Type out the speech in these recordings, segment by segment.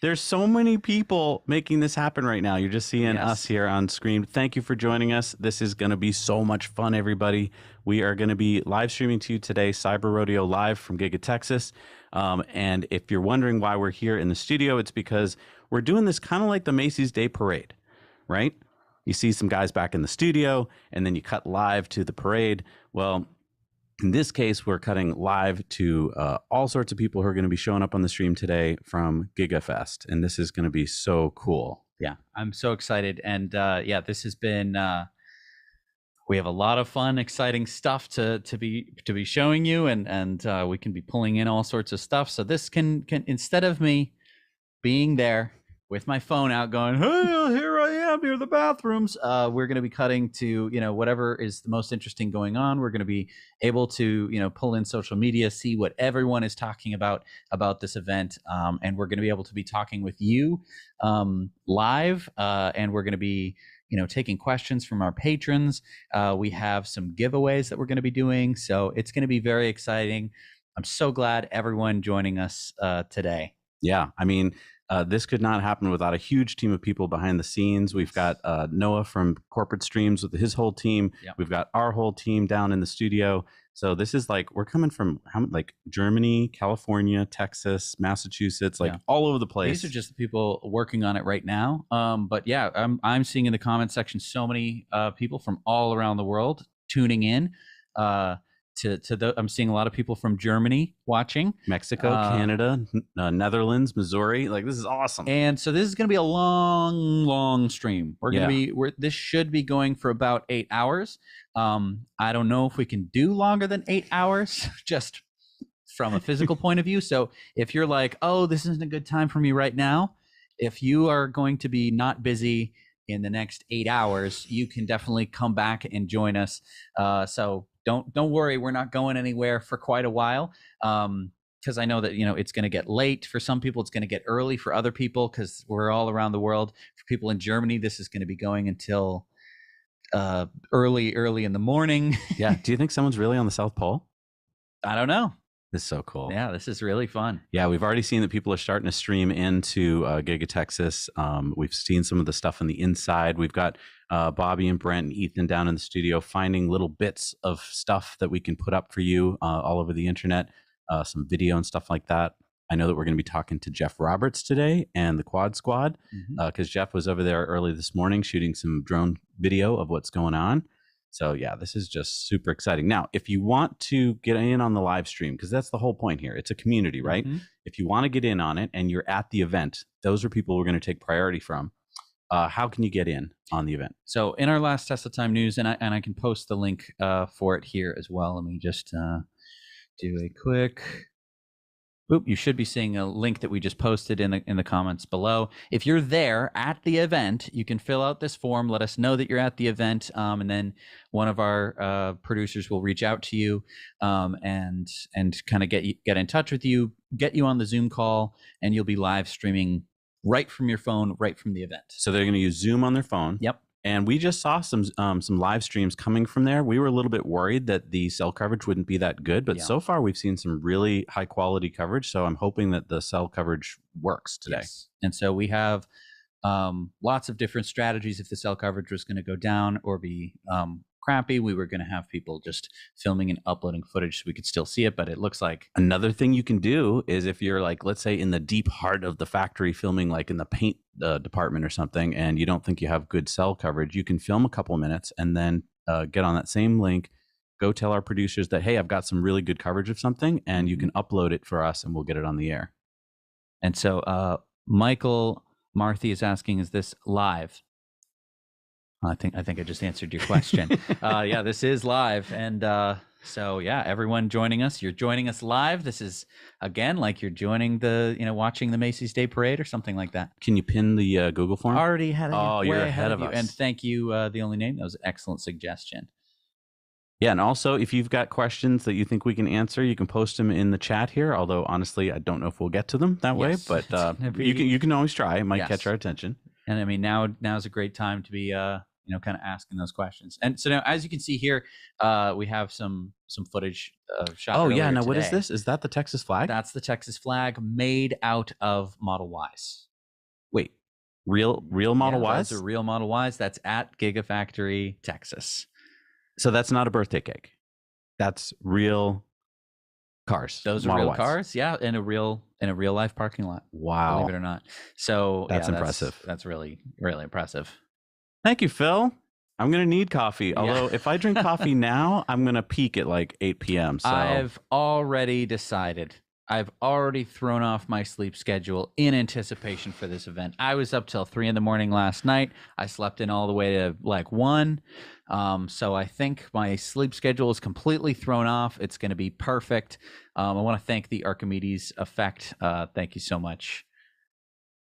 There's so many people making this happen right now. You're just seeing Yes. us here on screen. Thank you for joining us. This is going to be so much fun, everybody. We are going to be live streaming to you today, Cyber Rodeo live from Giga Texas. And if you're wondering why we're here in the studio, it's because we're doing this kind of like the Macy's Day Parade, right? You see some guys back in the studio, and then you cut live to the parade. Well, in this case, we're cutting live to all sorts of people who are going to be showing up on the stream today from GigaFest, and this is going to be so cool. Yeah, I'm so excited, and yeah, this has been. We have a lot of fun, exciting stuff to be showing you, and we can be pulling in all sorts of stuff. So this can instead of me being there with my phone out going, hey, here I am near the bathrooms, we're going to be cutting to whatever is the most interesting going on. We're going to be able to pull in social media, see what everyone is talking about this event, and we're going to be able to be talking with you live, and we're going to be taking questions from our patrons. We have some giveaways that we're going to be doing, so it's going to be very exciting. I'm so glad everyone joining us today. Yeah, I mean, this could not happen without a huge team of people behind the scenes. We've got Noah from Corporate Streams with his whole team. Yep. We've got our whole team down in the studio. So this is like, we're coming from like Germany, California, Texas, Massachusetts, like all over the place. These are just the people working on it right now. But yeah, I'm seeing in the comment section so many people from all around the world tuning in. I'm seeing a lot of people from Germany watching, Mexico, Canada, Netherlands, Missouri. Like, this is awesome. And so this is going to be a long stream. We're going to be, this should be going for about 8 hours. I don't know if we can do longer than 8 hours, just from a physical point of view. So if you're like, oh, this isn't a good time for me right now, if you are going to be not busy in the next 8 hours, you can definitely come back and join us. So don't worry, we're not going anywhere for quite a while, because I know that it's going to get late for some people. It's going to get early for other people because we're all around the world. For people in Germany, this is going to be going until early in the morning. Yeah. Do you think someone's really on the South Pole? I don't know. This is so cool. Yeah, this is really fun. Yeah, we've already seen that people are starting to stream into Giga Texas. We've seen some of the stuff on the inside. We've got Bobby and Brent and Ethan down in the studio finding little bits of stuff that we can put up for you all over the internet, some video and stuff like that. I know that we're going to be talking to Jeff Roberts today and the Quad Squad, because Jeff was over there early this morning shooting some drone video of what's going on. So yeah, this is just super exciting. Now, if you want to get in on the live stream, because that's the whole point here, it's a community, right? If you want to get in on it and you're at the event, those are people we're going to take priority from. How can you get in on the event? So in our last Tesla Time News, and I can post the link for it here as well. Let me just do a quick. Oop, you should be seeing a link that we just posted in the comments below. If you're there at the event, you can fill out this form. Let us know that you're at the event, and then one of our producers will reach out to you and kind of get in touch with you, get you on the Zoom call, and you'll be live streaming right from your phone, right from the event. So they're going to use Zoom on their phone. Yep. And we just saw some live streams coming from there. We were a little bit worried that the cell coverage wouldn't be that good, but so far we've seen some really high quality coverage. So I'm hoping that the cell coverage works today. Yes. And so we have lots of different strategies if the cell coverage was going to go down or be crappy. We were going to have people just filming and uploading footage so we could still see it, but it looks like another thing you can do is if you're like, let's say in the deep heart of the factory filming, like in the paint department or something, and you don't think you have good cell coverage, you can film a couple of minutes and then get on that same link, go tell our producers that, hey, I've got some really good coverage of something, and you can upload it for us and we'll get it on the air. And so Michael Marthy is asking, is this live? I think I just answered your question. Yeah, this is live. And so yeah, everyone joining us, you're joining us live. This is again like you're joining the, watching the Macy's Day Parade or something like that. Can you pin the Google form? Already had it. Oh, you're ahead of us. And thank you, The Only Name. That was an excellent suggestion. Yeah, and also if you've got questions that you think we can answer, you can post them in the chat here. Although honestly, I don't know if we'll get to them that way, but you can always try. It might catch our attention. And I mean, now's a great time to be kind of asking those questions. And so now, as you can see here, we have some footage shot. Oh yeah, now today. what is this? Is that the Texas flag? That's the Texas flag made out of Model Ys. Real Model Yeah, Ys? those are real Model Ys. That's at Gigafactory, Texas. So that's not a birthday cake. That's real cars. Those are Model real Ys. cars, yeah, in a real life parking lot. Wow. Believe it or not. So That's yeah, impressive. That's really, really impressive. Thank you, Phil. I'm going to need coffee. Although if I drink coffee now, I'm going to peak at like 8 p.m. So I've already decided. I've already thrown off my sleep schedule in anticipation for this event. I was up till 3 a.m. last night. I slept in all the way to like 1. So I think my sleep schedule is completely thrown off. It's going to be perfect. I want to thank the Archimedes Effect. Thank you so much.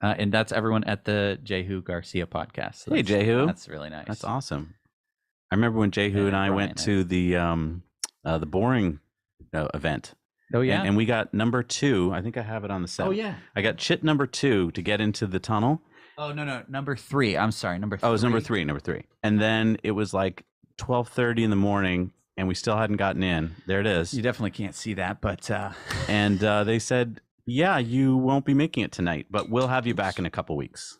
And that's everyone at the Jehu Garcia podcast. So hey, Jehu. That's really nice. That's awesome. I remember when Jehu and I went to the boring event. Oh, yeah. And we got number 2. I think I have it on the set. Oh, yeah. I got chit number 2 to get into the tunnel. Oh, no. Number 3. I'm sorry. Number 3. Oh, it was number 3. And then it was like 12:30 in the morning, and we still hadn't gotten in. There it is. You definitely can't see that, but... And they said, yeah, you won't be making it tonight, but we'll have you back in a couple weeks.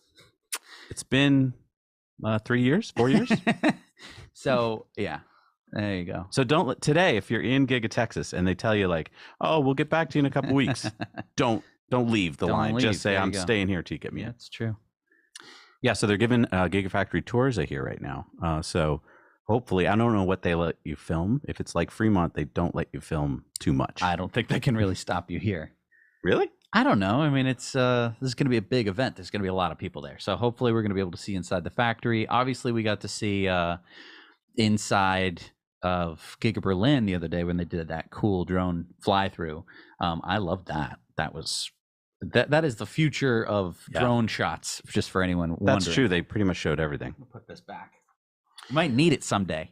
It's been 3 years, 4 years. So, yeah. There you go. So today, if you're in Giga Texas and they tell you like, oh, we'll get back to you in a couple weeks, don't leave the line. Leave. Just say, there I'm staying here till you get me in. That's true. Yeah, so they're giving Gigafactory tours, I hear, right now. So hopefully, I don't know what they let you film. If it's like Fremont, they don't let you film too much. I don't think they can really stop you here. Really? I don't know. I mean, it's this is going to be a big event. There's going to be a lot of people there. So hopefully we're going to be able to see inside the factory. Obviously, we got to see inside of Giga Berlin the other day when they did that cool drone fly through. I loved that. That is the future of drone shots, just for anyone wondering. That's true. They pretty much showed everything. I'll put this back. You might need it someday.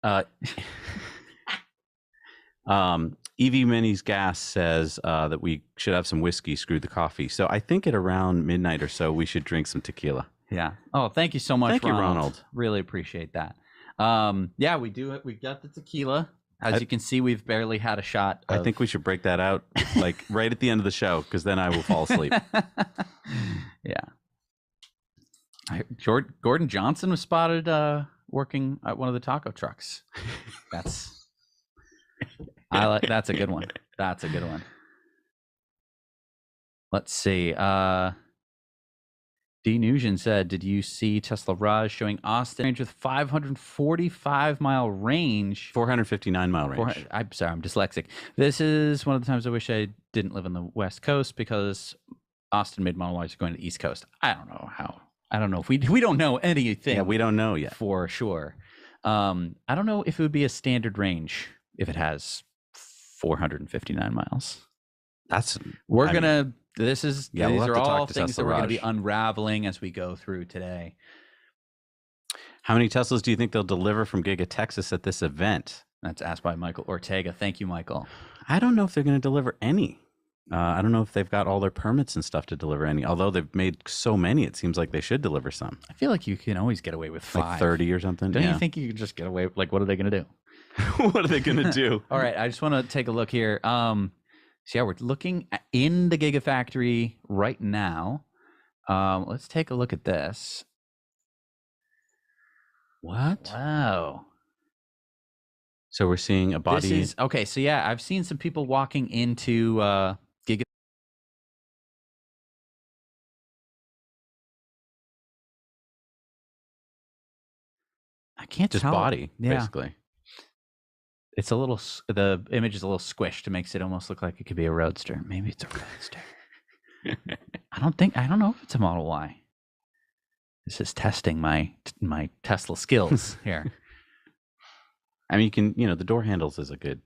EV Minis Gas says that we should have some whiskey, screw the coffee. So I think at around midnight or so, we should drink some tequila. Yeah. Oh, thank you so much, Thank you, Ronald. Really appreciate that. Yeah, we do it. We got the tequila. As you can see, we've barely had a shot. I think we should break that out like right at the end of the show, because then I will fall asleep. Yeah. Gordon Johnson was spotted working at one of the taco trucks. That's a good one. That's a good one. Let's see. D. Nugent said, did you see Tesla Raj showing Austin range with 545-mile range? 459-mile range. I'm sorry, I'm dyslexic. This is one of the times I wish I didn't live on the West Coast, because Austin mid-model Ys are going to the East Coast. I don't know how. I don't know if we don't know anything. Yeah, we don't know yet. For sure. I don't know if it would be a standard range if it has 459 miles. These are all things that we're going to be unraveling as we go through today. How many Teslas do you think they'll deliver from Giga Texas at this event? That's asked by Michael Ortega. Thank you, Michael. I don't know if they're going to deliver any. I don't know if they've got all their permits and stuff to deliver any. Although they've made so many, it seems like they should deliver some. I feel like you can always get away with 5. Like 30 or something. Don't you think you could just get away? Like, what are they going to do? What are they going to do? All right, I just want to take a look here. So yeah, we're looking in the Gigafactory right now. Let's take a look at this. What? Wow. So we're seeing a body. Okay, so yeah, I've seen some people walking into Giga. I can't just tell. Body, basically. It's a little, the image is a little squished. It makes it almost look like it could be a Roadster. Maybe it's a Roadster. I don't know if it's a Model Y. This is testing my Tesla skills here. I mean, the door handles is a good,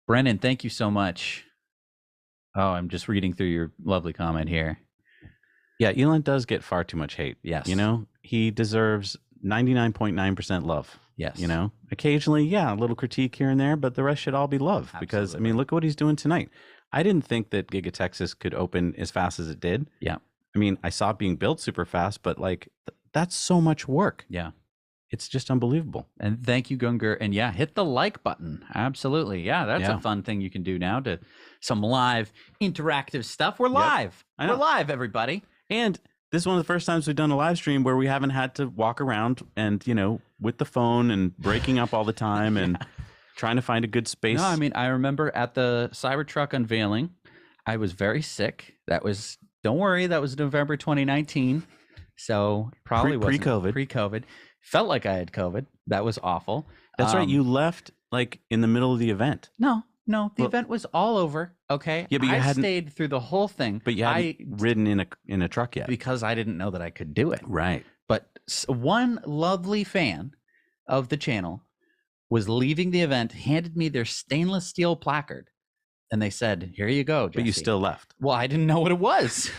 Brennan, thank you so much. Oh, I'm just reading through your lovely comment here. Yeah, Elon does get far too much hate. Yes. He deserves 99.9% love. Yes. Occasionally, a little critique here and there, but the rest should all be love. Absolutely. Because, I mean, look at what he's doing tonight. I didn't think that Giga Texas could open as fast as it did. Yeah. I mean, I saw it being built super fast, but like, that's so much work. Yeah. It's just unbelievable. And thank you, Gunger. And yeah, hit the like button. Absolutely. Yeah, that's a fun thing you can do now to some live interactive stuff. We're live. We're live, everybody. And this is one of the first times we've done a live stream where we haven't had to walk around and, with the phone and breaking up all the time and trying to find a good space. No, I mean, I remember at the Cybertruck unveiling, I was very sick. Don't worry, that was November 2019. So probably wasn't pre-COVID. Pre-COVID. Felt like I had COVID. That was awful. That's right. You left like in the middle of the event. No. The event was all over. Okay. Yeah, but I stayed through the whole thing. But you hadn't ridden in a truck yet because I didn't know that I could do it. Right. But one lovely fan of the channel was leaving the event, handed me their stainless steel placard, and they said, "Here you go, Jesse." But you still left. Well, I didn't know what it was.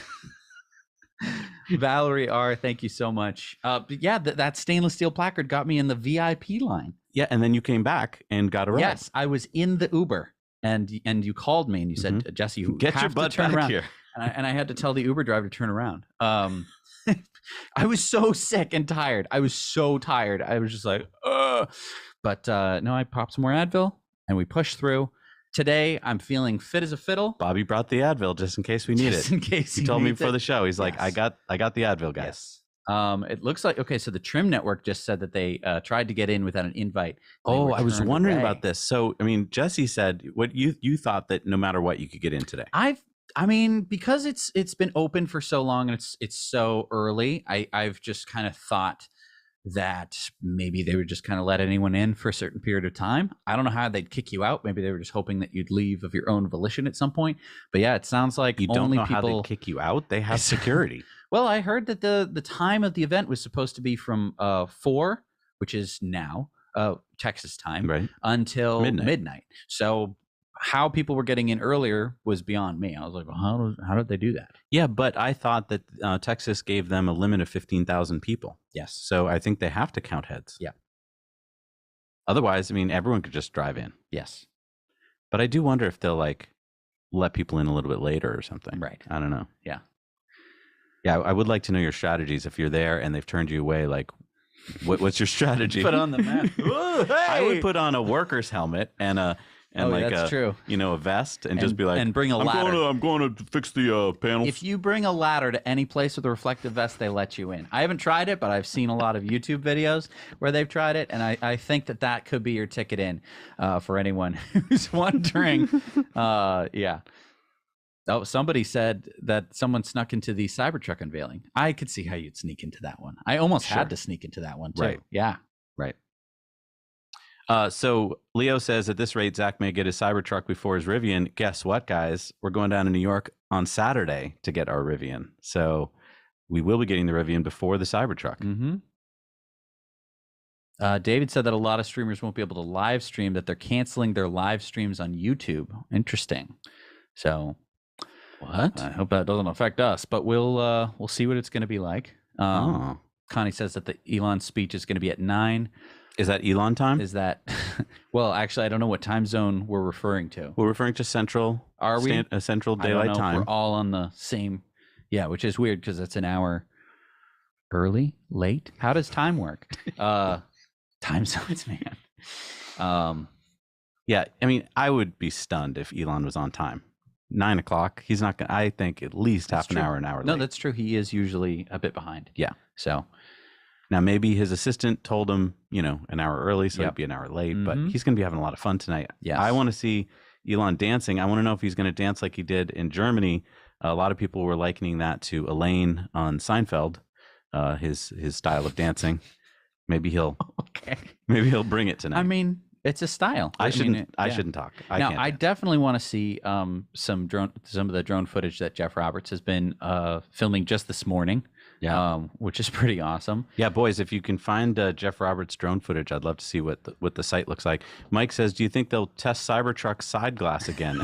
Valerie R, thank you so much. But yeah, that stainless steel placard got me in the VIP line. Yeah, and then you came back and got a ride. Yes, I was in the Uber, and you called me and you said, "Jesse, you get your butt turn back around." Here. And I had to tell the Uber driver to turn around. I was so sick and tired. I was so tired. I was just like, ugh. But no, I popped some more Advil and we pushed through. Today, I'm feeling fit as a fiddle. Bobby brought the Advil just in case we need it. Just in case he told me before the show. He's like, I got the Advil, guys. Yes. It looks like, okay, so the Trim Network just said that they tried to get in without an invite. Oh, I was wondering about this. So, I mean, Jesse said what you thought that no matter what, you could get in today. I mean, because it's been open for so long and it's so early, I've just kind of thought that maybe they would just kind of let anyone in for a certain period of time. I don't know how they'd kick you out. Maybe they were just hoping that you'd leave of your own volition at some point. But yeah, it sounds like you don't only know people... how they kick you out. They have security. Well, I heard that the time of the event was supposed to be from 4, which is now Texas time, right, until midnight. So how people were getting in earlier was beyond me. I was like, well, how did they do that? Yeah, but I thought that Texas gave them a limit of 15,000 people. Yes. So I think they have to count heads. Yeah. Otherwise, I mean, everyone could just drive in. Yes. But I do wonder if they'll like let people in a little bit later or something. Right. I don't know. Yeah. Yeah, I would like to know your strategies if you're there and they've turned you away. Like, what's your strategy? Put on the map. Ooh, hey! I would put on a worker's helmet and that's true. A vest and just be like, and bring a ladder. I'm going to fix the panels. If you bring a ladder to any place with a reflective vest, they let you in. I haven't tried it, but I've seen a lot of YouTube videos where they've tried it, and I think that could be your ticket in for anyone who's wondering. Yeah. Oh, somebody said that someone snuck into the Cybertruck unveiling. I could see how you'd sneak into that one. I almost had to sneak into that one too. Right. Yeah. Right. So Leo says at this rate, Zach may get his Cybertruck before his Rivian. Guess what, guys? We're going down to New York on Saturday to get our Rivian. So we will be getting the Rivian before the Cybertruck. Mm-hmm. David said that a lot of streamers won't be able to live stream, that they're canceling their live streams on YouTube. Interesting. So what? I hope that doesn't affect us, but we'll see what it's going to be like. Connie says that the Elon speech is going to be at 9. Is that Elon time? Is that well? Actually, I don't know what time zone we're referring to. We're referring to Central. Are we Central Daylight Time? We're all on the same. Yeah, which is weird because it's an hour early, late. How does time work? Time zones, man. Yeah, I mean, I would be stunned if Elon was on time. 9 o'clock. He's not going to, I think at least half an hour, an hour late. No, that's true. He is usually a bit behind. Yeah. So now maybe his assistant told him, an hour early, so he'd be an hour late, but he's going to be having a lot of fun tonight. Yes. I want to see Elon dancing. I want to know if he's going to dance like he did in Germany. A lot of people were likening that to Elaine on Seinfeld, his style of dancing. Maybe he'll bring it tonight. I mean, it's a style. I shouldn't talk. I definitely want to see some of the drone footage that Jeff Roberts has been filming just this morning. Yeah, which is pretty awesome. Yeah, boys, if you can find Jeff Roberts drone footage, I'd love to see what the site looks like. Mike says, "Do you think they'll test Cybertruck side glass again?"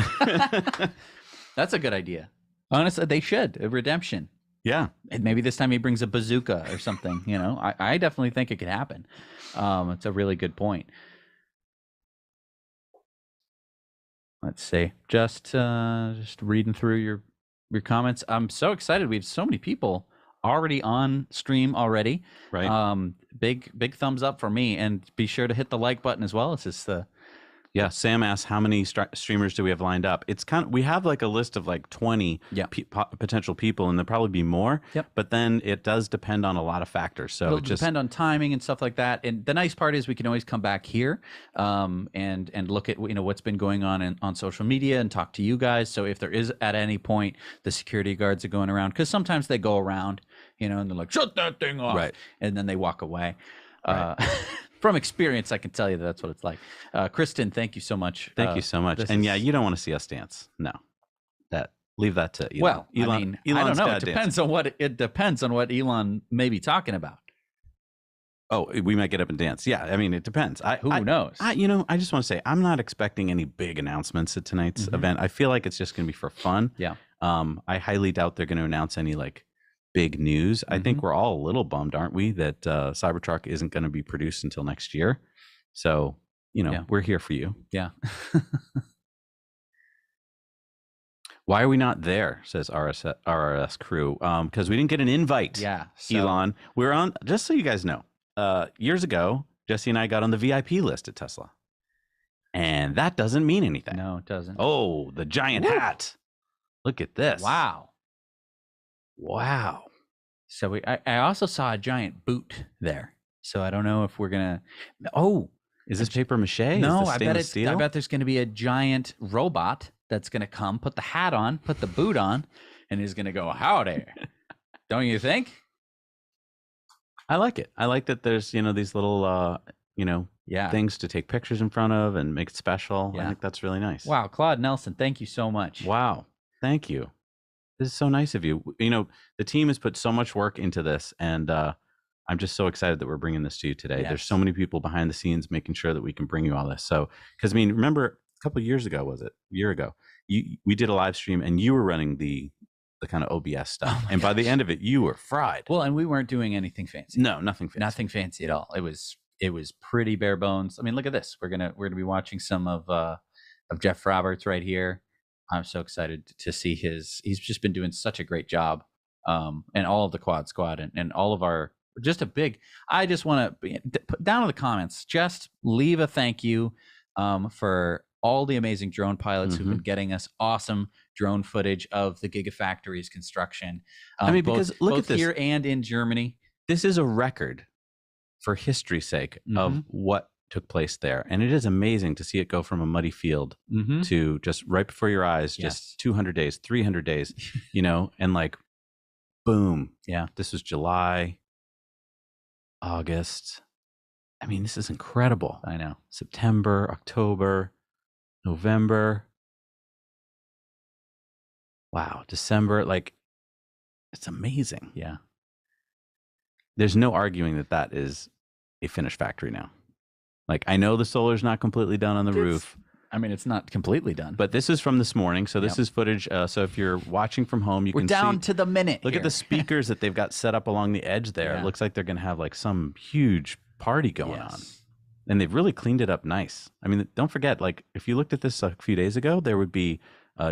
That's a good idea. Honestly, they should. A redemption. Yeah, and maybe this time he brings a bazooka or something. I definitely think it could happen. It's a really good point. Let's see. Just reading through your comments. I'm so excited. We have so many people already on stream already. Right. Big thumbs up for me, and be sure to hit the like button as well. It's just Yeah, Sam asked how many streamers do we have lined up. It's kind of, we have like a list of like 20 potential people, and there'll probably be more. Yep. But then it does depend on a lot of factors. So it'll it just depend on timing and stuff like that. And the nice part is we can always come back here and look at what's been going on on social media and talk to you guys. So if there is at any point the security guards are going around, because sometimes they go around, and they're like, shut that thing off, right, and then they walk away. Right. From experience, I can tell you that's what it's like. Kristen, thank you so much. Thank you so much. And yeah, you don't want to see us dance. No, leave that to Elon. Well, Elon, I don't know. It depends on what Elon may be talking about. Oh, we might get up and dance. Yeah, I mean, it depends. Who knows? I just want to say I'm not expecting any big announcements at tonight's event. I feel like it's just going to be for fun. Yeah. I highly doubt they're going to announce any like big news. I think we're all a little bummed, aren't we, that Cybertruck isn't going to be produced until next year. So, we're here for you. Yeah. Why are we not there, says RRS crew? Because we didn't get an invite. Yeah. Elon. We're on, just so you guys know, years ago, Jesse and I got on the VIP list at Tesla. And that doesn't mean anything. No, it doesn't. Oh, the giant hat. Look at this. Wow. So I also saw a giant boot there. So I don't know if we're gonna. Oh, is this paper mache? No, I bet steel? I bet there's gonna be a giant robot that's gonna come, put the hat on, put the boot on, and is gonna go howdy. Don't you think? I like it. I like that there's these little things to take pictures in front of and make it special. Yeah. I think that's really nice. Wow, Claude Nelson, thank you so much. Wow, thank you. This is so nice of you. The team has put so much work into this, and I'm just so excited that we're bringing this to you today. Yes. There's so many people behind the scenes making sure that we can bring you all this. So, because remember a couple of years ago, a year ago, we did a live stream, and you were running the kind of OBS stuff, and by the end of it, you were fried. Well, and we weren't doing anything fancy. No, nothing fancy. Nothing fancy at all. It was pretty bare bones. I mean, look at this. We're gonna be watching some of Jeff Roberts right here. I'm so excited to see he's just been doing such a great job. And all of the quad squad and all of our, I just want to put down in the comments, just leave a thank you for all the amazing drone pilots who've been getting us awesome drone footage of the Gigafactory's construction. Because look at this here and in Germany. This is a record for history's sake of what took place there, and it is amazing to see it go from a muddy field to just right before your eyes, just 200 days, 300 days, and like boom. Yeah, this was July, August. I mean, this is incredible. I know. September, October, November. Wow, December. Like, it's amazing. Yeah, there's no arguing that is a finished factory now. Like, I know the solar's not completely done on the roof. I mean, it's not completely done. But this is from this morning, so this is footage. So if you're watching from home, We're can see. We're down to the minute. Look at the speakers that they've got set up along the edge there. Yeah. It looks like they're going to have like some huge party going on. And they've really cleaned it up nice. I mean, don't forget, like, if you looked at this a few days ago, there would be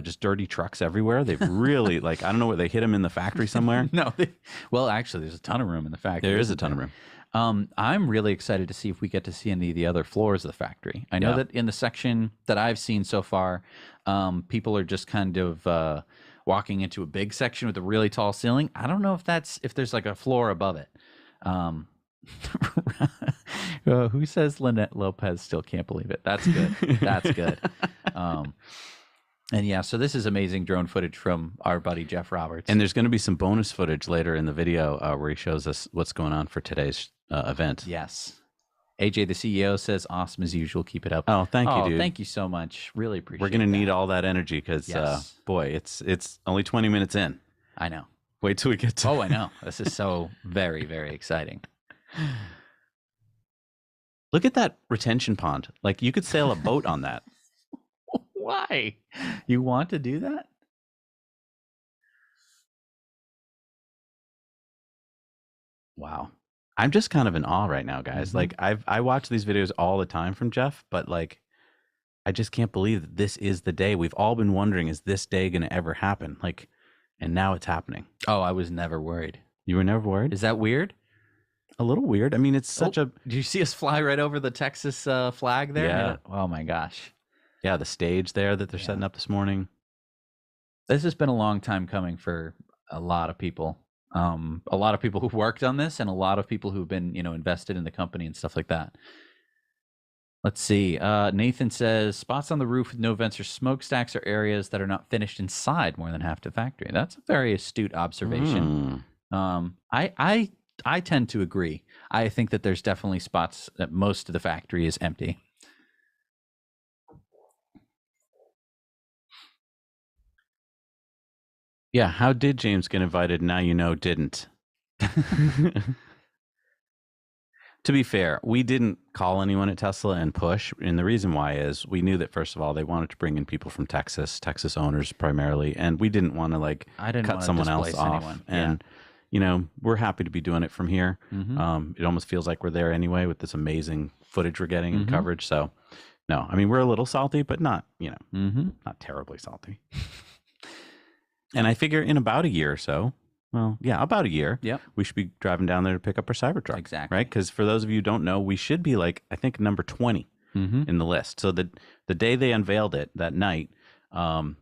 just dirty trucks everywhere. They've really, like, I don't know what, they hit them in the factory somewhere. No. Well, actually, there's a ton of room in the factory. There is a ton of room. I'm really excited to see if we get to see any of the other floors of the factory. I know that in the section that I've seen so far, people are just kind of walking into a big section with a really tall ceiling. I don't know if there's like a floor above it. Who says Lynette Lopez still can't believe it? That's good. That's good. And yeah, so this is amazing drone footage from our buddy Jeff Roberts. And there's going to be some bonus footage later in the video where he shows us what's going on for today's event. Yes. AJ, the CEO, says, awesome as usual. Keep it up. Oh, thank you, dude. Thank you so much. Really appreciate it. We're going to need all that energy because, boy, it's only 20 minutes in. I know. Wait till we get to I know. This is so very, very exciting. Look at that retention pond. Like, you could sail a boat on that. Why? You want to do that? Wow. I'm just kind of in awe right now, guys. Like, I watch these videos all the time from Jeff, but like, I just can't believe that this is the day. We've all been wondering, is this day going to ever happen? Like, and now it's happening. Oh, I was never worried. You were never worried? Is that weird? A little weird. I mean, it's such a... Did you see us fly right over the Texas flag there? Yeah. Oh my gosh. Yeah, the stage there that they're setting up this morning. This has been a long time coming for a lot of people. A lot of people who worked on this and a lot of people who've been, invested in the company and stuff like that. Let's see. Nathan says, spots on the roof with no vents or smokestacks are areas that are not finished inside more than half the factory. That's a very astute observation. I tend to agree. I think that there's definitely spots that most of the factory is empty. Yeah, how did James get invited? Now you know didn't. To be fair, we didn't call anyone at Tesla and push. And the reason why is we knew that, first of all, they wanted to bring in people from Texas owners primarily. And we didn't want to cut someone else off. Anyone. And, we're happy to be doing it from here. It almost feels like we're there anyway with this amazing footage we're getting and coverage. So, no, I mean, we're a little salty, but not, not terribly salty. And I figure in about a year or so, about a year, we should be driving down there to pick up our Cybertruck. Exactly. Right? Because for those of you who don't know, we should be I think number 20 in the list. So the day they unveiled it, that night, I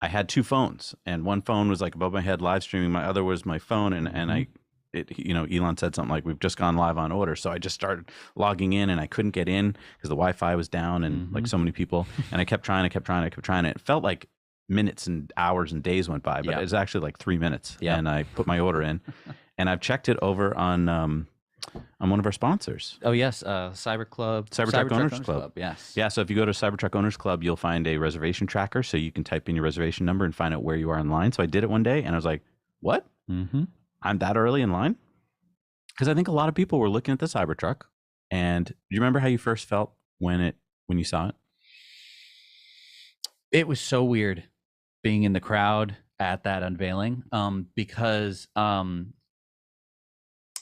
had two phones. And one phone was above my head live streaming. My other was my phone. And Elon said something like, we've just gone live on order. So I just started logging in and I couldn't get in because the Wi-Fi was down and so many people. And I kept trying. And it felt like minutes and hours and days went by, but it was actually 3 minutes. And I put my order in, and I've checked it over on one of our sponsors. Oh yes, Cybertruck Owners Club. Yes. Yeah. So if you go to Cybertruck Owners Club, you'll find a reservation tracker, so you can type in your reservation number and find out where you are in line. So I did it one day, and I was like, "What? I'm that early in line?" Because I think a lot of people were looking at the Cybertruck. And do you remember how you first felt when you saw it? It was so weird being in the crowd at that unveiling, because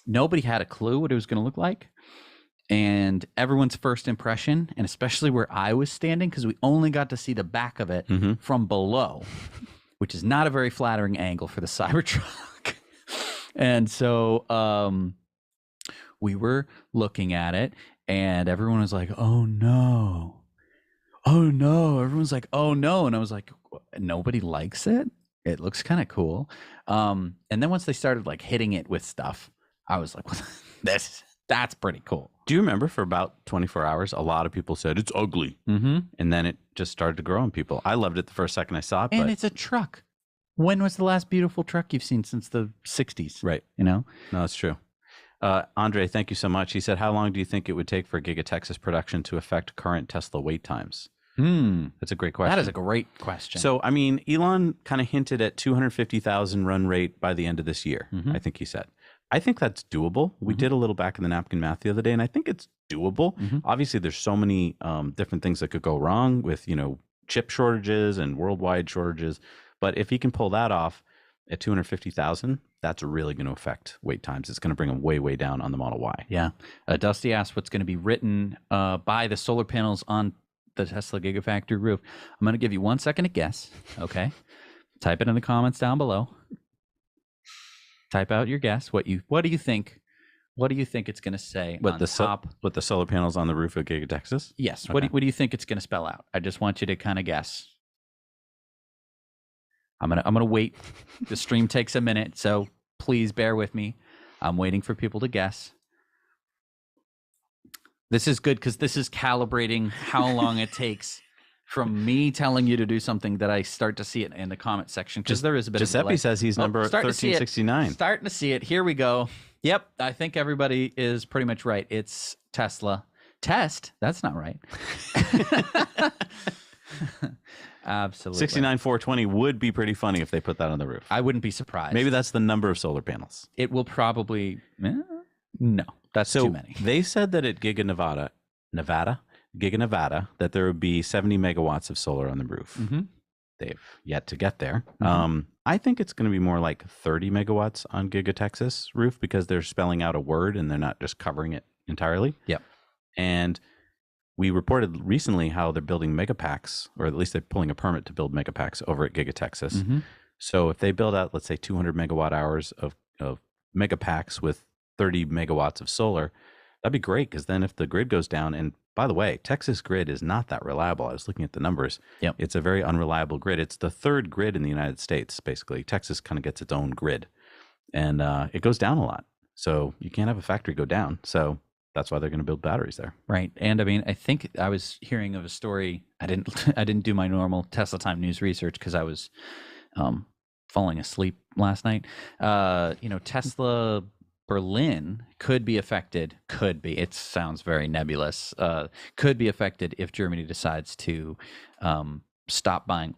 nobody had a clue what it was going to look like. And everyone's first impression, and especially where I was standing, because we only got to see the back of it from below, which is not a very flattering angle for the Cybertruck. And so we were looking at it, and everyone was like, "Oh no. Oh no." Everyone's like, "Oh no." And I was like, nobody likes it. It looks kind of cool. And then once they started hitting it with stuff, I was like, that's pretty cool. Do you remember for about 24 hours, a lot of people said it's ugly. And then it just started to grow on people. I loved it the first second I saw it. And it's a truck. When was the last beautiful truck you've seen since the 60s? Right. No, that's true. Andre, thank you so much. He said, how long do you think it would take for Giga Texas production to affect current Tesla wait times? That's a great question. That is a great question. So, I mean, Elon kind of hinted at 250,000 run rate by the end of this year, I think he said. I think that's doable. We did a little back in the napkin math the other day, and I think it's doable. Obviously, there's so many different things that could go wrong with, chip shortages and worldwide shortages. But if he can pull that off at 250,000, that's really going to affect wait times. It's going to bring them way, way down on the Model Y. Yeah. Dusty asked what's going to be written by the solar panels on the Tesla Gigafactory roof. I'm going to give you 1 second to guess. Okay. Type it in the comments down below. Type out your guess. What do you think? What do you think it's going to say on top? With the solar panels on the roof of Giga Texas? Yes. Okay. What do you think it's going to spell out? I just want you to kind of guess. I'm gonna wait. The stream takes a minute, so please bear with me. I'm waiting for people to guess. This is good because this is calibrating how long it takes from me telling you to do something that I start to see it in the comment section, because there is a bit Giuseppe of delay. Says he's number 1369. Starting to see it. Here we go. Yep, I think everybody is pretty much right. It's Tesla. Test? That's not right. Absolutely. 69,420 would be pretty funny if they put that on the roof. I wouldn't be surprised. Maybe that's the number of solar panels. It will probably... no, that's too many. They said that at Giga Nevada, that there would be 70 megawatts of solar on the roof. They've yet to get there. I think it's going to be more like 30 megawatts on Giga Texas roof, because they're spelling out a word and they're not just covering it entirely. Yep. And we reported recently how they're building megapacks, or at least they're pulling a permit to build megapacks over at Giga Texas. So if they build out, let's say, 200 megawatt hours of mega packs with 30 megawatts of solar, that'd be great, because then if the grid goes down, and by the way, Texas grid is not that reliable. I was looking at the numbers. Yep. It's a very unreliable grid. It's the third grid in the United States, basically. Texas kind of gets its own grid, and it goes down a lot. So you can't have a factory go down. So that's why they're going to build batteries there. Right. And I mean, I think I was hearing of a story. I didn't do my normal Tesla Time news research because I was falling asleep last night. Tesla Berlin could be affected. Could be. It sounds very nebulous. Could be affected if Germany decides to stop buying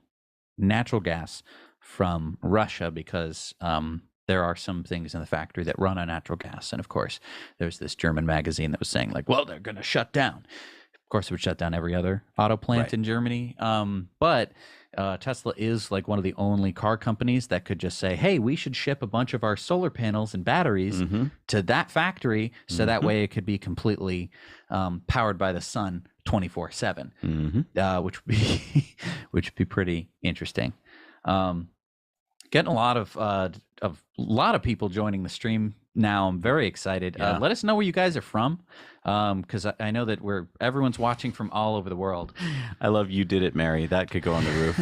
natural gas from Russia, because there are some things in the factory that run on natural gas. And of course, there's this German magazine that was saying, like, well, they're going to shut down. Of course, it would shut down every other auto plant in Germany. But Tesla is like one of the only car companies that could just say, hey, we should ship a bunch of our solar panels and batteries to that factory, so that way it could be completely powered by the sun 24/7, which would be pretty interesting. Getting a lot of people joining the stream now. I'm very excited. Yeah. Let us know where you guys are from, because I know that everyone's watching from all over the world. I love You Did It, Mary. That could go on the roof.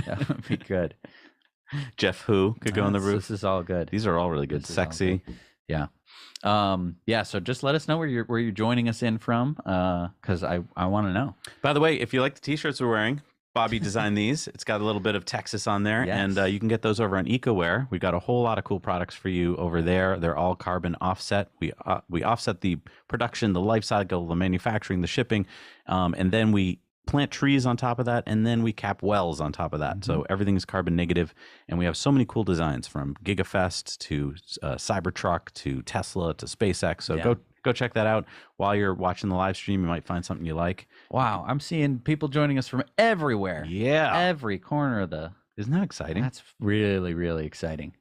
That would be good. Jeff Who could go on the roof. This is all good. These are all really good. Sexy. Good. Yeah. So just let us know where you're joining us in from, because I want to know. By the way, if you like the t-shirts we're wearing, Bobby designed these. It's got a little bit of Texas on there, and you can get those over on EcoWare. We've got a whole lot of cool products for you over there. They're all carbon offset. We offset the production, the life cycle, the manufacturing, the shipping, and then we plant trees on top of that, and then we cap wells on top of that. So everything is carbon negative, and we have so many cool designs, from GigaFest to Cybertruck to Tesla to SpaceX. So go check that out. While you're watching the live stream, you might find something you like. Wow, I'm seeing people joining us from everywhere. Yeah. Every corner of the... Isn't that exciting? That's really, really exciting.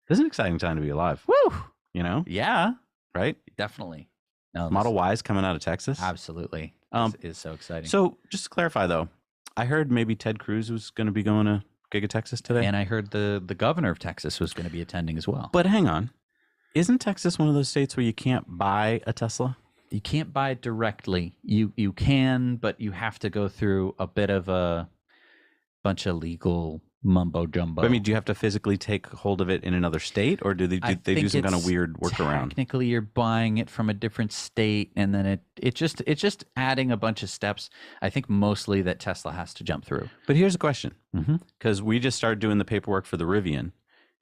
This is an exciting time to be alive. Woo! You know? Yeah. Right? Definitely. No, Model Y's coming out of Texas. Absolutely. This is so exciting. So just to clarify, though, I heard maybe Ted Cruz was going to be going to Giga Texas today. And I heard the governor of Texas was going to be attending as well. But hang on. Isn't Texas one of those states where you can't buy a Tesla? You can't buy it directly. You can, but you have to go through a bit of a bunch of legal mumbo jumbo. But, I mean, do you have to physically take hold of it in another state, or do they do some kind of weird workaround? Technically, you're buying it from a different state, and then it's just adding a bunch of steps. I think mostly that Tesla has to jump through. But here's a question, because we just started doing the paperwork for the Rivian,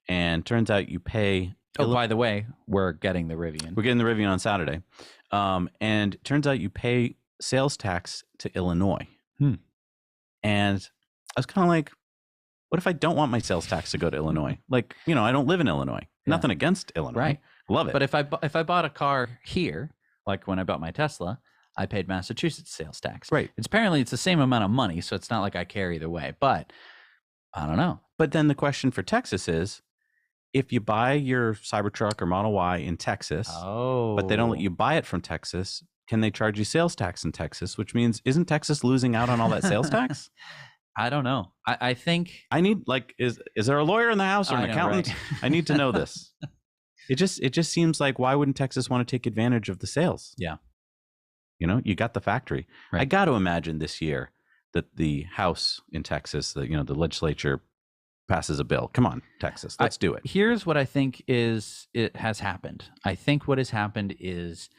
and turns out you pay. Oh, by the way, we're getting the Rivian. We're getting the Rivian on Saturday. And it turns out you pay sales tax to Illinois. And I was kind of like, what if I don't want my sales tax to go to Illinois? Like, I don't live in Illinois. Nothing against Illinois. Right. Love it. But if I bought a car here, like when I bought my Tesla, I paid Massachusetts sales tax. Right. It's the same amount of money, so it's not like I care either way. But I don't know. But then the question for Texas is, if you buy your Cybertruck or Model Y in Texas, but they don't let you buy it from Texas, can they charge you sales tax in Texas? Which means, isn't Texas losing out on all that sales tax? I don't know. I think I need, like, is there a lawyer in the house or an accountant? Right? I need to know this. It just seems like, why wouldn't Texas want to take advantage of the sales? Yeah. You got the factory. Right. I got to imagine this year that the House in Texas, the legislature passes a bill. Come on, Texas, let's do it. Here's what I think has happened. I think what has happened is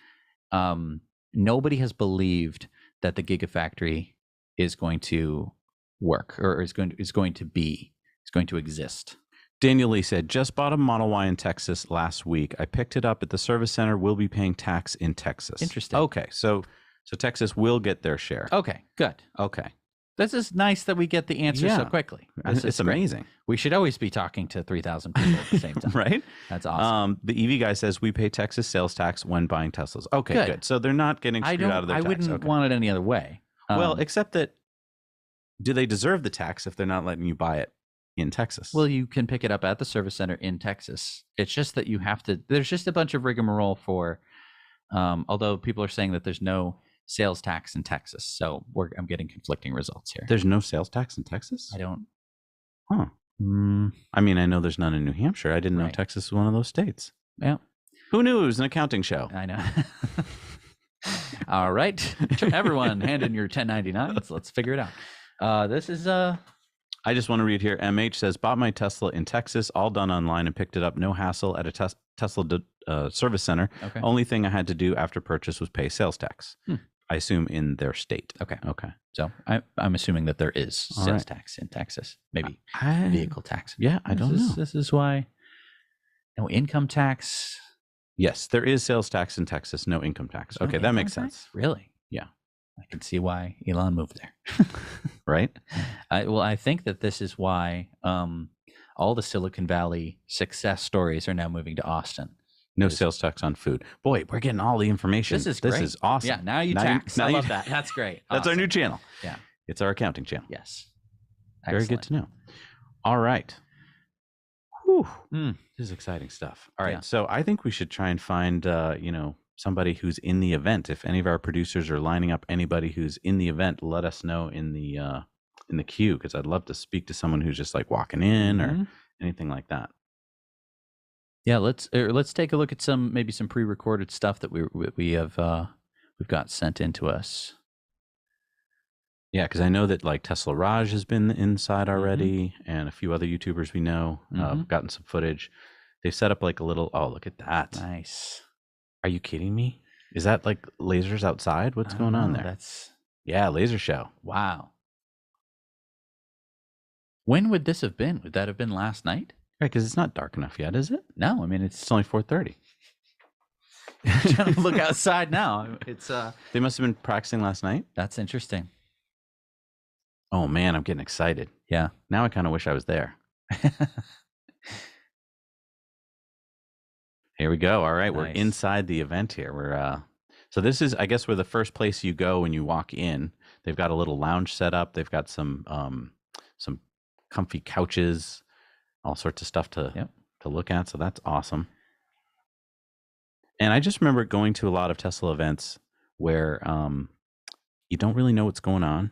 nobody has believed that the Gigafactory is going to work, or is going to exist. Daniel Lee said, just bought a Model Y in Texas last week. I picked it up at the service center. We'll be paying tax in Texas. Interesting. Okay, so Texas will get their share. Okay, good. Okay. This is nice that we get the answer so quickly. It's amazing. We should always be talking to 3,000 people at the same time. Right? That's awesome. The EV guy says we pay Texas sales tax when buying Teslas. Okay, good. So they're not getting screwed out of their tax. I wouldn't want it any other way. Well, except that, do they deserve the tax if they're not letting you buy it in Texas? Well, you can pick it up at the service center in Texas. It's just that you have to, there's just a bunch of rigmarole for, although people are saying that there's no sales tax in Texas. So I'm getting conflicting results here. There's no sales tax in Texas? I don't. Huh. I mean, I know there's none in New Hampshire. I didn't know Right. Texas was one of those states. Yeah, Who knew it was an accounting show? I know. All right, everyone, hand in your 1099s. Let's figure it out. This is I just want to read here. MH says, bought my Tesla in Texas, all done online, and picked it up. No hassle at a Tesla service center. okay. Only thing I had to do after purchase was pay sales tax. I assume in their state. Okay. Okay. So I'm assuming that there is All sales right. tax in Texas, maybe I- vehicle tax. Yeah, I don't know. This is why no income tax. Yes, there is sales tax in Texas, no income tax. No Okay, that income makes tax? sense. Really? Yeah. I can see why Elon moved there. Right? I think that this is why all the Silicon Valley success stories are now moving to Austin. No sales tax on food. Boy, we're getting all the information. This is great. This is awesome. Yeah, now you Now tax. now I you- love that. That's great. That's our Awesome. new channel. Yeah. It's our accounting channel. Yes. Very good Excellent. to know. All right. Whew. Mm. This is exciting stuff. All right. Yeah. So I think we should try and find, somebody who's in the event. If any of our producers are lining up anybody who's in the event, let us know in the queue, because I'd love to speak to someone who's just like walking in or Mhm. anything like that. Yeah, let's take a look at maybe some pre-recorded stuff that we have we've got sent in to us. Yeah, because I know that like Tesla Raj has been inside already, and a few other YouTubers we know gotten some footage. They've set up like a little. Oh, look at that! Nice. Are you kidding me? Is that like lasers outside? What's going on there? Yeah, laser show. Wow. When would this have been? Would that have been last night? Right, because it's not dark enough yet, is it? No, I mean It's only 4:30. trying to look outside now. It's They must have been practicing last night. that's interesting. Oh man, I'm getting excited. Yeah. Now I kind of wish I was there. Here we go. All right, we're Nice. inside the event here. We're so this is, I guess, where the first place you go when you walk in. They've got a little lounge set up. They've got some comfy couches, all sorts of stuff to look at. So that's awesome. And I just remember going to a lot of Tesla events where you don't really know what's going on.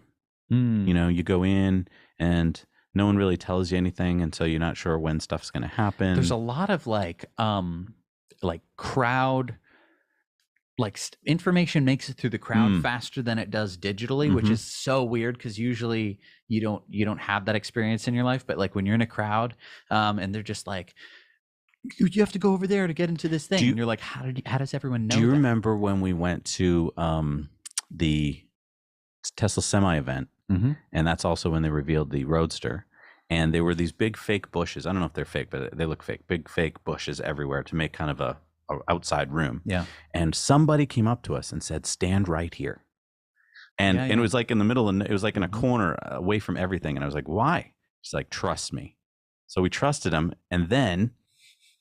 You know, you go in and no one really tells you anything, and so you're not sure when stuff's going to happen. There's a lot of like crowd, information makes it through the crowd faster than it does digitally, which is so weird because usually you don't have that experience in your life. But like when you're in a crowd, and they're just like, you have to go over there to get into this thing, and you're like, how does everyone know? Do you that? remember when we went to the Tesla Semi event? And that's also when they revealed the Roadster. And there were these big fake bushes. I don't know if they're fake, but they look fake. Big fake bushes everywhere to make kind of a outside room. Yeah. And somebody came up to us and said, "Stand right here." And Yeah, and it was like in the middle, and it was like in a corner away from everything. And I was like, "Why?" She's like, "Trust me." So we trusted him. And then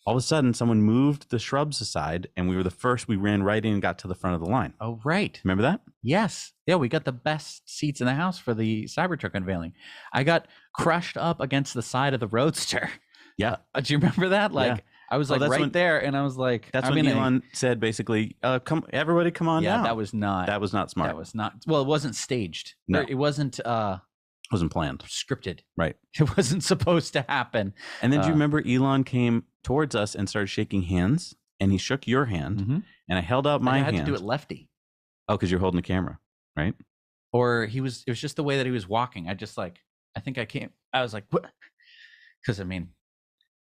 all of a sudden, someone moved the shrubs aside, and we were the first. We ran right in and got to the front of the line. Oh, right. Remember that? Yes. Yeah, we got the best seats in the house for the Cybertruck unveiling. I got crushed up against the side of the Roadster. Yeah. Do you remember that? Like, Yeah. I was like that's right when- there, and I was like, That's I when mean, Elon said basically, "Come, everybody, come on yeah, down." that was not smart. That was not. Well, it wasn't staged. No. It wasn't Wasn't planned. scripted. Right. It wasn't supposed to happen. And then do you remember Elon came towards us and started shaking hands, and he shook your hand, and I held out my I had hand. to do it lefty. Oh, because you're holding the camera, right? Or it was just the way that he was walking. I was like, what? Because I mean,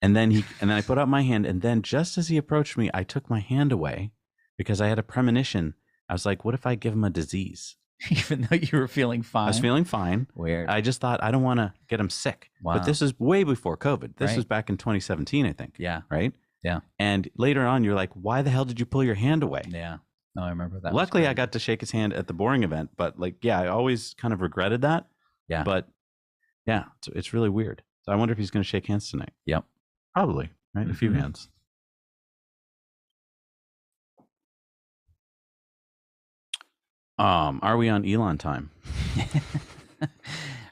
And then I put out my hand, and then just as he approached me, I took my hand away because I had a premonition. I was like, what if I give him a disease? even though you were feeling fine. I was feeling fine. Weird. I just thought I don't want to get him sick. Wow. But this is way before COVID. This Right. was back in 2017, I think. Yeah. Right? Yeah. And later on, you're like, why the hell did you pull your hand away? Yeah. No, I remember that. Luckily, I got to shake his hand at the boring event, but like, yeah, I always kind of regretted that. Yeah. But yeah, it's really weird. So I wonder if he's going to shake hands tonight. Yep. Probably, right? A few Mhm. hands. Are we on Elon time?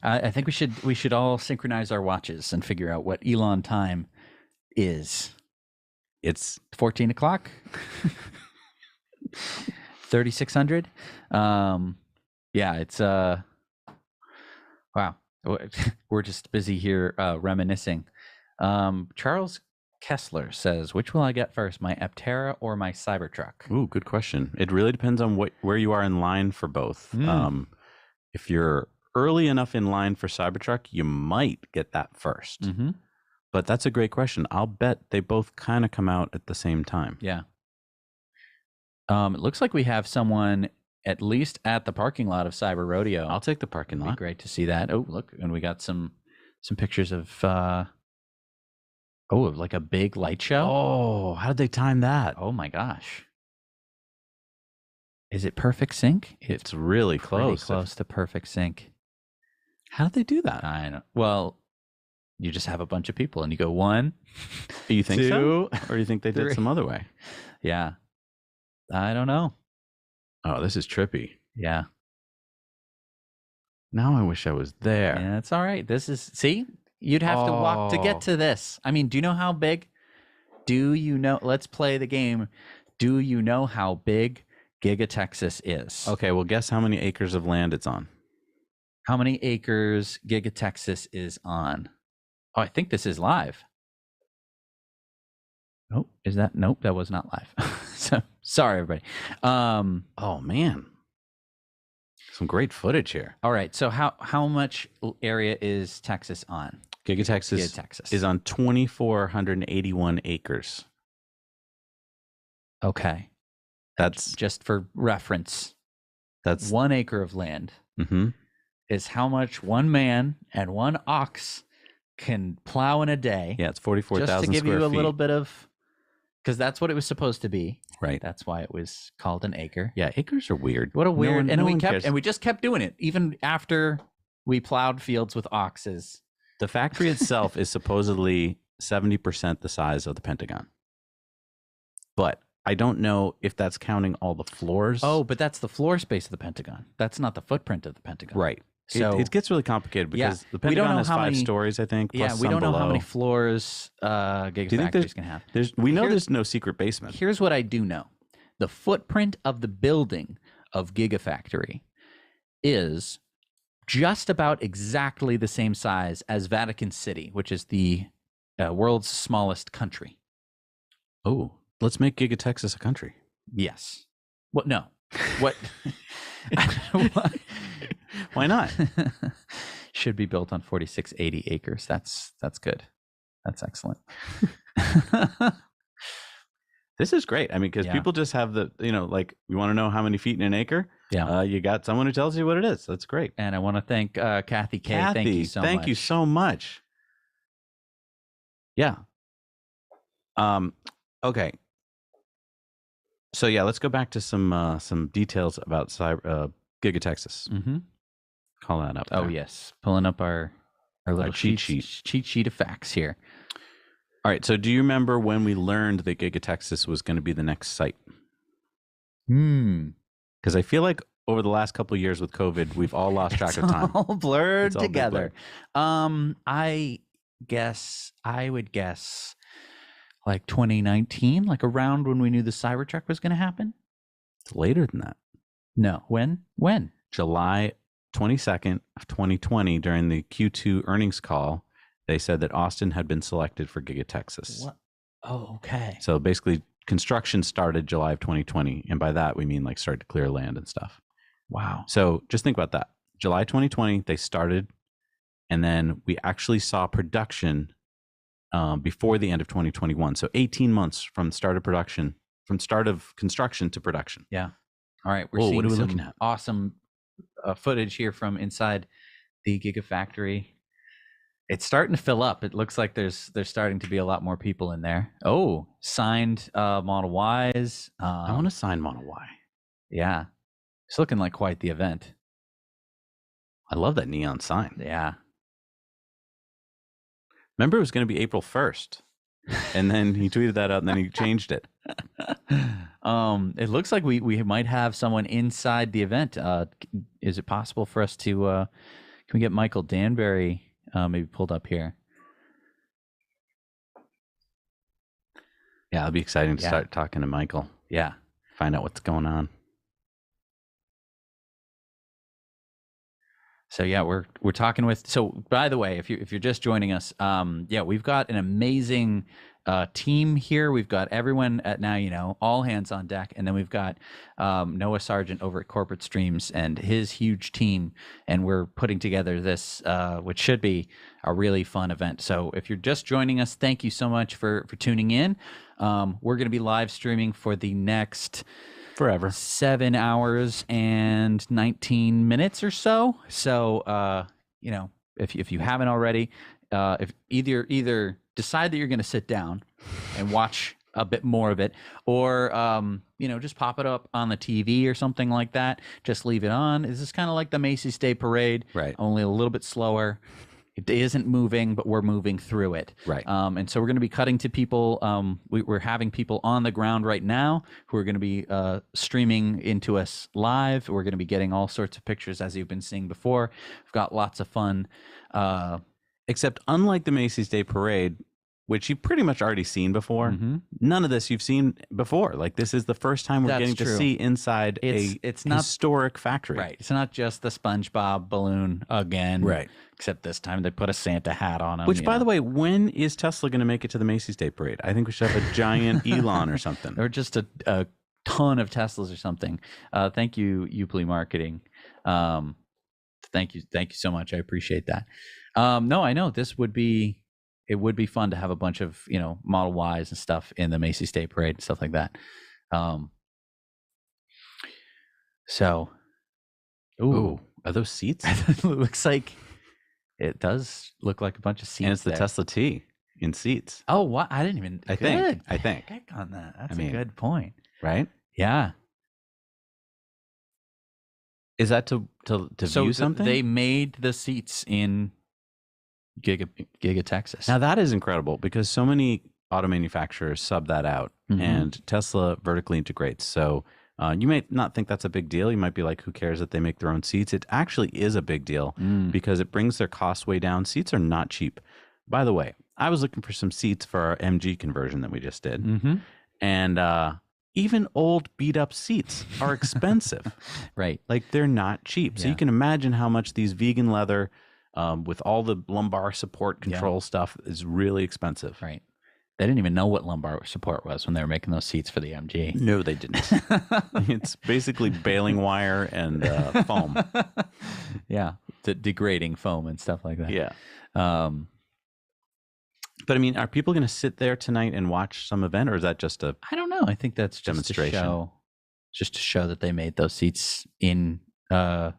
I think we should all synchronize our watches and figure out what Elon time is. It's 14 o'clock. 3600. Yeah, it's wow. we're just busy here reminiscing. Charles Kessler says, which will I get first, my Aptera or my Cybertruck? Ooh, good question. It really depends on where you are in line for both. If you're early enough in line for Cybertruck, you might get that first. Mm-hmm. But that's a great question. I'll bet they both kind of come out at the same time. Yeah. It looks like we have someone at least at the parking lot of Cyber Rodeo. I'll take the parking lot. Great to see that. Oh, look, and we got some pictures of like a big light show. Oh, how did they time that? Oh my gosh. Is it perfect sync? It's really close. Close to perfect sync. How did they do that? I know. Well, you just have a bunch of people and you go 1, you think 2, so? Or do you think they 3. did some other way? Yeah. I don't know. Oh, this is trippy. Yeah. Now I wish I was there. Yeah, it's all right. See, you'd have to walk to get to this. I mean, do you know how big? Let's play the game. Do you know how big Giga Texas is? Okay, well, guess how many acres of land it's on. How many acres Giga Texas is on? Oh, I think this is live. Nope. Nope, that was not live. So sorry, everybody. Oh man, some great footage here. All right. So how much area is Texas on? Giga Texas is on 2,481 acres. Okay. That's just for reference. That's 1 acre of land mm-hmm. is how much one man and one ox can plow in a day. Yeah, it's 44,000 square feet. Just to give you a little bit of, because that's what it was supposed to be. Right. That's why it was called an acre. Yeah, acres are weird. What a weird. And we just kept doing it even after we plowed fields with oxes. The factory itself is supposedly 70% the size of the Pentagon. But I don't know if that's counting all the floors. Oh, but that's the floor space of the Pentagon. That's not the footprint of the Pentagon. Right. So it gets really complicated because the Pentagon has 5 stories, I think. Plus we don't know below. how many floors Gigafactories can have. We know there's no secret basement. Here's what I do know. The footprint of the building of Gigafactory is just about exactly the same size as Vatican City, which is the world's smallest country. Oh, let's make Giga Texas a country. Yes. What? No. What? Why not? Should be built on 4,680 acres. That's good. That's excellent. This is great. I mean, because people just have you want to know how many feet in an acre? Yeah. You got someone who tells you what it is. That's great. And I want to thank Kathy K. Thank you so much. Thank you so much. Yeah. Okay. So yeah, let's go back to some details about Giga Texas. Mm-hmm. Call that up. Oh there. yes, pulling up our little cheat sheet of facts here. All right. So do you remember when we learned that Giga Texas was going to be the next site? Because I feel like over the last couple of years with COVID, we've all lost track of time. All blurred together. Blurred. I would guess like 2019, like around when we knew the Cybertruck was going to happen. It's later than that. No. When? July 22nd of 2020, during the Q2 earnings call, they said that Austin had been selected for Giga Texas. What? Oh, okay. So basically, construction started July of 2020. And by that, we mean like started to clear land and stuff. Wow. So just think about that. July 2020, they started. And then we actually saw production before the end of 2021. So 18 months from start of construction to production. Yeah. All right. We're seeing some looking at? Awesome footage here from inside the Gigafactory. It's starting to fill up. It looks like there's starting to be a lot more people in there. Oh, signed Model Ys. I want to sign Model Y. Yeah. It's looking like quite the event. I love that neon sign. Yeah. Remember, it was going to be April 1st. And then he tweeted that out and then he changed it. It looks like we might have someone inside the event. Is it possible for us to can we get Michael Danbury maybe pulled up here? Yeah, it'll be exciting to start talking to Michael. Yeah. Find out what's going on. So yeah, we're talking with. So by the way, if you're just joining us, yeah, we've got an amazing team here. We've got everyone at Now, all hands on deck, and then we've got Noah Sargent over at Corporate Streams and his huge team, and we're putting together this, which should be a really fun event. So if you're just joining us, thank you so much for tuning in. We're going to be live streaming for the next Forever. 7 hours and 19 minutes or so. So, if you haven't already, if either decide that you're going to sit down and watch a bit more of it, or just pop it up on the TV or something like that. Just leave it on. This is kind of like the Macy's Day Parade, right? Only a little bit slower. It isn't moving, but we're moving through it. Right. And so we're going to be cutting to people. We're having people on the ground right now who are going to be streaming into us live. We're going to be getting all sorts of pictures, as you've been seeing before. We've got lots of fun. Except unlike the Macy's Day Parade, which you've pretty much already seen before, none of this you've seen before. Like, this is the first time we're getting to see inside it's not historic factory. Right. It's not just the SpongeBob balloon again. Right. Except this time they put a Santa hat on him. Which, by the way, when is Tesla going to make it to the Macy's Day Parade? I think we should have a giant Elon or something. Or just a ton of Teslas or something. Thank you, Upley Marketing. Thank you so much. I appreciate that. No, I know it would be fun to have a bunch of, Model Ys and stuff in the Macy's Day Parade and stuff like that. Ooh, are those seats? It looks like it does look like a bunch of seats. And it's the Tesla T in seats. Oh, what? I didn't even. I think. Heck on that. That's a good point. Right? Yeah. Is that to view something? They made the seats in Giga Texas. Now that is incredible, because so many auto manufacturers sub that out, and Tesla vertically integrates. So you may not think that's a big deal. You might be like, who cares that they make their own seats? It actually is a big deal because it brings their costs way down. Seats are not cheap. By the way, I was looking for some seats for our MG conversion that we just did. And even old beat up seats are expensive. Right. Like, they're not cheap. Yeah. So you can imagine how much these vegan leather with all the lumbar support control stuff is really expensive. Right. They didn't even know what lumbar support was when they were making those seats for the MG. No, they didn't. It's basically baling wire and foam. Yeah, degrading foam and stuff like that. Yeah. But I mean, are people going to sit there tonight and watch some event, or is that just a? I don't know. I think that's just demonstration. Just to show that they made those seats in Giga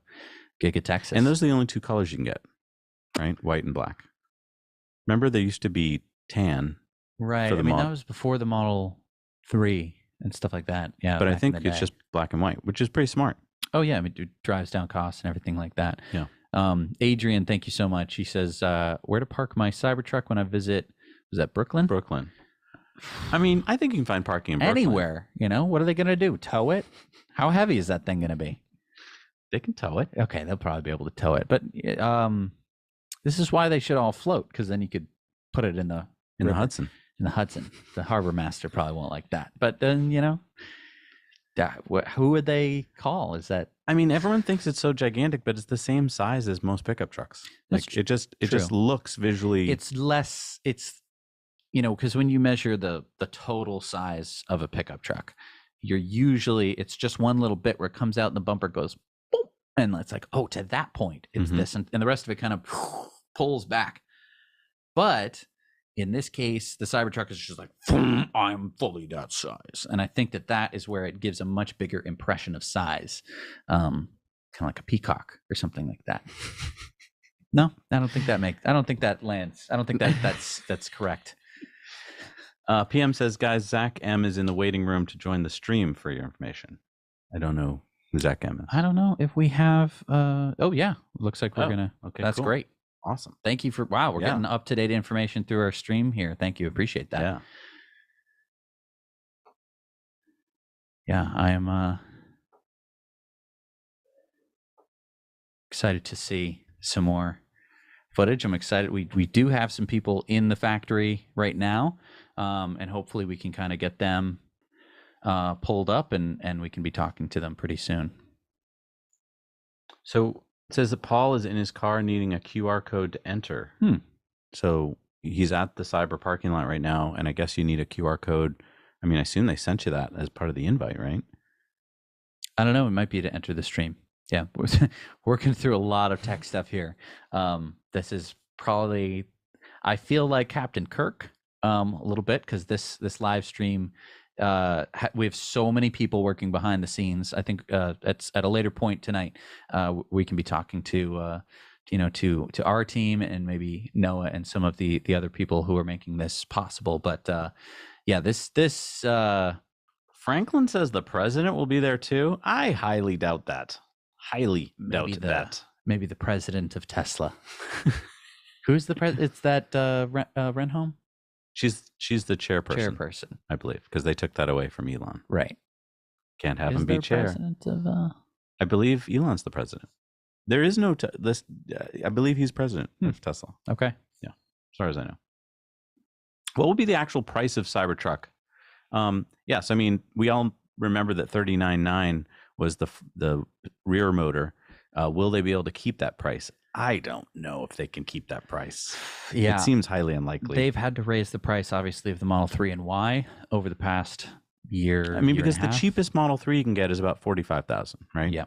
Texas. And those are the only two colors you can get, right? White and black. Remember, there used to be tan. Right. I mean, that was before the Model 3 and stuff like that. Yeah. But I think it's just black and white, which is pretty smart. Oh, yeah. I mean, it drives down costs and everything like that. Yeah. Adrian, thank you so much. He says, where to park my Cybertruck when I visit, was that Brooklyn? Brooklyn. I mean, I think you can find parking in Brooklyn. Anywhere. What are they going to do? Tow it? How heavy is that thing going to be? They can tow it. Okay. They'll probably be able to tow it. But this is why they should all float, because then you could put it in the Hudson. In the Hudson. The harbor master probably won't like that. But then, who would they call? Is that? I mean, everyone thinks it's so gigantic, but it's the same size as most pickup trucks. Like, it just looks visually. It's less. It's because when you measure the total size of a pickup truck, it's just one little bit where it comes out and the bumper goes boom, and it's like, oh, to that point it's this, and the rest of it kind of pulls back. But in this case, the Cybertruck is just like, I'm fully that size. And I think that is where it gives a much bigger impression of size. Kind of like a peacock or something like that. No, I don't think that lands. I don't think that's correct. PM says, guys, Zach M is in the waiting room to join the stream for your information. I don't know who Zach M is. I don't know if we have, oh yeah, looks like we're going to, okay, that's cool. Great. Awesome. Thank you we're getting up-to-date information through our stream here. Thank you. Appreciate that. Yeah. Yeah, I am excited to see some more footage. I'm excited. We do have some people in the factory right now, and hopefully we can kind of get them pulled up and we can be talking to them pretty soon. So It says that Paul is in his car needing a QR code to enter. So he's at the cyber parking lot right now, and I guess you need a QR code. I mean, I assume they sent you that as part of the invite, right? I don't know. It might be to enter the stream. Yeah, working through a lot of tech stuff here. This is probably, I feel like Captain Kirk a little bit, because this live stream, we have so many people working behind the scenes. I think at a later point tonight, we can be talking to to our team and maybe Noah and some of the other people who are making this possible. But yeah, this Franklin says the president will be there too. I highly doubt that. Highly doubt that. Maybe the president of Tesla. Who's the president? It's that Renholm? She's the chairperson. Chairperson, I believe, because they took that away from Elon. Right. Can't have him be chair. President of, I believe Elon's the president. There is no this. I believe he's president of Tesla. Okay. Yeah, as far as I know. What will be the actual price of Cybertruck? Yes, I mean, we all remember that 39.9 was the rear motor. Will they be able to keep that price? I don't know if they can keep that price. Yeah, it seems highly unlikely. They've had to raise the price, obviously, of the Model 3 and Y over the past year. I mean, because the cheapest Model 3 you can get is about $45,000, right? Yeah.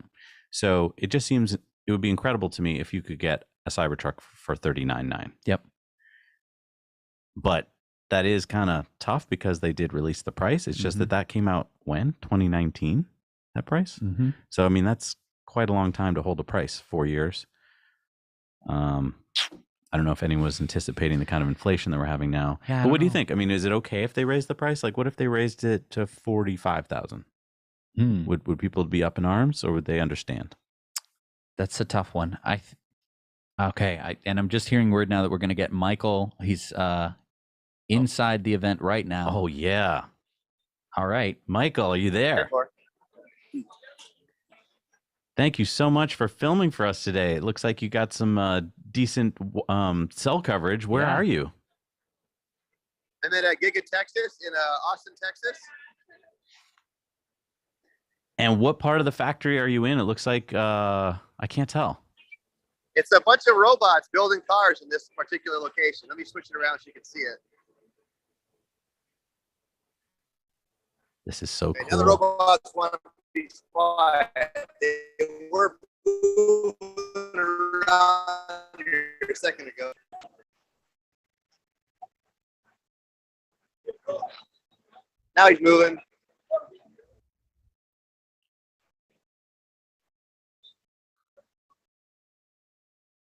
So it just seems it would be incredible to me if you could get a Cybertruck for 39.9. Yep. But that is kind of tough because they did release the price. It's just that came out when? 2019, that price? So, I mean, that's quite a long time to hold a price, 4 years. I don't know if anyone was anticipating the kind of inflation that we're having now. Yeah, but what do you think? I mean, is it okay if they raise the price? Like, what if they raised it to 45,000? Would people be up in arms, or would they understand? That's a tough one. And I'm just hearing word now that we're going to get Michael. He's inside the event right now. Oh yeah. All right, Michael, are you there? Thank you so much for filming for us today. It looks like you got some decent cell coverage. Where are you? I'm at Giga Texas in Austin, Texas. And what part of the factory are you in? It looks like I can't tell. It's a bunch of robots building cars in this particular location. Let me switch it around so you can see it. This is so cool. Now the robots want to be quiet. They were moving around here a second ago. Now he's moving.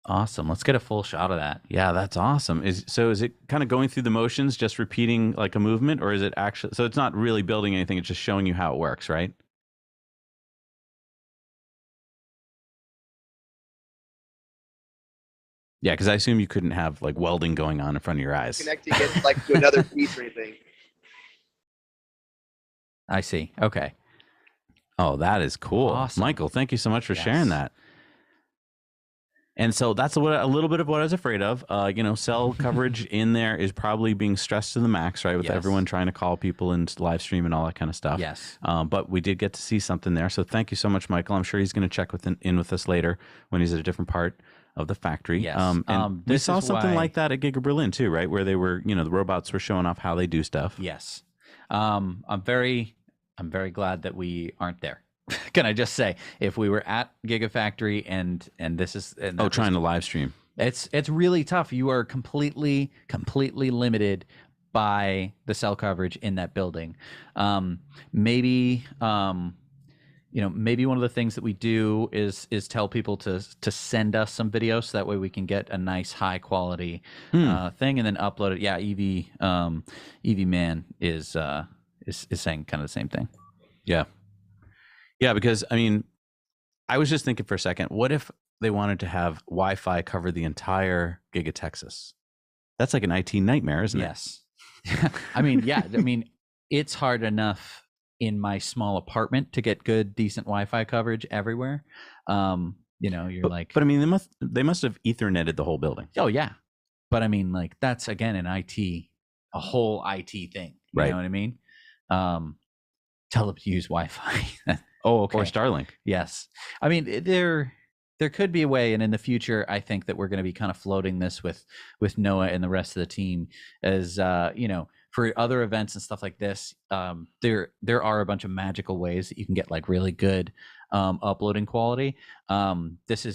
awesome. Let's get a full shot of that. Yeah, that's awesome. Is it kind of going through the motions, just repeating like a movement, or is it actually? So it's not really building anything; it's just showing you how it works, right? Yeah, because I assume you couldn't have like welding going on in front of your eyes. Connecting it like to another piece or anything. I see. Okay. Oh, that is cool. Awesome. Michael, thank you so much for sharing that. And so that's a little bit of what I was afraid of. Cell coverage in there is probably being stressed to the max, right? With everyone trying to call people and live stream and all that kind of stuff. Yes. But we did get to see something there. So thank you so much, Michael. I'm sure he's going to check in with us later when he's at a different part of the factory. Yes. And we saw something like that at Giga Berlin too, right? Where they were, the robots were showing off how they do stuff. Yes. I'm very glad that we aren't there. Can I just say, if we were at Gigafactory and this is trying to live stream, it's really tough. You are completely limited by the cell coverage in that building. Maybe one of the things that we do is tell people to send us some videos so that way we can get a nice high quality thing and then upload it. Yeah, EV Man is saying kind of the same thing. Yeah. Yeah, because I was just thinking for a second, what if they wanted to have Wi-Fi cover the entire Giga Texas? That's like an IT nightmare, isn't it? Yes. It's hard enough in my small apartment to get good, decent Wi-Fi coverage everywhere. But they must have Etherneted the whole building. Oh yeah, but that's again a whole IT thing. You know what I mean? Tell them to use Wi-Fi. Oh, okay. Or Starlink. Yes. They're there could be a way, and in the future, I think that we're going to be kind of floating this with Noah and the rest of the team as for other events and stuff like this. There are a bunch of magical ways that you can get like really good uploading quality. This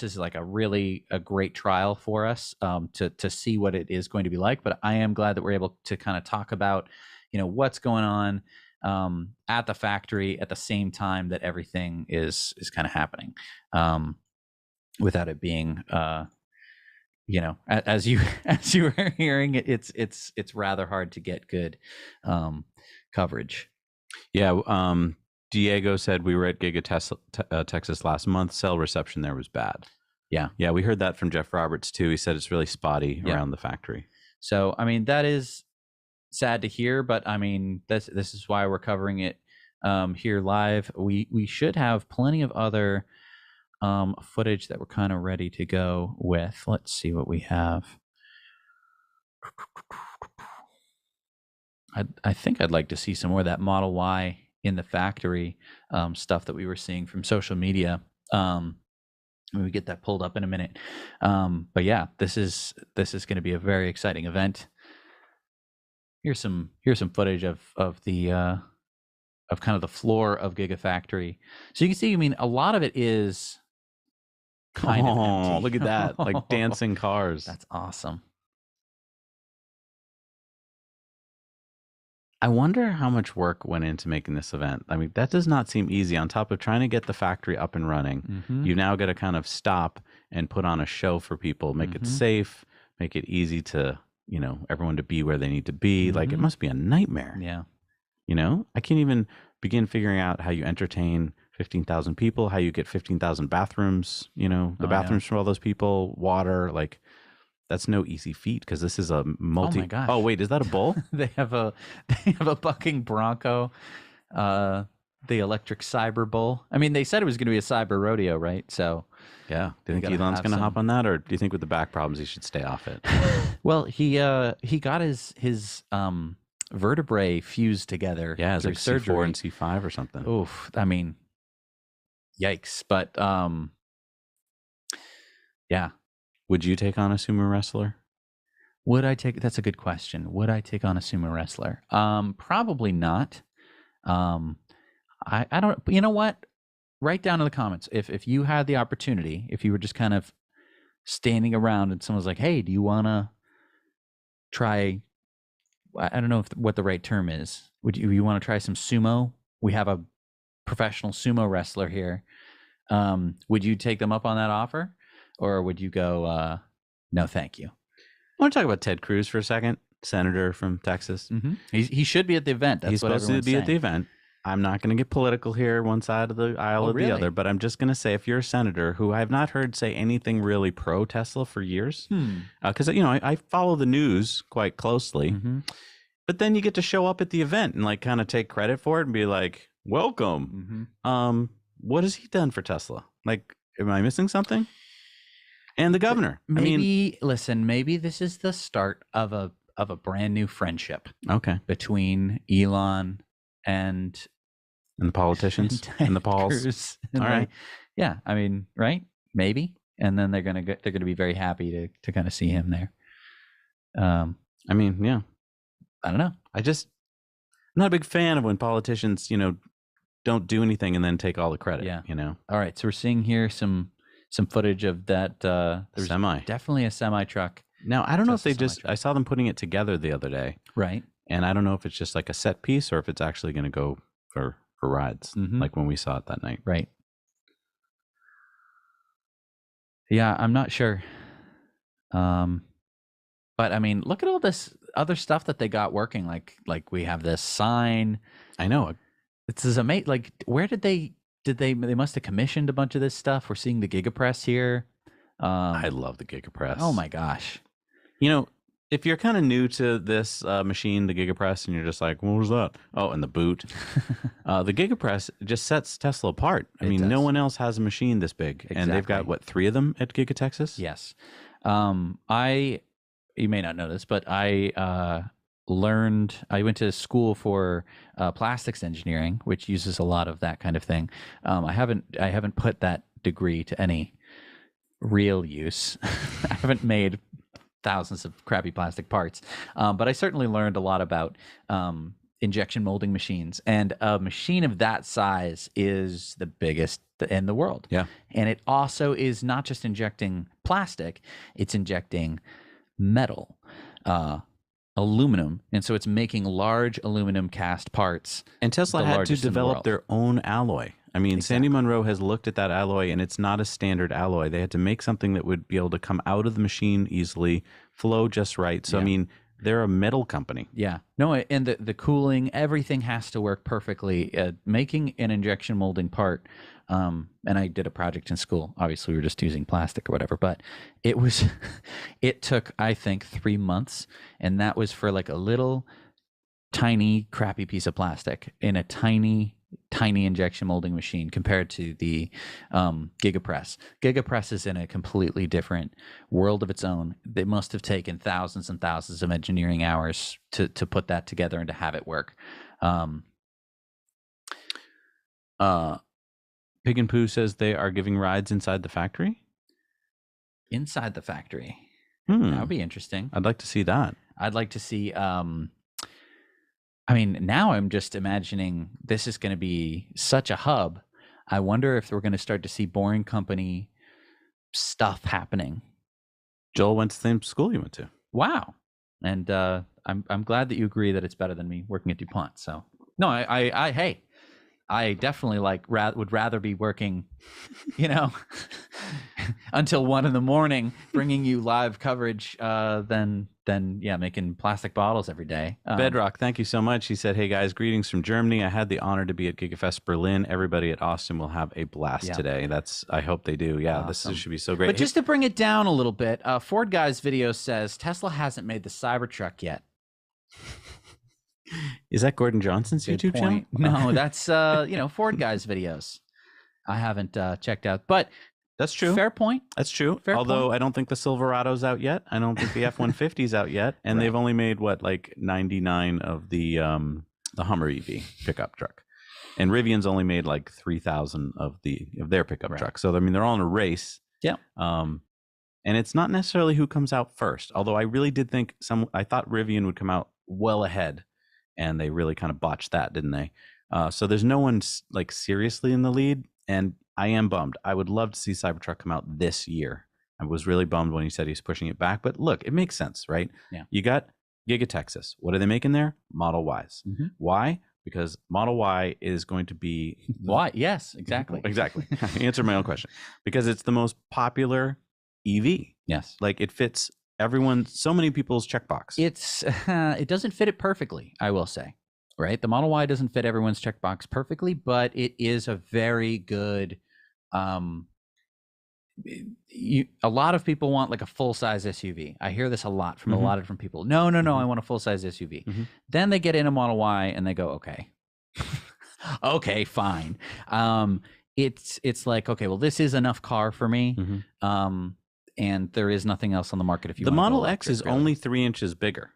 is like a great trial for us to see what it is going to be like. But I am glad that we're able to kind of talk about what's going on at the factory at the same time that everything is kind of happening, without it being as you were hearing it, it's rather hard to get good coverage. Yeah. Diego said we were at Giga Texas last month. Cell reception there was bad. Yeah, we heard that from Jeff Roberts too. He said it's really spotty around the factory. So I mean, that is sad to hear, but I mean, this is why we're covering it here live. We should have plenty of other footage that we're kind of ready to go with. Let's see what we have. I think I'd like to see some more of that Model Y in the factory stuff that we were seeing from social media. We get that pulled up in a minute. But yeah, this is going to be a very exciting event. Here's some footage of the of kind of the floor of Gigafactory. So you can see, I mean, a lot of it is kind of empty. Look at that, like dancing cars. That's awesome. I wonder how much work went into making this event. I mean, that does not seem easy. On top of trying to get the factory up and running, you now got to kind of stop and put on a show for people, make it safe, make it easy to, everyone to be where they need to be. Like, it must be a nightmare. Yeah. I can't even begin figuring out how you entertain 15,000 people, how you get 15,000 bathrooms, the bathrooms for all those people, water, like, that's no easy feat because this is a multi. Oh my gosh! Oh wait, is that a bull? They have a bucking bronco, the electric cyber bull. I mean, they said it was going to be a cyber rodeo, right? So yeah. Do you think Elon's going to hop on that, or do you think with the back problems he should stay off it? Well, he got his vertebrae fused together. Yeah, it's like surgery. C4 and C5 or something. Oof! I mean, yikes! But yeah. Would you take on a sumo wrestler? That's a good question. Would I take on a sumo wrestler? Probably not. I don't, you know what? Write down in the comments if you had the opportunity, if you were just kind of standing around and someone's like, "Hey, do you want to try?" I don't know what the right term is. Would you want to try some sumo? We have a professional sumo wrestler here. Would you take them up on that offer? Or would you go, no, thank you? I want to talk about Ted Cruz for a second, senator from Texas. Mm-hmm. He should be at the event. That's He's supposed to be at the event. I'm not going to get political here, one side of the aisle or the other, but I'm just going to say, if you're a senator who I have not heard say anything really pro Tesla for years, because I follow the news quite closely, but then you get to show up at the event and like kind of take credit for it and be like, welcome. What has he done for Tesla? Like, am I missing something? And the governor. Maybe this is the start of a brand new friendship. Okay. Between Elon and the politicians and the Pauls. All right. Yeah. I mean, right? Maybe. And then they're gonna be very happy to kind of see him there. I mean, yeah. I don't know. I'm not a big fan of when politicians, don't do anything and then take all the credit. Yeah. All right. So we're seeing here some footage of that. There's semi. Definitely a semi truck. Now, I don't know if they I saw them putting it together the other day. Right. And I don't know if it's just like a set piece or if it's actually going to go for rides, like when we saw it that night. Right. Yeah, I'm not sure. But I mean, look at all this other stuff that they got working. Like we have this sign. I know. This is amazing. Like, where did they must have commissioned a bunch of this stuff. We're seeing the Gigapress here. I love the Gigapress. Oh my gosh. If you're kind of new to this machine, the Gigapress, and you're just like, what was that? Oh, and the boot. The Gigapress just sets Tesla apart. I mean, no one else has a machine this big. Exactly. And they've got, 3 of them at Giga Texas? Yes. You may not know this, but I went to school for plastics engineering, which uses a lot of that kind of thing. I haven't put that degree to any real use. I haven't made thousands of crappy plastic parts, but I certainly learned a lot about injection molding machines. And a machine of that size is the biggest in the world. Yeah. And it also is not just injecting plastic, it's injecting metal, aluminum. And so it's making large aluminum cast parts. And Tesla the had to largest in the develop world. their own alloy. I mean, Sandy Munro has looked at that alloy, and it's not a standard alloy. They had to make something that would be able to come out of the machine easily, flow just right. So, I mean, they're a metal company. Yeah. No, and the cooling, everything has to work perfectly. Making an injection molding part, and I did a project in school. Obviously, we were just using plastic or whatever, but it took, I think, 3 months, and that was for like a little tiny crappy piece of plastic in a tiny injection molding machine compared to the Giga Press. Giga Press is in a completely different world of its own. They must have taken thousands and thousands of engineering hours to put that together and to have it work. Pig and Pooh says they are giving rides inside the factory. Inside the factory. That That would be interesting. I'd like to see that. I'd like to see I mean, now I'm just imagining this is going to be such a hub. I wonder if we're going to start to see Boring Company stuff happening. Joel went to the same school you went to. Wow. And I'm glad that you agree that it's better than me working at DuPont. So no, hey, I definitely would rather be working, until 1 a.m, bringing you live coverage than making plastic bottles every day. Bedrock, thank you so much. He said, "Hey guys, greetings from Germany. I had the honor to be at GigaFest Berlin. Everybody at Austin will have a blast today." I hope they do. Yeah, Awesome. This should be so great. But just to bring it down a little bit, Ford Guy's video says Tesla hasn't made the Cybertruck yet. Is that Gordon Johnson's Good YouTube channel? point. No, that's Ford Guy's videos. I haven't checked out, but That's true. fair point. That's true. Fair Although point. I don't think the Silverado's out yet. I don't think the F-150 is out yet, and Right. they've only made 99 of the Hummer EV pickup truck, and Rivian's only made 3,000 of their pickup Right. truck. So I mean, they're all in a race. Yeah. And it's not necessarily who comes out first. Although I really did think I thought Rivian would come out well ahead, and they really kind of botched that, didn't they? So there's no one seriously in the lead, and I am bummed. I would love to see Cybertruck come out this year. I was really bummed when he said he's pushing it back, but look, it makes sense, right? Yeah. You got Giga Texas. What are they making there? Model Ys. Mm-hmm. Why? Because Model Y is going to be Why? Yes, exactly. Exactly. I answered my own question. Because it's the most popular EV. Yes. It fits so many people's checkbox. It doesn't fit it perfectly, I will say. Right? The Model Y doesn't fit everyone's checkbox perfectly, but it is a very good. A lot of people want a full-size SUV. I hear this a lot from a lot of different people. No, I want a full-size SUV. Mhm. Then they get in a Model Y and they go, okay, okay, fine. It's like, okay, well, this is enough car for me. Mhm. And there is nothing else on the market if you The want to go Model X electric, is really. only 3 inches bigger,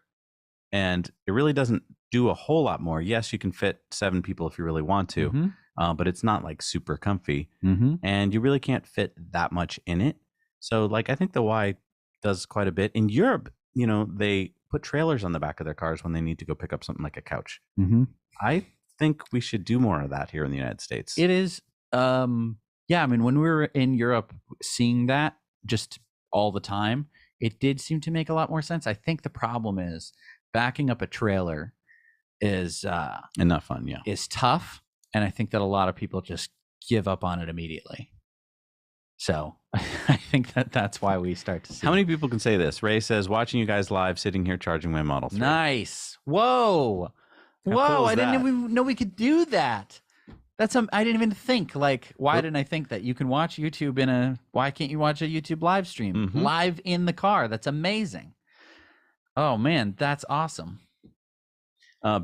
and it really doesn't do a whole lot more. Yes, you can fit 7 people if you really want to, Mhm. but it's not super comfy, Mhm. and you really can't fit that much in it. So I think the Y does quite a bit. In Europe, they put trailers on the back of their cars when they need to go pick up something like a couch. Mhm. I think we should do more of that here in the United States. It is, yeah. I mean, when we were in Europe, seeing that just all the time, it did seem to make a lot more sense. I think the problem is backing up a trailer is and not fun, yeah. is tough, and I think that a lot of people just give up on it immediately. So I think that's why we start to see. How many people can say this? Ray says, "Watching you guys live, sitting here charging my Model 3." Nice. Whoa. How Whoa. cool is I didn't that? even know we could do that. I didn't even think why didn't I think that you can watch YouTube why can't you watch a YouTube live stream Mhm. live in the car? That's amazing. Oh man, that's awesome.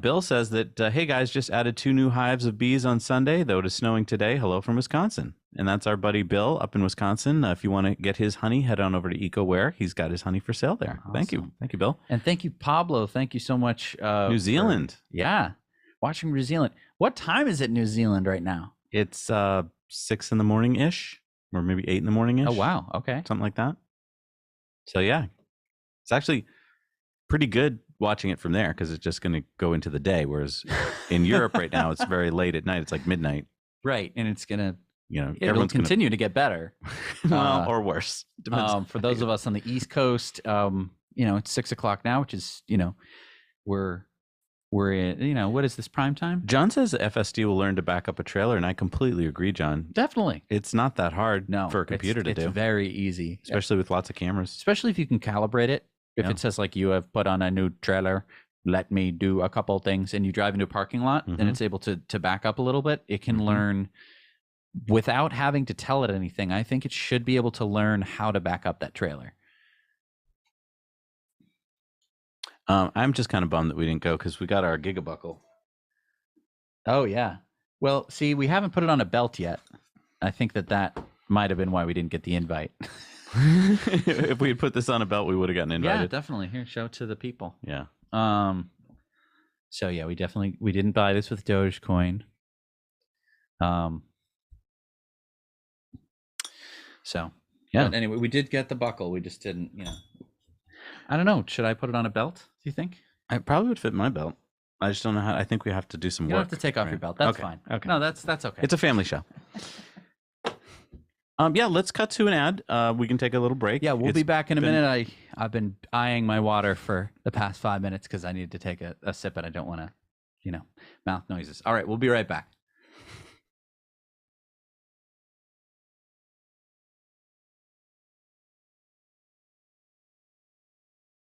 Bill says that, "Hey guys, just added 2 new hives of bees on Sunday, though it is snowing today. Hello from Wisconsin." And that's our buddy Bill up in Wisconsin. If you want to get his honey, head on over to EcoWare. He's got his honey for sale there. Thank you. Awesome. Thank you, Bill. And thank you, Pablo. Thank you so much. New Zealand. Yeah. Watching New Zealand. What time is it in New Zealand right now? It's 6 in the morning ish. or maybe 8 in the morning-ish. Oh, wow. Okay. Something like that. So yeah, it's actually pretty good watching it from there because it's just going to go into the day. Whereas in Europe right now, it's very late at night. It's like midnight. Right. And it's going to, it'll everyone's continue to get better. Or worse. Depends. For those of us on the East Coast, it's 6:00 now, which is, we're in, what is this, prime time? John says FSD will learn to back up a trailer, and I completely agree, John. Definitely. It's not that hard for a computer to do. It's very easy. Especially with lots of cameras. Especially if you can calibrate it. If it says like you have put on a new trailer, let me do a couple things, and you drive into a parking lot, then it's able to back up a little bit. It can learn without having to tell it anything. I think it should be able to learn how to back up that trailer. I'm just kind of bummed that we didn't go because we got our Giga buckle. Oh, yeah. Well, see, we haven't put it on a belt yet. I think that might have been why we didn't get the invite. If we had put this on a belt, we would have gotten invited. Yeah, definitely. Here, show it to the people. Yeah. So yeah, we didn't buy this with Dogecoin. So yeah. But anyway, we did get the buckle. We just didn't, I don't know. Should I put it on a belt? Do you think? I probably would fit my belt. I just don't know how. I think we have to do some work. You don't have to take off your belt. That's fine. Okay. No, that's okay. It's a family show. Yeah, let's cut to an ad. We can take a little break. Yeah, we'll be back in a minute. I've been eyeing my water for the past 5 minutes because I need to take a sip and I don't want to, mouth noises. All right, we'll be right back.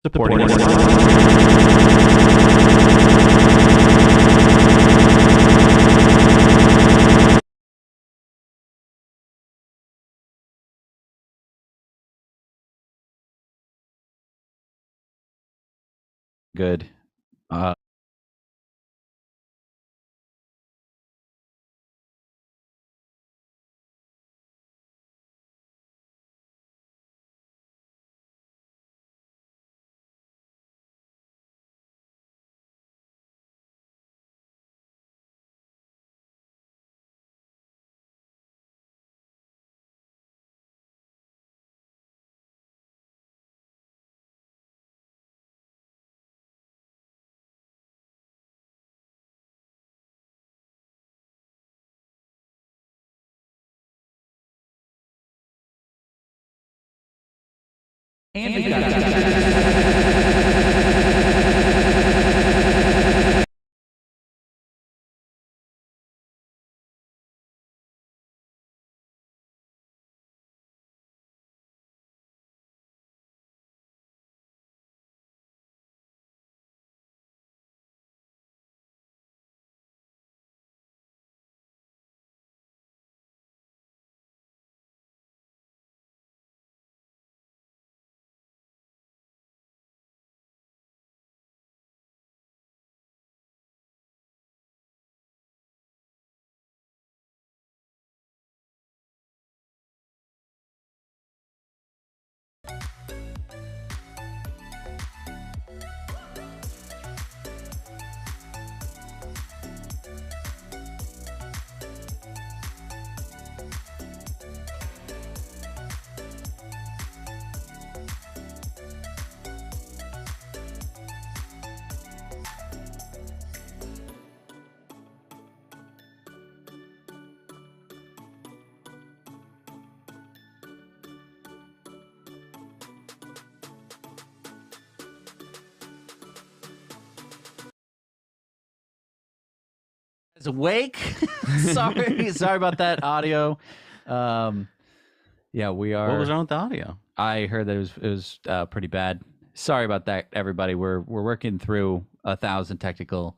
Supporting us. Good. Awake. sorry about that audio. Yeah, we are. What was wrong with the audio? I heard that it was pretty bad. Sorry about that, everybody. We're working through 1,000 technical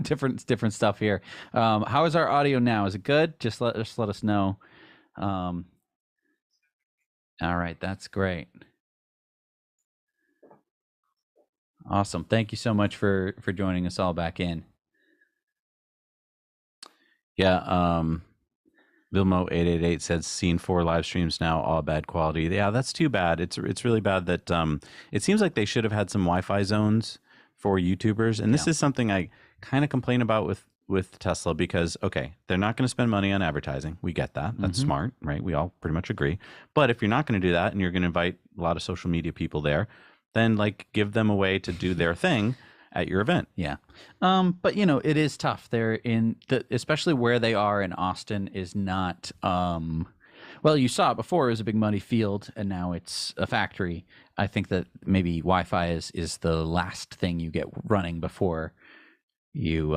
different stuff here. How is our audio now? Is it good? Just let us know. All right, that's great. Awesome. Thank you so much for joining us all back in. Yeah, Vilmo888 says seen 4 live streams now, all bad quality. Yeah, that's too bad. It's really bad that it seems like they should have had some Wi-Fi zones for YouTubers, and this is something I kind of complain about with with Tesla because, okay, they're not going to spend money on advertising. We get that. That's smart, right? We all pretty much agree. But if you're not going to do that and you're going to invite a lot of social media people there, then like give them a way to do their thing at your event. Yeah. But you know, it is tough. They're in especially where they are in Austin is not, well, you saw it before. It was a big muddy field, and now it's a factory. I think that maybe Wi-Fi is the last thing you get running before you.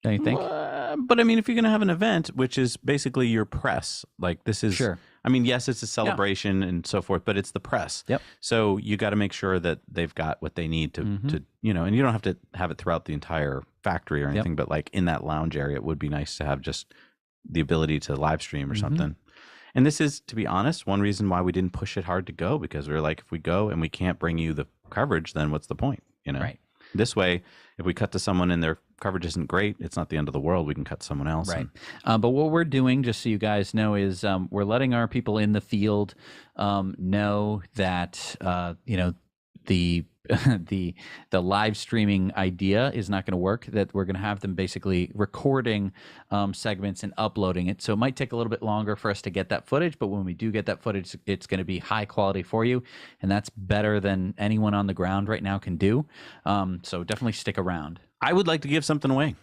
Don't you think? But I mean, if you're going to have an event, which is basically your press, like this is. Sure. I mean, yes, it's a celebration and so forth, but it's the press. Yep. So you got to make sure that they've got what they need to, and you don't have to have it throughout the entire factory or anything, but like in that lounge area, it would be nice to have just the ability to live stream or something. And this is, to be honest, one reason why we didn't push it hard to go, because we were like, if we go and we can't bring you the coverage, then what's the point? Right. This way, if we cut to someone and their coverage isn't great, it's not the end of the world. We can cut to someone else. Right. But what we're doing, just so you guys know, is we're letting our people in the field know that the the live streaming idea is not going to work, that we're going to have them basically recording segments and uploading it. So it might take a little bit longer for us to get that footage, but when we do get that footage, it's going to be high quality for you, and that's better than anyone on the ground right now can do. So definitely stick around. I would like to give something away.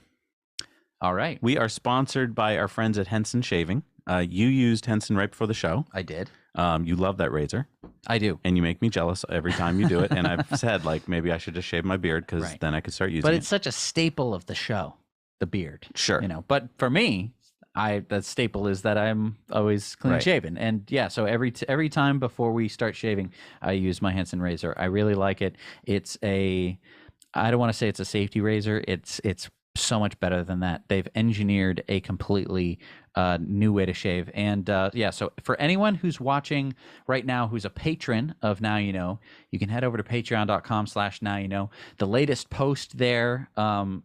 All right. We are sponsored by our friends at Henson Shaving. You used Henson right before the show. I did. You love that razor. I do. And you make me jealous every time you do it. And I've said, like, maybe I should just shave my beard because then I could start using it. But it's such a staple of the show, the beard. Sure. But for me, that staple is that I'm always clean shaven. And yeah, so every time before we start shaving, I use my Henson razor. I really like it. I don't want to say it's a safety razor. It's so much better than that. They've engineered a completely new way to shave. And so for anyone who's watching right now who's a patron of Now You Know, you can head over to patreon.com/nowyouknow. The latest post there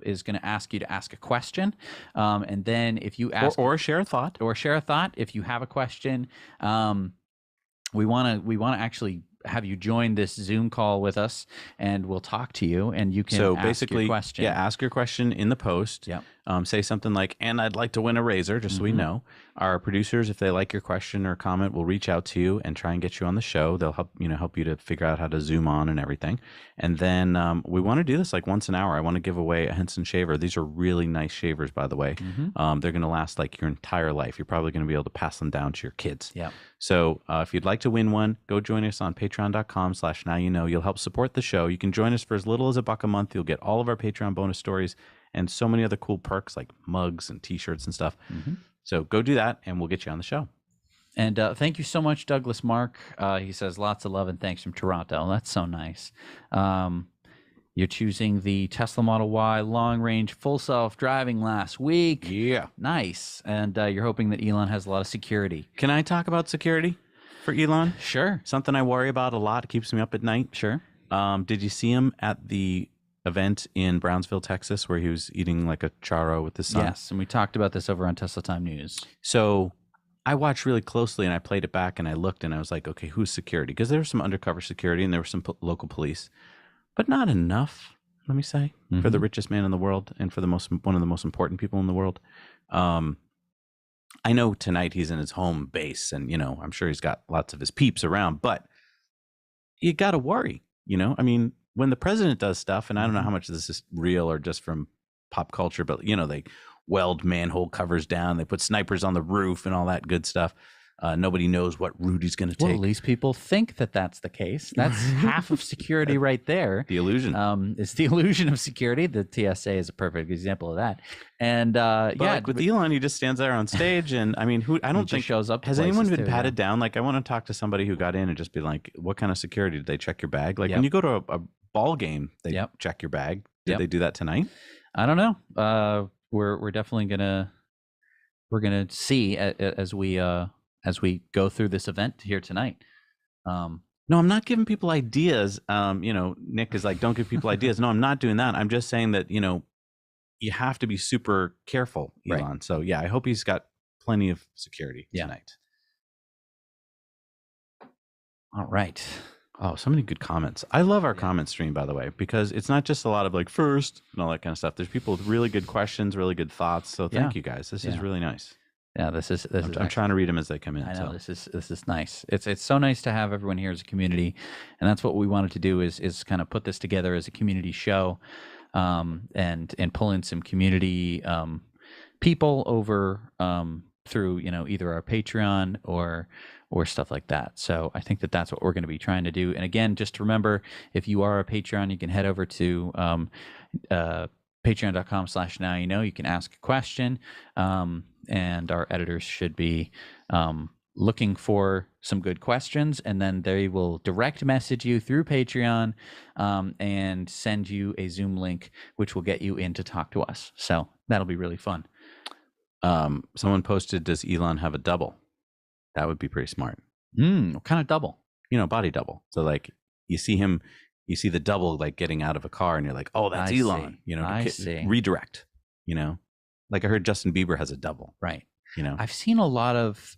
is going to ask you to ask a question. And then if you ask... Or share a thought. Or share a thought. If you have a question, we want to actually have you join this Zoom call with us, and we'll talk to you, and you can ask your question. Ask your question in the post. Yep. Say something like, and I'd like to win a razor, just so we know. Our producers, if they like your question or comment, will reach out to you and try and get you on the show. They'll help you to figure out how to Zoom on and everything. And then we want to do this like once an hour. I want to give away a Henson shaver. These are really nice shavers, by the way. They're going to last like your entire life. You're probably going to be able to pass them down to your kids. Yeah. So if you'd like to win one, go join us on patreon.com/nowyouknow. You'll help support the show. You can join us for as little as $1 a month. You'll get all of our Patreon bonus stories and so many other cool perks like mugs and t-shirts and stuff. So go do that, and we'll get you on the show. And thank you so much, Douglas Mark. He says, lots of love and thanks from Toronto. That's so nice. You're choosing the Tesla Model Y long-range full self-driving last week. Yeah. Nice. And you're hoping that Elon has a lot of security. Can I talk about security for Elon? Sure. Something I worry about a lot. It keeps me up at night. Sure. Did you see him at the event in Brownsville, Texas, where he was eating like a churro with his son? Yes, and we talked about this over on Tesla Time News. So I watched really closely, and I played it back, and I looked, and I was like, okay, who's security? Because there was some undercover security, and there was some local police, but not enough, let me say, for the richest man in the world and for one of the most important people in the world. I know tonight he's in his home base, and I'm sure he's got lots of his peeps around, but you got to worry. I mean, when the president does stuff, and I don't know how much of this is real or just from pop culture, but they weld manhole covers down, they put snipers on the roof and all that good stuff. Nobody knows what route he's going to take. Well, at least people think that that's the case. That's half of security right there. The illusion. It's the illusion of security. The TSA is a perfect example of that. And like with Elon, he just stands there on stage, and I mean, I don't think shows up. Has anyone been patted down? Like, I want to talk to somebody who got in and just be like, "What kind of security did they check your bag?" Like when you go to a ball game, they check your bag. Did they do that tonight? I don't know. We're definitely gonna see as we go through this event here tonight. No, I'm not giving people ideas. Nick is like, don't give people ideas. No, I'm not doing that. I'm just saying that, you have to be super careful, Elon. Right. So yeah, I hope he's got plenty of security tonight. All right. Oh, so many good comments. I love our comment stream, by the way, because it's not just a lot of like first and all that kind of stuff. There's people with really good questions, really good thoughts. So thank you guys. This is really nice. Yeah, this is. I'm trying to read them as they come in. I know this is nice. It's so nice to have everyone here as a community, and that's what we wanted to do is kind of put this together as a community show, and pull in some community people over through either our Patreon or stuff like that. So I think that's what we're going to be trying to do. And again, just remember, if you are a Patreon, you can head over to patreon.com/nowyouknow. You can ask a question, and our editors should be looking for some good questions, and then they will direct message you through Patreon and send you a Zoom link, which will get you in to talk to us. So that'll be really fun. Someone posted, does Elon have a double? That would be pretty smart. What kind of double? Body double. So like you see the double like getting out of a car and you're like, oh, that's Elon. I see. Redirect, like I heard Justin Bieber has a double. Right. I've seen a lot of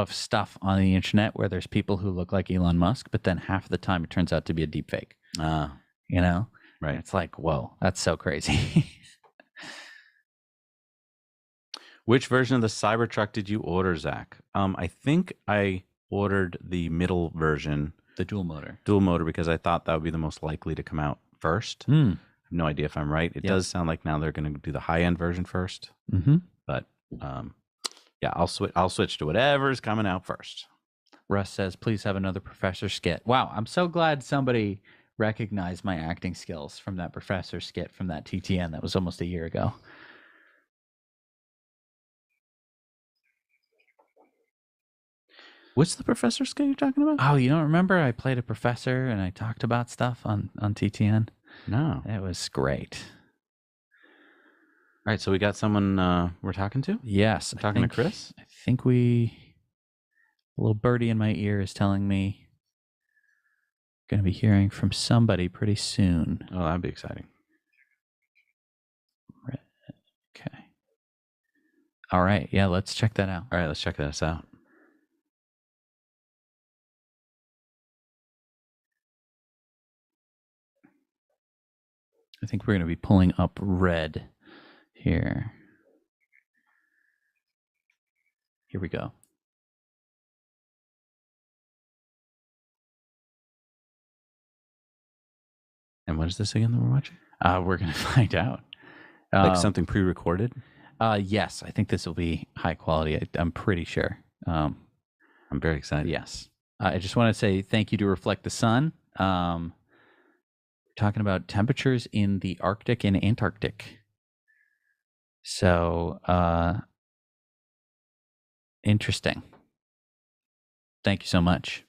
stuff on the internet where there's people who look like Elon Musk, but then half the time it turns out to be a deep fake. Right. It's like, whoa, that's so crazy. Which version of the Cybertruck did you order, Zach? I think I ordered the middle version, the dual motor, because I thought that would be the most likely to come out first. I have no idea if I'm right. It does sound like now they're going to do the high end version first. But I'll switch to whatever's coming out first. Russ says, please have another professor skit. Wow, I'm so glad somebody recognized my acting skills from that professor skit from that TTN that was almost a year ago. What's the professor skit you're talking about? Oh, you don't remember? I played a professor and I talked about stuff on TTN. No. It was great. All right, so we got someone we're talking to? Yes. We're talking to Chris? I think a little birdie in my ear is telling me I'm going to be hearing from somebody pretty soon. Oh, that'd be exciting. Okay. All right. Yeah, let's check that out. All right, let's check this out. I think we're going to be pulling up red here. Here we go. And what is this again that we're watching? We're going to find out. Like something pre-recorded? Yes, I think this will be high quality. I'm pretty sure. I'm very excited. Yes. I just want to say thank you to Reflect the Sun. Talking about temperatures in the Arctic and Antarctic. So, interesting. Thank you so much.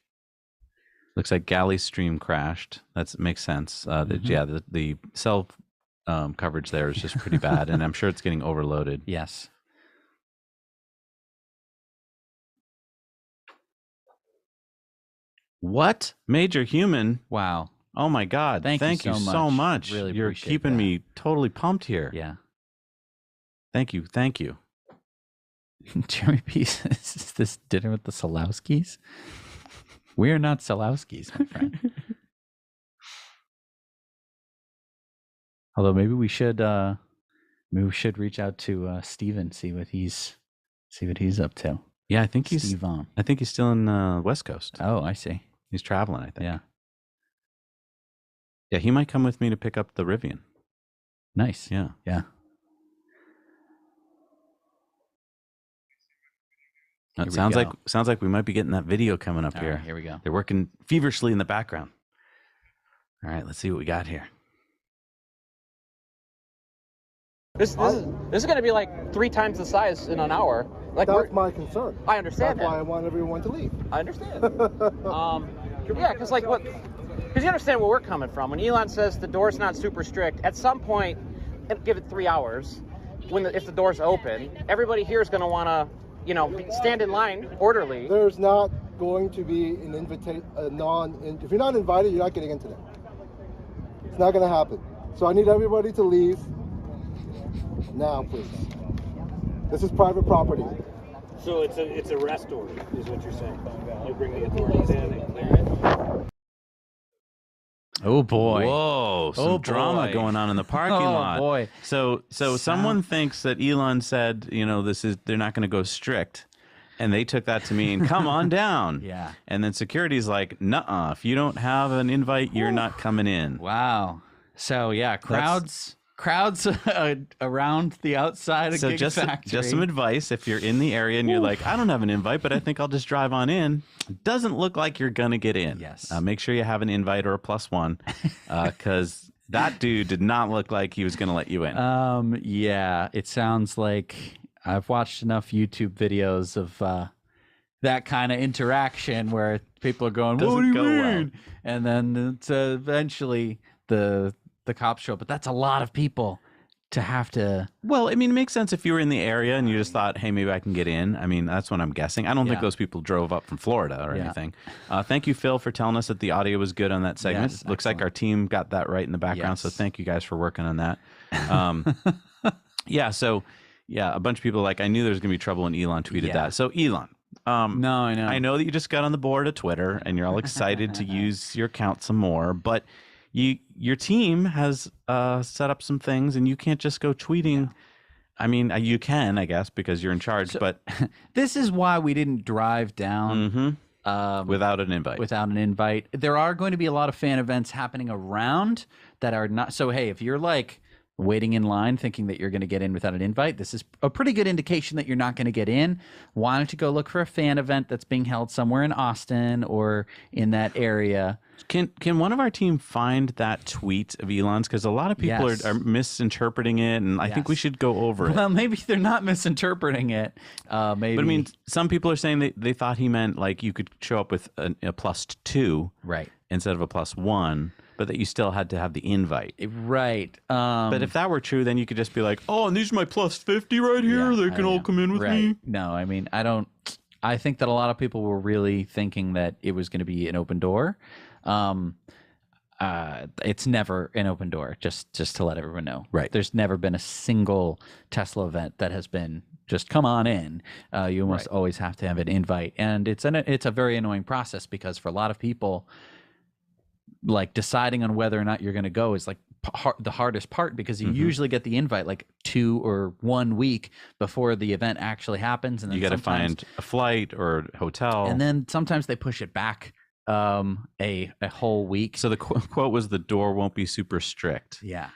Looks like Galley's stream crashed. That makes sense. The cell coverage there is just pretty bad, and I'm sure it's getting overloaded. Yes. What? Major Human? Wow. Oh my God! Thank you so much. Really, you're keeping me totally pumped here. Yeah. Thank you. Jeremy P says, "Is this dinner with the Salowskis?" We are not Salowskis, my friend. Although maybe we should reach out to Steven, see what he's up to. Yeah, I think he's still in West Coast. Oh, I see. He's traveling, I think. Yeah. Yeah, he might come with me to pick up the Rivian. Nice. Yeah. Yeah. It sounds like we might be getting that video coming up here. Right, here we go. They're working feverishly in the background. All right, let's see what we got here. This is going to be like 3 times the size in an hour. Like that's my concern. I understand That's why I want everyone to leave. I understand. Yeah, because you understand where we're coming from. When Elon says the door's not super strict, at some point, give it 3 hours, if the door's open, everybody here is going to want to, stand in line orderly. There's not going to be an invitation, if you're not invited, you're not getting into there. It's not going to happen. So I need everybody to leave now, please. This is private property. So it's a arrest order, is what you're saying. You bring the authorities in and clear it. Oh boy. Whoa, some drama boy. going on in the parking Oh, lot. boy. So someone thinks that Elon said, they're not going to go strict. And they took that to mean, come on down. Yeah. And then security's like, nuh-uh, if you don't have an invite, you're not coming in. Wow. So yeah, crowds around the outside of So Giga Factory. just some advice if you're in the area and you're like, I don't have an invite, but I think I'll just drive on in. Doesn't look like you're gonna get in. Yes. Make sure you have an invite or a +1, because that dude did not look like he was gonna let you in. Yeah, it sounds like I've watched enough YouTube videos of that kind of interaction where people are going, "What do you Doesn't go mean?" And then it's, eventually the cops show up. But that's a lot of people to have to. Well, I mean, it makes sense if you were in the area and you just thought, hey, maybe I can get in. I mean, that's what I'm guessing. I don't think those people drove up from Florida or anything. Thank you, Phil, for telling us that the audio was good on that segment. Yes, Looks like our team got that right in the background. So thank you guys for working on that. A bunch of people are like, I knew there was going to be trouble when Elon tweeted that. So Elon. No, I know. I know that you just got on the board of Twitter and you're all excited to use your account some more, but your team has set up some things and you can't just go tweeting. I mean, you can, I guess, because you're in charge, but this is why we didn't drive down without an invite. Without an invite. There are going to be a lot of fan events happening around that are not. So, hey, if you're like waiting in line thinking that you're going to get in without an invite, this is a pretty good indication that you're not going to get in. Why don't you go look for a fan event that's being held somewhere in Austin or in that area? Can one of our team find that tweet of Elon's? Because a lot of people are misinterpreting it, and I think we should go over it. Well, maybe they're not misinterpreting it. Maybe. But I mean, some people are saying they thought he meant like you could show up with a +2 instead of a +1, but that you still had to have the invite. Right. But if that were true, then you could just be like, oh, and these are my +50 right here. They can all come in with me. No, I mean, I think that a lot of people were really thinking that it was going to be an open door. It's never an open door, just to let everyone know. Right. There's never been a single Tesla event that has been just come on in. You almost always have to have an invite. And it's a very annoying process because for a lot of people, like deciding on whether or not you're going to go is like the hardest part because you usually get the invite like 2 or 1 week before the event actually happens. And then you got to find a flight or a hotel. And then sometimes they push it back a whole week. So the quote was, the door won't be super strict. Yeah.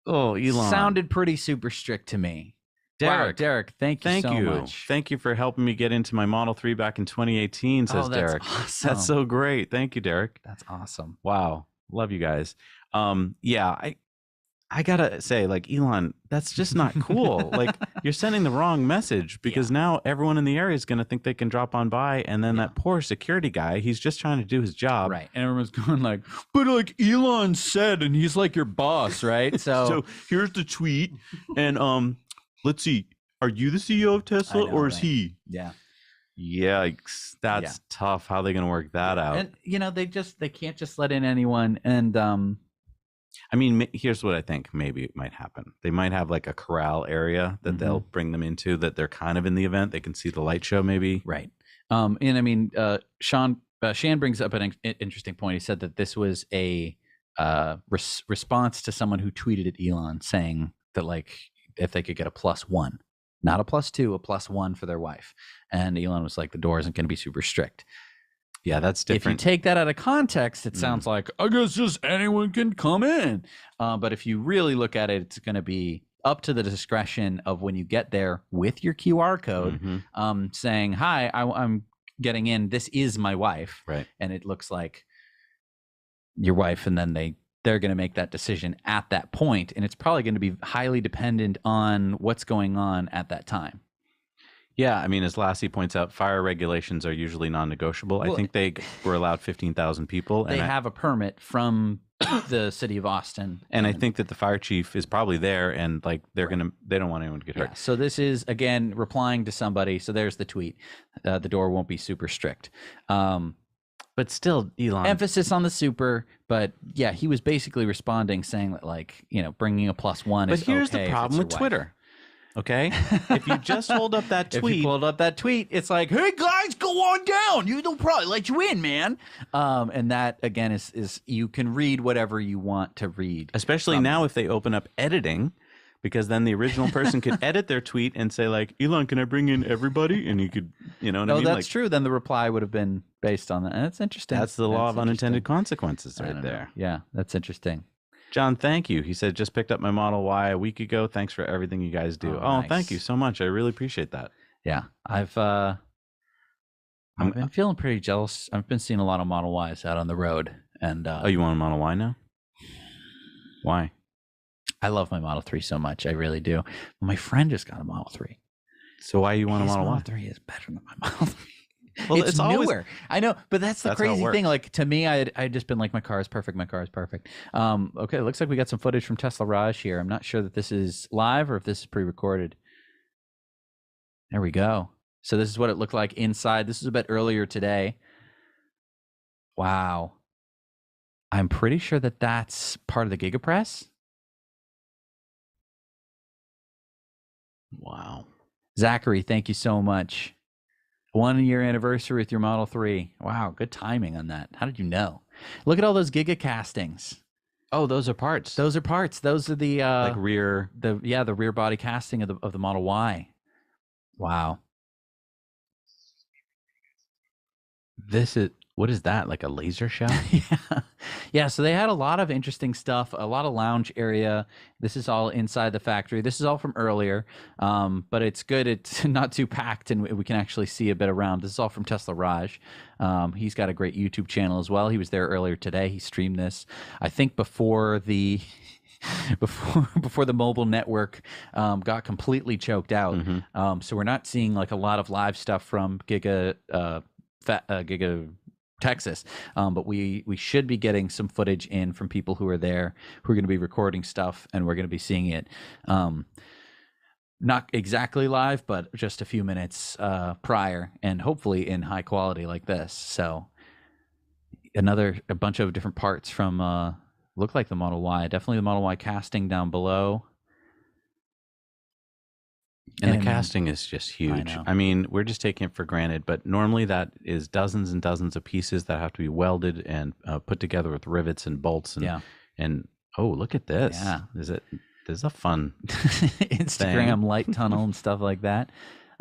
Oh, Elon. Sounded pretty super strict to me. Derek, thank you so much. Thank you for helping me get into my Model 3 back in 2018, says Derek. Awesome. That's so great. Thank you, Derek. That's awesome. Wow. Love you guys. I gotta say, like, Elon, that's just not cool. Like, you're sending the wrong message because now everyone in the area is going to think they can drop on by. And then that poor security guy, he's just trying to do his job. Right. And everyone's going like, but like Elon said, and he's like your boss, right? So here's the tweet. And let's see. Are you the CEO of Tesla or is he? Yeah. Yikes. That's tough. How are they going to work that out? And, they can't just let in anyone. And, I mean, here's what I think maybe it might happen. They might have like a corral area that they'll bring them into that they're kind of in the event. They can see the light show maybe. Right. And I mean, Shan brings up an interesting point. He said that this was a response to someone who tweeted at Elon saying that like if they could get a +1, not a +2, a +1 for their wife. And Elon was like, the door isn't going to be super strict. Yeah, that's different. If you take that out of context, it sounds like, I guess just anyone can come in. But if you really look at it, it's going to be up to the discretion of when you get there with your QR code saying, hi, I'm getting in. This is my wife. Right. And it looks like your wife. And then they're going to make that decision at that point. And it's probably going to be highly dependent on what's going on at that time. Yeah, I mean, as Lassie points out, fire regulations are usually non-negotiable. Well, I think they were allowed 15,000 people. They have a permit from the city of Austin. And I think that the fire chief is probably there and like they don't want anyone to get hurt. So this is, again, replying to somebody. So there's the tweet. The door won't be super strict. But still, Elon. Emphasis on the super. But yeah, he was basically responding saying that like, bringing a +1 is okay. But here's the problem with Twitter. Okay, if you just hold up that If tweet, you pulled up that tweet, it's like, "Hey guys, go on down. They'll probably let you in, man." And that again is you can read whatever you want to read. especially now if they open up editing, because then the original person could edit their tweet and say like, Elon, can I bring in everybody? And you could, you know what I No, mean? that's Like, true. Then the reply would have been based on that. And that's interesting. that's the law That's of unintended interesting. consequences I right don't know. there. Yeah, that's interesting. John, thank you. He said, just picked up my Model Y a week ago. Thanks for everything you guys do. Oh, Thank nice. you so much. I really appreciate that. Yeah, I've been feeling pretty jealous. I've been seeing a lot of Model Ys out on the road, and Oh, you want a Model Y now? Why? I love my Model 3 so much. I really do. My friend just got a Model 3. So why you want a His Model Y? 3 is better than my Model 3. Well, it's always newer. I know, but that's the That's how it crazy thing. works. Like to me, I just been like, my car is perfect. My car is perfect. Okay, it looks like we got some footage from Tesla Raj here. I'm not sure that this is live or if this is pre-recorded. There we go. So this is what it looked like inside. This is a bit earlier today. Wow. I'm pretty sure that that's part of the Giga Press. Wow. Zachary, thank you so much. 1 year anniversary with your Model 3. Wow, good timing on that. How did you know? Look at all those Giga castings. Oh, those are parts. Those are parts. Those are the like rear. the rear body casting of the Model Y. Wow. What is that? Like a laser show? Yeah. Yeah, so they had a lot of interesting stuff, a lot of lounge area. This is all inside the factory. This is all from earlier, but it's good. It's not too packed, and we can actually see a bit around. This is all from Tesla Raj. He's got a great YouTube channel as well. He was there earlier today. He streamed this, I think, before the before the mobile network got completely choked out. Mhm. So we're not seeing like a lot of live stuff from Giga Texas, but we should be getting some footage in from people who are there, who are going to be recording stuff, and we're going to be seeing it. Not exactly live, but just a few minutes prior, and hopefully in high quality like this. So a bunch of different parts from look like the Model Y, definitely the Model Y casting down below. And the casting is just huge. know. I mean, we're just taking it for granted, but normally that is dozens and dozens of pieces that have to be welded and put together with rivets and bolts. And, Yeah. And oh, look at this. Yeah. This is a fun Instagram light tunnel and stuff like that.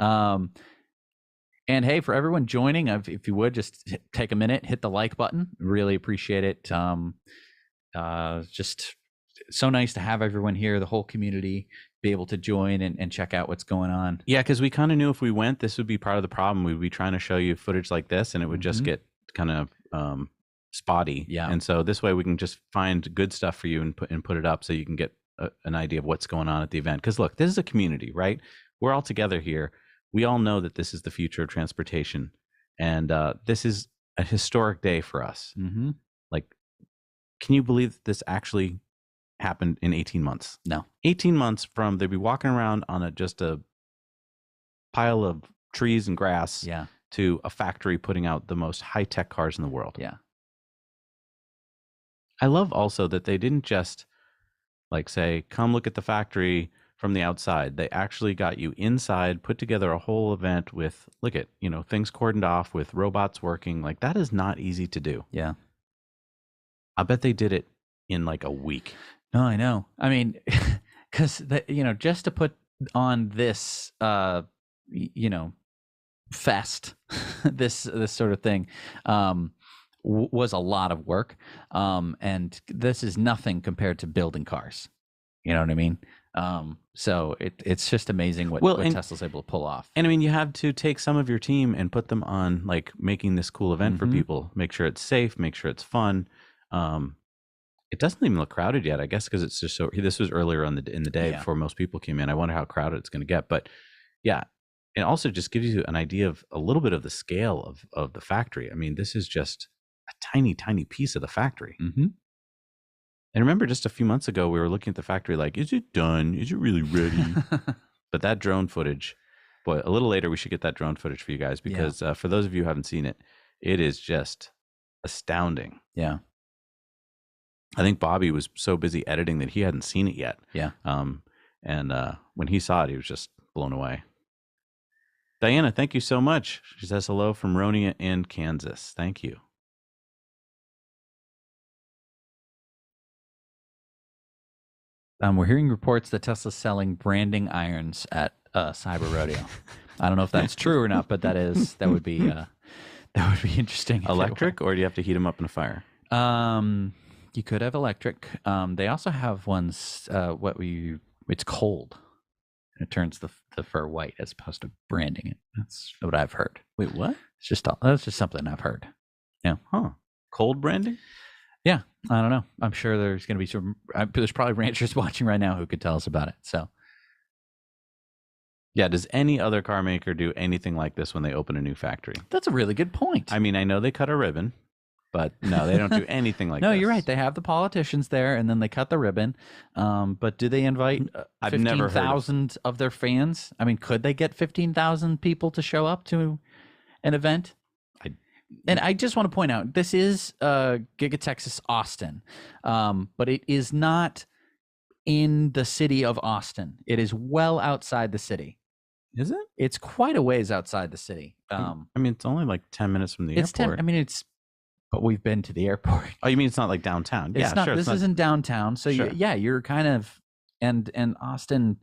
And hey, for everyone joining, if you would just take a minute, hit the like button. Really appreciate it. Just so nice to have everyone here, the whole community, be able to join and check out what's going on. Yeah, because we kind of knew if we went, this would be part of the problem. We'd be trying to show you footage like this, and it would just get kind of spotty. Yeah. And so this way we can just find good stuff for you and put it up so you can get an idea of what's going on at the event. Because look, this is a community, right? We're all together here. We all know that this is the future of transportation, and this is a historic day for us. Mm-hmm. Like, can you believe that this actually happened in 18 months? No. 18 months from they'd be walking around on just a pile of trees and grass Yeah. to a factory putting out the most high-tech cars in the world. Yeah. I love also that they didn't just like say, come look at the factory from the outside. They actually got you inside, put together a whole event with, look at, things cordoned off with robots working. Like, that is not easy to do. Yeah. I bet they did it in like a week. No, I know. I mean, because just to put on this, fest, this sort of thing, was a lot of work. And this is nothing compared to building cars. You know what I mean? So it's just amazing what Tesla's able to pull off. And I mean, you have to take some of your team and put them on like making this cool event for people. Make sure it's safe. Make sure it's fun. It doesn't even look crowded yet, I guess, because it's just so. This was earlier in the day before most people came in. I wonder how crowded it's going to get, but yeah, it also just gives you an idea of a little bit of the scale of the factory. I mean, this is just a tiny, tiny piece of the factory. Mm-hmm. And remember, just a few months ago, we were looking at the factory like, is it done? Is it really ready? But that drone footage, boy, a little later we should get that drone footage for you guys because for those of you who haven't seen it, it is just astounding. Yeah. I think Bobby was so busy editing that he hadn't seen it yet. Yeah. And when he saw it, he was just blown away. Diana, thank you so much. She says hello from Ronia in Kansas. Thank you. We're hearing reports that Tesla's selling branding irons at Cyber Rodeo. I don't know if that's true or not, but that would be interesting. Electric, or do you have to heat them up in a fire? You could have electric. They also have ones it's cold. It turns the fur white as opposed to branding it. That's what I've heard. Wait, what? That's just something I've heard. Yeah. Huh. Cold branding? Yeah. I don't know. I'm sure there's going to be there's probably ranchers watching right now who could tell us about it. So. Yeah. Does any other car maker do anything like this when they open a new factory? That's a really good point. I mean, I know they cut a ribbon, but no, they don't do anything like no, this. You're right. They have the politicians there, and then they cut the ribbon. But do they invite 15,000 of their fans? I mean, could they get 15,000 people to show up to an event? And I just want to point out, this is Giga Texas Austin, but it is not in the city of Austin. It is well outside the city. Is it? It's quite a ways outside the city. I mean, it's only like 10 minutes from the airport. But we've been to the airport. Oh, you mean it's not like downtown? It's not. This isn't downtown. So Sure. you're kind of, and Austin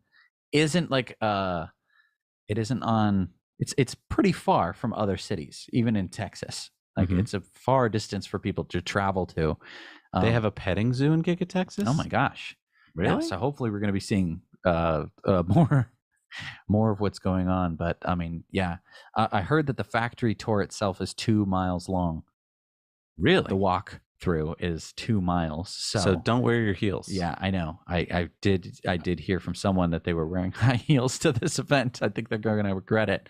isn't like it isn't on. It's pretty far from other cities, even in Texas. Like it's a far distance for people to travel to. They have a petting zoo in Giga Texas. Oh my gosh! Really? Yeah, so hopefully we're going to be seeing more of what's going on. But I mean, yeah, I heard that the factory tour itself is 2 miles long. Really? The walk through is 2 miles. So don't wear your heels. Yeah, I know. I did hear from someone that they were wearing high heels to this event. I think they're going to regret it.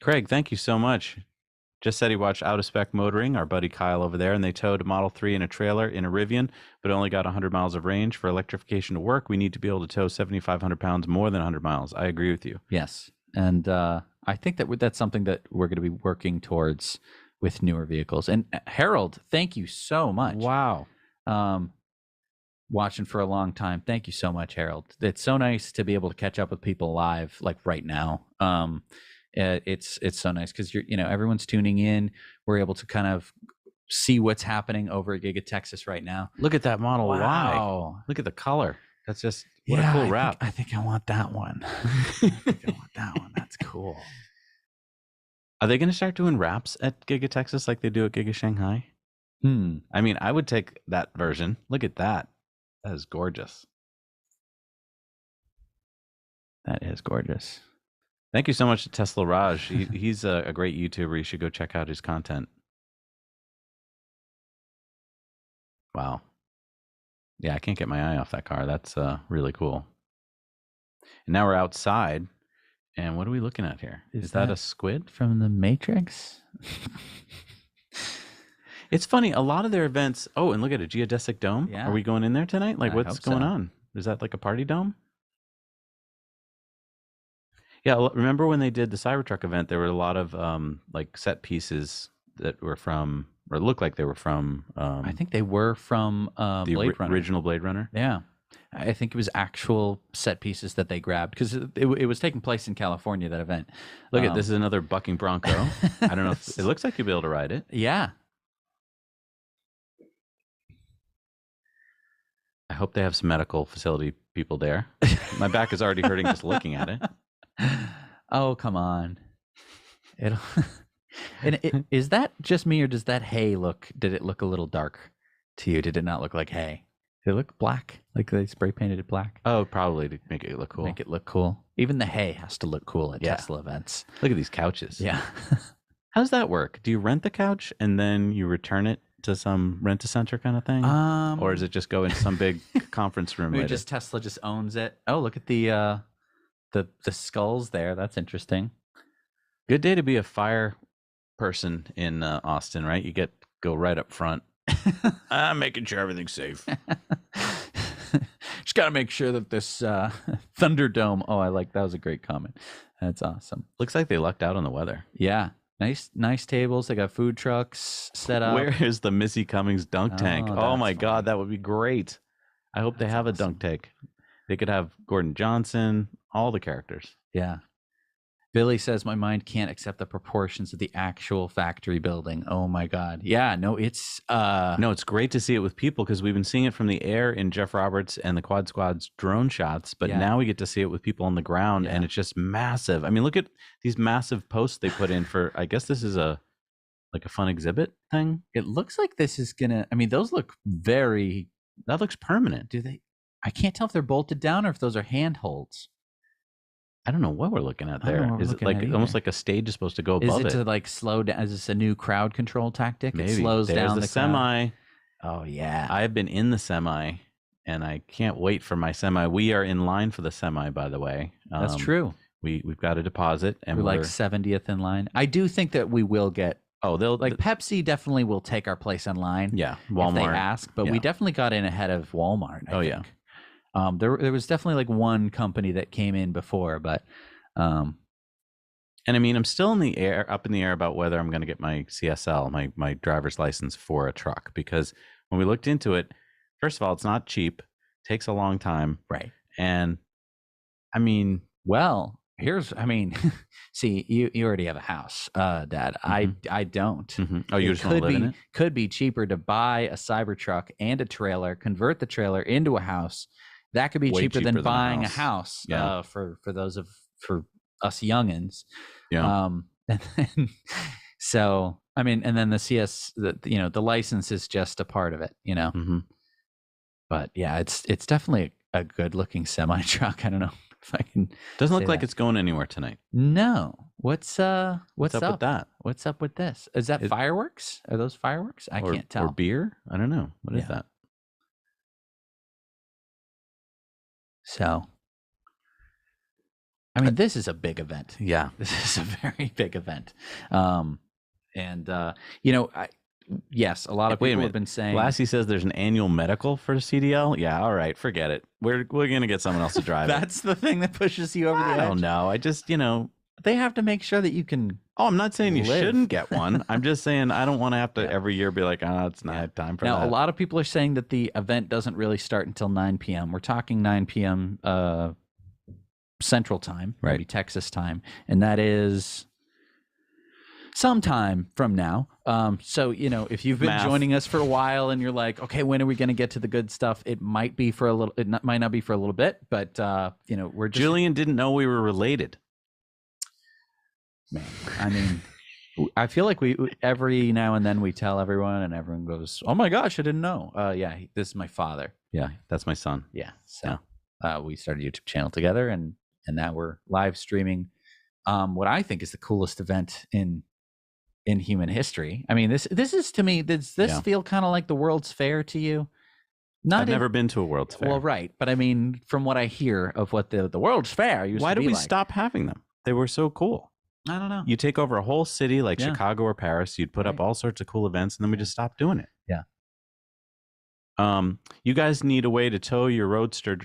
Craig, thank you so much. Just said he watched Out of Spec Motoring, our buddy Kyle over there, and they towed a Model 3 in a trailer in a Rivian, but only got 100 miles of range. For electrification to work, we need to be able to tow 7,500 pounds more than 100 miles. I agree with you. Yes. And I think that's something that we're going to be working towards with newer vehicles. And Harold, thank you so much. Wow. Watching for a long time. Thank you so much, Harold. It's so nice to be able to catch up with people live, like right now. It's so nice because everyone's tuning in. We're able to kind of see what's happening over at Giga Texas right now. Look at that Model Wow. Y. Look at the color. That's just what a cool wrap. I think I want that one. I think I want that one. That's cool. Are they going to start doing wraps at Giga Texas like they do at Giga Shanghai? I mean, I would take that version. Look at that. That is gorgeous. That is gorgeous. Thank you so much to Tesla Raj. He's a great YouTuber. You should go check out his content. Wow. Yeah, I can't get my eye off that car. That's really cool. And now we're outside. And what are we looking at here? Is that a squid? From the Matrix? It's funny. A lot of their events. Oh, and look at a geodesic dome. Yeah. Are we going in there tonight? Like, I what's hope going so. on? Is that like a party dome? Yeah. Remember when they did the Cybertruck event? There were a lot of like set pieces that were from, or looked like they were from. I think they were from the Blade Runner. original Blade Runner. Yeah. I think it was actual set pieces that they grabbed because it was taking place in California, that event. Look at this is another bucking Bronco. I don't know if it looks like you'll be able to ride it. Yeah. I hope they have some medical facility people there. My back is already hurting just looking at it. Oh, come on. Is that just me or does that hay did it look a little dark to you? Did it not look like hay? Did it look black? Like they spray painted it black? Oh, probably to make it look cool. Make it look cool. Even the hay has to look cool at Tesla events. Look at these couches. Yeah. How does that work? Do you rent the couch and then you return it to some rent-a-center kind of thing? Or does it just go into some big conference room later? Tesla just owns it. Oh, look at the skulls there. That's interesting. Good day to be a fire person in Austin, right? You go right up front. I'm making sure everything's safe. Just got to make sure that this Thunderdome. Oh, that was a great comment. That's awesome. Looks like they lucked out on the weather. Yeah. Nice tables. They got food trucks set up. Where is the Missy Cummings dunk tank? Oh my that's God, funny. that would be great. I hope they That's have a awesome. dunk tank. They could have Gordon Johnson, all the characters. Yeah. Billy says my mind can't accept the proportions of the actual factory building. Oh my God. Yeah, no, it's No, it's great to see it with people because we've been seeing it from the air in Jeff Roberts and the Quad Squad's drone shots, but Yeah. now we get to see it with people on the ground, and Yeah. it's just massive. I mean, look at these massive posts they put in for. I guess this is a fun exhibit thing. it looks like this is gonna, I mean, those look very, That looks permanent. do they, I can't tell if they're bolted down or if those are handholds. I don't know what we're looking at I don't know there. what we're Is it looking like at almost either. like a stage is supposed to go Is above it it? to like slow down? Is this a new crowd control tactic? Maybe It slows There's down the the semi. crowd. Oh yeah. I have been in the semi, and I can't wait for my semi. We are in line for the semi, by the way. That's true. We've got a deposit, and We're like 70th in line. I do think that we will get, they'll like Pepsi definitely will take our place in line. yeah, If they Walmart. ask, but we Yeah. definitely got in ahead of Walmart. I Oh, yeah. think. There was definitely like one company that came in before, but And I mean, I'm still up in the air about whether I'm going to get my CSL, my driver's license for a truck, because when we looked into it, first of all, it's not cheap, takes a long time, right. and I mean, Well, see, you already have a house, Dad. I don't. oh, you It just want to could live in be it? could be cheaper to buy a Cybertruck and a trailer, convert the trailer into a house. That could be Way cheaper cheaper than than a buying a house. house. Yeah. For us youngins. Yeah. And then, so I mean, and then the license is just a part of it, hmm But yeah, it's definitely a good looking semi truck. I don't know if I can. Doesn't say look like that. it's going anywhere tonight. No. What's up What's up with that? What's up with this? Is that fireworks? Are those fireworks? I can't tell. Or beer? I don't know. What is Yeah. that? So, I mean, this is a big event. Yeah. This is a very big event. Yes, a lot of Wait a people minute. have been saying. Lassie says there's an annual medical for CDL. Yeah, all right, forget it. We're gonna get someone else to drive it. That's the thing that pushes you over the I edge. don't know. I just They have to make sure that you can. Oh, I'm not saying you Live. shouldn't get one. I'm just saying I don't want to have to every year be like, it's not time for Now, that. a lot of people are saying that the event doesn't really start until 9 p.m. We're talking 9 p.m. Central Time, Right. maybe Texas time, and that is sometime from now. So if you've been Math. joining us for a while and you're like, okay, when are we going to get to the good stuff? It might be for a little. Might not be for a little bit, but we're just. Julian didn't know we were related. Man, I mean, I feel like we every now and then we tell everyone, and everyone goes, "Oh my gosh, I didn't know." Yeah, this is my father. Yeah, that's my son. Yeah, so we started a YouTube channel together, and now we're live streaming what I think is the coolest event in human history. I mean, this is to me. Does this feel kind of like the World's Fair to you? I've never been to a World's Fair. Well, right, but I mean, from what I hear of what the World's Fair used Why to did be we like, stop having them? They were so cool. I don't know. You take over a whole city like Yeah. Chicago or Paris, you'd put up all sorts of cool events, and then we just stopped doing it. Yeah. You guys need a way to tow your roadster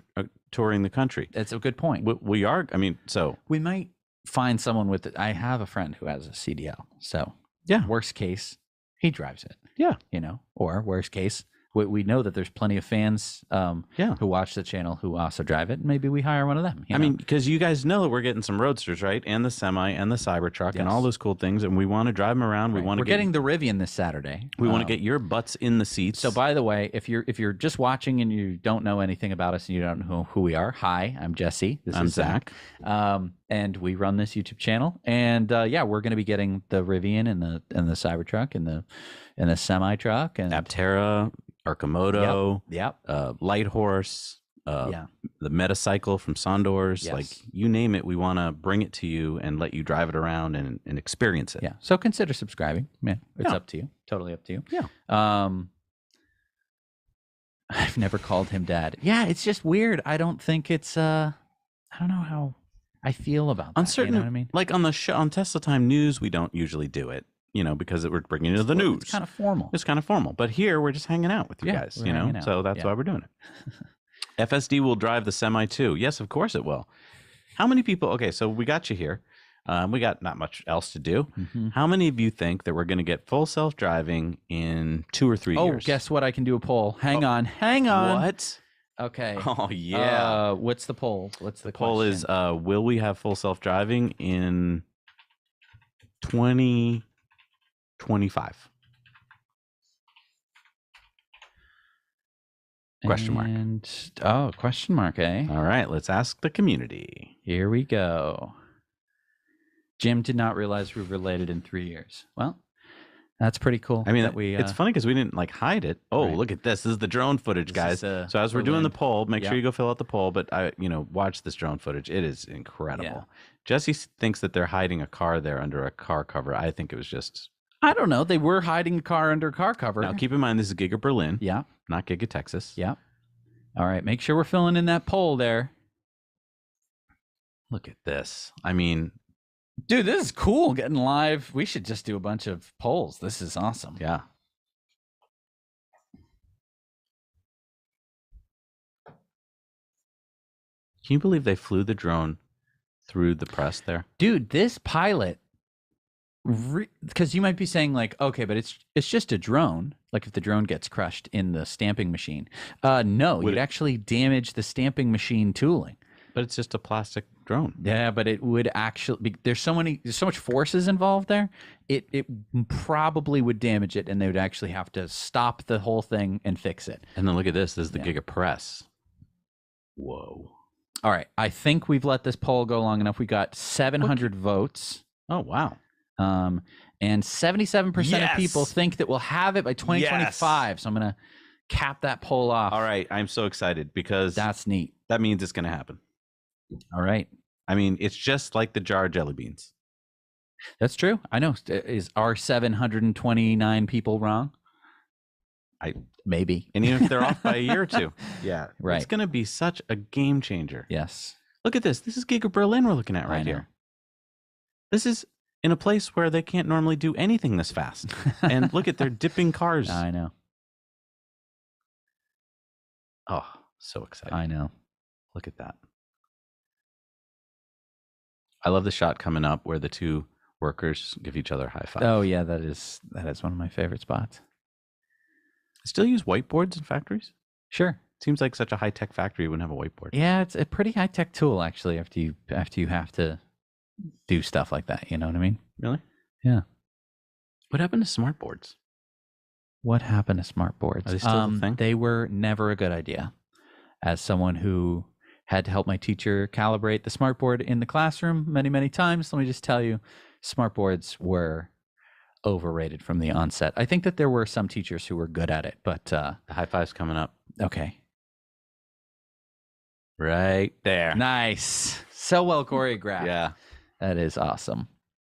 touring the country. That's a good point. We are. I mean, so We might find someone with it. I have a friend who has a CDL. So, Yeah. worst case, he drives it. Yeah. Or worst case, we know that there's plenty of fans Yeah. who watch the channel who also drive it. Maybe we hire one of them. I mean, because you guys know that we're getting some roadsters, right? And the semi and the Cybertruck and all Yes. those cool things, and we want to drive them around. We want to we're getting the Rivian this Saturday. We want to get your butts in the seats. So, by the way, if you're just watching and you don't know anything about us and you don't know who we are, hi, I'm Jesse. This I'm is Zach. And we run this YouTube channel. And we're going to be getting the Rivian and the Cybertruck and the semi truck and Aptera, Arcimoto, Light Horse, the Metacycle from Sondors. Yes. Like you name it, we want to bring it to you and let you drive it around and experience it. Yeah. So consider subscribing. Man, it's up to you. Totally up to you. Yeah. I've never called him dad. Yeah, it's just weird. I don't think it's I don't know how I feel about that. On certain, you know what I mean? like on the show, on Tesla Time News, we don't usually do it, because we're bringing you the news. It's kind of formal. It's kind of formal, but here we're just hanging out with you Yeah, guys, we're hanging out. so that's Yeah. why we're doing it. FSD will drive the semi too. Yes, of course it will. How many people? Okay, so we got you here. We got not much else to do. Mhm. How many of you think that we're going to get full self-driving in 2 or 3 years? Oh, guess what? I can do a poll. Hang on. What? Okay. Oh yeah. What's the poll? What's the Poll is will we have full self-driving in 2025? Question mark. And question mark, eh? All right, let's ask the community. Here we go. Jim did not realize we were related in 3 years. Well, that's pretty cool. I mean, that we, it's funny because we didn't like hide it. Oh, right. look at this. This is the drone footage, guys. So as we're doing the poll, make sure you go fill out the poll. But watch this drone footage. It is incredible. Yeah. Jesse thinks that they're hiding a car there under a car cover. I think it was just. I don't know. They were hiding a car under a car cover. Now keep in mind this is Giga Berlin. Yeah. Not Giga Texas. Yeah. All right. Make sure we're filling in that poll there. Look at this. I mean, dude, this is cool. Getting live. We should just do a bunch of polls. This is awesome. Yeah. Can you believe they flew the drone through the press there? Dude, this pilot, because you might be saying like, okay, but it's just a drone. Like if the drone gets crushed in the stamping machine. No, you'd actually damage the stamping machine tooling. But it's just a plastic drone. Yeah, but it would actually be, there's so much forces involved there. It probably would damage it, and they would actually have to stop the whole thing and fix it. And then look at this. This is the Giga Press. Whoa. All right. I think we've let this poll go long enough. We got 700 votes. Oh, wow. And 77% of people think that we'll have it by 2025. Yes. So I'm going to cap that poll off. All right. I'm so excited because that's neat. That means it's going to happen. All right. I mean, it's just like the jar of jelly beans. That's true. I know. Are 729 people wrong? Maybe. And even if they're off by a year or two. Yeah. Right. It's going to be such a game changer. Yes. Look at this. This is Giga Berlin we're looking at right here. This is in a place where they can't normally do anything this fast. And look at, they're dipping cars. I know. Oh, so exciting. I know. Look at that. I love the shot coming up where the two workers give each other a high five. Oh yeah, that is one of my favorite spots. Still use whiteboards in factories? Sure. Seems like such a high-tech factory wouldn't have a whiteboard. Yeah, it's a pretty high-tech tool actually after you have to do stuff like that, you know what I mean? Really? Yeah. What happened to smart boards? What happened to smart boards? Are they still the thing? They were never a good idea. As someone who had to help my teacher calibrate the smart board in the classroom many, many times, let me just tell you, smart boards were overrated from the onset. I think that there were some teachers who were good at it, but the high five's coming up. Okay. Right there. Nice. So well choreographed. Yeah. That is awesome.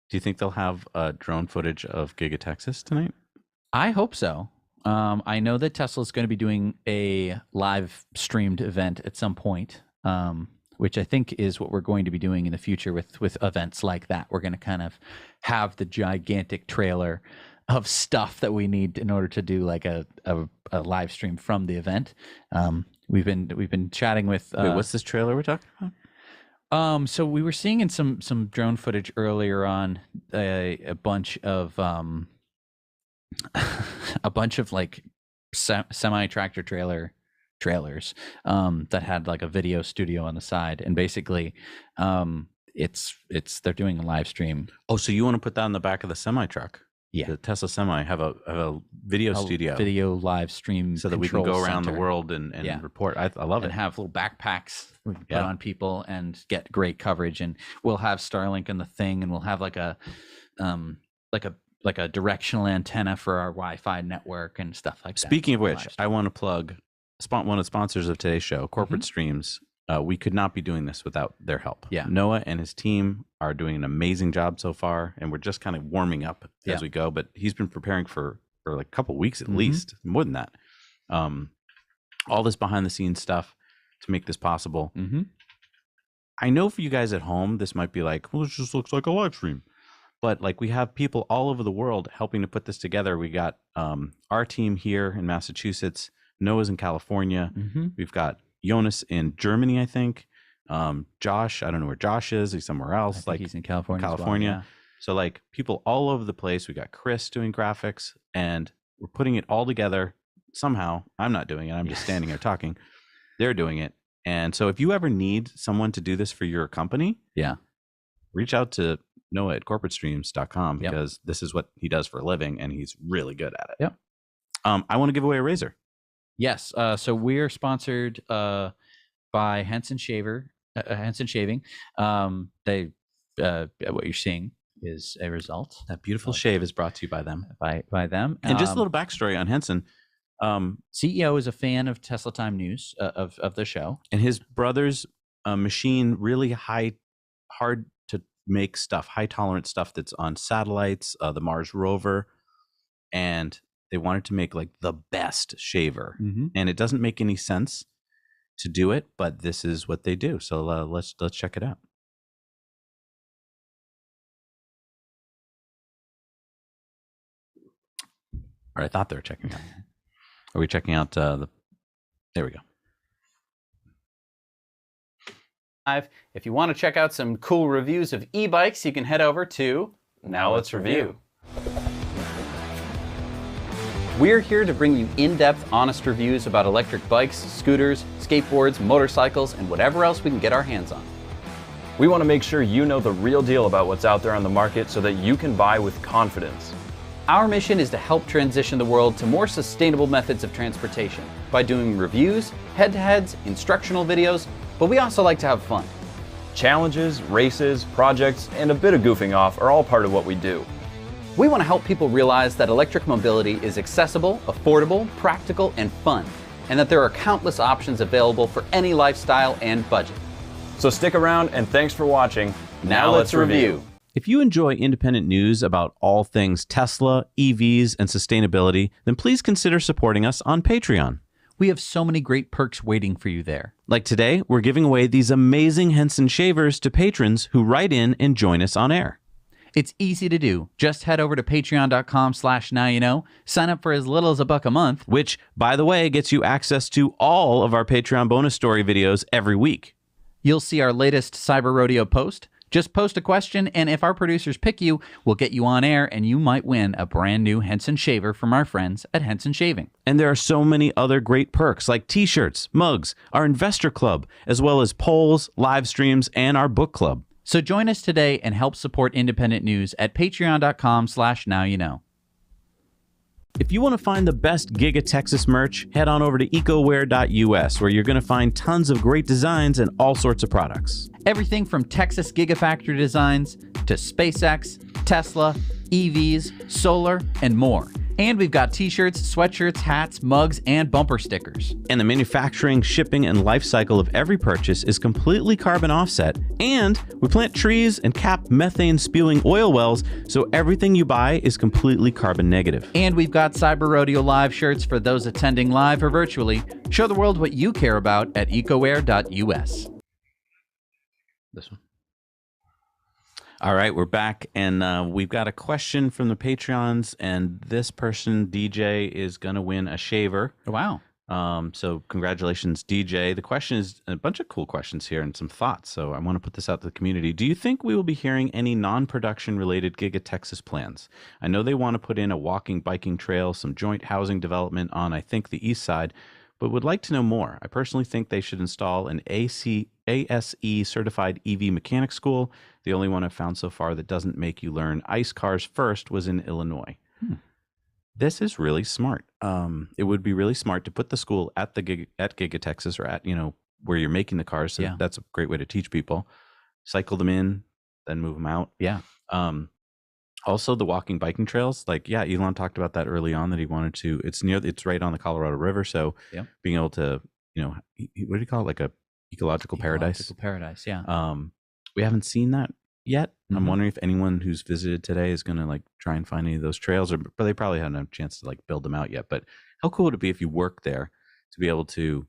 Do you think they'll have drone footage of Giga Texas tonight? I hope so. I know that Tesla's going to be doing a live streamed event at some point, which I think is what we're going to be doing in the future with events like that. We're going to kind of have the gigantic trailer of stuff that we need in order to do like a live stream from the event. We've been chatting with. Wait, what's this trailer we're talking about? So we were seeing in some drone footage earlier on a bunch of like semi tractor trailers that had like a video studio on the side, and basically they're doing a live stream. Oh, so you want to put that in the back of the semi truck? Yeah, the Tesla Semi have a video studio, video live stream, so that we can go around the world and report. I love it. And have little backpacks we can put on people and get great coverage. And we'll have Starlink in the thing, and we'll have like a directional antenna for our Wi-Fi network and stuff like that. Speaking of which, I want to plug one of the sponsors of today's show, Corporate Streams. We could not be doing this without their help. Yeah. Noah and his team are doing an amazing job so far, and we're just kind of warming up as we go. But he's been preparing for like a couple of weeks at least, more than that. All this behind the scenes stuff to make this possible. I know for you guys at home, this might be like, well, it just looks like a live stream. But like we have people all over the world helping to put this together. We got our team here in Massachusetts. Noah's in California. We've got Jonas in Germany, I think. Josh, I don't know where Josh is. He's somewhere else. I think he's in California. California. As well, yeah. So like people all over the place. We got Chris doing graphics, and we're putting it all together somehow. I'm not doing it. I'm just standing here talking. They're doing it. And so if you ever need someone to do this for your company, reach out to Noah at corporatestreams.com because this is what he does for a living and he's really good at it. Yep. I want to give away a razor. Yes. So we're sponsored by Henson Shaving. What you're seeing is a result. That beautiful shave is brought to you by them. By them. And just a little backstory on Henson. CEO is a fan of Tesla Time News of the show. And his brother's machine really hard to make stuff, high tolerance stuff that's on satellites, the Mars rover. And they wanted to make like the best shaver. And it doesn't make any sense to do it, but this is what they do. So let's check it out. Or I thought they were checking out. Are we checking out there we go. If you want to check out some cool reviews of e-bikes, you can head over to Now Let's Review. We're here to bring you in-depth, honest reviews about electric bikes, scooters, skateboards, motorcycles, and whatever else we can get our hands on. We want to make sure you know the real deal about what's out there on the market so that you can buy with confidence. Our mission is to help transition the world to more sustainable methods of transportation by doing reviews, head-to-heads, instructional videos, but we also like to have fun. Challenges, races, projects, and a bit of goofing off are all part of what we do. We want to help people realize that electric mobility is accessible, affordable, practical, and fun, and that there are countless options available for any lifestyle and budget. So stick around and thanks for watching. Now let's review. If you enjoy independent news about all things Tesla, EVs, and sustainability, then please consider supporting us on Patreon. We have so many great perks waiting for you there. Like today, we're giving away these amazing Henson shavers to patrons who write in and join us on air. It's easy to do. Just head over to patreon.com/nowyouknow, sign up for as little as $1 a month. Which, by the way, gets you access to all of our Patreon bonus story videos every week. You'll see our latest Cyber Rodeo post. Just post a question, and if our producers pick you, we'll get you on air, and you might win a brand new Henson shaver from our friends at Henson Shaving. And there are so many other great perks like t-shirts, mugs, our investor club, as well as polls, live streams, and our book club. So join us today and help support independent news at patreon.com/nowyouknow. If you want to find the best Giga Texas merch, head on over to ecoware.us, where you're going to find tons of great designs and all sorts of products. Everything from Texas Gigafactory designs to SpaceX, Tesla, EVs, solar, and more. And we've got t-shirts, sweatshirts, hats, mugs, and bumper stickers. And the manufacturing, shipping, and life cycle of every purchase is completely carbon offset. And we plant trees and cap methane spewing oil wells, so everything you buy is completely carbon negative. And we've got Cyber Rodeo Live shirts for those attending live or virtually. Show the world what you care about at ecoware.us. This one. All right, we're back, and we've got a question from the Patreons, and this person, DJ, is going to win a shaver. Wow. So congratulations, DJ. The question is a bunch of cool questions here and some thoughts, so I want to put this out to the community. Do you think we will be hearing any non-production related Giga Texas plans? I know they want to put in a walking, biking trail, some joint housing development on, I think, the east side, but would like to know more. I personally think they should install an ASE certified EV mechanic school. The only one I've found so far that doesn't make you learn ICE cars first was in Illinois. This is really smart. It would be really smart to put the school at Giga Texas, or at, where you're making the cars. So that's a great way to teach people. Cycle them in, then move them out. Yeah. Also, the walking biking trails, Elon talked about that early on, that he wanted to. It's right on the Colorado River, so being able to, what do you call it, like a ecological paradise? Ecological paradise, yeah. We haven't seen that yet. Mm-hmm. I'm wondering if anyone who's visited today is going to try and find any of those trails, but they probably haven't had a chance to build them out yet. But how cool would it be if you work there to be able to,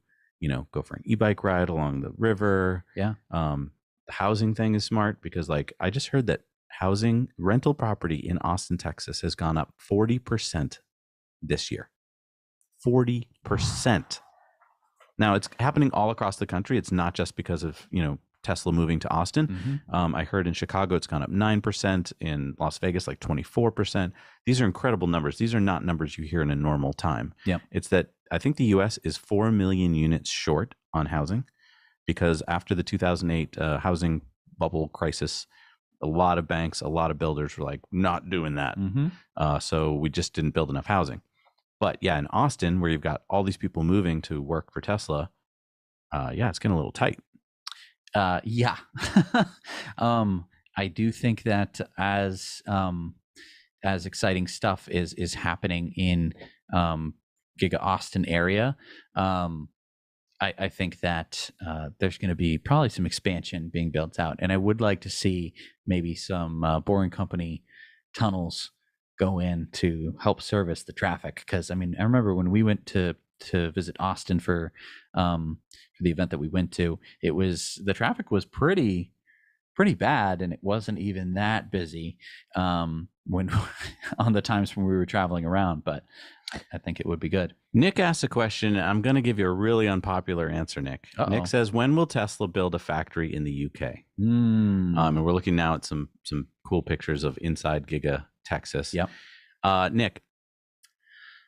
go for an e-bike ride along the river? Yeah. The housing thing is smart because I just heard that rental property in Austin, Texas has gone up 40% this year. 40%. Now it's happening all across the country. It's not just because of, Tesla moving to Austin. Mm-hmm. I heard in Chicago, it's gone up 9%, in Las Vegas, 24%. These are incredible numbers. These are not numbers you hear in a normal time. Yep. It's that I think the US is 4 million units short on housing, because after the 2008 housing bubble crisis, a lot of banks, a lot of builders were like, not doing that. So we just didn't build enough housing. But yeah, in Austin, where you've got all these people moving to work for Tesla, it's getting a little tight. Yeah. I do think that as exciting stuff is happening in Giga Austin area, I think that there's going to be probably some expansion being built out, and I would like to see maybe some Boring Company tunnels go in to help service the traffic. Because I mean, I remember when we went to visit Austin for the event that we went to, the traffic was pretty bad, and it wasn't even that busy when on the times when we were traveling around. But I think it would be good. Nick asked a question. I'm going to give you a really unpopular answer, Nick. Uh-oh. Nick says, when will Tesla build a factory in the UK? And we're looking now at some cool pictures of inside Giga Texas. Yep. Nick,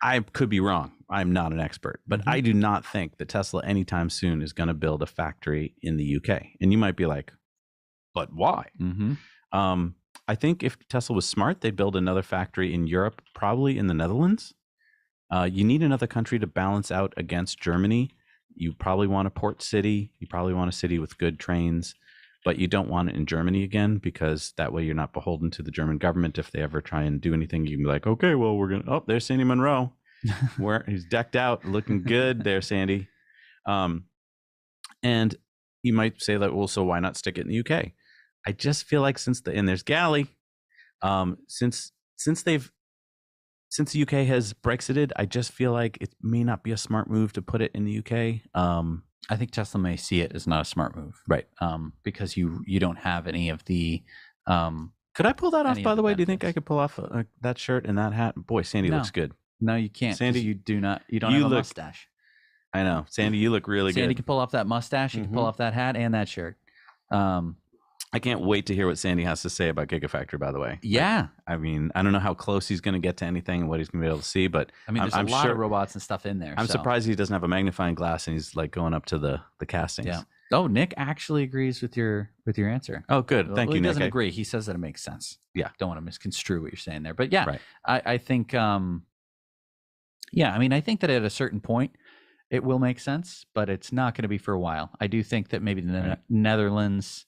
I could be wrong. I'm not an expert, but I do not think that Tesla anytime soon is going to build a factory in the UK. And you might be like, but why? I think if Tesla was smart, they'd build another factory in Europe, probably in the Netherlands. You need another country to balance out against Germany. You probably want a port city. You probably want a city with good trains, but you don't want it in Germany again, because that way you're not beholden to the German government. If they ever try and do anything, you can be like, okay, well, there's Sandy Monroe. He's decked out, looking good there, Sandy. And you might say that, well, so why not stick it in the UK? I just feel like and there's Galley, since the UK has Brexited, I just feel like it may not be a smart move to put it in the UK. I think Tesla may see it as not a smart move, right? Because you don't have any of the. Could I pull that off? By the way, do you think I could pull off that shirt and that hat? Boy, Sandy looks good. No, you can't. Sandy, you don't have a mustache. I know, Sandy, you look really good. Sandy can pull off that mustache. You can pull off that hat and that shirt. I can't wait to hear what Sandy has to say about Gigafactory, by the way. Yeah. I mean, I don't know how close he's going to get to anything and what he's going to be able to see, but I mean, there's a lot of robots and stuff in there. I'm surprised he doesn't have a magnifying glass and he's like going up to the castings. Yeah. Oh, Nick actually agrees with your answer. Oh, good. Thank you, Nick. He doesn't agree. He says that it makes sense. Yeah. Don't want to misconstrue what you're saying there. But yeah, right. I think, I mean, I think that at a certain point, it will make sense, but it's not going to be for a while. I do think that maybe the Netherlands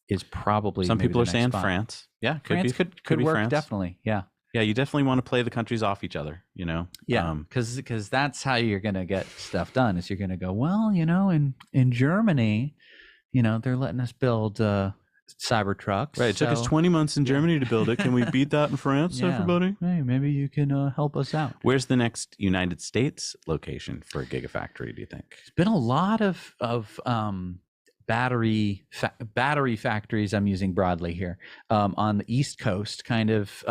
is probably some people are saying spot. France. Yeah, France could work, France. Definitely. Yeah. Yeah, you definitely want to play the countries off each other, Yeah, because that's how you're going to get stuff done. Is you're going to go, well, in Germany, they're letting us build cyber trucks. Right. It took us 20 months in Germany to build it. Can we beat that in France, everybody? Hey, maybe you can help us out. Where's the next United States location for a Gigafactory, do you think? There's been a lot of battery factories, I'm using broadly here, on the East Coast, kind of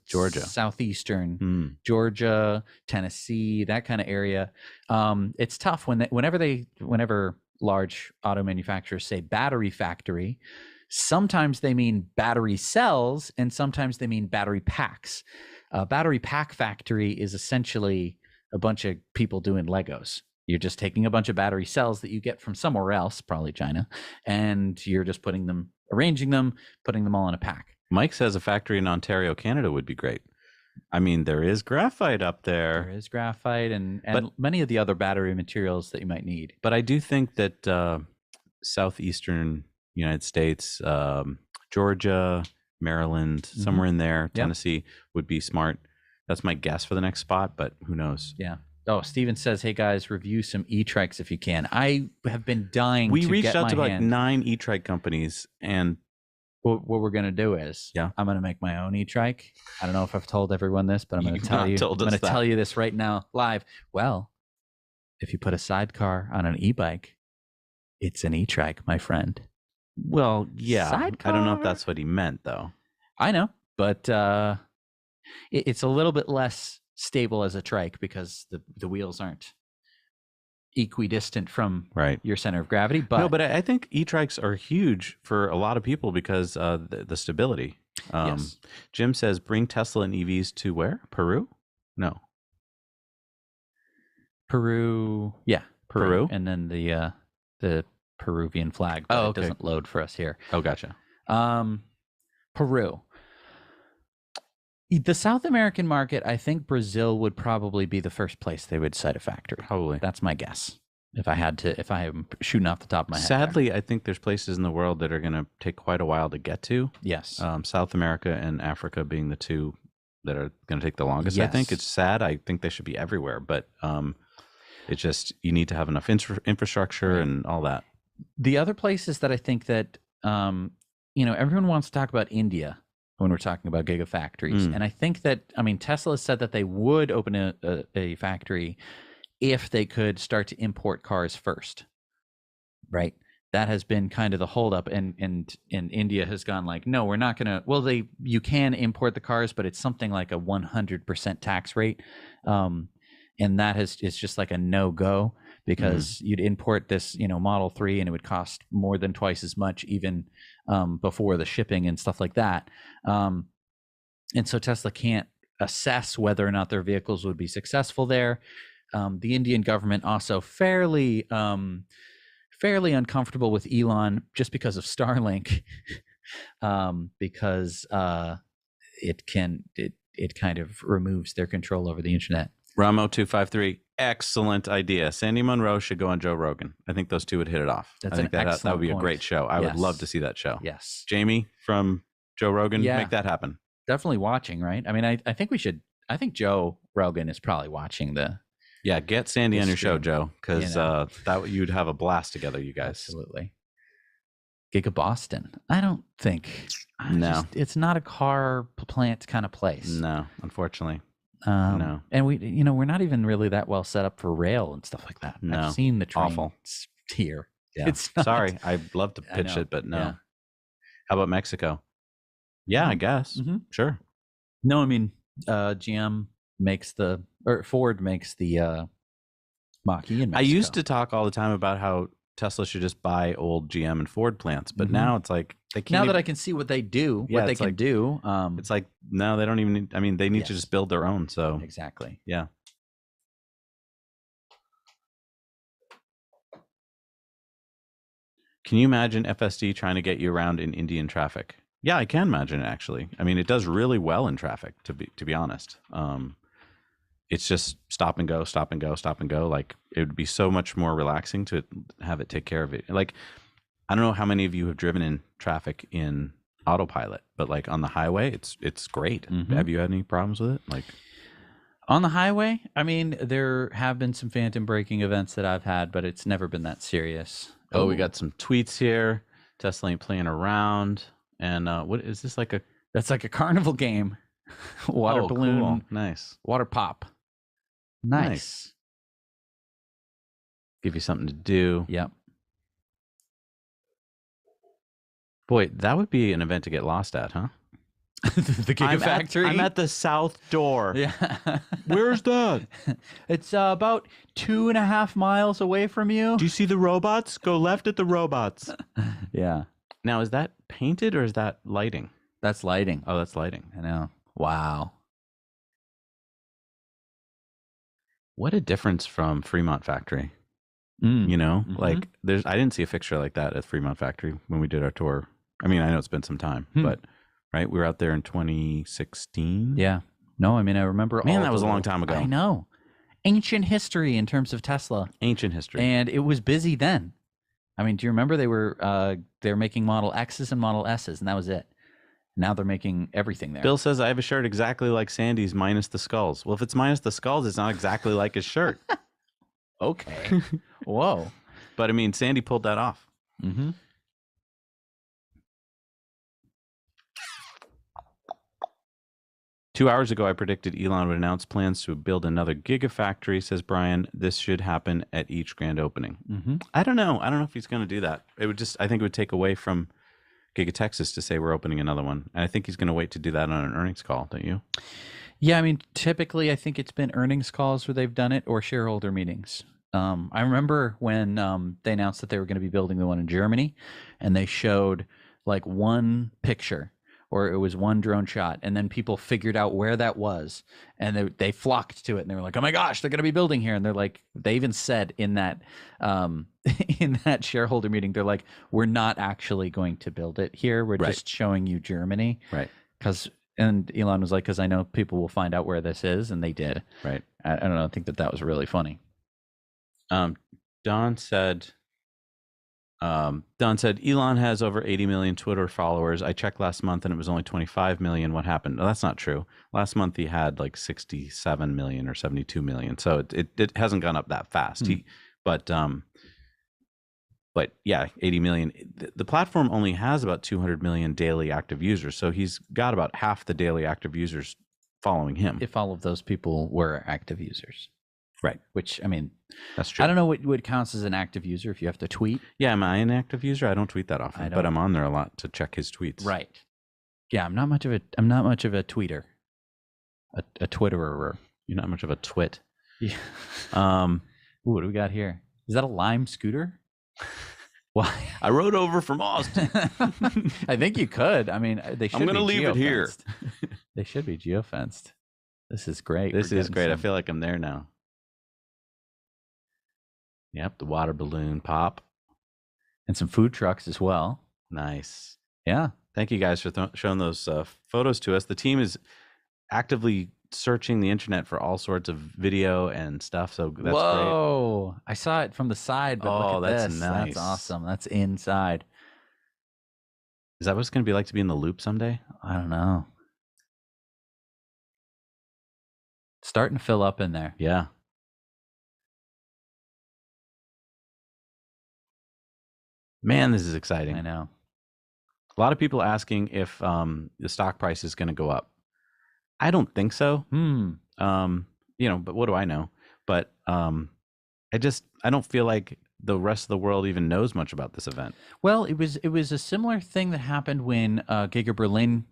Georgia, southeastern Georgia, Tennessee, that kind of area. It's tough whenever large auto manufacturers say battery factory. Sometimes they mean battery cells, and sometimes they mean battery packs. Battery pack factory is essentially a bunch of people doing Legos. You're just taking a bunch of battery cells that you get from somewhere else, probably China, and you're just arranging them, putting them all in a pack. Mike says a factory in Ontario, Canada would be great. I mean, there is graphite up there. There is graphite and many of the other battery materials that you might need. But I do think that southeastern United States, Georgia, Maryland, somewhere in there, Tennessee would be smart. That's my guess for the next spot, but who knows? Yeah. Oh, Steven says, hey guys, review some e-trikes if you can. I have been dying We reached out to like 9 e-trike companies, and what we're going to do is I'm going to make my own e-trike. I don't know if I've told everyone this, but I'm going to tell you. I'm going to tell you this right now live. Well, if you put a sidecar on an e-bike, it's an e-trike, my friend. Well, yeah. Sidecar? I don't know if that's what he meant, though. I know, but it's a little bit less stable as a trike because the wheels aren't equidistant from your center of gravity. But no, but I think e-trikes are huge for a lot of people because the stability. Yes. Jim says, bring Tesla and EVs to where? Peru? No. Peru. Yeah. Peru? and then the Peruvian flag, but Oh, it okay. doesn't load for us here. Oh, gotcha. Peru. The South American market, I think Brazil would probably be the first place they would site a factory. Probably. That's my guess. If I am shooting off the top of my head. there. Sadly, I think there's places in the world that are going to take quite a while to get to. Yes. South America and Africa being the two that are going to take the longest. I think Yes. it's sad. I think they should be everywhere, but it's just you need to have enough infrastructure and all that. The other places that I think that everyone wants to talk about India when we're talking about gigafactories, and I think that Tesla said that they would open a factory if they could start to import cars first, right? That has been kind of the holdup, and India has gone like, no, we're not gonna. Well, you can import the cars, but it's something like a 100% tax rate, and it's just like a no go because you'd import this Model 3 and it would cost more than twice as much even before the shipping and stuff like that, and so Tesla can't assess whether or not their vehicles would be successful there. The Indian government also fairly uncomfortable with Elon just because of Starlink, because it kind of removes their control over the internet. Ramo253, excellent idea. Sandy Monroe should go on Joe Rogan. I think those two would hit it off. That's I think an that would be a excellent great point. show. I would Yes. love to see that show. Yes, Jamie from Joe Rogan, Yeah. make that happen. definitely watching, right? I mean, I think we should. I think Joe Rogan is probably watching the. Yeah, get Sandy The on your show, stream, Joe, because that you'd have a blast together, you guys. Absolutely. Giga Boston. I don't think. No. It's not a car plant kind of place. No, unfortunately. No. And we're not even really that well set up for rail and stuff like that. No. I've seen the trains Awful. here. Yeah. It's not. Sorry, I'd love to I pitch know. it, but no. Yeah. How about Mexico? Yeah, I guess. Mhm. Sure. No, I mean, GM makes Ford makes the Mach-E in Mexico. I used to talk all the time about how Tesla should just buy old GM and Ford plants, but Mhm. now it's like they can't. Now that even- I can see what they do, Yeah, what they it's can like- do. it's like no, they don't even need. I mean, they need to Yes. just build their own. So Exactly. yeah. Can you imagine FSD trying to get you around in Indian traffic? Yeah, I can imagine it actually. I mean, it does really well in traffic, to be honest. It's just stop and go, stop and go, stop and go. Like it would be so much more relaxing to have it take care of it. Like I don't know how many of you have driven in traffic in autopilot, but like on the highway, it's great. Mhm. Have you had any problems with it? Like On the highway, I mean, there have been some phantom braking events that I've had, but it's never been that serious. oh, we got some tweets here. Tesla ain't playing around. And what is this like a That's like a carnival game. Water oh, balloon, cool. Nice. water pop. Nice. Give you something to do. Yep. Boy, that would be an event to get lost at, huh? The Gigafactory. I'm at the south door. Yeah. Where's that? It's about 2.5 miles away from you. Do you see the robots? Go left at the robots. Yeah. Now, is that painted or is that lighting? That's lighting. Oh, that's lighting. I know. Wow. What a difference from Fremont Factory. Mm. You know, Mhm. like I didn't see a fixture like that at Fremont Factory when we did our tour. I mean, I know it's been some time, but right, we were out there in 2016. Yeah. No, I mean, I remember. Man, all that was the a long little- time ago. I know. Ancient history in terms of Tesla, Ancient history. and it was busy then. I mean, do you remember they were making Model X's and Model S's, and that was it. Now they're making everything there. Bill says I have a shirt exactly like Sandy's minus the skulls. Well, if it's minus the skulls, it's not exactly like his shirt. Okay. Whoa. But I mean, Sandy pulled that off. Mm-hmm. Two hours ago, I predicted Elon would announce plans to build another gigafactory, says Brian. This should happen at each grand opening. Mm-hmm. I don't know. I don't know if he's going to do that. It would I think it would take away from Giga Texas to say we're opening another one. And I think he's going to wait to do that on an earnings call, don't you? Yeah, I mean, typically, I think it's been earnings calls where they've done it or shareholder meetings. I remember when they announced that they were going to be building the one in Germany, and they showed like one picture or it was one drone shot, and then people figured out where that was, and they flocked to it, and they were like, "Oh my gosh, they're going to be building here!" And they're like, they even said in that in that shareholder meeting, they're like, "We're not actually going to build it here. We're just showing you Germany." Right. And Elon was like, "Because I know people will find out where this is," and they did. Right. I don't know. I think that was really funny. Don said, Elon has over 80 million Twitter followers. I checked last month and it was only 25 million. What happened? No, that's not true. Last month he had like 67 million or 72 million. So it hasn't gone up that fast. But yeah, 80 million. The platform only has about 200 million daily active users. So he's got about half the daily active users following him. If all of those people were active users. Right. Which, I mean, that's true. I don't know what counts as an active user if you have to tweet. Yeah, am I an active user? I don't tweet that often, but I'm on there a lot to check his tweets. Right. Yeah, I'm not much of a tweeter. A Twitterer. You're not much of a twit. Yeah. Ooh, what do we got here? Is that a Lime scooter? Why? I rode over from Austin. I think you could. I mean, they should. I'm going to leave it here. They should be geofenced. This is great. This is great. I feel like I'm there now. Yep, the water balloon pop. And some food trucks as well. Nice. Yeah. Thank you guys for showing those photos to us. The team is actively searching the internet for all sorts of video and stuff. So that's great. I saw it from the side, but look at that's this. nice. That's awesome. That's inside. Is that what it's going to be like to be in the loop someday? I don't know. It's starting to fill up in there. Yeah. Man, this is exciting. I know. A lot of people asking if the stock price is going to go up. I don't think so. But what do I know? But I don't feel like the rest of the world even knows much about this event. Well, it was a similar thing that happened when Giga Berlin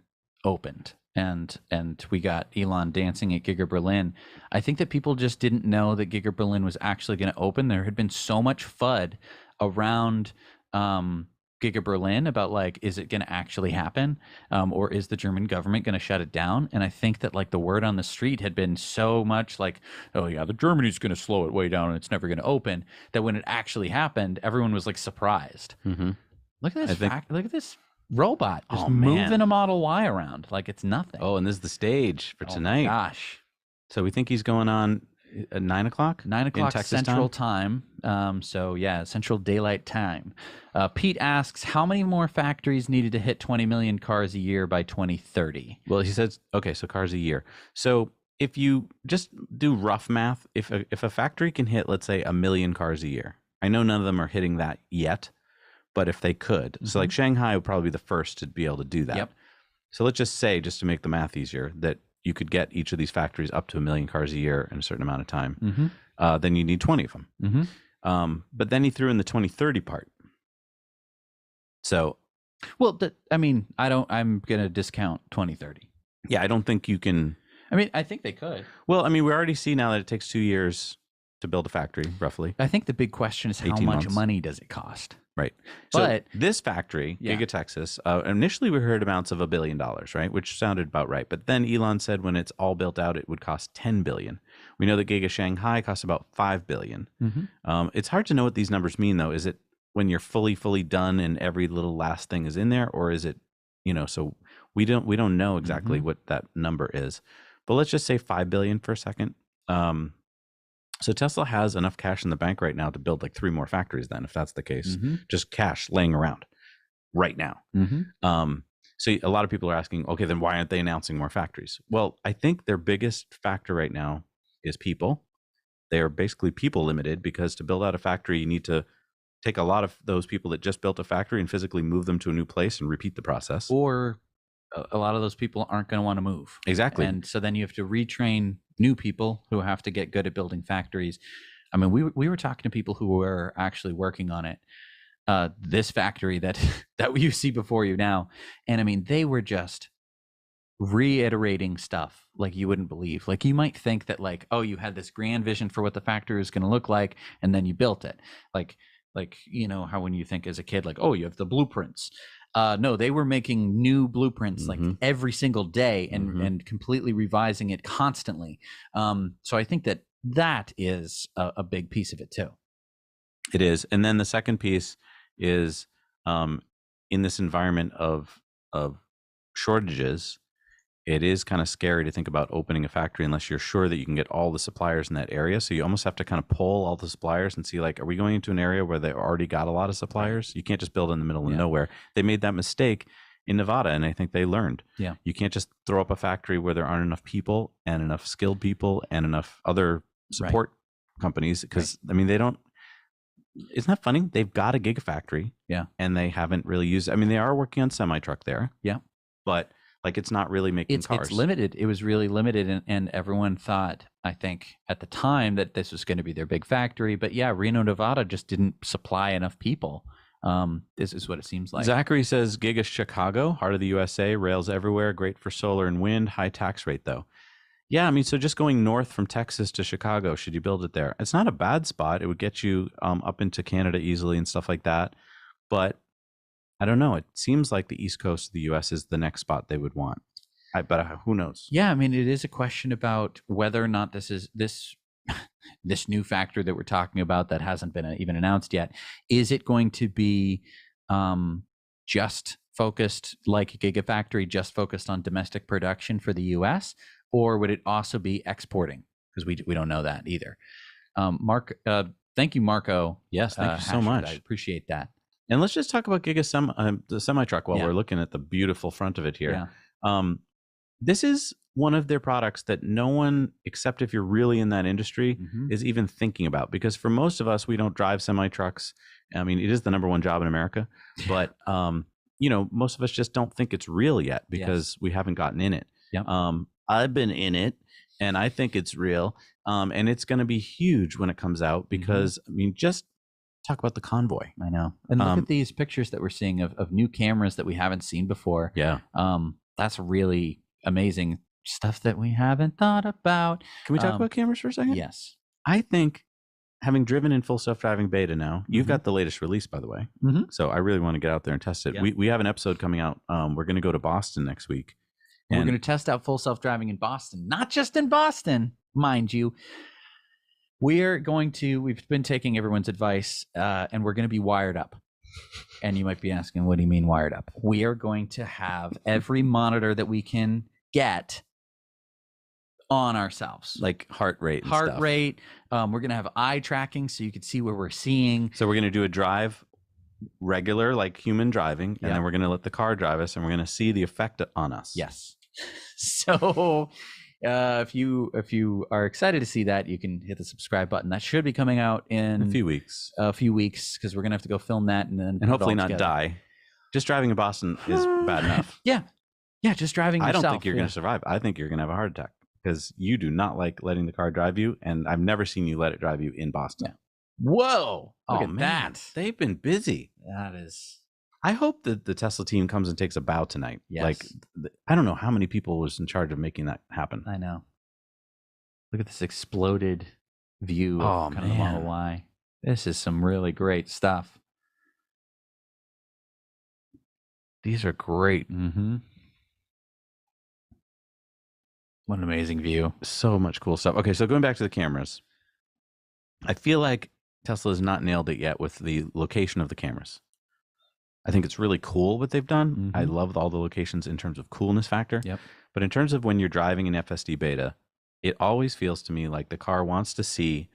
opened, and we got Elon dancing at Giga Berlin. I think that people just didn't know that Giga Berlin was actually going to open. There had been so much FUD around Giga Berlin about like, is it going to actually happen, or is the German government going to shut it down? And I think that like the word on the street had been so much like, oh yeah, the Germany's going to slow it way down and it's never going to open, that when it actually happened, everyone was like surprised. Mm-hmm. Look at this look at this robot just moving a Model Y around like it's nothing. Oh, and this is the stage for tonight. Gosh. So we think he's going on at 9 o'clock? 9 o'clock Central Time. So yeah, Central Daylight Time. Pete asks, how many more factories needed to hit 20 million cars a year by 2030? Well, he says, okay, so cars a year. So if you just do rough math, if a factory can hit, let's say, 1 million cars a year, I know none of them are hitting that yet, but if they could, so like Shanghai would probably be the first to be able to do that. Yep. So let's just say, just to make the math easier, that you could get each of these factories up to 1 million cars a year in a certain amount of time. Then you need 20 of them. But then he threw in the 2030 part. So, well, I'm going to discount 2030. Yeah, I don't think you can. I mean, I think they could. Well, I mean, we already see now that it takes 2 years to build a factory, roughly. I think the big question is how much money does it cost? Right. But so this factory, Giga Texas, initially we heard amounts of $1 billion, right? Which sounded about right. But then Elon said when it's all built out, it would cost $10 billion. We know that Giga Shanghai costs about $5 billion. It's hard to know what these numbers mean, though. Is it when you're fully done and every little last thing is in there, or is it, so we don't know exactly what that number is. But let's just say $5 billion for a second. So Tesla has enough cash in the bank right now to build like 3 more factories then, if that's the case. Just cash laying around right now. So a lot of people are asking, okay, then why aren't they announcing more factories? Well, I think their biggest factor right now is people. They are basically people limited, because to build out a factory, you need to take a lot of those people that just built a factory and physically move them to a new place and repeat the process. Or a lot of those people aren't going to want to move. Exactly. And so then you have to retrain new people who have to get good at building factories. I mean, we were talking to people who were actually working on it. This factory that you see before you now. And I mean, they were just reiterating stuff like you wouldn't believe. Like you might think that like, oh, you had this grand vision for what the factory is going to look like, and then you built it. Like, how when you think as a kid, like, oh, you have the blueprints. No, they were making new blueprints like every single day and completely revising it constantly. So I think that is a big piece of it too. It is. And then the second piece is in this environment of shortages, it is kind of scary to think about opening a factory unless you're sure that you can get all the suppliers in that area. So you almost have to kind of pull all the suppliers and see, like, are we going into an area where they already got a lot of suppliers? You can't just build in the middle of nowhere. They made that mistake in Nevada, and I think they learned. Yeah. You can't just throw up a factory where there aren't enough people and enough skilled people and enough other support companies, because I mean, they don't. Isn't that funny? They've got a gigafactory, and they haven't really used it. I mean, they are working on semi-truck there, but like, it's not really making cars. It's limited. It was really limited, and everyone thought, I think, at the time that this was going to be their big factory. But yeah, Reno, Nevada just didn't supply enough people. This is what it seems like. Zachary says, Giga Chicago, heart of the USA, rails everywhere, great for solar and wind, high tax rate though. Yeah, I mean, so just going north from Texas to Chicago, should you build it there? It's not a bad spot. It would get you up into Canada easily and stuff like that. But I don't know. It seems like the east coast of the U.S. is the next spot they would want. But who knows? Yeah, I mean, it is a question about whether or not this this new factory that we're talking about that hasn't been even announced yet. Is it going to be just focused like a Gigafactory, just focused on domestic production for the U.S., or would it also be exporting? Because we don't know that either. Mark, thank you, Marco. Yes, thank you so much. I appreciate that. And let's just talk about the semi-truck while we're looking at the beautiful front of it here. This is one of their products that no one, except if you're really in that industry, is even thinking about. Because for most of us, we don't drive semi-trucks. I mean, it is the #1 job in America, but most of us just don't think it's real yet because we haven't gotten in it. I've been in it, and I think it's real, and it's going to be huge when it comes out because, I mean, just talk about the convoy. I know. And look at these pictures that we're seeing of new cameras that we haven't seen before. That's really amazing stuff that we haven't thought about. Can we talk about cameras for a second? Yes. I think, having driven in full self-driving beta now, you've got the latest release, by the way. So I really want to get out there and test it. We have an episode coming out. We're going to go to Boston next week. And we're going to test out full self-driving in Boston. Not just in Boston, mind you. We've been taking everyone's advice, and we're going to be wired up. And you might be asking, what do you mean wired up? We are going to have every monitor that we can get on ourselves. Like heart rate and Heart stuff. rate. We're going to have eye tracking so you can see where we're seeing. So we're going to do a drive regular, like human driving, and then we're going to let the car drive us, and we're going to see the effect on us. Yes. So if you are excited to see that, you can hit the subscribe button. That should be coming out in a few weeks. Because we're gonna have to go film that and hopefully not die. Just driving in Boston is bad enough. Yeah, just driving yourself. I don't think you're going to survive. I think you're going to have a heart attack because you do not like letting the car drive you, and I've never seen you let it drive you in Boston. Whoa! Look at man. that. They've been busy. That is. I hope that the Tesla team comes and takes a bow tonight. Yes. Like, I don't know how many people was in charge of making that happen. I know. Look at this exploded view of kind of the Model Y. This is some really great stuff. These are great. What an amazing view. So much cool stuff. Okay, so going back to the cameras, I feel like Tesla has not nailed it yet with the location of the cameras. I think it's really cool what they've done. I love all the locations in terms of coolness factor. But in terms of when you're driving in FSD beta, it always feels to me like the car wants to see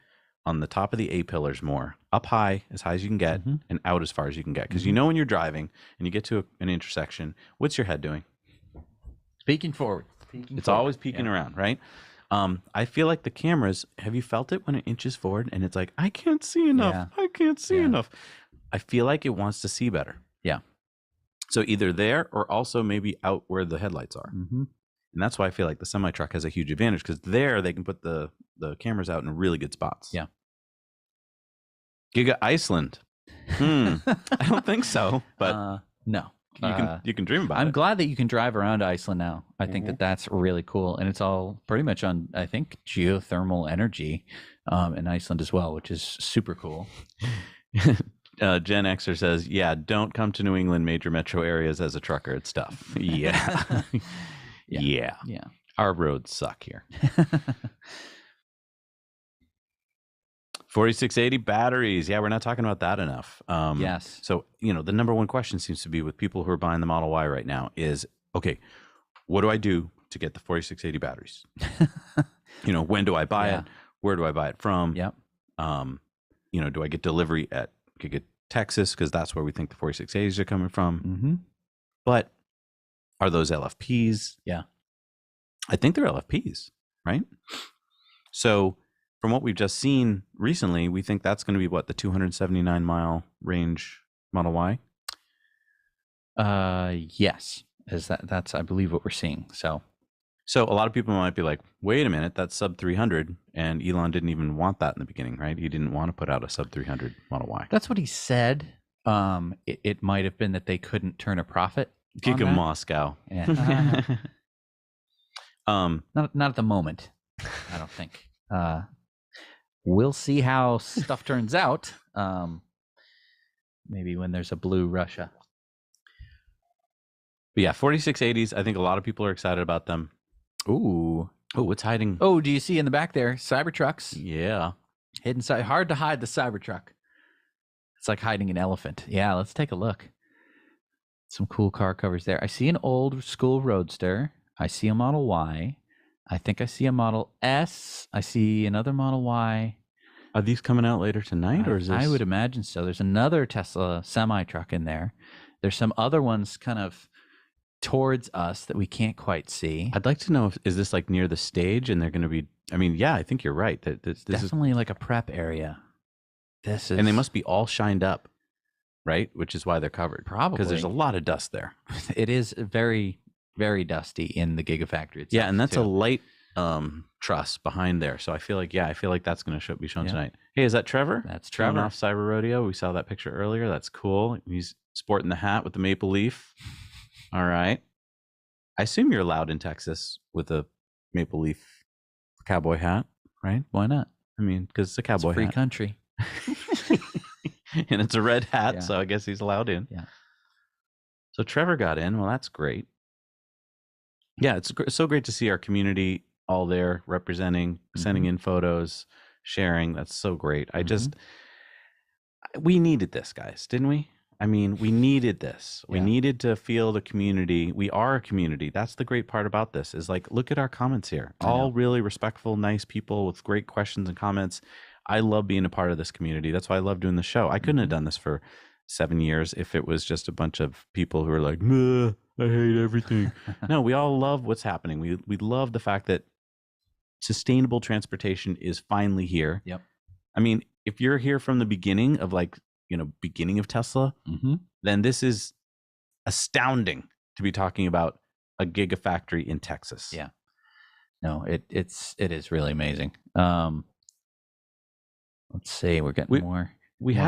on the top of the A-pillars more, up high as you can get, and out as far as you can get. Because you know when you're driving and you get to an intersection, what's your head doing? Peeking forward. It's always peeking around, right? I feel like the cameras, have you felt it when it inches forward and it's like, I can't see enough. I can't see enough. I feel like it wants to see better. So either there or also maybe out where the headlights are. And that's why I feel like the semi-truck has a huge advantage, because there they can put the cameras out in really good spots. Giga Iceland. I don't think so, but no. You can dream about it. I'm glad that you can drive around Iceland now. I think that's really cool. And it's all pretty much on, I think, geothermal energy in Iceland as well, which is super cool. Gen Xer says, yeah, don't come to New England major metro areas as a trucker. It's tough. Yeah. Yeah. Our roads suck here. 4680 batteries. Yeah, we're not talking about that enough. Yes. So, the number one question seems to be with people who are buying the Model Y right now is, okay, what do I do to get the 4680 batteries? When do I buy it? Where do I buy it from? Yep. Do I get delivery at Giga Texas? Because that's where we think the 4680s are coming from. Mm-hmm. But are those LFPs? Yeah. I think they're LFPs, right? So from what we've just seen recently, we think that's going to be what, the 279 mile range Model Y? Yes. That's I believe what we're seeing. So a lot of people might be like, wait a minute, that's sub 300, and Elon didn't even want that in the beginning, right? He didn't want to put out a sub 300 Model Y. That's what he said. It might have been that they couldn't turn a profit. Giga Moscow. Yeah. Not at the moment, I don't think. We'll see how stuff turns out. Maybe when there's a blue Russia. But yeah, 4680s, I think a lot of people are excited about them. Ooh. Oh, what's hiding? Oh, do you see in the back there? Cybertrucks. Yeah. Hidden side. Hard to hide the Cybertruck. It's like hiding an elephant. Yeah, let's take a look. Some cool car covers there. I see an old school Roadster. I see a Model Y. I think I see a Model S. I see another Model Y. Are these coming out later tonight, or is this? I would imagine so. There's another Tesla semi-truck in there. There's some other ones kind of towards us that we can't quite see. I'd like to know, is this like near the stage and they're going to be, I think you're right. This definitely like a prep area. And they must be all shined up, right? Which is why they're covered. Probably. Because there's a lot of dust there. It is very, very dusty in the Gigafactory itself. Yeah, and that's a light truss behind there. So I feel like that's going to be shown tonight. Hey, is that Trevor? That's Trevor. Showing off Cyber Rodeo. We saw that picture earlier. That's cool. He's sporting the hat with the maple leaf. All right. I assume you're allowed in Texas with a maple leaf cowboy hat, right? Why not? I mean, because it's a cowboy free hat. Country. And it's a red hat, so I guess he's allowed in. Yeah. So Trevor got in. Well, that's great. Yeah, it's so great to see our community all there representing, sending in photos, sharing. That's so great. We needed this, guys, didn't we? I mean, we needed this. We needed to feel the community. We are a community. That's the great part about this is like, look at our comments here. All really respectful, nice people with great questions and comments. I love being a part of this community. That's why I love doing the show. I couldn't have done this for 7 years if it was just a bunch of people who are like, I hate everything. No, we all love what's happening. We love the fact that sustainable transportation is finally here. Yep. I mean, if you're here from the beginning of beginning of Tesla, then this is astounding to be talking about a gigafactory in Texas. Yeah. No, it is really amazing. Let's see, we're getting more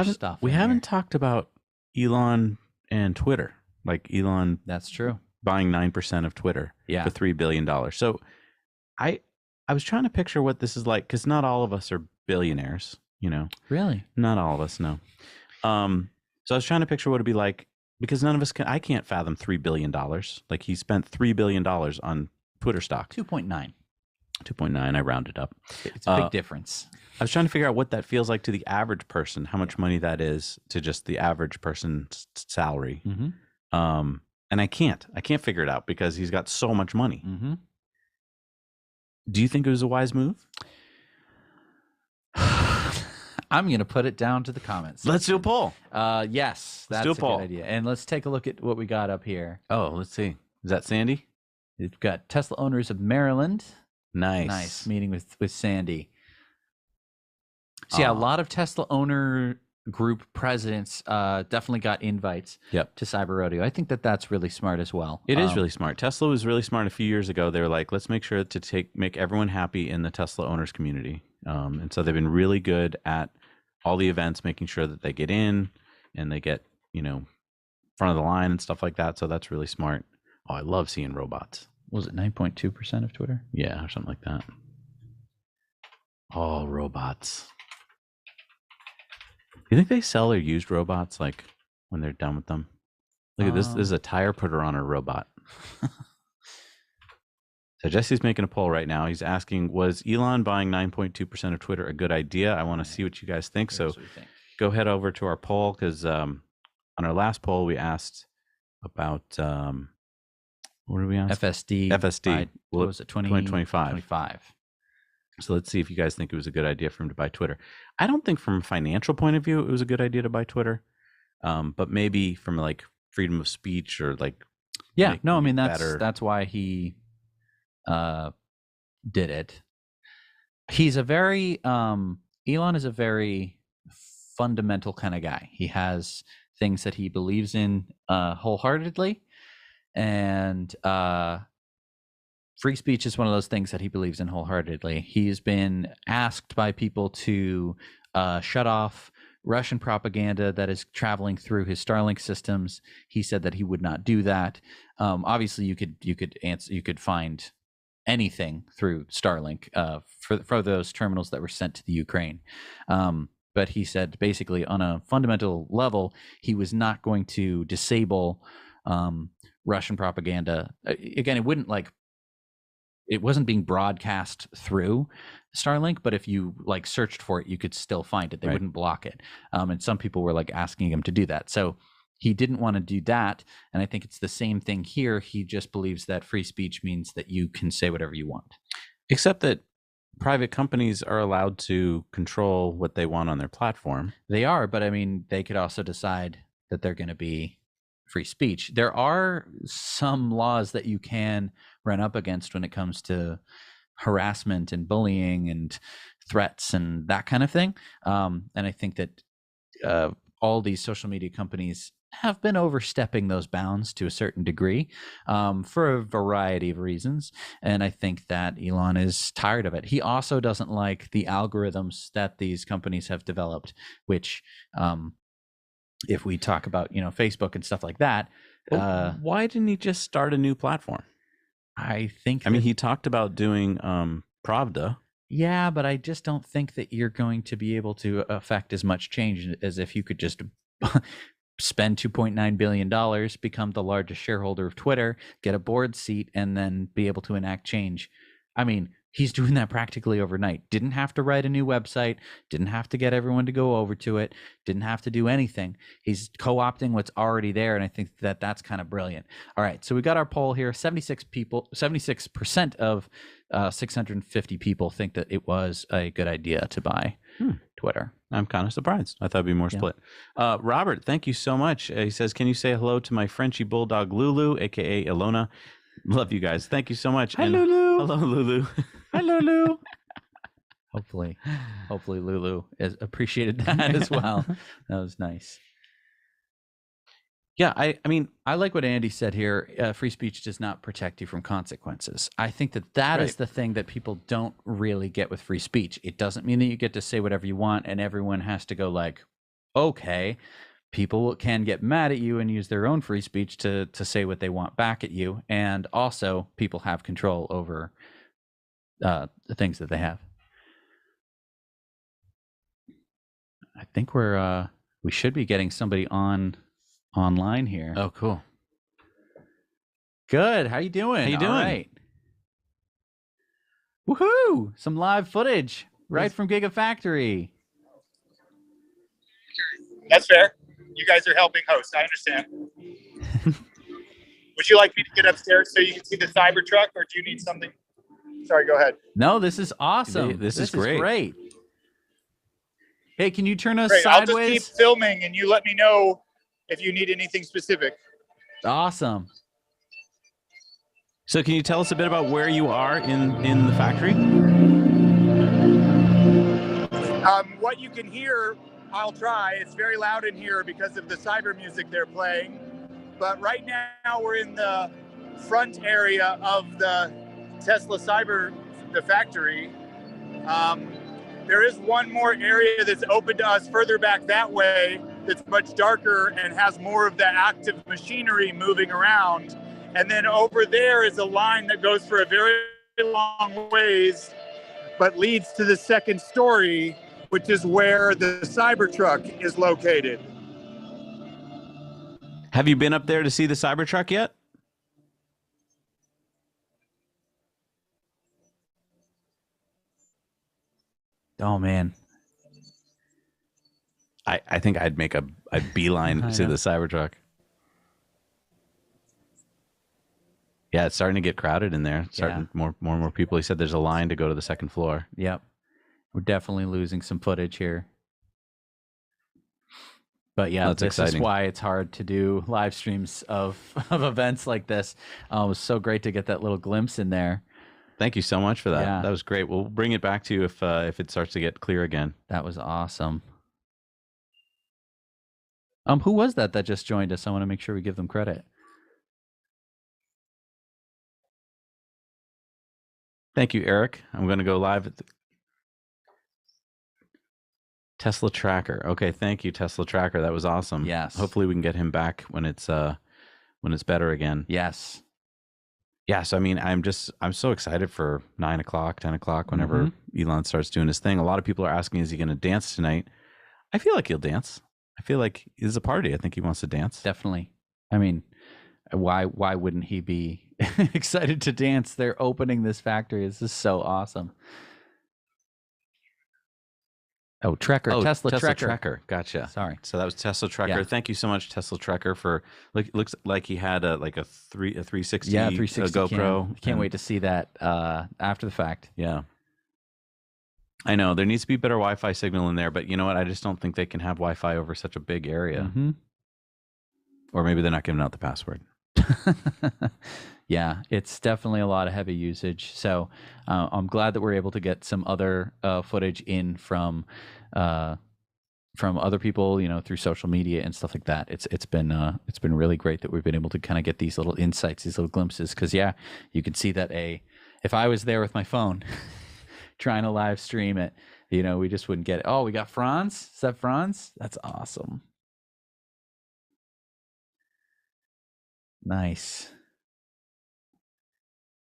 stuff. We haven't talked about Elon and Twitter. Like Elon, that's true, buying 9% of Twitter for $3 billion. So I was trying to picture what this is like, because not all of us are billionaires, Really? Not all of us, no. So I was trying to picture what it'd be like, because none of us I can't fathom $3 billion. Like he spent $3 billion on Twitter stock. 2.9. 2.9, I rounded up. It's a big difference. I was trying to figure out what that feels like to the average person, how much money that is to just the average person's salary. And I can't figure it out because he's got so much money. Do you think it was a wise move? I'm going to put it down to the comments. Let's do a poll. Yes, that's a good idea. And let's take a look at what we got up here. Oh, let's see. Is that Sandy? We've got Tesla owners of Maryland. Nice meeting with Sandy. So yeah, a lot of Tesla owner group presidents definitely got invites to Cyber Rodeo. I think that's really smart as well. It is really smart. Tesla was really smart a few years ago. They were like, let's make sure to make everyone happy in the Tesla owners community. And so they've been really good at all the events, making sure that they get in and they get, front of the line and stuff like that. So that's really smart. Oh, I love seeing robots. Was it 9.2% of Twitter? Yeah, or something like that. Oh, robots. You think they sell or used robots like when they're done with them? Look at this. This is a tire putter on a robot. So Jesse's making a poll right now. He's asking, was Elon buying 9.2% of Twitter a good idea? I want to see what you guys think. So go head over to our poll, because on our last poll, we asked about, what did we ask? FSD. What was it? 2025. So let's see if you guys think it was a good idea for him to buy Twitter. I don't think from a financial point of view, it was a good idea to buy Twitter. But maybe from like freedom of speech or like, yeah, no, I mean, that's why he did it. He's a very Elon is a very fundamental kind of guy. He has things that he believes in wholeheartedly, and free speech is one of those things that he believes in wholeheartedly. He's been asked by people to shut off Russian propaganda that is traveling through his Starlink systems. He said that he would not do that. Obviously, you could find anything through Starlink for those terminals that were sent to the Ukraine. But he said basically on a fundamental level, he was not going to disable Russian propaganda. Again, it wasn't being broadcast through Starlink, but if you like searched for it, you could still find it. They wouldn't block it. And some people were like asking him to do that. So he didn't want to do that. And I think it's the same thing here. He just believes that free speech means that you can say whatever you want. Except that private companies are allowed to control what they want on their platform. They are, but I mean, they could also decide that they're going to be free speech. There are some laws that you can run up against when it comes to harassment and bullying and threats and that kind of thing. And I think that all these social media companies have been overstepping those bounds to a certain degree for a variety of reasons. And I think that Elon is tired of it. He also doesn't like the algorithms that these companies have developed, which if we talk about, Facebook and stuff like that. Why didn't he just start a new platform? I mean, he talked about doing Pravda. Yeah, but I just don't think that you're going to be able to affect as much change as if you could just spend $2.9 billion, become the largest shareholder of Twitter, get a board seat, and then be able to enact change. I mean, he's doing that practically overnight. Didn't have to write a new website, didn't have to get everyone to go over to it, didn't have to do anything. He's co-opting what's already there, and I think that that's kind of brilliant. All right, so we got our poll here. 76% of 650 people think that it was a good idea to buy Twitter. I'm kind of surprised. I thought it'd be more split. Robert, thank you so much. He says, can you say hello to my Frenchie bulldog Lulu, aka Ilona? Love you guys. Thank you so much. Hi, Lulu. Hello, Lulu. Hi, Lulu. Hopefully Lulu has appreciated that as well. That was nice. Yeah, I mean, I like what Andy said here. Free speech does not protect you from consequences. I think that is the thing that people don't really get with free speech. It doesn't mean that you get to say whatever you want and everyone has to go like, okay. People can get mad at you and use their own free speech to say what they want back at you. And also people have control over the things that they have. I think we should be getting somebody online here. Oh, cool. Good. How you doing? How you doing? All right. Woohoo! Some live footage right from Gigafactory. That's fair. You guys are helping host. I understand. Would you like me to get upstairs so you can see the Cybertruck, or do you need something? Sorry, go ahead. No, this is awesome. This is great. Hey, can you turn us Great. sideways? I'll just keep filming, and you let me know if you need anything specific. Awesome. So can you tell us a bit about where you are in the factory? What you can hear, I'll try. It's very loud in here because of the cyber music they're playing. But right now we're in the front area of the Tesla the factory. There is one more area that's open to us further back that way that's much darker and has more of the active machinery moving around. And then over there is a line that goes for a very long ways, but leads to the second story. which is where the Cybertruck is located. Have you been up there to see the Cybertruck yet? Oh man, I think I'd make a beeline to the Cybertruck. Yeah, it's starting to get crowded in there. More and more people. He said there's a line to go to the second floor. Yep. We're definitely losing some footage here. But yeah, That's this exciting. is why it's hard to do live streams of events like this. It was so great to get that little glimpse in there. Thank you so much for that. Yeah. That was great. We'll bring it back to you if it starts to get clear again. That was awesome. Who was that just joined us? I want to make sure we give them credit. Thank you, Eric. I'm going to go live at the Tesla Tracker. Okay, thank you, Tesla Tracker. That was awesome. Yes. Hopefully we can get him back when it's better again. Yes. Yes, I mean, I'm so excited for 9 o'clock, 10 o'clock, whenever Elon starts doing his thing. A lot of people are asking, is he going to dance tonight? I feel like he'll dance. I feel like it's a party. I think he wants to dance. Definitely. I mean, why wouldn't he be excited to dance? They're opening this factory. This is so awesome. Oh, Trekker. Oh, Tesla Trekker. Tracker. Gotcha. Sorry. So that was Tesla Tracker. Yeah. Thank you so much, Tesla Tracker, for looks like he had a 360 Yeah, 360 GoPro. Can't wait to see that after the fact. Yeah. I know there needs to be better Wi-Fi signal in there, but you know what? I just don't think they can have Wi-Fi over such a big area. Mm-hmm. Or maybe they're not giving out the password. Yeah, it's definitely a lot of heavy usage. So I'm glad that we're able to get some other footage in from other people, through social media and stuff like that. It's been really great that we've been able to kind of get these little insights, these little glimpses. Because you could see that if I was there with my phone trying to live stream it, we just wouldn't get it. Oh, we got Franz. Is that Franz? That's awesome. Nice.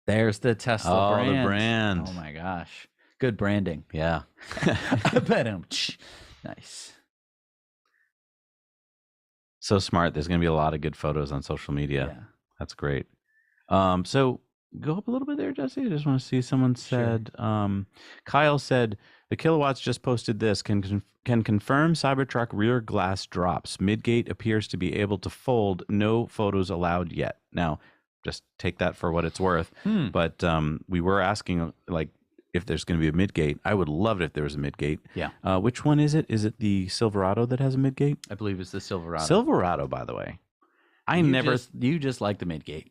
There's the Tesla brand. Oh, the brand. Oh my gosh. Good branding. Yeah. I bet him. Nice. So smart. There's going to be a lot of good photos on social media. Yeah. That's great. So go up a little bit there, Jesse. I just want to see. Someone said, Kyle said, the Kilowatts just posted this. Can confirm Cybertruck rear glass drops. Midgate appears to be able to fold. No photos allowed yet. Now, just take that for what it's worth. But we were asking, if there's going to be a midgate. I would love it if there was a midgate. Yeah. Which one is it? Is it the Silverado that has a midgate? I believe it's the Silverado. Silverado, by the way. You just like the midgate.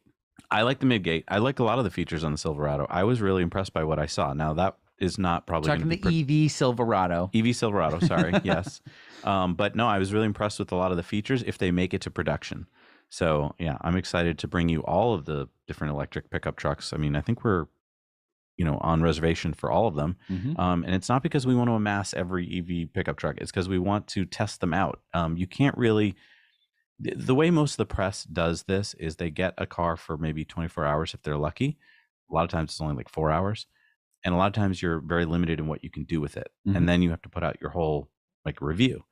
I like the midgate. I like a lot of the features on the Silverado. I was really impressed by what I saw. Now that is not probably talking the EV Silverado. EV Silverado, sorry. Yes. But no, I was really impressed with a lot of the features if they make it to production. So yeah, I'm excited to bring you all of the different electric pickup trucks. I mean, I think we're, on reservation for all of them. And it's not because we want to amass every EV pickup truck. It's because we want to test them out. You can't really, the way most of the press does this is they get a car for maybe 24 hours if they're lucky. A lot of times it's only like 4 hours. And a lot of times you're very limited in what you can do with it. And then you have to put out your whole review.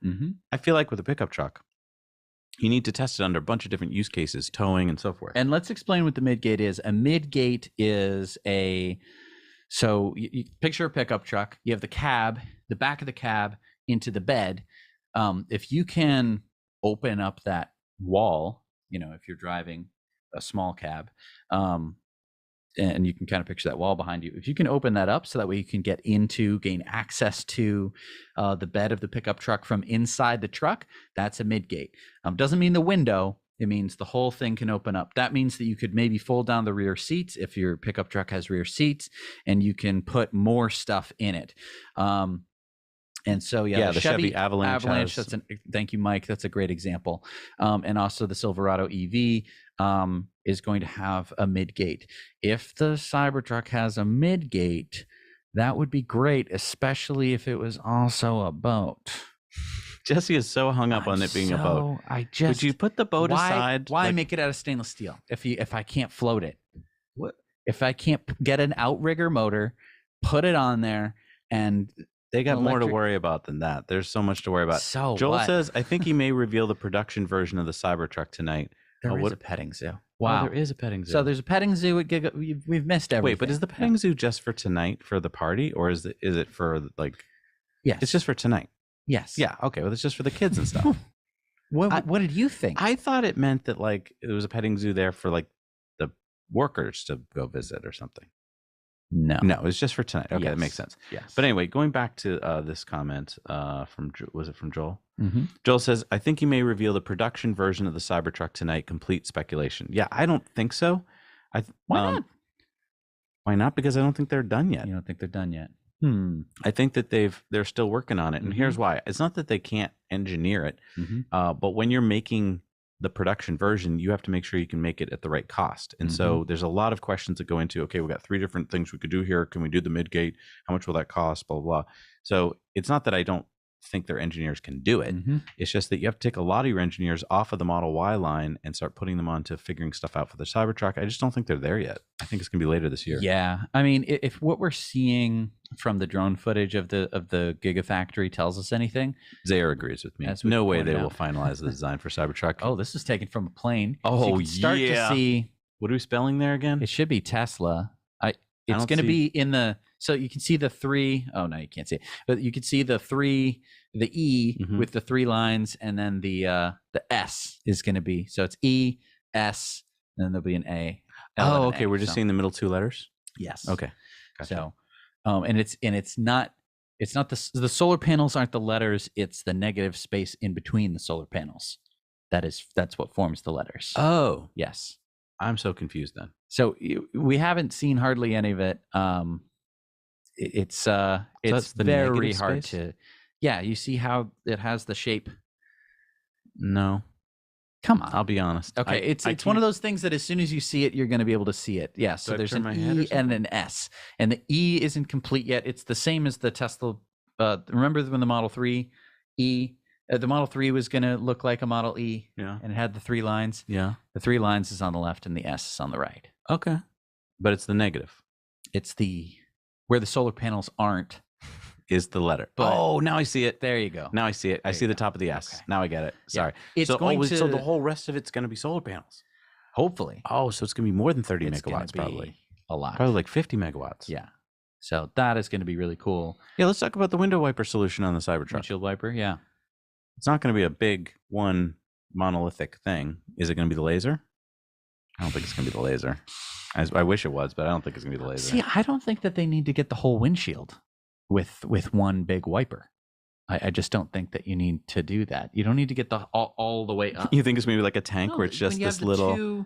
I feel like with a pickup truck, you need to test it under a bunch of different use cases, towing and so forth. And let's explain what the midgate is. A midgate is so you picture a pickup truck. You have the cab, the back of the cab into the bed. If you can open up that wall, if you're driving a small cab, and you can kind of picture that wall behind you. If you can open that up so that way you can gain access to the bed of the pickup truck from inside the truck, that's a midgate. Doesn't mean the window. It means the whole thing can open up. That means that you could maybe fold down the rear seats if your pickup truck has rear seats, and you can put more stuff in it. And so, the Chevy Avalanche. Thank you, Mike. That's a great example. And also the Silverado EV is going to have a midgate. If the Cybertruck has a midgate, that would be great, especially if it was also a boat. Jesse is so hung up on it being a boat. Would you put the boat aside? Why make it out of stainless steel if I can't float it? What if I can't get an outrigger motor, put it on there, and They got more to electric- worry about than that. There's so much to worry about. So Joel what? says, I think he may reveal the production version of the Cybertruck tonight. There is what- a petting zoo. Oh, Wow. there is a petting zoo. So there's a petting zoo at Giga. We've missed everything. Wait, but is the petting zoo just for tonight for the party, or is it for like? Yes. It's just for tonight. Yes. Yeah. Okay. Well, it's just for the kids and stuff. What did you think? I thought it meant that like it was a petting zoo there for like the workers to go visit or something. No. No, it was just for tonight. Okay, that Yes. makes sense. Yes. But anyway, going back to this comment was it from Joel? Mm-hmm. Joel says, I think he may reveal the production version of the Cybertruck tonight. Complete speculation. Yeah, I don't think so. Why not? Why not? Because I don't think they're done yet. You don't think they're done yet? I think that they're still working on it. And here's why. It's not that they can't engineer it, but when you're making the production version, you have to make sure you can make it at the right cost. And so there's a lot of questions that go into, okay, we've got 3 different things we could do here. Can we do the mid-gate? How much will that cost? Blah, blah, blah. So it's not that I don't think their engineers can do it. It's just that you have to take a lot of your engineers off of the Model Y line and start putting them onto figuring stuff out for the Cybertruck. I just don't think they're there yet. I think it's going to be later this year. Yeah. I mean, if what we're seeing from the drone footage of the Gigafactory tells us anything, Zaire agrees with me. As we No way pointed they will out. finalize the design for Cybertruck. oh, this is taken from a plane. So Oh, you can start yeah. to see. What are we spelling there again? It should be Tesla. It's don't going to see- be in the. So you can see the 3. Oh no, you can't see it. But you can see the 3, the E with the 3 lines, and then the S is going to be. So it's E, S, and then there'll be an A. L and Oh, an okay. A. We're just So- seeing the middle 2 letters. Yes. Okay. Gotcha. So, and it's not the solar panels aren't the letters. It's the negative space in between the solar panels. That's what forms the letters. Oh, Yes. I'm so confused then. So we haven't seen hardly any of it. It's that's the very negative hard space? to. Yeah, you see how it has the shape. No, Come on. I'll be honest. Okay, it's one of those things that as soon as you see it, you're going to be able to see it. Yeah. So I there's turn an my head or E and an S, and the E isn't complete yet. It's the same as the Tesla. Remember when the Model 3 E, the Model 3 was going to look like a Model E, Yeah. and it had the 3 lines. Yeah. The 3 lines is on the left, and the S is on the right. Okay. But it's the negative. It's the where the solar panels aren't. Is the letter. But- Oh, now I see it. There you go. Now I see it. I There see you the go. top of the S. Okay. Now I get it. Sorry. It's so, going so to- the whole rest of it's going to be solar panels. Hopefully, Oh, so it's going to be more than 30 it's gonna megawatts be probably. a lot. Probably like 50 megawatts. Yeah. So that is going to be really cool. Yeah, let's talk about the window wiper solution on the Cybertruck. Windshield wiper. Yeah. It's not going to be a big one monolithic thing. Is it going to be the laser? I don't think it's going to be the laser. I wish it was, but I don't think it's going to be the laser. See, I don't think that they need to get the whole windshield with one big wiper. I just don't think that you need to do that. You don't need to get the all the way up. You think it's maybe like a tank No, where it's just when you have this the little.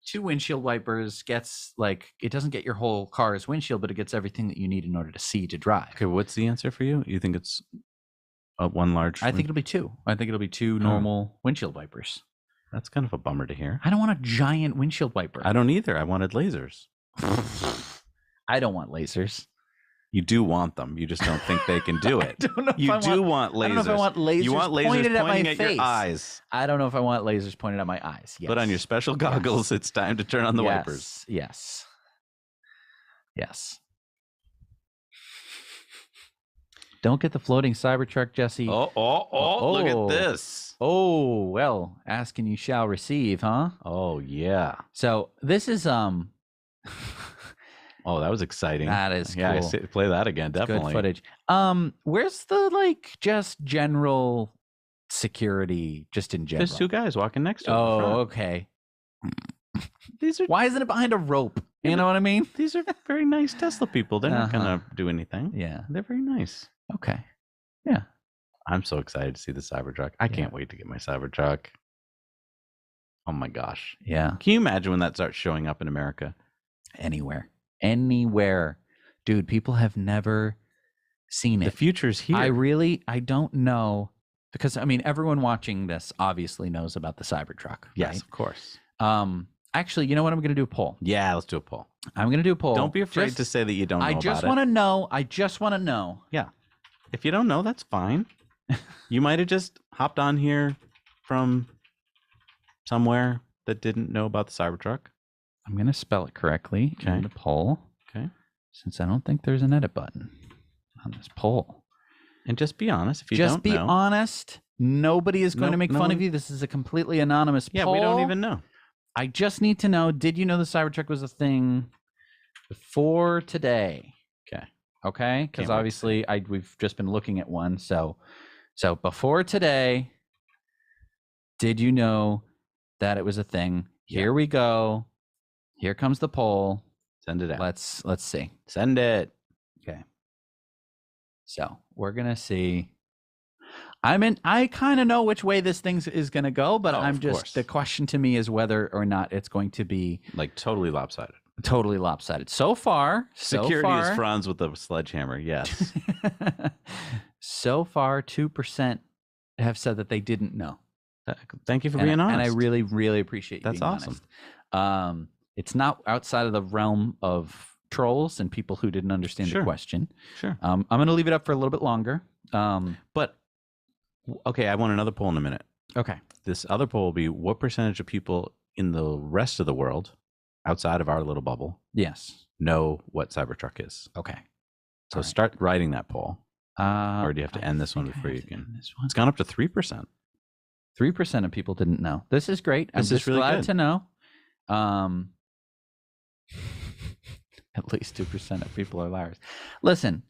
two windshield wipers gets like it doesn't get your whole car's windshield, but it gets everything that you need in order to see to drive. Okay, what's the answer for you? You think it's one large? I think it'll be 2. I think it'll be 2 normal windshield wipers. That's kind of a bummer to hear. I don't want a giant windshield wiper. I don't either. I wanted lasers. I don't want lasers. You do want them. You just don't think they can do it. I don't know if You I do want, want lasers. I don't know if I want lasers, You want lasers pointed at my pointing at face. your eyes. I don't know if I want lasers pointed at my eyes. Yes. Put on your special goggles. It's time to turn on the wipers. Yes. Yes. Don't get the floating Cybertruck, Jesse. Look Oh. at this. Oh, well, ask and you shall receive, huh? Oh, yeah. So this is Oh, that was exciting. that is Yeah, cool. play that again. Good Definitely. footage. Where's the like just general security just in general? There's 2 guys walking next to him. Oh, in front. okay. These are Why isn't it behind a rope? You know what I mean? these are very nice Tesla people. They're not Uh-huh. gonna do anything. Yeah. They're very nice. Okay. I'm so excited to see the Cybertruck. I can't wait to get my Cybertruck. Oh my gosh. Yeah. Can you imagine when that starts showing up in America? Anywhere. Dude, people have never seen The it. future's here. I don't know because I mean everyone watching this obviously knows about the Cybertruck. Yes, Right? of course. Actually, you know what? I'm going to do a poll. Yeah, let's do a poll. I'm going to do a poll. Don't be afraid Just- to say that you don't know I about just it. want to know. I just want to know. Yeah. If you don't know, that's fine. You might have just hopped on here from somewhere that didn't know about the Cybertruck. I'm going to spell it correctly Okay. in the poll. Okay. Since I don't think there's an edit button on this poll. And just be honest. If you Just don't be know, honest. Nobody is going to make no fun of one- you. This is a completely anonymous yeah, poll. we don't even know. I just need to know, did you know the Cybertruck was a thing before today? Okay. Okay? Because Can't wait to obviously we've just been looking at one. So before today, did you know that it was a thing? Here we go. Here comes the poll. Send it out. Let's see. Send it. Okay. So we're gonna see. I kind of know which way this thing is gonna go, but I'm of just course. the question to me is whether or not it's going to be Like totally lopsided. totally lopsided. So far, Security is Franz with a sledgehammer. Yes. so far, 2% have said that they didn't know. Thank you for being honest. And I really, really appreciate you That's being awesome. honest. It's not outside of the realm of trolls and people who didn't understand the question. Sure. I'm going to leave it up for a little bit longer. But okay, I want another poll in a minute. Okay. This other poll will be what percentage of people in the rest of the world, outside of our little bubble, Yes. know what Cybertruck is. Okay. So start writing that poll. Or do you have to I end this one think I before have you to can? end this one. It's gone up to 3%. 3% of people didn't know. This is great. I'm This is just really glad good. to know. At least 2% of people are liars. Listen.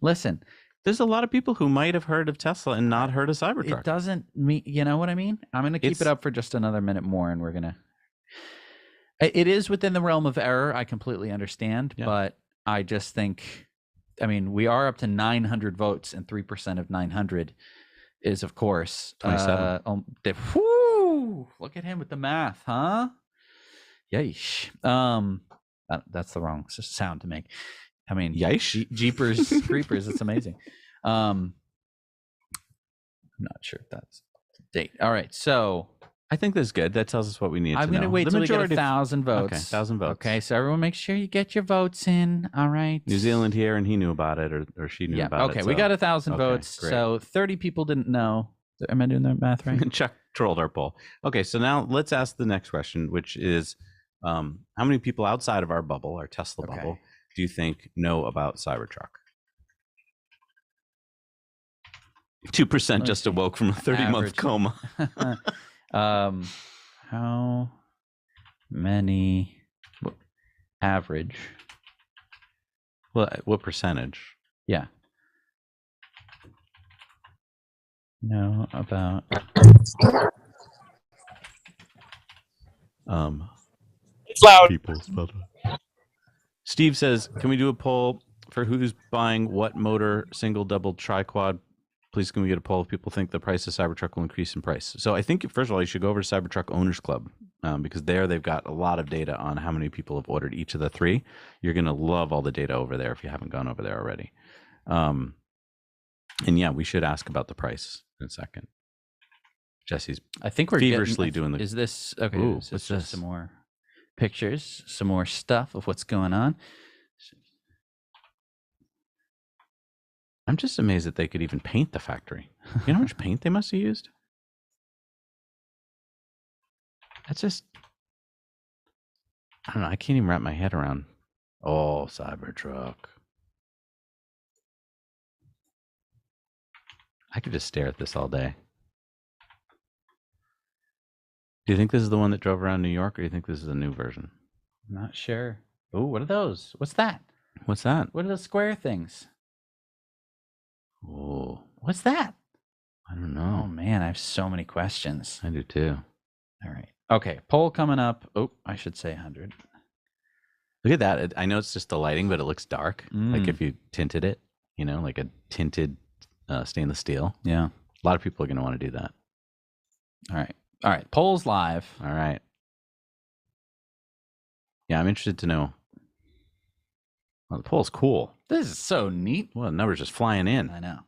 There's a lot of people who might have heard of Tesla and not heard of Cybertruck. It doesn't mean, you know what I mean? I'm going to keep it up for just another minute more, and we're going to. It is within the realm of error. I completely understand, but I just think, I mean, we are up to 900 votes, and 3% of 900 is, of course, 27. Whoo! Look at him with the math, huh? Yeesh. That's the wrong sound to make. I mean, Yeesh. Jeepers Creepers. It's amazing. I'm not sure if that's the date. All right, so I think that's good. That tells us what we need I'm to going to know. wait The till we get majority of- 1,000 votes. Okay, 1,000 votes. Okay, so everyone make sure you get your votes in. All right. New Zealand here, and he knew about it, or she knew about it. Okay, we got 1,000 Okay, votes. great. So 30 people didn't know. Am I doing that math right? Chuck trolled our poll. Okay, so now let's ask the next question, which is how many people outside of our bubble, our Tesla bubble, do you think know about Cybertruck? 2% just awoke from a 30-month coma. How many average? What percentage? Yeah. Know about It's loud. People spelled it. Steve says, can we do a poll for who's buying what motor, single, double, tri-quad? Please, can we get a poll if people think the price of Cybertruck will increase in price? So I think, first of all, you should go over to Cybertruck Owners Club because there they've got a lot of data on how many people have ordered each of the three. You're going to love all the data over there if you haven't gone over there already. And yeah, we should ask about the price in a second. Jesse's I think we're feverishly doing the... Is this okay? Ooh, is what's this just this? some more pictures, some more stuff of what's going on? I'm just amazed that they could even paint the factory. You know how much paint they must have used? That's just... I don't know. I can't even wrap my head around. Oh, Cybertruck. I could just stare at this all day. Do you think this is the one that drove around New York, or do you think this is a new version? I'm not sure. Oh, what are those? What's that? What's that? What are those square things? Oh, What's that? I don't Oh know. man, I have so many questions. I do too. All right. Okay, poll coming up. Oh, I should say 100. Look at that. I know it's just the lighting, but it looks dark. Like if you tinted it, you know, like a tinted stainless steel. Yeah. A lot of people are going to want to do that. All right. All right. Polls live. All right. Yeah, I'm interested to know. Well, the poll's cool. This is so neat. Well, the numbers just flying in. I know.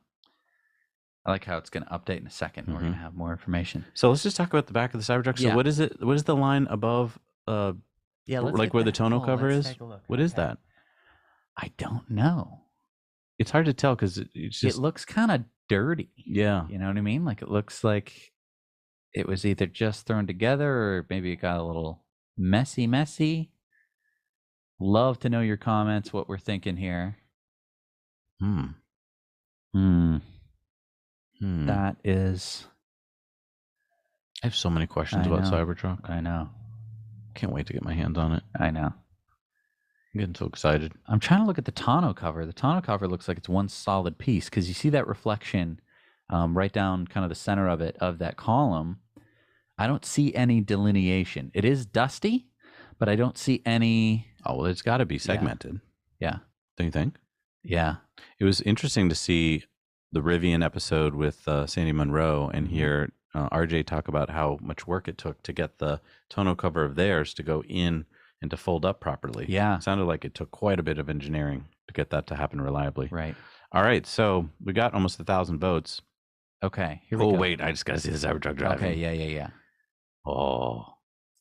I like how it's going to update in a second. We're going to have more information. So let's just talk about the back of the Cybertruck. So Yeah. what is it? What is the line above? Yeah, like where the tonneau cover is. What is that? I don't know. It's hard to tell because it's just. It looks kind of dirty. Yeah. You know what I mean? Like it looks like it was either just thrown together or maybe it got a little messy. Love to know your comments, what we're thinking here. That is. I have so many questions about Cybertruck. I know. Can't wait to get my hands on it. I know. I'm getting so excited. I'm trying to look at the tonneau cover. The tonneau cover looks like it's one solid piece because you see that reflection right down kind of the center of it, of that column. I don't see any delineation. It is dusty, but I don't see any. Oh, well, it's got to be segmented. Yeah. Don't you think? Yeah. It was interesting to see the Rivian episode with Sandy Munro and hear RJ talk about how much work it took to get the tonneau cover of theirs to go in and to fold up properly. Yeah. It sounded like it took quite a bit of engineering to get that to happen reliably. Right. All right. So we got almost 1,000 votes. Okay. Here we go. Oh, wait. I just got to see the Cybertruck driving. Okay. Yeah. Oh.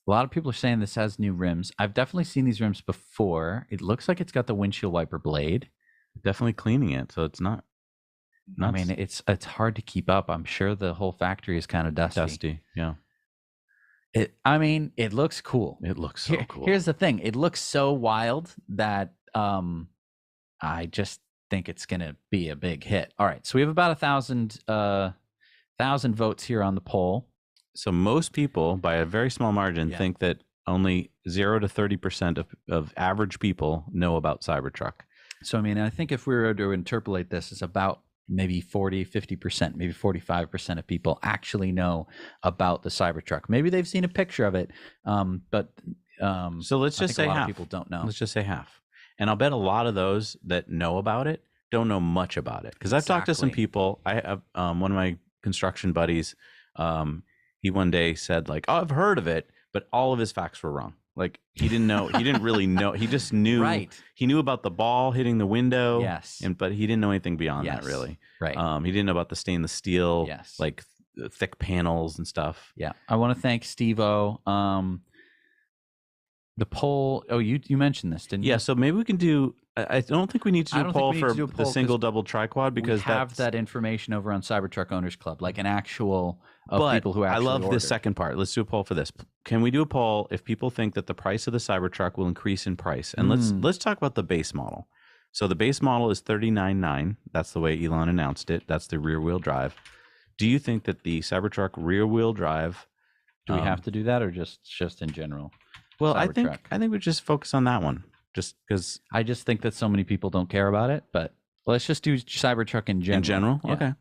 A lot of people are saying this has new rims. I've definitely seen these rims before. It looks like it's got the windshield wiper blade. Definitely cleaning it, so it's not. I mean, it's hard to keep up. I'm sure the whole factory is kind of dusty. Yeah. It looks cool. It looks so cool. Here's the thing. It looks so wild that I just think it's going to be a big hit. All right. So we have about 1,000 votes here on the poll. So most people, by a very small margin, think that only 0 to 30% of average people know about Cybertruck. So, I mean, I think if we were to interpolate this, it's about maybe 40, 50%, maybe 45% of people actually know about the Cybertruck. Maybe they've seen a picture of it, but so let's just say a lot half. of people don't know. Let's just say half. And I'll bet a lot of those that know about it don't know much about it. Because I've talked to some people. I have one of my construction buddies. He one day said, like, oh, I've heard of it, but all of his facts were wrong. Like, he didn't know. He didn't really know. He just knew. Right. He knew about the ball hitting the window. Yes. But he didn't know anything beyond that, really. Right. He didn't know about the stainless steel. Yes. Like thick panels and stuff. Yeah. I want to thank Steve-O. The poll. Oh, you mentioned this, didn't you? Yeah. So maybe we can do. I don't think we need to do a poll for the single, double, triquad because we have that information over on Cybertruck Owners Club, like an actual of people who actually. I love ordered. the second part. Let's do a poll for this. Can we do a poll if people think that the price of the Cybertruck will increase in price? And let's talk about the base model. So the base model is $39,900. That's the way Elon announced it. That's the rear wheel drive. Do you think that the Cybertruck rear wheel drive? Do we have to do that, or just in general? Well, I think we just focus on that one. Just because I just think that so many people don't care about it, but let's just do Cybertruck in general. In general, yeah. Okay.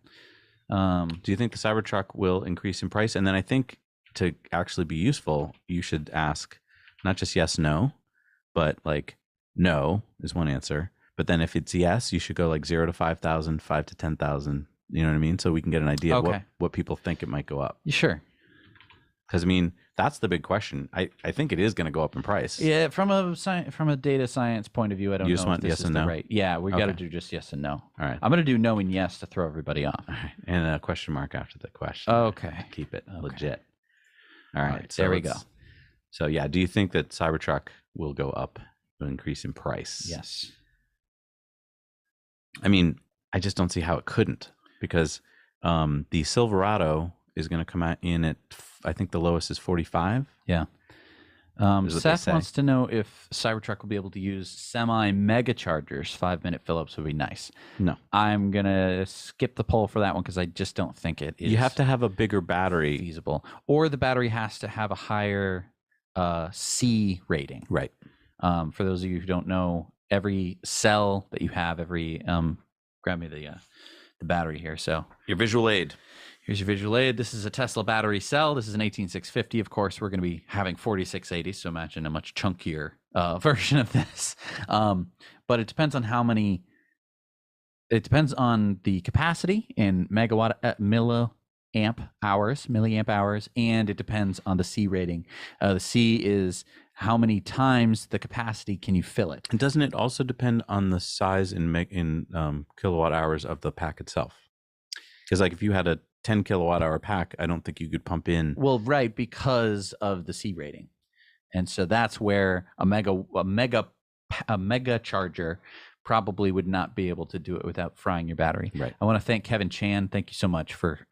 Do you think the Cybertruck will increase in price? And then I think to actually be useful, you should ask not just yes, no, but like no is one answer. But then if it's yes, you should go like 0 to 5,000, 5 to 10,000. You know what I mean? So we can get an idea of what people think it might go up. Sure. Because I mean, that's the big question. I think it is going to go up in price. Yeah, from a data science point of view, I don't know. You just want yes and no? Right. Yeah, we got to do just yes and no. All right. I'm going to do no and yes to throw everybody off. All right. And a question mark after the question. Okay. Keep it legit. All right. So there we go. So yeah, do you think that Cybertruck will go up, will increase in price? Yes. I mean, I just don't see how it couldn't, because the Silverado is going to come out in at, I think the lowest is 45. Yeah. Seth wants to know if Cybertruck will be able to use semi-mega chargers. 5-minute fill-ups would be nice. No. I'm going to skip the poll for that one because I just don't think it is. You have to have a bigger battery. Feasible. Or the battery has to have a higher C rating. Right. For those of you who don't know, every cell that you have, grab me the battery here. So your visual aid. Here's your visual aid. This is a Tesla battery cell. This is an 18650. Of course, we're going to be having 4680. So imagine a much chunkier version of this. But it depends on how many. It depends on the capacity in milliamp hours, and it depends on the C rating. The C is how many times the capacity can you fill it. And doesn't it also depend on the size in kilowatt hours of the pack itself? Because like if you had a 10 kilowatt hour pack, I don't think you could pump in. Well, right, because of the C rating. And so that's where a mega charger probably would not be able to do it without frying your battery. Right. I want to thank Kevin Chan. Thank you so much for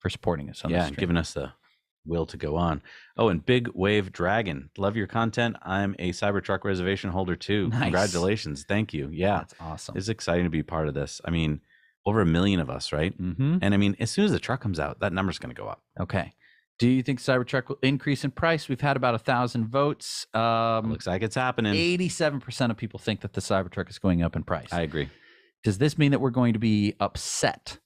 supporting us on this. Yeah, and giving us the will to go on. Oh, and Big Wave Dragon, love your content. I'm a Cybertruck reservation holder too. Nice. Congratulations. Thank you. Yeah. That's awesome. It's exciting to be part of this. I mean, over 1 million of us, right? Mm-hmm. And I mean, as soon as the truck comes out, that number's going to go up. Okay. Do you think Cybertruck will increase in price? We've had about 1,000 votes. Looks like it's happening. 87% of people think that the Cybertruck is going up in price. I agree. Does this mean that we're going to be upset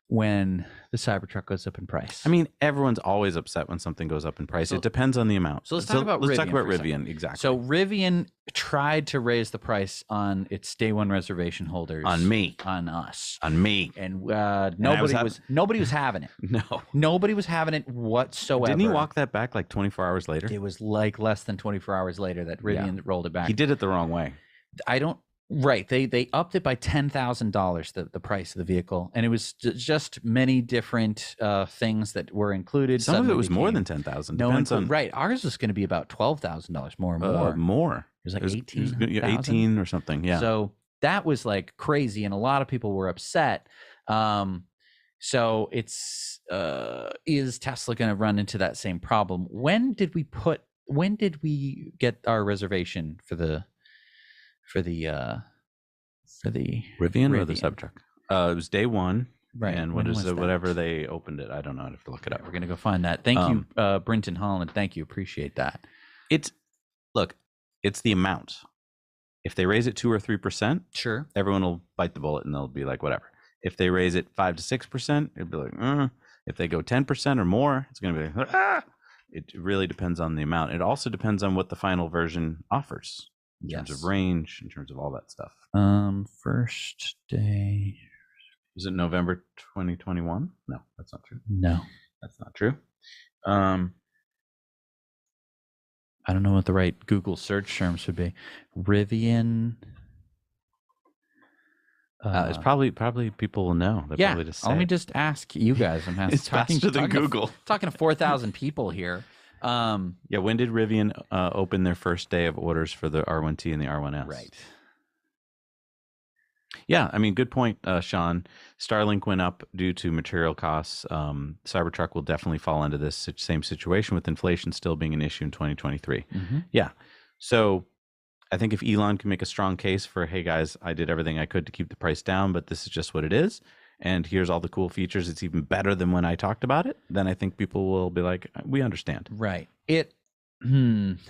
when the Cybertruck goes up in price? I mean, everyone's always upset when something goes up in price. So- it depends on the amount. So let's talk about let's talk Rivian about for a second. Rivian. Exactly. So Rivian tried to raise the price on its day one reservation holders. On me. On us. On me. And nobody was having it. No. Nobody was having it whatsoever. Didn't he walk that back like 24 hours later? It was like less than 24 hours later that Rivian rolled it back. He did it the wrong way. Right. They upped it by $10,000, the price of the vehicle. And it was just many different things that were included. Some of it was more than 10,000. Right. Ours was going to be about $12,000 more and more. More. It was like 18 or something. Yeah. So that was like crazy. And a lot of people were upset. So is Tesla going to run into that same problem? When did we get our reservation for the Rivian or the Cybertruck? It was day one. Right. And When was that? whatever they opened it. I don't know. I'd have to look it up. We're going to go find that. Thank you, Brinton Holland. Thank you. Appreciate that. It's the amount. If they raise it 2 or 3%, Sure. everyone will bite the bullet and they'll be like, whatever. If they raise it 5 to 6%, it'd be like, If they go 10% or more, it's going to be like, ah. It really depends on the amount. It also depends on what the final version offers. In terms of range, in terms of all that stuff. First day. Was it November 2021? No, that's not true. No, that's not true. I don't know what the right Google search terms would be. Rivian. It's probably people will know. They'll probably just say let me it. just ask you guys. I'm It's faster than Google. Talking to 4,000 people here. When did Rivian open their first day of orders for the R1T and the R1S? Right. Yeah, I mean, good point, Sean. Starlink went up due to material costs. Cybertruck will definitely fall into this same situation with inflation still being an issue in 2023. Mm-hmm. Yeah. So I think if Elon can make a strong case for, hey, guys, I did everything I could to keep the price down, but this is just what it is. And here's all the cool features. It's even better than when I talked about it. Then I think people will be like, we understand. Right. It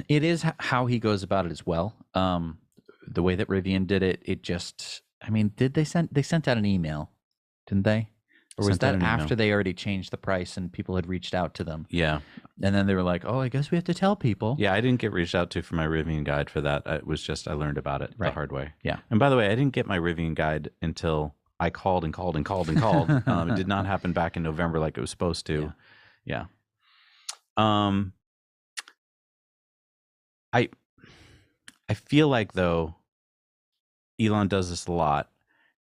is how he goes about it as well. The way that Rivian did it, they sent out an email, didn't they? Or was that after they already changed the price and people had reached out to them? Yeah. And then they were like, oh, I guess we have to tell people. Yeah, I didn't get reached out to for my Rivian guide for that. It was just I learned about it the hard way. Yeah. And by the way, I didn't get my Rivian guide until I called and called and called and called. It did not happen back in November like it was supposed to. Yeah. I feel like, though, Elon does this a lot.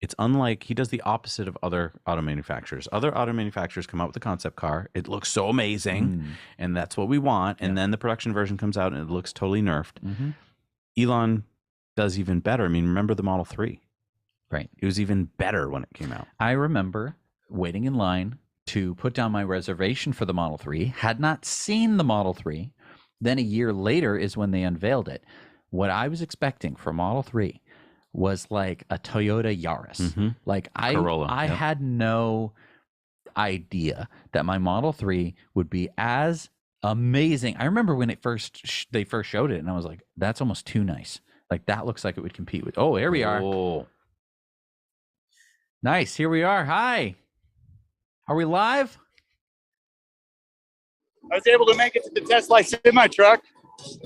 It's unlike, he does the opposite of other auto manufacturers. Other auto manufacturers come out with a concept car. It looks so amazing, and that's what we want. And then the production version comes out, and it looks totally nerfed. Mm-hmm. Elon does even better. I mean, remember the Model 3? Right. It was even better when it came out. I remember waiting in line to put down my reservation for the Model 3, had not seen the Model 3. Then a year later is when they unveiled it. What I was expecting for Model 3 was like a Toyota Yaris. Mm-hmm. Like Corolla, I had no idea that my Model 3 would be as amazing. I remember when it they first showed it, and I was like, that's almost too nice. Like, that looks like it would compete with. Oh, here we are. Oh. Nice. Here we are. Hi. Are we live? I was able to make it to the Tesla semi-truck.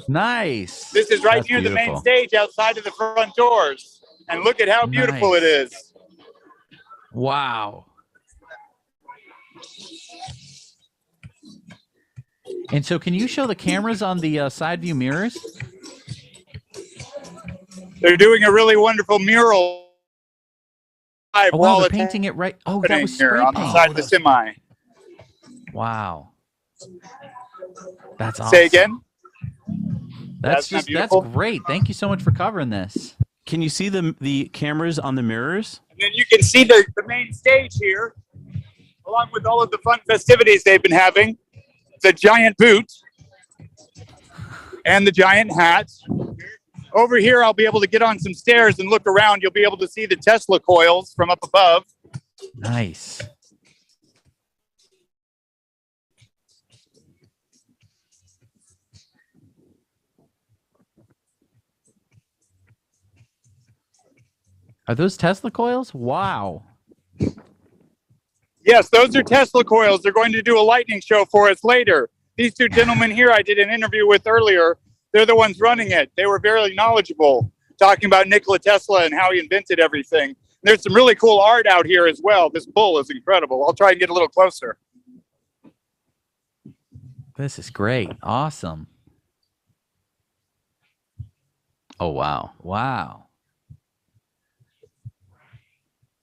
Nice. This is right That's near the main beautiful. stage outside of the front doors. And look at how beautiful Nice. it is. Wow. And so can you show the cameras on the side view mirrors? They're doing a really wonderful mural. Oh, wow, they're painting it right. Oh, that was here spray on the paint. side of the semi. Wow. That's awesome. Say again? That's not that's beautiful? great. Thank you so much for covering this. Can you see the cameras on the mirrors? And then you can see the main stage here, along with all of the fun festivities they've been having. The giant boot and the giant hat. Over here, I'll be able to get on some stairs and look around. You'll be able to see the Tesla coils from up above. Nice. Are those Tesla coils? Wow. Yes, those are Tesla coils. They're going to do a lightning show for us later. These two gentlemen here I did an interview with earlier. They're the ones running it. They were very knowledgeable, talking about Nikola Tesla and how he invented everything. There's some really cool art out here as well. This bull is incredible. I'll try and get a little closer. This is great. Awesome. Oh, wow. Wow.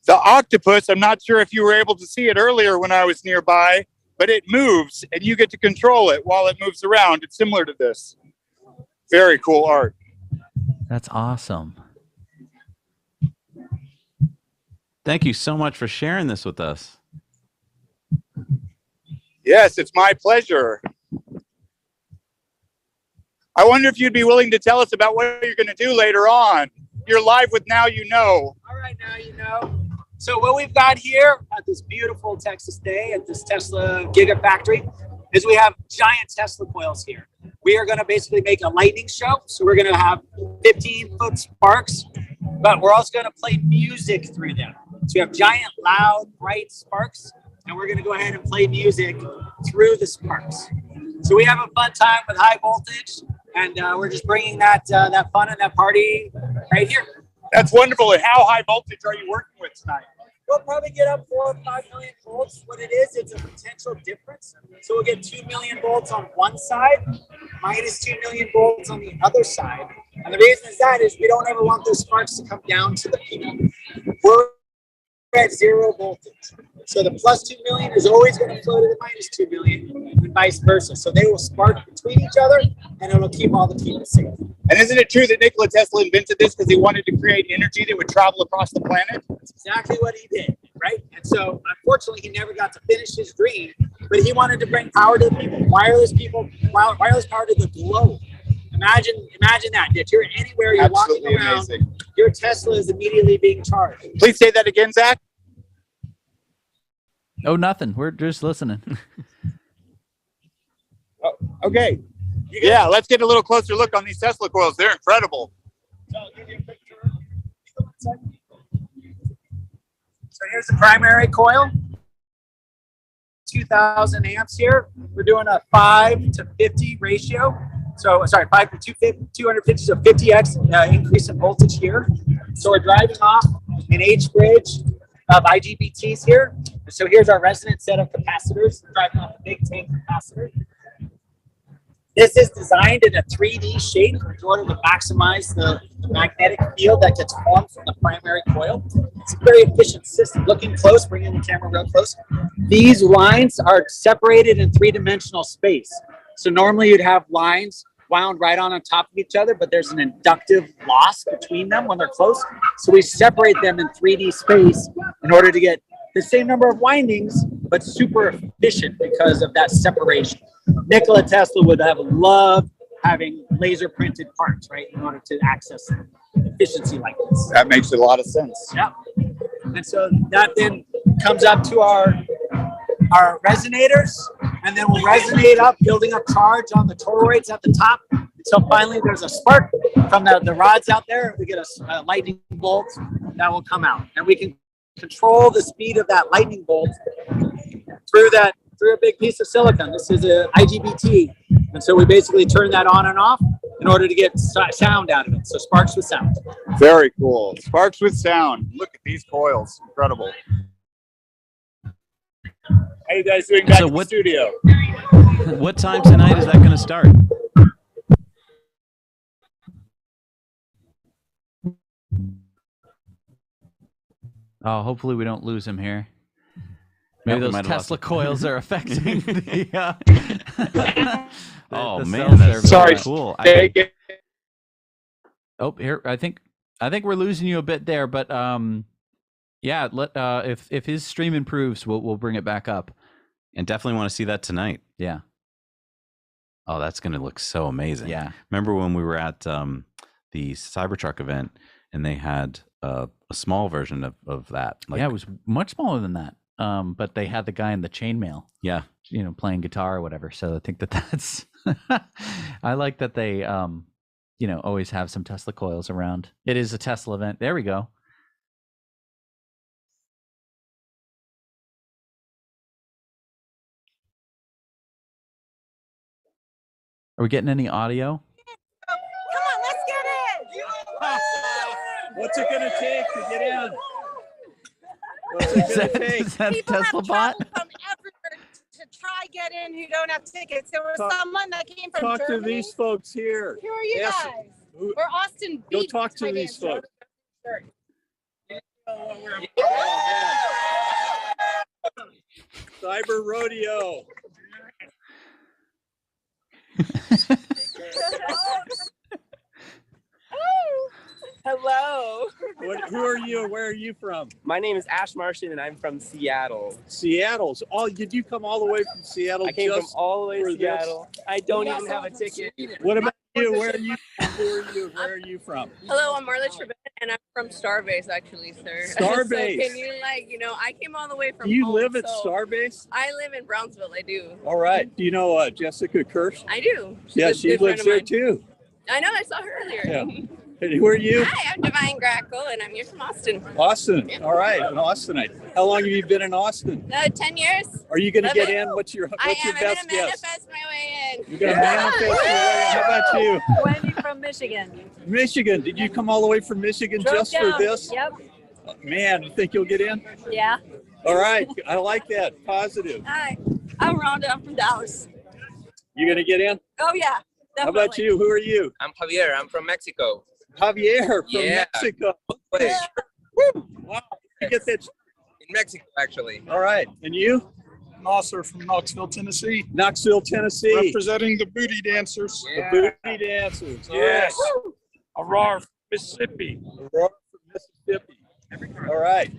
The octopus, I'm not sure if you were able to see it earlier when I was nearby, but it moves and you get to control it while it moves around. It's similar to this. Very cool art. That's awesome. Thank you so much for sharing this with us. Yes, it's my pleasure. I wonder if you'd be willing to tell us about what you're going to do later on. You're live with Now You Know. All right, Now You Know. So what we've got here at this beautiful Texas day at this Tesla Gigafactory is we have giant Tesla coils here. We are going to basically make a lightning show. So we're going to have 15-foot sparks, but we're also going to play music through them. So we have giant, loud, bright sparks, and we're going to go ahead and play music through the sparks. So we have a fun time with high voltage, and we're just bringing that fun and that party right here. That's wonderful. And how high voltage are you working with tonight? We'll probably get up 4 or 5 million volts. What it is, it's a potential difference. So we'll get 2 million volts on one side, minus 2 million volts on the other side. And the reason is that is we don't ever want those sparks to come down to the people. We're at 0 voltage. So the plus 2 million is always going to flow to the minus 2 million and vice versa. So they will spark between each other and it'll keep all the people safe. And isn't it true that Nikola Tesla invented this because he wanted to create energy that would travel across the planet? That's exactly what he did, right? And so unfortunately, he never got to finish his dream, but he wanted to bring power to the people, wireless power to the globe. Imagine that you're anywhere, you're Absolutely walking around, amazing. Your Tesla is immediately being charged. Please say that again, Zach. Oh, nothing. We're just listening. Oh, okay. Yeah, let's get a little closer look on these Tesla coils. They're incredible. So I'll give you a quick tour. So here's the primary coil. 2,000 amps here. We're doing a 5 to 50 ratio. So, sorry, 5 to 250, so 50x increase in voltage here. So we're driving off an H bridge of IGBTs here. So here's our resonant set of capacitors. We're driving off a big tank capacitor. This is designed in a 3D shape in order to maximize the magnetic field that gets formed from the primary coil. It's a very efficient system. Looking close, bringing the camera real close. These lines are separated in 3-dimensional space. So normally you'd have lines wound right on top of each other, but there's an inductive loss between them when they're close. So we separate them in 3D space in order to get the same number of windings, but super efficient because of that separation. Nikola Tesla would have loved having laser printed parts, right, in order to access efficiency like this. That makes a lot of sense. Yeah. And so that then comes up to our resonators, and then we'll resonate up, building up charge on the toroids at the top. So finally there's a spark from the rods out there. We get a lightning bolt that will come out, and we can control the speed of that lightning bolt through a big piece of silicon. This is a IGBT, and so we basically turn that on and off in order to get sound out of it. So sparks with sound. Very cool. Sparks with sound. Look at these coils. Incredible. How you guys doing back in the studio? What time tonight is that going to start? Oh, hopefully we don't lose him here. Maybe those Tesla coils are affecting the oh the man, that's sorry. Cool. Oh, here I think we're losing you a bit there, but yeah, if his stream improves, we'll bring it back up. And definitely want to see that tonight. Yeah. Oh, that's going to look so amazing. Yeah. Remember when we were at the Cybertruck event and they had a small version of that. Like, yeah, it was much smaller than that. But they had the guy in the chainmail, yeah, playing guitar or whatever. So I think that's, I like that they, always have some Tesla coils around. It is a Tesla event. There we go. Are we getting any audio? Come on, let's get in. What's it gonna take to get in? What's it gonna take? Is that a People Tesla have bot? traveled from everywhere to try get in who don't have tickets. There was someone that came from Talk to Germany. these folks here. Who are you Yes. guys? We're Austin Go Beach. talk to my these dancer. folks. Cyber Rodeo. Hello. Who are you? Where are you from? My name is Ash Martian, and I'm from Seattle. Seattle's. Did you come all the way from Seattle? I came from just all the way for to this? Seattle. I don't even have a ticket. What about you? Where are you? Who are you? Where are you from? Hello, I'm Marla Trebet, and I'm from Starbase, actually, sir. Starbase. So can you, I came all the way from Do you home, live at so Starbase? I live in Brownsville, I do. All right. Do you know Jessica Kirsch? I do. She's Yeah, a she good friend lives of there mine. too. I know, I saw her earlier. Yeah. Hey, who are you? Hi, I'm Divine Grackle, and I'm here from Austin. Austin. All right, an Austinite. How long have you been in Austin? 10 years. Are you going to Love get it. in? What's your I best am. I'm going guess? to manifest my way in. You're going to manifest your way in. How about you? Wendy from Michigan. Michigan. Did you come all the way from Michigan Drove just down. for this? Yep. Man, you think you'll get in? Yeah. All right. I like that. Positive. Hi, I'm Rhonda. I'm from Dallas. You going to get in? Oh, yeah. How about you? Who are you? I'm Javier. I'm from Mexico. Javier from Yeah. Mexico. Wait, Wow. You get that? in Mexico, actually. All right. And you? Nasser from Knoxville, Tennessee. Knoxville, Tennessee. Representing the booty dancers. Yeah. The booty dancers. All Yes. right. Aurora from Mississippi. Aurora from Mississippi. All right.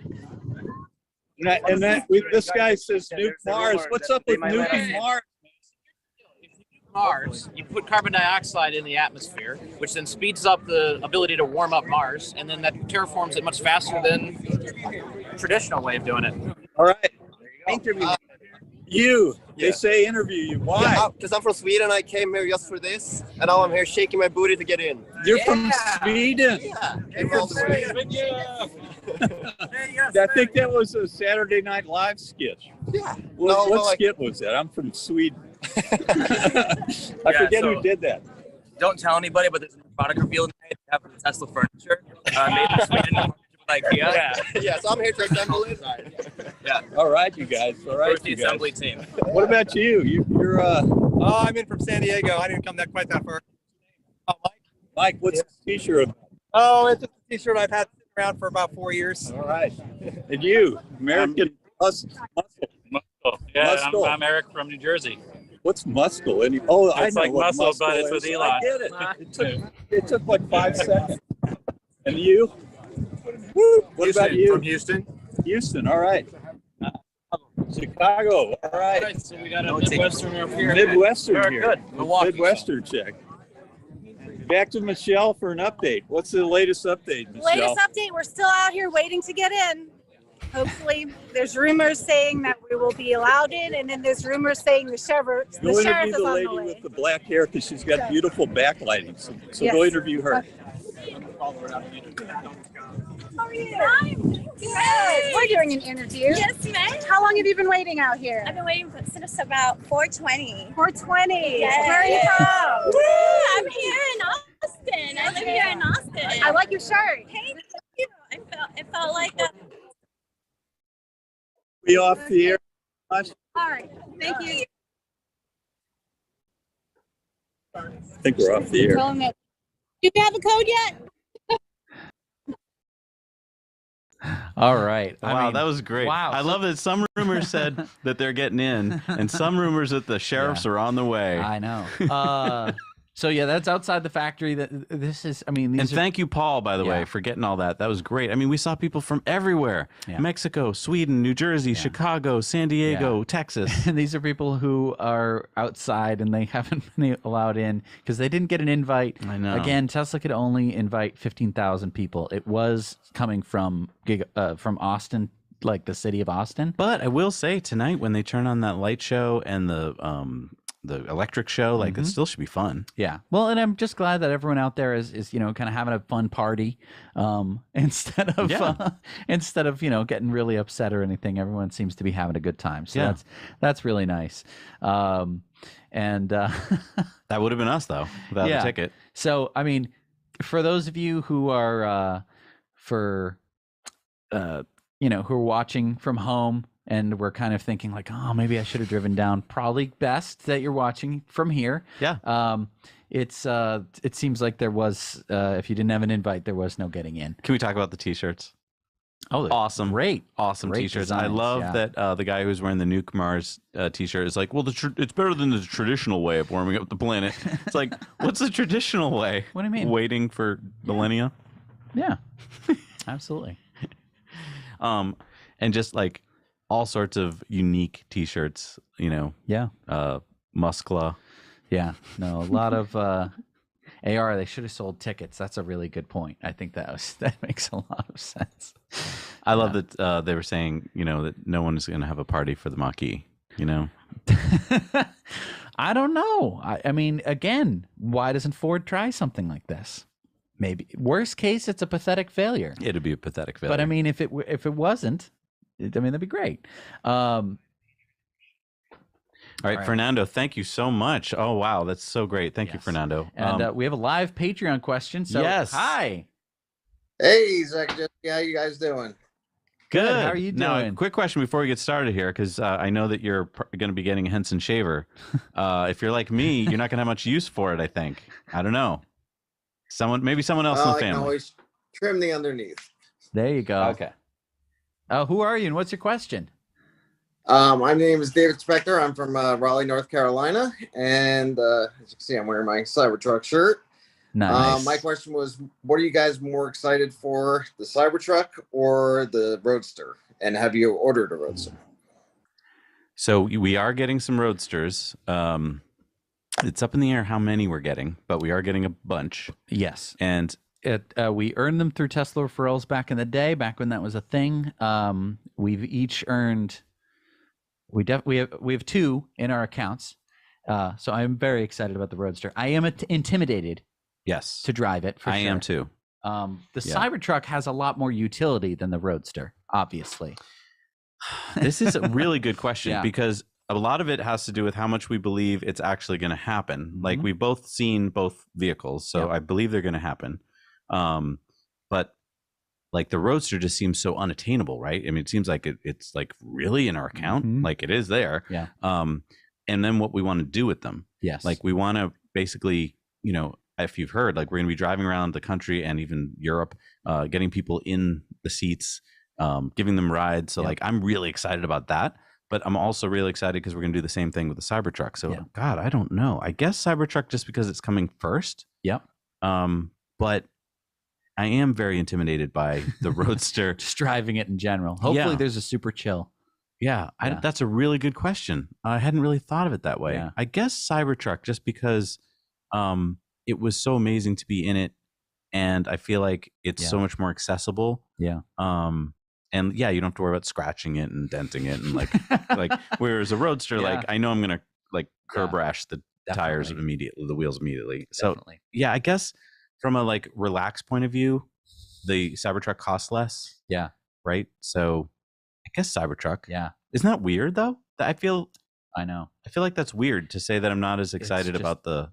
This guy says nuke Mars. What's up with nuking Mars? Mars, you put carbon dioxide in the atmosphere, which then speeds up the ability to warm up Mars, and then that terraforms it much faster than the traditional way of doing it. All right. Interview. They say interview you. Why? Because I'm from Sweden. I came here just for this, and now I'm here shaking my booty to get in. You're from Sweden. Yeah. You're from Sweden. I think that was a Saturday Night Live sketch. Yeah. What skit was that? I'm from Sweden. I forget who did that. Don't tell anybody, but there's a product reveal tonight. We have Tesla furniture made in Sweden with IKEA. Yeah, so I'm here to assemble it. Yeah. All right, you guys. All right, Where's the assembly team? What about you? You're Oh, I'm in from San Diego. I didn't come quite that far. Mike, what's this t-shirt about? Oh, it's just a t-shirt I've had sitting around for about 4 years. All right. And you, American Muscle. Yeah, Muscle. I'm Eric from New Jersey. What's muscle? I It's know like what muscle, but it's with is. Elon. I get it. It took like 5 seconds. And you? What about you? From Houston. Houston. All right. Chicago. All right. So we got a Midwestern up here. Midwestern here. Good. Milwaukee. Midwestern check. Back to Michelle for an update. What's the latest update, Michelle? Latest update, we're still out here waiting to get in. Hopefully, there's rumors saying that we will be allowed in, and then there's rumors saying the sheriff Go is interview the on lady the way. with the black hair because she's got beautiful backlighting. So Yes. go interview her. How are you? Good. We're doing an interview. Yes, ma'am. How long have you been waiting out here? I've been waiting since about 4:20. 4:20. Yes. Where are you from? I'm here in Austin. I live here in Austin. I like your shirt. Hey, thank you. It felt like that. We off the air. All right. Thank you. I think we're off the air. Tell them that. Do you have a code yet? All right. Wow, that was great. Wow. I love that some rumors said that they're getting in, and some rumors that the sheriffs are on the way. I know. So yeah, that's outside the factory. This is, I mean, these and thank you, Paul, by the Yeah. way, for getting all that. That was great. I mean, we saw people from everywhere: Yeah. Mexico, Sweden, New Jersey, Chicago, San Diego, Texas. And these are people who are outside and they haven't been allowed in because they didn't get an invite. I know. Again, Tesla could only invite 15,000 people. It was coming from Austin, like the city of Austin. But I will say tonight, when they turn on that light show and the electric show, like it still should be fun. Yeah. Well, and I'm just glad that everyone out there is kind of having a fun party, instead of getting really upset or anything. Everyone seems to be having a good time. So that's really nice. That would have been us though, without the ticket. So, I mean, for those of you who are who are watching from home, and we're kind of thinking like, oh, maybe I should have driven down. Probably best that you're watching from here. Yeah. It seems like there was, if you didn't have an invite, there was no getting in. Can we talk about the T-shirts? Oh, awesome! Awesome Great T-shirts. designs, I love that the guy who's wearing the Nuke Mars T-shirt is like, well, it's better than the traditional way of warming up the planet. It's like, what's the traditional way? What do you mean? Waiting for millennia? Yeah, absolutely. And just like all sorts of unique T-shirts, Yeah. Muskla. Yeah. No, a lot of AR. They should have sold tickets. That's a really good point. I think that makes a lot of sense. I love that they were saying, that no one is going to have a party for the Mach-E, I don't know. I mean, again, why doesn't Ford try something like this? Maybe worst case, it's a pathetic failure. It'd be a pathetic failure. But I mean, if it wasn't, that'd be great. All right, Fernando, thank you so much. Oh, wow. That's so great. Thank you, Fernando. And we have a live Patreon question. So, yes. Hi. Hey, Zach, Jessica, how you guys doing? Good. How are you doing? Now, quick question before we get started here, because I know that you're going to be getting a Henson shaver. If you're like me, you're not going to have much use for it, I think. I don't know. Maybe someone else in the I family. can always trim the underneath. There you go. Okay. Who are you and what's your question? My name is David Spector. I'm from Raleigh, North Carolina. And as you can see, I'm wearing my Cybertruck shirt. Nice. My question was, what are you guys more excited for, the Cybertruck or the Roadster? And have you ordered a Roadster? So we are getting some Roadsters. It's up in the air how many we're getting, but we are getting a bunch. Yes. And we earned them through Tesla referrals back in the day, back when that was a thing. We've each earned. We have two in our accounts. So I'm very excited about the Roadster. I am intimidated. Yes. To drive it. I am too. The Cybertruck has a lot more utility than the Roadster, obviously. This is a really good question because a lot of it has to do with how much we believe it's actually going to happen. Like we've both seen both vehicles, so I believe they're going to happen. But like the Roadster just seems so unattainable, right? I mean, it seems like it's like really in our account, like it is there. Yeah. And then what we want to do with them. Yes. Like we want to basically, if you've heard, like we're going to be driving around the country and even Europe, getting people in the seats, giving them rides. So like, I'm really excited about that, but I'm also really excited because we're going to do the same thing with the Cybertruck. So God, I don't know. I guess Cybertruck just because it's coming first. Yep. But I am very intimidated by the Roadster. Just driving it in general. Hopefully there's a super chill. Yeah, that's a really good question. I hadn't really thought of it that way. Yeah. I guess Cybertruck just because it was so amazing to be in it, and I feel like it's so much more accessible. Yeah. And you don't have to worry about scratching it and denting it, and like whereas a Roadster, like I know I'm gonna like curb rash the tires immediately, the wheels immediately. So I guess from a like relaxed point of view, the Cybertruck costs less. Yeah. Right. So I guess Cybertruck. Yeah. Isn't that weird though? I know. I feel like that's weird to say that I'm not as excited about the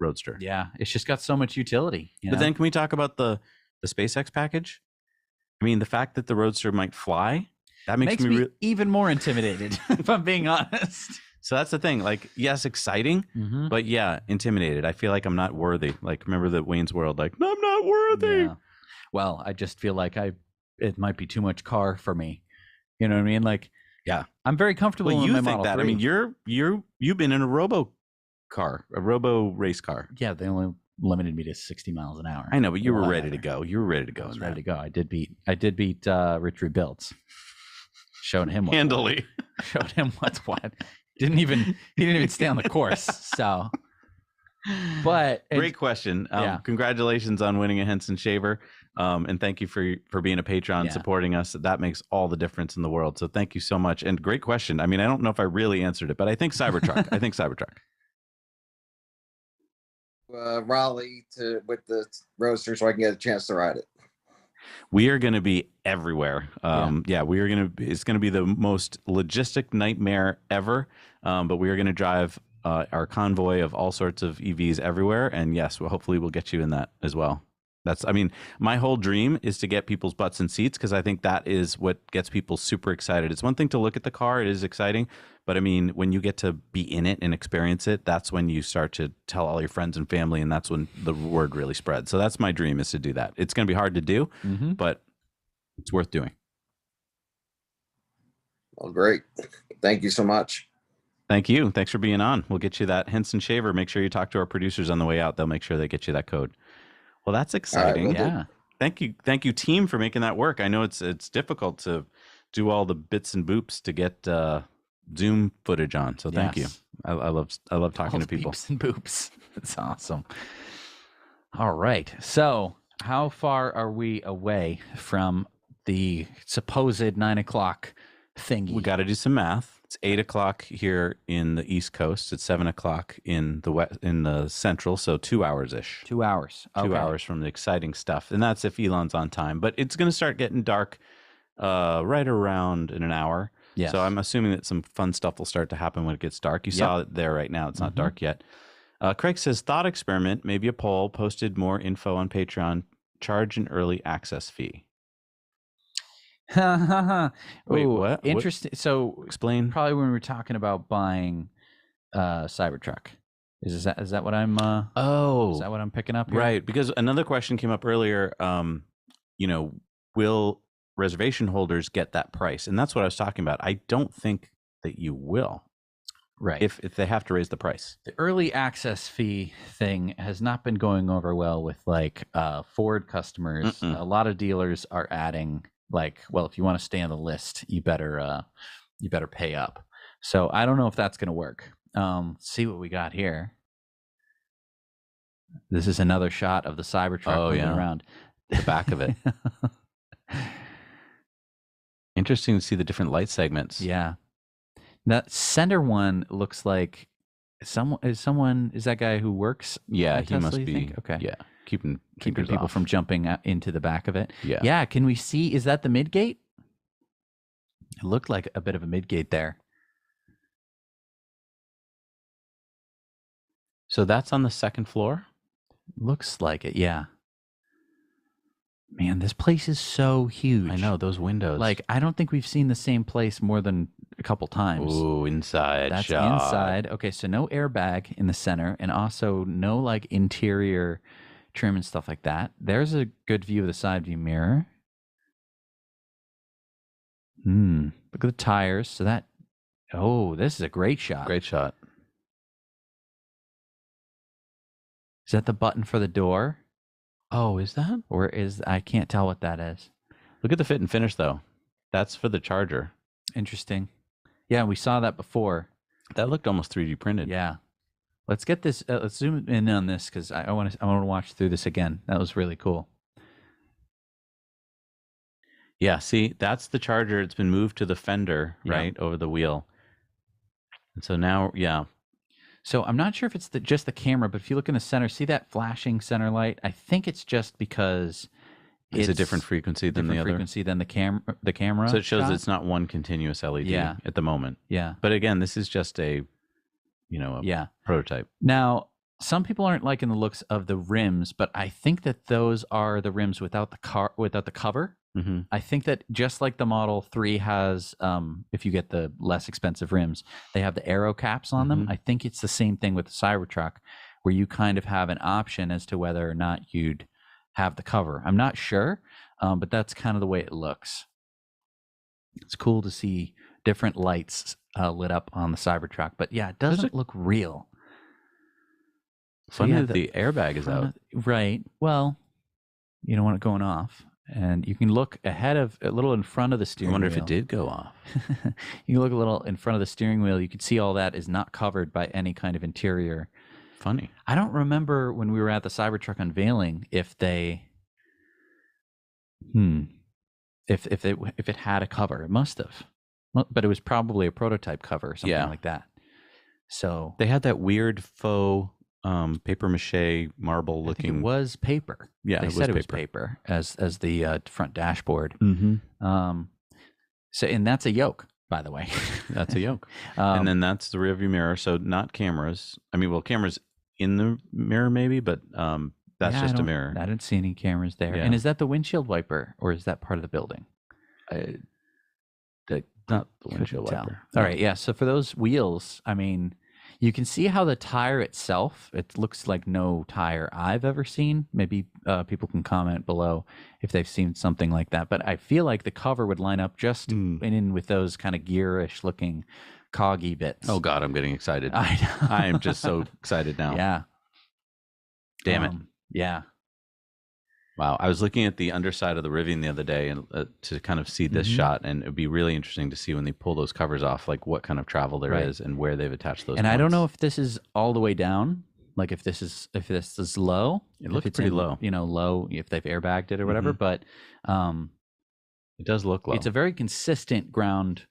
Roadster. Yeah, it's just got so much utility. But then can we talk about the SpaceX package? I mean, the fact that the Roadster might fly, that makes me even more intimidated, if I'm being honest. So that's the thing. Like, yes, exciting, but intimidated. I feel like I'm not worthy. Like, remember the Wayne's World? Like, I'm not worthy. Yeah. Well, I just feel like it might be too much car for me. You know what I mean? Like, I'm very comfortable in my Model 3. I mean, you've been in a robo car, a robo race car. Yeah, they only limited me to 60 miles an hour. I know, but you were ready Whatever. to go. You were ready to go. I was ready to go. I did beat Rich Rebuilds. Showed him what's handily. What. Showed him what's what. He didn't even stay on the course. So, but great question. Congratulations on winning a Henson shaver. And thank you for being a patron, supporting us. That makes all the difference in the world. So thank you so much. And great question. I mean, I don't know if I really answered it, but I think Cybertruck. I think Cybertruck. Raleigh with the Roadster so I can get a chance to ride it. We are going to be everywhere. We are going to. It's going to be the most logistic nightmare ever. But we are going to drive our convoy of all sorts of EVs everywhere. And yes, hopefully we'll get you in that as well. My whole dream is to get people's butts in seats because I think that is what gets people super excited. It's one thing to look at the car. It is exciting. But I mean, when you get to be in it and experience it, that's when you start to tell all your friends and family. And that's when the word really spreads. So that's my dream, is to do that. It's going to be hard to do, but it's worth doing. Well, great. Thank you so much. Thank you. Thanks for being on. We'll get you that Henson shaver. Make sure you talk to our producers on the way out. They'll make sure they get you that code. Well, that's exciting. Right, Thank you, team, for making that work. I know it's difficult to do all the bits and boops to get Zoom footage on. So thank you. I love talking to people. Beeps and boops. That's awesome. All right. So how far are we away from the supposed 9:00 thingy? We got to do some math. It's 8:00 here in the East Coast. It's 7:00 in the Central. So 2 hours ish. 2 hours. Okay. 2 hours from the exciting stuff, and that's if Elon's on time. But it's going to start getting dark right around in an hour. Yes. So I'm assuming that some fun stuff will start to happen when it gets dark. You saw it there right now. It's not dark yet. Craig says, thought experiment, maybe a poll, posted more info on Patreon, charge an early access fee. Wait, what? Interesting. So explain. Probably when we were talking about buying Cybertruck. Is that what I'm is that what I'm picking up here? Right, because another question came up earlier, will reservation holders get that price? And that's what I was talking about. I don't think that you will. Right. If they have to raise the price. The early access fee thing has not been going over well with Ford customers. A lot of dealers are adding if you want to stay on the list, you better pay up. So I don't know if that's going to work. See what we got here. This is another shot of the Cybertruck moving around. The back of it. Interesting to see the different light segments. Yeah. That center one looks like is that guy who works? Yeah, at he Tesla, must you be. think? Okay. Yeah. Keeping people off from jumping into the back of it. Yeah. Yeah. Can we see? Is that the midgate? It looked like a bit of a midgate there. So that's on the second floor? Looks like it. Yeah. Man, this place is so huge. I know, those windows. I don't think we've seen the same place more than a couple times. Ooh, inside. That's shot. inside. Okay, so no airbag in the center, and also no interior trim and stuff like that. There's a good view of the side view mirror. Look at the tires. So this is a great shot. Great shot. Is that the button for the door? Oh, is that? Or I can't tell what that is. Look at the fit and finish though. That's for the charger. Interesting. Yeah, we saw that before. That looked almost 3D printed. Yeah. Let's get this. Let's zoom in on this because I want to watch through this again. That was really cool. Yeah. See, that's the charger. It's been moved to the fender, right, over the wheel. And so now, yeah. So I'm not sure if it's just the camera, but if you look in the center, see that flashing center light? I think it's just because it's a different frequency than the other. Frequency than the camera. So it shows shot. It's not one continuous LED at the moment. Yeah. But again, this is just a prototype. Now, some people aren't liking the looks of the rims, but I think that those are the rims without the cover. Mm-hmm. I think that just like the Model 3 has, if you get the less expensive rims, they have the aero caps on them. I think it's the same thing with the Cybertruck, where you kind of have an option as to whether or not you'd have the cover. I'm not sure, but that's kind of the way it looks. It's cool to see different lights lit up on the Cybertruck, but yeah, it doesn't look real. Funny that the airbag is out. Right. Well, you don't want it going off. And you can look a little in front of the steering wheel. I wonder if it did go off. You can look a little in front of the steering wheel. You can see all that is not covered by any kind of interior. Funny. I don't remember when we were at the Cybertruck unveiling if they, if it had a cover. It must have, but it was probably a prototype cover or something like that. So they had that weird faux paper mache marble looking. It was paper. Yeah, they said it was paper as the front dashboard. Mm-hmm. So, and that's a yoke, by the way. That's a yoke. And then that's the rearview mirror. So not cameras. I mean, well, cameras in the mirror maybe, but that's just a mirror. I didn't see any cameras there. Yeah. And is that the windshield wiper, or is that part of the building? Not the windshield wiper. All right, yeah. So for those wheels, I mean, you can see how the tire itself, it looks like no tire I've ever seen. Maybe people can comment below if they've seen something like that. But I feel like the cover would line up just in with those kind of gearish looking coggy bits. Oh, God, I'm getting excited. I know. I am just so excited now. Yeah. Damn it. Yeah. Wow. I was looking at the underside of the Rivian the other day and to kind of see this shot, and it'd be really interesting to see when they pull those covers off, like what kind of travel there is and where they've attached those. And I don't know if this is all the way down, like if this is low. It looks pretty low. You know, low if they've airbagged it or whatever, but it does look low. It's a very consistent ground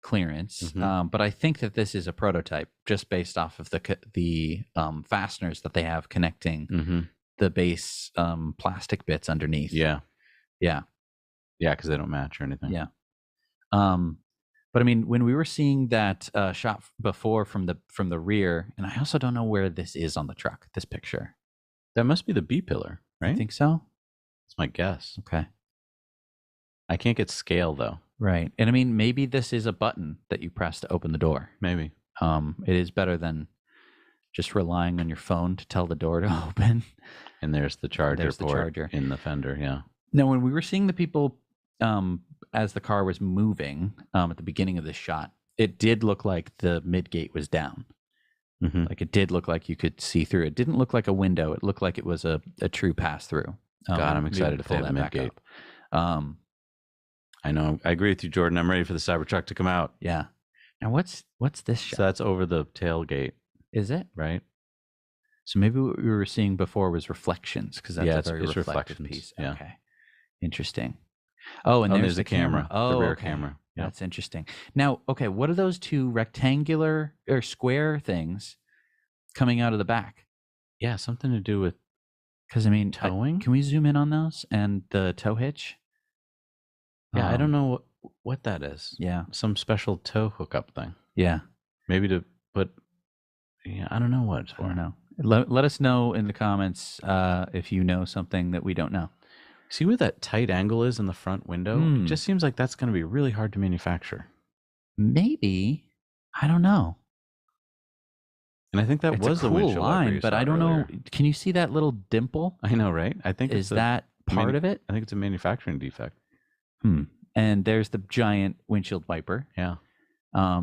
clearance, but I think that this is a prototype just based off of the fasteners that they have connecting the base plastic bits underneath. Yeah, because they don't match or anything. Yeah. But I mean, when we were seeing that shot before from the rear, and I also don't know where this is on the truck. This picture. That must be the B pillar, right? I think so. That's my guess. Okay. I can't get scale though. Right, and I mean, maybe this is a button that you press to open the door. Maybe. It is better than just relying on your phone to tell the door to open. And there's the charger port in the fender, yeah. Now, when we were seeing the people as the car was moving at the beginning of this shot, it did look like the midgate was down. Like it did look like you could see through. It didn't look like a window. It looked like it was a true pass-through. God, I'm excited to pull that midgate. I know. I agree with you, Jordan. I'm ready for the Cybertruck to come out. Yeah. Now, what's this shot? So that's over the tailgate. Is it? Right. So maybe what we were seeing before was reflections, because that's a very reflective reflections. piece. Yeah. Okay. Interesting. Oh, and there's the camera. Oh, the rear okay. camera. Yeah. That's interesting. Now, okay, what are those two rectangular or square things coming out of the back? Yeah, something to do with, because I mean, towing. Can we zoom in on those and the tow hitch? Yeah, I don't know what that is. Yeah, some special tow hookup thing. Yeah, maybe to put. Yeah, I don't know what it's for. I don't know. Let us know in the comments if you know something that we don't know. See where that tight angle is in the front window? It just seems like that's going to be really hard to manufacture. Maybe. I don't know. And I think that it's was a the cool windshield line, but I don't know. Can you see that little dimple? I know, right? I think is that part of it? I think it's a manufacturing defect. And there's the giant windshield wiper. Yeah.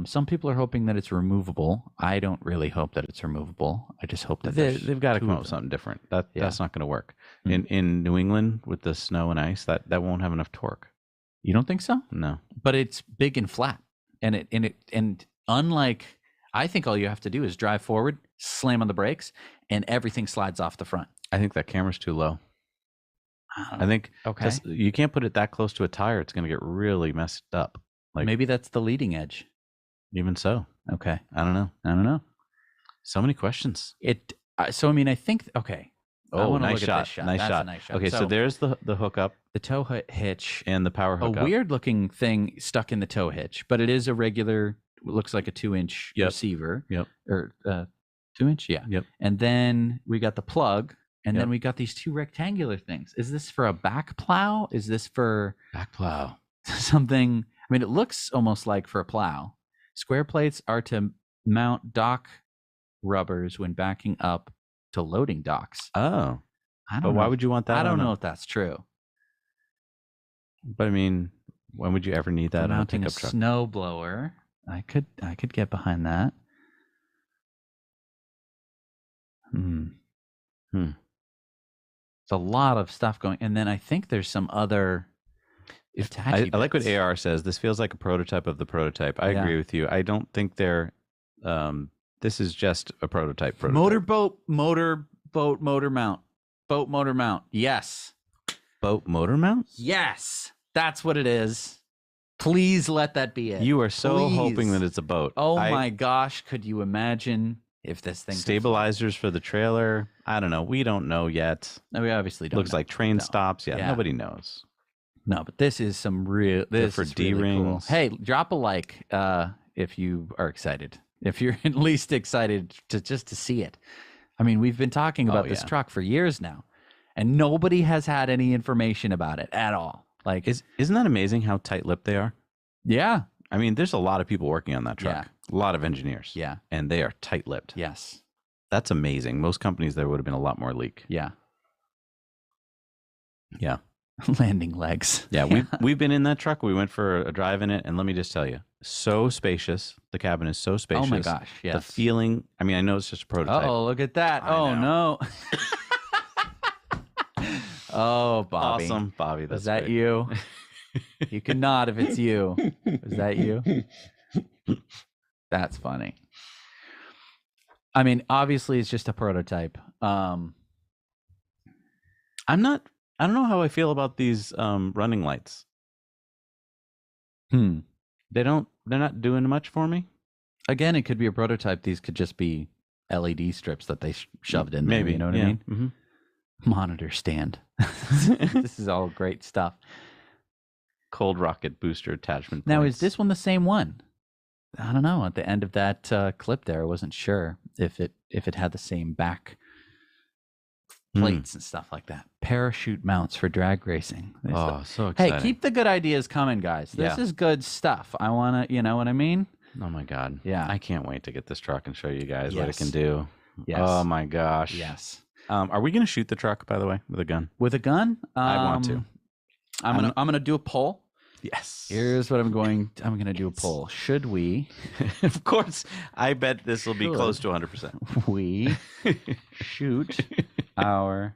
Some people are hoping that it's removable. I don't really hope that it's removable. I just hope that they've got to come up with something different. That's not going to work. In New England with the snow and ice, that won't have enough torque. You don't think so? No. But it's big and flat, and unlike, I think all you have to do is drive forward, slam on the brakes, and everything slides off the front. I think that camera's too low. I think you can't put it that close to a tire. It's going to get really messed up. Like maybe that's the leading edge. Even so. Okay. I don't know. So many questions. So I mean, I think okay. Oh, nice shot. Nice That's shot. a nice shot. Okay, so there's the hookup, the tow hitch, and the power hookup. A weird looking thing stuck in the tow hitch, but it is a regular. Looks like a 2-inch receiver. Yep. Or 2-inch. Yeah. Yep. And then we got the plug. And then we got these two rectangular things. Is this for a back plow? Is this for back plow? Something. I mean, it looks almost like for a plow. Square plates are to mount dock rubbers when backing up to loading docks. Oh. I don't know. Why would you want that? I don't know if that's true. But I mean, when would you ever need that on a pickup truck? Snow blower. I could get behind that. There's a lot of stuff going, and then I think there's some other. I like what AR says. This feels like a prototype of the prototype. I agree with you. I don't think they're. This is just a prototype. Motor mount. Boat motor mount. Yes. Boat motor mount. Yes, that's what it is. Please let that be it. You are so hoping that it's a boat. Oh my gosh! Could you imagine if this thing stabilizers for the trailer? I don't know. We don't know yet. No, we obviously don't. Looks like train stops. Yeah, nobody knows. No, but this is some real. This for is really D-rings. cool. Hey, drop a like if you are excited. If you're at least excited to see it. I mean, we've been talking about this truck for years now, and nobody has had any information about it at all. Like, isn't that amazing how tight-lipped they are? Yeah. I mean, there's a lot of people working on that truck. Yeah. A lot of engineers. Yeah. And they are tight-lipped. Yes. That's amazing. Most companies, there would have been a lot more leak. Yeah. Yeah. Landing legs. Yeah, we've been in that truck. We went for a drive in it, and let me just tell you, so spacious. The cabin is so spacious. Oh my gosh, yes. The feeling, I mean, I know it's just a prototype. Oh, look at that. Oh, no. Oh, Bobby. Awesome, Bobby. Was that you? You can nod if it's you. Was that you? That's funny. I mean, obviously, it's just a prototype. I don't know how I feel about these running lights. They're not doing much for me. Again, it could be a prototype. These could just be LED strips that they shoved in there. Maybe, You know what I mean? Monitor stand. This is all great stuff. Cold rocket booster attachment. Now, points. is this one the same one? I don't know. At the end of that clip there, I wasn't sure if it had the same back plates and stuff like that. Parachute mounts for drag racing. Oh, so exciting. Hey, keep the good ideas coming, guys. This is good stuff. I want to, you know what I mean? Oh my God. Yeah. I can't wait to get this truck and show you guys what it Yes. can do. Yes. Oh my gosh. Yes. Are we going to shoot the truck, by the way, with a gun? With a gun? I want to. I'm gonna do a poll. Yes. Here's what I'm gonna do a poll. Should we? Of course. I bet this will be close to 100%. We shoot our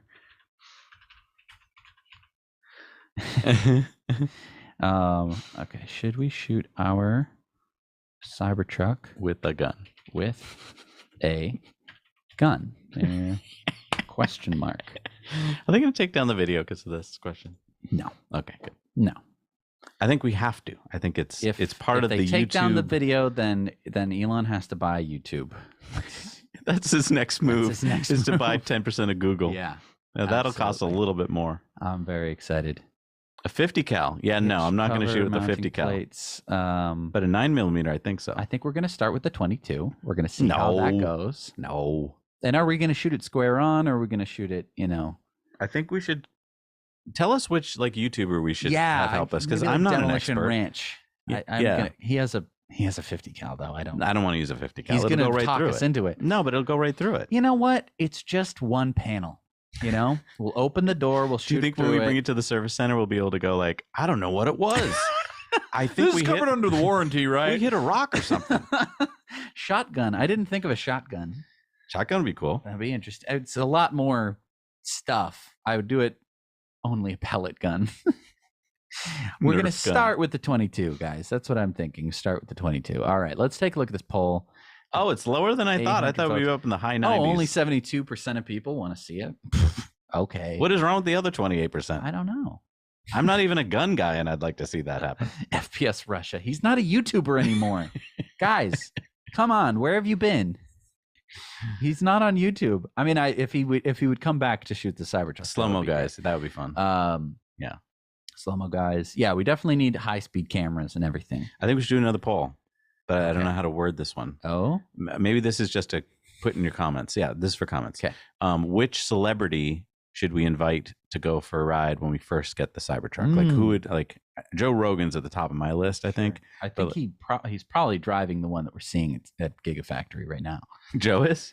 okay, should we shoot our Cybertruck with a gun? With a gun? Question mark. Are they going to take down the video because of this question? No. Okay, good. No. I think we have to. I think it's part of the YouTube. If they take down the video, then Elon has to buy YouTube. That's his next move. His next is to move. buy 10% of Google. Yeah. Now, that'll cost a little bit more. I'm very excited. A 50 cal. Yeah, no, I'm not going to shoot with the 50 cal. Plates. But a 9mm, I think so. I think we're going to start with the 22. We're going to see how that goes. No. And are we going to shoot it square on, or are we going to shoot it, I think we should tell us which YouTuber we should have help us, because maybe I'm not an Demolition expert. Ranch. He has a 50 cal though. I don't want to use a 50 cal. He's going to go right talk through us it. into it. No, but it'll go right through it. You know what? It's just one panel. We'll open the door. We'll shoot. Do you think when we bring it to the service center, we'll be able to go like, I don't know what it was. I think this is covered under the warranty, right? We hit a rock or something. Shotgun. I didn't think of a shotgun. Shotgun would be cool. That'd be interesting. It's a lot more stuff. I would do it only a pellet gun. We're going to start with the 22, guys. That's what I'm thinking. Start with the 22. All right, let's take a look at this poll. Oh, it's lower than I thought. I thought we'd be up in the high 90s. Oh, only 72% of people want to see it. Okay. What is wrong with the other 28%? I don't know. I'm not even a gun guy, and I'd like to see that happen. FPS Russia. He's not a YouTuber anymore. Guys, come on. Where have you been? He's not on YouTube. I mean, if he would come back to shoot the Cybertruck. Slow-mo guys. That would be fun. Yeah. Slow-mo guys. Yeah, we definitely need high-speed cameras and everything. I think we should do another poll, but I don't know how to word this one. Oh? Maybe this is just to put in your comments. Yeah, this is for comments. Okay. Which celebrity should we invite to go for a ride when we first get the Cybertruck? Like, who would, Joe Rogan's at the top of my list, I think. I think he's probably driving the one that we're seeing at Gigafactory right now. Joe is?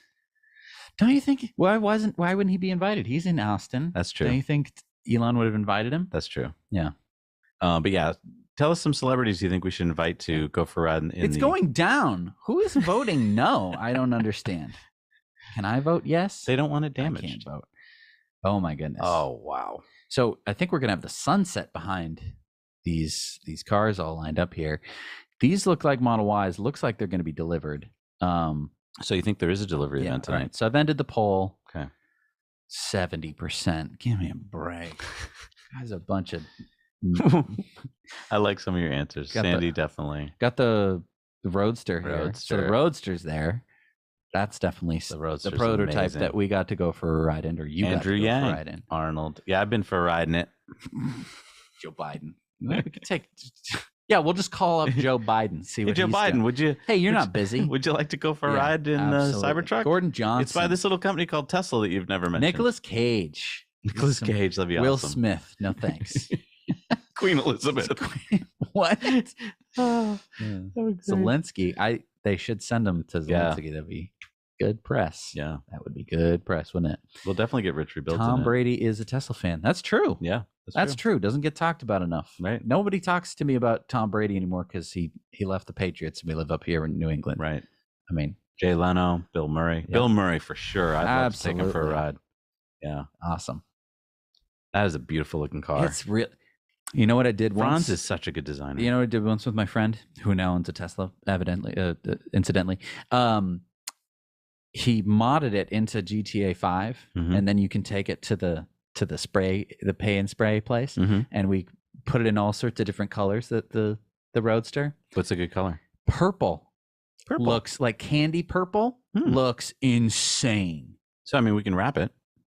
Don't you think? Why wouldn't he be invited? He's in Austin. That's true. Don't you think Elon would have invited him? That's true. Yeah. But yeah, tell us some celebrities you think we should invite to go for a ride. It's going down. Who is voting no? I don't understand. Can I vote yes? They don't want it I damaged. can't vote. Oh my goodness. Oh wow. So I think we're gonna have the sunset behind these cars all lined up here. These look like Model Ys. Looks like they're going to be delivered. So you think there is a delivery event tonight? Right. So I've ended the poll. Okay. 70%. Give me a break. Guys, a bunch of. I like some of your answers. Sandy definitely got the Roadster here. So the Roadster's there. That's definitely the prototype amazing. that we got to go for a ride in, or you Andrew got to go Yang, for a ride in. Arnold. Yeah, I've been for a ride in it. Joe Biden. We could take. Yeah, we'll just call up Joe Biden. See what Joe he's Biden, doing. would you? Hey, you're not busy. Would you like to go for a ride in the Cybertruck? Gordon Johnson. It's by this little company called Tesla that you've never mentioned. Nicolas Cage. Nicolas Cage, that'd be Will awesome. Smith. No thanks. Queen Elizabeth. What? Oh, Zelensky. They should send him to Zelensky. That'd be good press. Yeah, that would be good press, wouldn't it? We'll definitely get Rich rebuilt. Tom Brady is a Tesla fan. That's true. Yeah, that's true. Doesn't get talked about enough. Right. Nobody talks to me about Tom Brady anymore because he left the Patriots and we live up here in New England. Right. I mean, Jay Leno, Bill Murray. Yep. Bill Murray for sure. I'd love to take him for a Absolutely. ride. Yeah. Awesome. That is a beautiful looking car. It's real. You know what I did once? Franz is such a good designer. You know what I did once with my friend who now owns a Tesla, evidently, incidentally. He modded it into GTA 5, and then you can take it to the pay and spray place, and we put it in all sorts of different colors. The Roadster. What's a good color? Purple. Looks like candy purple. Looks insane. So I mean, we can wrap it.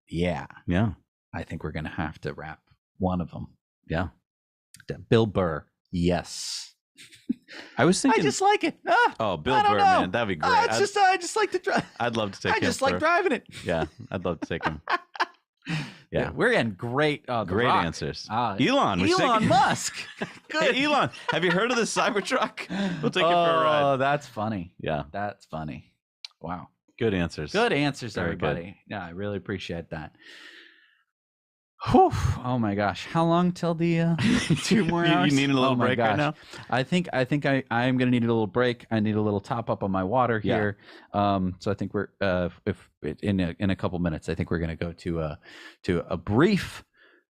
Yeah. Yeah. I think we're gonna have to wrap one of them. Yeah. Bill Burr. Yes. I was thinking. I just like it. Oh, Bill I don't Burr, know. man, that'd be great. I just like to drive. I'd love to take him. I just like driving it. Yeah, I'd love to take him. Yeah, we're getting great, great Rock. answers. Elon Musk. Good. Hey, Elon, have you heard of the Cybertruck? We'll take you for a ride. Oh, that's funny. Yeah, that's funny. Wow, good answers. Good answers, Very everybody. good. Yeah, I really appreciate that. Whew. Oh my gosh, how long till the 2 more hours? You need a little break right now? I think I'm gonna need a little break. I need a little top up on my water here. So I think we're in a couple minutes. I think we're gonna go to a brief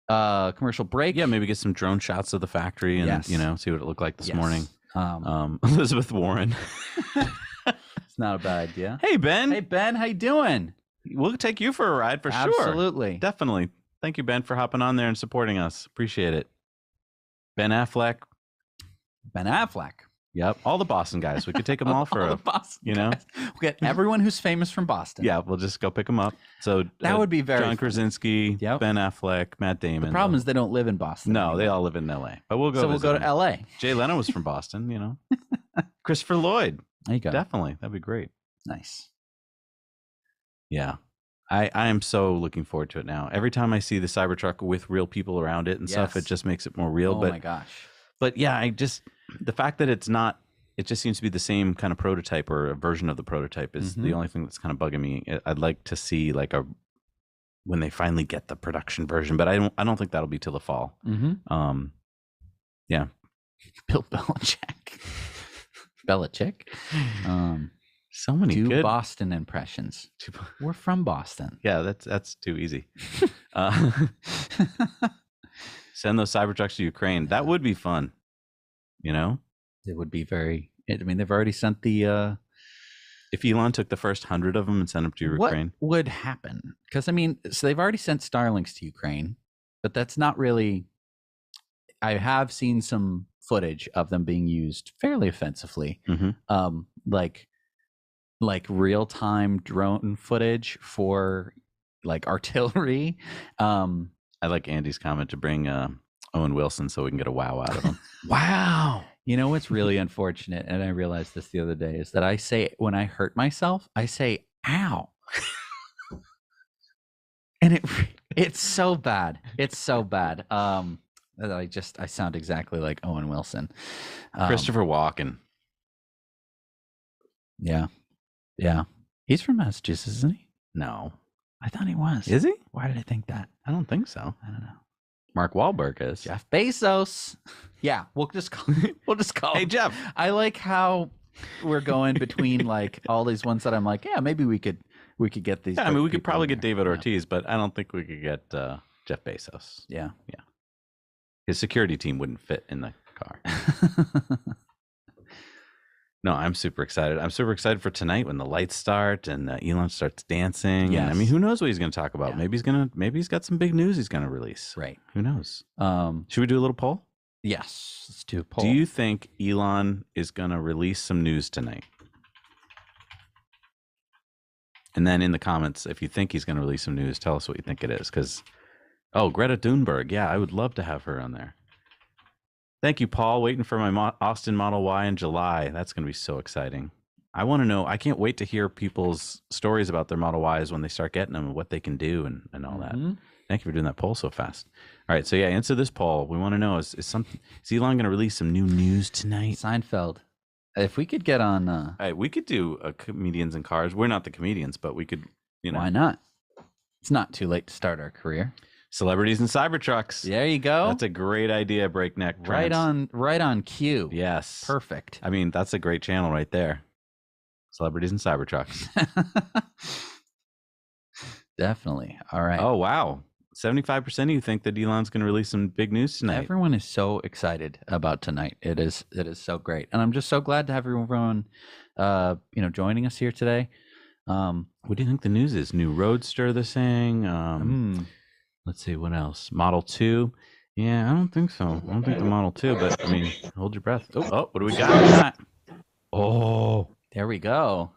commercial break. Yeah, maybe get some drone shots of the factory and Yes. see what it looked like this morning. Um, Elizabeth Warren. It's not a bad idea. Hey Ben. Hey Ben, how you doing? We'll take you for a ride for sure. Absolutely. Definitely. Thank you, Ben, for hopping on there and supporting us. Appreciate it. Ben Affleck. Ben Affleck. Yep. All the Boston guys. We could take them all for All the Boston guys. We'll get everyone who's famous from Boston. Yeah, we'll just go pick them up. So That would be very John fun. Krasinski, Ben Affleck, Matt Damon. The problem is they don't live in Boston. No, anymore. they all live in L.A. But we'll go. So we'll visit go to them. L.A. Jay Leno was from Boston. Christopher Lloyd. There you go. Definitely, that'd be great. Nice. Yeah, I am so looking forward to it now. Every time I see the Cybertruck with real people around it and stuff, Yes. it just makes it more real. Oh but my gosh. But yeah, the fact that it's not. It just seems to be the same kind of prototype or a version of the prototype is the only thing that's kind of bugging me. I'd like to see when they finally get the production version, but I don't think that'll be till the fall. Yeah. Bill Belichick. So many two good Boston impressions. We're from Boston. Yeah, that's too easy. Send those Cybertrucks to Ukraine. That would be fun. It would be very. I mean, they've already sent the. If Elon took the first 100 of them and sent them to Ukraine, what would happen? Because I mean, so they've already sent Starlinks to Ukraine, but that's not really. I have seen some footage of them being used fairly offensively, like real time drone footage for like artillery. I like Andy's comment to bring Owen Wilson so we can get a wow out of him. Wow. You know what's really unfortunate, and I realized this the other day, is that I say when I hurt myself, I say "ow," and it's so bad. It's so bad. That I sound exactly like Owen Wilson. Christopher Walken. Yeah, he's from Massachusetts, isn't he? No, I thought he was. Is he? Why did I think that? I don't think so. I don't know. Mark Wahlberg is. Jeff Bezos. Yeah, we'll just call Hey him. Jeff. I like how we're going between like all these ones that I'm like, yeah, maybe we could we could get these. Yeah, I mean, we could people probably in get there. David Ortiz, but I don't think we could get Jeff Bezos. Yeah. Yeah. His security team wouldn't fit in the car. No, I'm super excited. I'm super excited for tonight when the lights start and Elon starts dancing. And I mean, Yes. who knows what he's going to talk about? Yeah. Maybe he's got some big news he's going to release. Right. Who knows? Should we do a little poll? Yes. Let's do a poll. Do you think Elon is going to release some news tonight? And then in the comments, if you think he's going to release some news, tell us what you think it is. Because, Greta Thunberg. Yeah, I would love to have her on there. Thank you, Paul. Waiting for my Austin Model Y in July. That's going to be so exciting. I want to know. I can't wait to hear people's stories about their Model Ys when they start getting them and what they can do and all that. Thank you for doing that poll so fast. All right, so yeah, answer this poll. We want to know, is Elon going to release some new news tonight? Seinfeld. If we could get on... All right, we could do comedians and cars. We're not the comedians, but we could, Why not? It's not too late to start our career. Celebrities and Cybertrucks. There you go. That's a great idea, Breakneck. Right on cue. Yes. Perfect. I mean, that's a great channel right there. Celebrities and Cybertrucks. Definitely. All right. Oh, wow. 75% of you think that Elon's going to release some big news tonight. Everyone is so excited about tonight. It is so great. And I'm just so glad to have everyone joining us here today. What do you think the news is? New Roadster they're saying? Let's see, what else? Model 2? Yeah, I don't think so. I don't think the Model 2, but I mean, hold your breath. Oh, what do we got? Oh, there we go.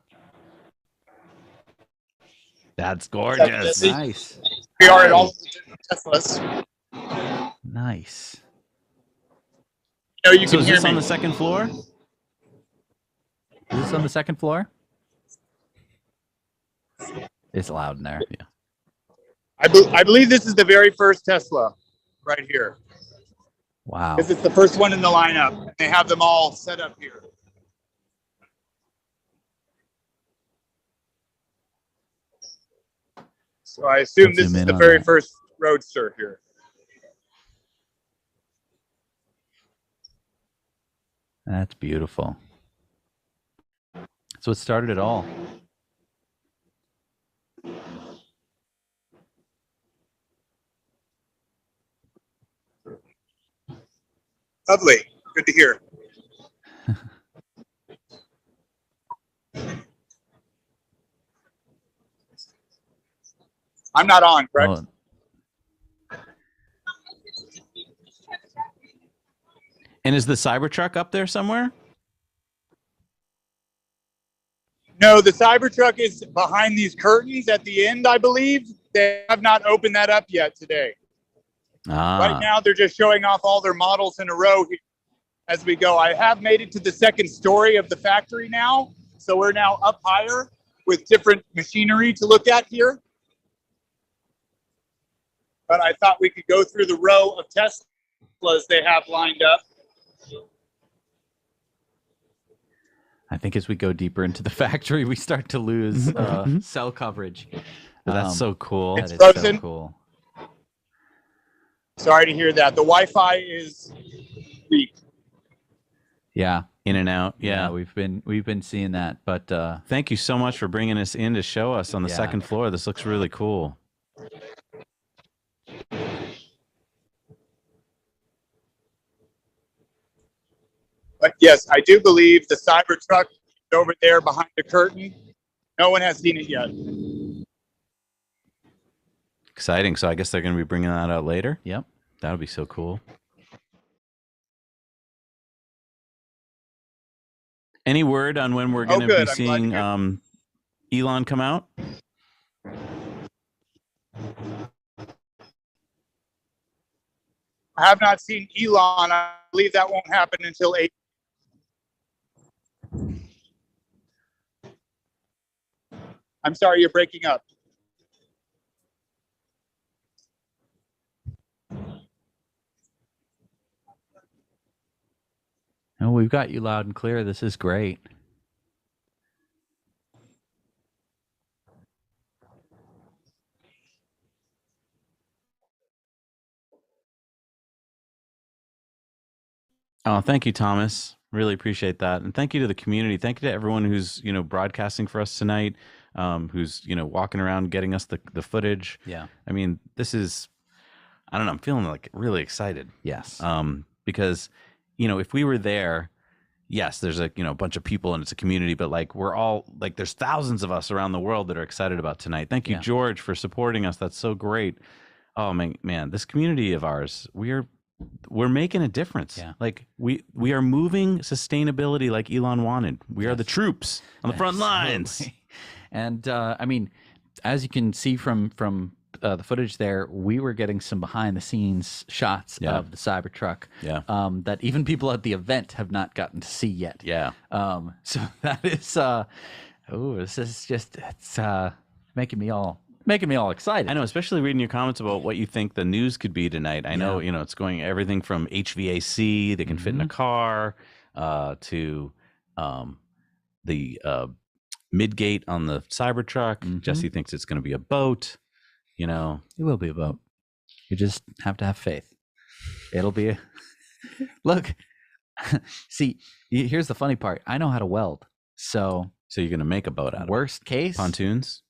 That's gorgeous. Nice. We are at all Teslas. Nice. You so can is hear this me. on the second floor? Is this on the second floor? It's loud in there. Yeah. I believe this is the very first Tesla right here. Wow. Because it's the first one in the lineup. They have them all set up here. So I assume this is the very first Roadster here. That's beautiful. So it started it all. Lovely. Good to hear. I'm not on, correct? And is the Cybertruck up there somewhere? No, the Cybertruck is behind these curtains at the end, I believe. They have not opened that up yet today. Right now, they're just showing off all their models in a row here as we go. I have made it to the second story of the factory now. So we're now up higher with different machinery to look at here. But I thought we could go through the row of Teslas they have lined up. I think as we go deeper into the factory, we start to lose cell coverage. That's so cool. It's That is frozen. so cool. Sorry to hear that. The Wi-Fi is weak. Yeah, in and out. Yeah, we've been seeing that. But thank you so much for bringing us in to show us on the second floor. This looks really cool. But yes, I do believe the Cybertruck is over there behind the curtain. No one has seen it yet. Exciting. So I guess they're going to be bringing that out later. Yep. That would be so cool. Any word on when we're going to be seeing Elon come out? I have not seen Elon. I believe that won't happen until 8. I'm sorry, you're breaking up. Oh, we've got you loud and clear. This is great. Oh, thank you, Thomas. Really appreciate that. And thank you to the community. Thank you to everyone who's, broadcasting for us tonight, who's, walking around getting us the footage. Yeah. I mean, this is, I don't know, I'm feeling like really excited. Yes. Because, if we were there, yes, there's a, bunch of people and it's a community, but like we're all like, there's thousands of us around the world that are excited about tonight. Thank you, George, for supporting us. That's so great. Oh man, this community of ours, we're making a difference. Yeah. Like we are moving sustainability like Elon wanted. We are the troops on the front lines. And I mean, as you can see from the footage there, we were getting some behind the scenes shots of the Cybertruck that even people at the event have not gotten to see yet. Yeah. So that is this is just making me all excited. I know, especially reading your comments about what you think the news could be tonight. I know, it's going everything from HVAC, they can fit in a car, to the midgate on the Cybertruck. Jesse thinks it's going to be a boat. It will be a boat. You just have to have faith. It'll be look. See, here's the funny part. I know how to weld. So you're going to make a boat out of it. Worst case, pontoons.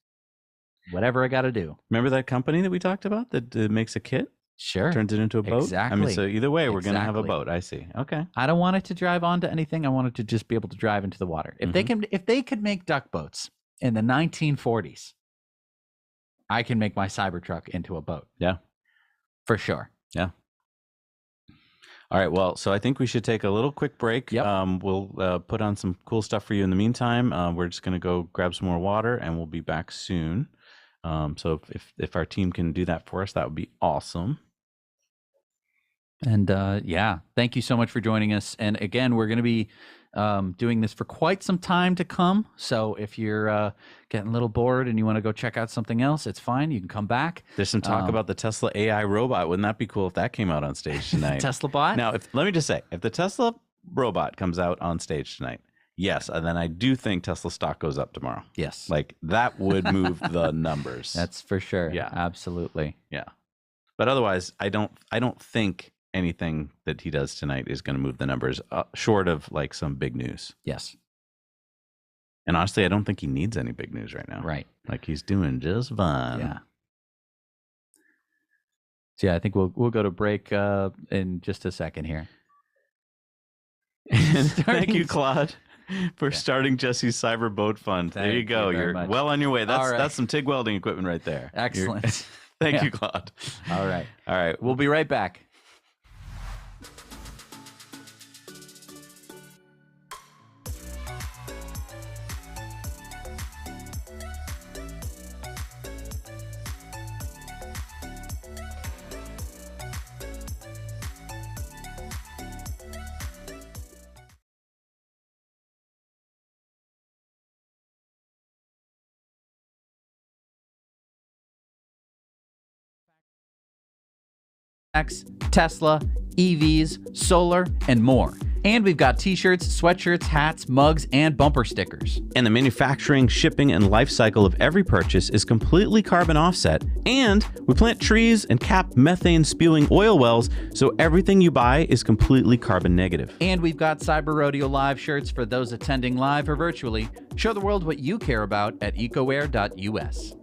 Whatever I got to do. Remember that company that we talked about that makes a kit? Sure. Turns it into a boat? Exactly. I mean, so either way, we're going to have a boat. I see. Okay. I don't want it to drive onto anything. I want it to just be able to drive into the water. If they could make duck boats in the 1940s, I can make my Cybertruck into a boat. Yeah. For sure. Yeah. All right. Well, so I think we should take a little quick break. Yep. We'll put on some cool stuff for you in the meantime. We're just going to go grab some more water and we'll be back soon. So if our team can do that for us, that would be awesome. And thank you so much for joining us. And again, we're going to be doing this for quite some time to come. So if you're getting a little bored and you want to go check out something else, it's fine. You can come back. There's some talk about the Tesla AI robot. Wouldn't that be cool if that came out on stage tonight? Tesla bot? Now, let me just say, if the Tesla robot comes out on stage tonight, yes, and then I do think Tesla stock goes up tomorrow. Yes. Like that would move the numbers. That's for sure. Yeah. Absolutely. Yeah. But otherwise, I don't think anything that he does tonight is going to move the numbers short of like some big news. Yes. And honestly, I don't think he needs any big news right now. Right. Like he's doing just fine. Yeah. So yeah, I think we'll go to break in just a second here. Thank you, Claude, for starting Jesse's Cyber Boat Fund. There you go. You're well on your way. That's some TIG welding equipment right there. Excellent. Thank you, Claude. All right. All right. We'll be right back. Tesla, EVs, solar, and more. And we've got t-shirts, sweatshirts, hats, mugs, and bumper stickers. And the manufacturing, shipping, and life cycle of every purchase is completely carbon offset. And we plant trees and cap methane spewing oil wells, so everything you buy is completely carbon negative. And we've got Cyber Rodeo Live shirts for those attending live or virtually. Show the world what you care about at ecowear.us.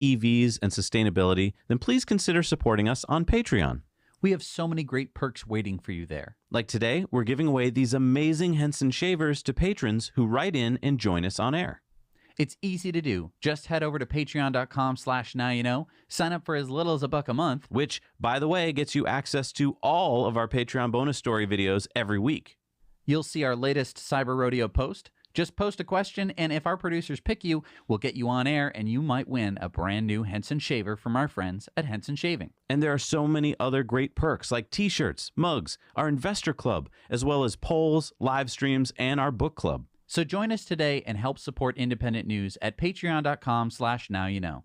EVs and sustainability, then please consider supporting us on Patreon. We have so many great perks waiting for you there. Like today, we're giving away these amazing Henson shavers to patrons who write in and join us on air. It's easy to do. Just head over to patreon.com/nowyouknow. Sign up for as little as $1 a month. Which, by the way, gets you access to all of our Patreon bonus story videos every week. You'll see our latest Cyber Rodeo post. Just post a question, and if our producers pick you, we'll get you on air, and you might win a brand new Henson shaver from our friends at Henson Shaving. And there are so many other great perks like t-shirts, mugs, our investor club, as well as polls, live streams, and our book club. So join us today and help support independent news at patreon.com/nowyouknow.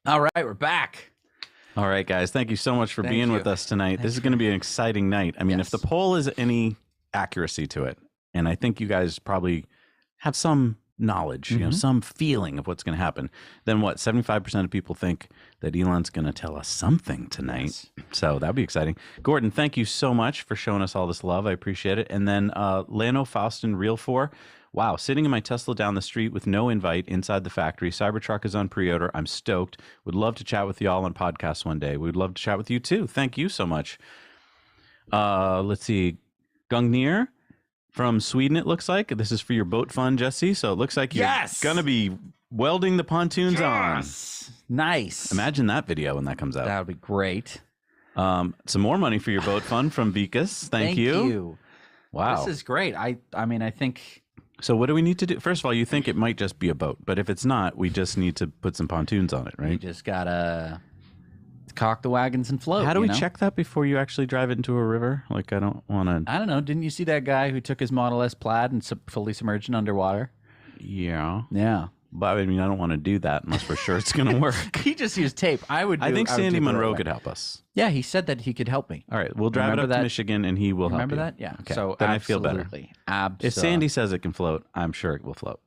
All right, we're back. All right, guys. Thank you so much for being with us tonight. This is going to be an exciting night. I mean, if the poll is any accuracy to it, and I think you guys probably have some knowledge, you know, some feeling of what's going to happen, then what? 75% of people think that Elon's going to tell us something tonight. Yes. So that'd be exciting. Gordon, thank you so much for showing us all this love. I appreciate it. And then Lano Faustin Real 4. Wow, sitting in my Tesla down the street with no invite inside the factory. Cybertruck is on pre-order. I'm stoked. Would love to chat with y'all on podcasts one day. We'd love to chat with you too. Thank you so much. Let's see. Gungnir from Sweden, it looks like. This is for your boat fun, Jesse. So it looks like you're going to be welding the pontoons on. Nice. Imagine that video when that comes out. That would be great. Some more money for your boat fun from Vikas. Thank you. Wow. This is great. I mean, I think... So what do we need to do? First of all, you think it might just be a boat, but if it's not, we just need to put some pontoons on it, right? You just gotta cock the wagons and float. How do we check that before you actually drive it into a river? Like, I don't want to... I don't know. Didn't you see that guy who took his Model S Plaid and fully submerged it underwater? Yeah. Yeah. But I mean, I don't want to do that unless we're sure it's going to work. He just used tape. I think Sandy Monroe could help us. Yeah, he said that he could help me. All right, we'll drive it up to Michigan and he will help you. Remember that? Yeah. Okay. So then I feel better. Absolutely. If Sandy says it can float, I'm sure it will float.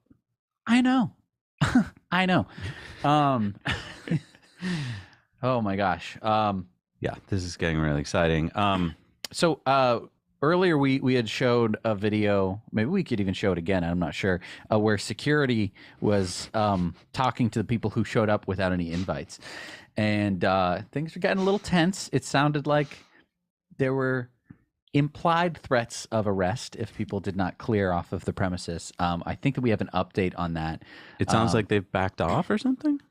I know. I know. Oh my gosh. Yeah, this is getting really exciting. Earlier, we had showed a video, maybe we could even show it again, I'm not sure, where security was talking to the people who showed up without any invites. And things were getting a little tense. It sounded like there were implied threats of arrest if people did not clear off of the premises. I think that we have an update on that. It sounds like they've backed off or something?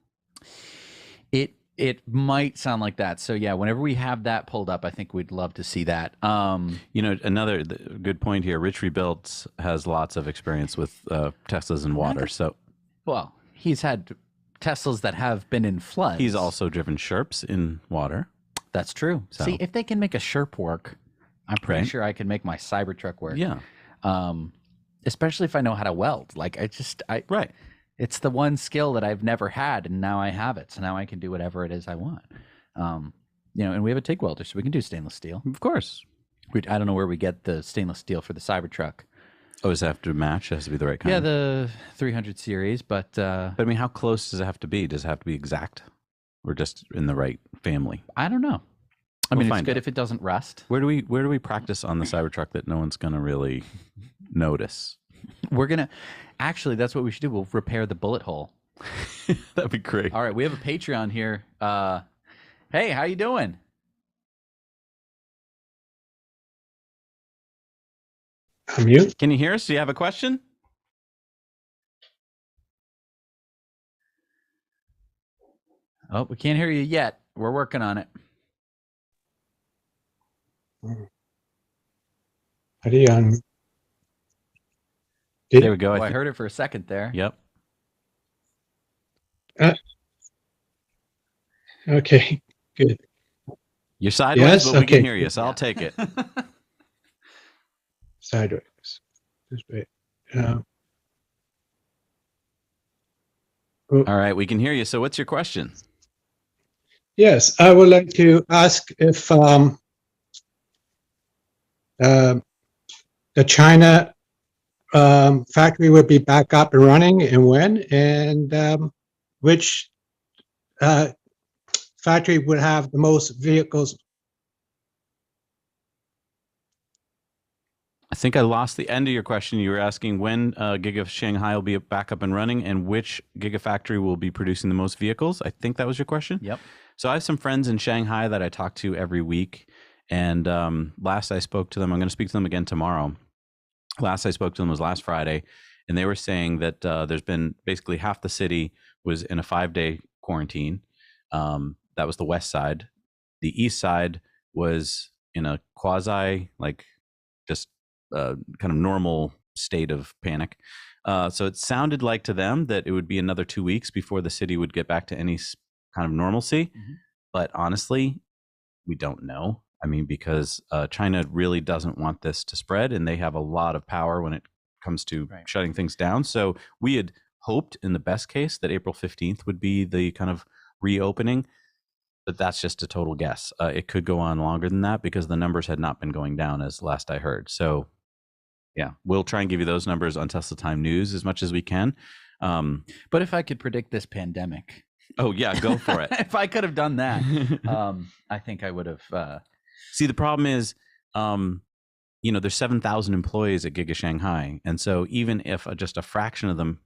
It might sound like that. So yeah, whenever we have that pulled up, I think we'd love to see that. You know, another good point here. Rich Rebuilt has lots of experience with Teslas and water. Well, he's had Teslas that have been in floods. He's also driven Sherps in water. That's true. So. See, if they can make a Sherp work, I'm pretty sure I can make my Cybertruck work. Yeah. Especially if I know how to weld. Like right. It's the one skill that I've never had, and now I have it. So now I can do whatever it is I want. You know, and we have a TIG welder, so we can do stainless steel. Of course. I don't know where we get the stainless steel for the Cybertruck. Oh, does it have to match? It has to be the right kind? Yeah, the 300 series, but I mean, how close does it have to be? Does it have to be exact? Or just in the right family? I don't know. I mean, it's good if it doesn't rust. Where do we practice on the Cybertruck that no one's going to really notice? We're going to... Actually, that's what we should do. We'll repair the bullet hole. That'd be great. All right, we have a Patreon here. Hey, how you doing? Mute. Can you hear us? Do you have a question? Oh, we can't hear you yet. We're working on it. How do you there we go. I heard it for a second there. Yep. Okay, good. You're sideways, but we can hear you, so I'll take it. Sideways. This way. All right, we can hear you. So what's your question? Yes, I would like to ask if the China factory would be back up and running and when, and which factory would have the most vehicles. I think I lost the end of your question. You were asking when Giga Shanghai will be back up and running and which Gigafactory will be producing the most vehicles. I think that was your question. Yep. So I have some friends in Shanghai that I talk to every week. And last I spoke to them, I'm going to speak to them again tomorrow. Last I spoke to them was last Friday. And they were saying that there's been basically half the city was in a 5-day quarantine. That was the west side. The east side was in a quasi, like just kind of normal state of panic. So it sounded like to them that it would be another 2 weeks before the city would get back to any kind of normalcy. Mm-hmm. But honestly, we don't know. I mean, because China really doesn't want this to spread, and they have a lot of power when it comes to shutting things down. So we had hoped in the best case that April 15th would be the kind of reopening. But that's just a total guess. It could go on longer than that because the numbers had not been going down as last I heard. So, yeah, we'll try and give you those numbers on Tesla Time News as much as we can. But if I could predict this pandemic, oh yeah, go for it. If I could have done that, I think I would have. See, the problem is, there's 7,000 employees at Giga Shanghai, and so even if just a fraction of them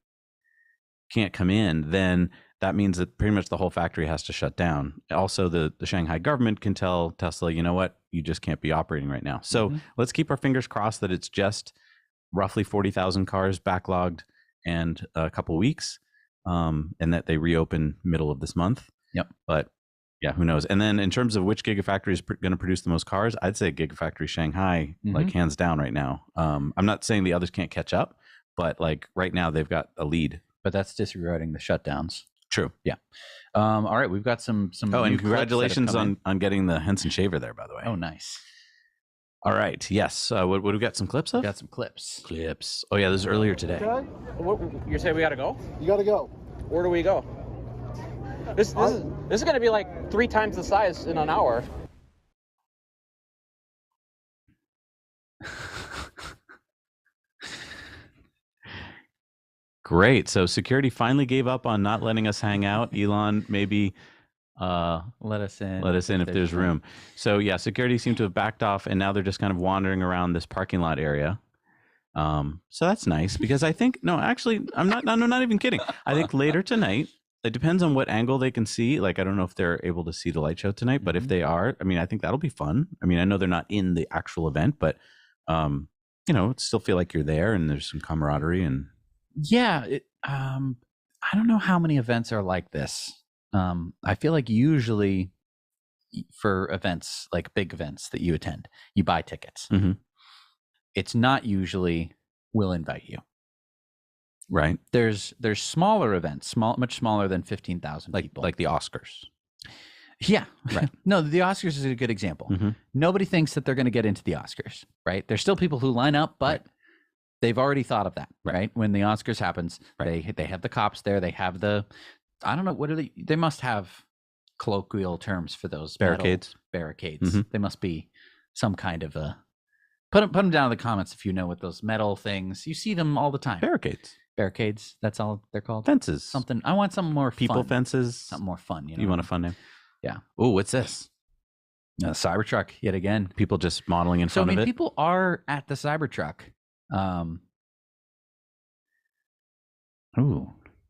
can't come in, then that means that pretty much the whole factory has to shut down. Also, the Shanghai government can tell Tesla, you know what, you just can't be operating right now. So let's keep our fingers crossed that it's just roughly 40,000 cars backlogged and a couple weeks, and that they reopen middle of this month. Yep. But yeah, who knows? And then in terms of which Gigafactory is going to produce the most cars, I'd say Gigafactory Shanghai, like hands down right now. I'm not saying the others can't catch up, but like right now they've got a lead. But that's disregarding the shutdowns. True. Yeah. All right, we've got some. Oh, and congratulations on getting the Henson shaver there, by the way. Oh, nice. All right. Yes. What do we got? Some clips of? Got some clips. Clips. Oh yeah, this is earlier today. Okay. What, you say we got to go? You got to go. Where do we go? This is going to be like 3 times the size in an hour. Great. So security finally gave up on not letting us hang out. Elon, maybe let us in. Let us in if there's room. So yeah, security seemed to have backed off, and now they're just kind of wandering around this parking lot area. So that's nice because I think I'm not even kidding. I think later tonight, it depends on what angle they can see. Like I don't know if they're able to see the light show tonight, but if they are, I mean, I think that'll be fun. I mean, I know they're not in the actual event, but still feel like you're there and there's some camaraderie and. Yeah, I don't know how many events are like this. I feel like usually for events, like big events that you attend, you buy tickets. It's not usually we'll invite you. Right. There's smaller events, much smaller than 15,000 people. Like the Oscars. Yeah, right. No, the Oscars is a good example. Nobody thinks that they're going to get into the Oscars, right? There's still people who line up, but they've already thought of that, right? When the Oscars happens, they have the cops there. They have I don't know, what are they must have colloquial terms for those barricades. Barricades. They must be some kind of a. Put them down in the comments if you know what those metal things. You see them all the time. Barricades. That's all they're called. Fences. Something. I want something more people fun. Fences. Something more fun. You want a fun name? Yeah. Oh, what's this? Cybertruck yet again. People just modeling in front of it. People are at the Cybertruck.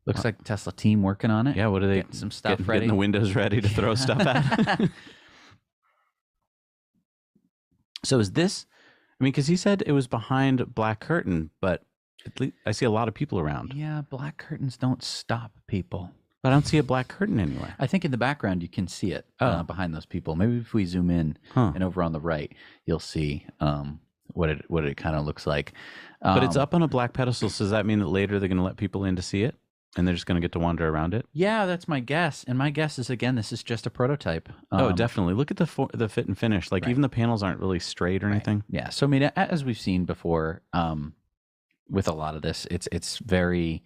Looks like Tesla team working on it. Yeah, what are they? Getting some stuff ready. Getting the windows ready to throw stuff at. So is this? I mean, because he said it was behind black curtain, but at least I see a lot of people around. Yeah, black curtains don't stop people. But I don't see a black curtain anywhere. I think in the background you can see it behind those people. Maybe if we zoom in and over on the right, you'll see what it kind of looks like. But it's up on a black pedestal, so does that mean that later they're going to let people in to see it? And they're just going to get to wander around it? Yeah, that's my guess. And my guess is, again, this is just a prototype. Oh, definitely. Look at the fit and finish. Like, even the panels aren't really straight or anything. Yeah. So, I mean, as we've seen before with a lot of this, it's very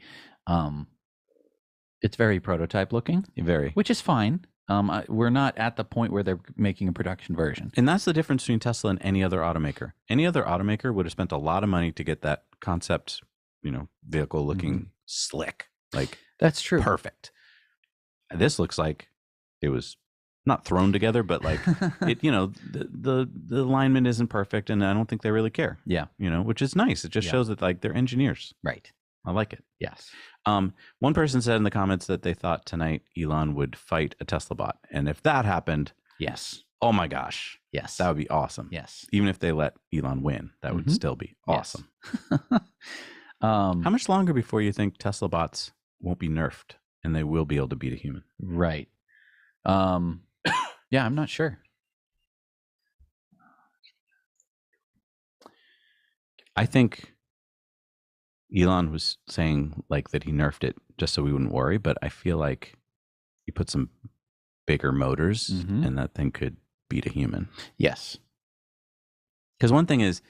prototype looking. Very. Which is fine. We're not at the point where they're making a production version. And that's the difference between Tesla and any other automaker. Any other automaker would have spent a lot of money to get that concept, vehicle looking slick. Like, that's true. Perfect. This looks like it was not thrown together, but like it, the alignment isn't perfect, and I don't think they really care. Yeah. Which is nice. It just shows that like they're engineers. Right. I like it. Yes. One person said in the comments that they thought tonight Elon would fight a Tesla bot. And if that happened, yes. Oh my gosh. Yes. That would be awesome. Yes. Even if they let Elon win, that would still be awesome. How much longer before you think Tesla bots won't be nerfed and they will be able to beat a human? Right. Yeah, I'm not sure. I think Elon was saying like that he nerfed it just so we wouldn't worry, but I feel like he put some bigger motors and that thing could beat a human. Yes. Because one thing is,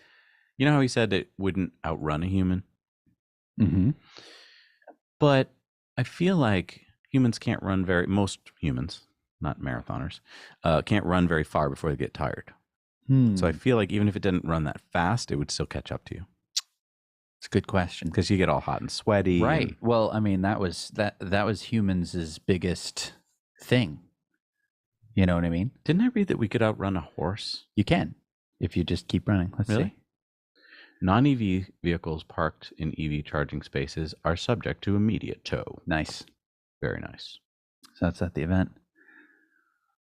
you know how he said it wouldn't outrun a human? But I feel like humans can't run most humans, not marathoners, can't run very far before they get tired. So I feel like even if it didn't run that fast, it would still catch up to you. It's a good question. Because you get all hot and sweaty. Right. And, well, I mean, that was humans' biggest thing. You know what I mean? Didn't I read that we could outrun a horse? You can, if you just keep running. Let's see. Non-EV vehicles parked in EV charging spaces are subject to immediate tow. Nice. Very nice. So that's at the event.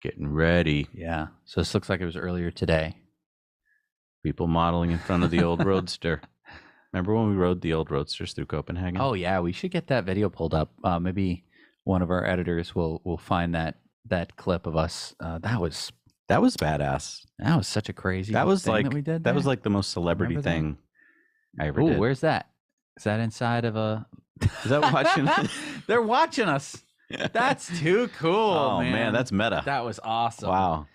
Getting ready. Yeah. So this looks like it was earlier today. People modeling in front of the old Roadster. Remember when we rode the old Roadsters through Copenhagen? Oh yeah, we should get that video pulled up. Maybe one of our editors will find that clip of us. That was badass. That was such a crazy. That was thing like that we did. That was like the most celebrity thing I ever did. Where's that? Is that inside of a? Is that watching? They're watching us. That's too cool. Oh man, that's meta. That was awesome. Wow.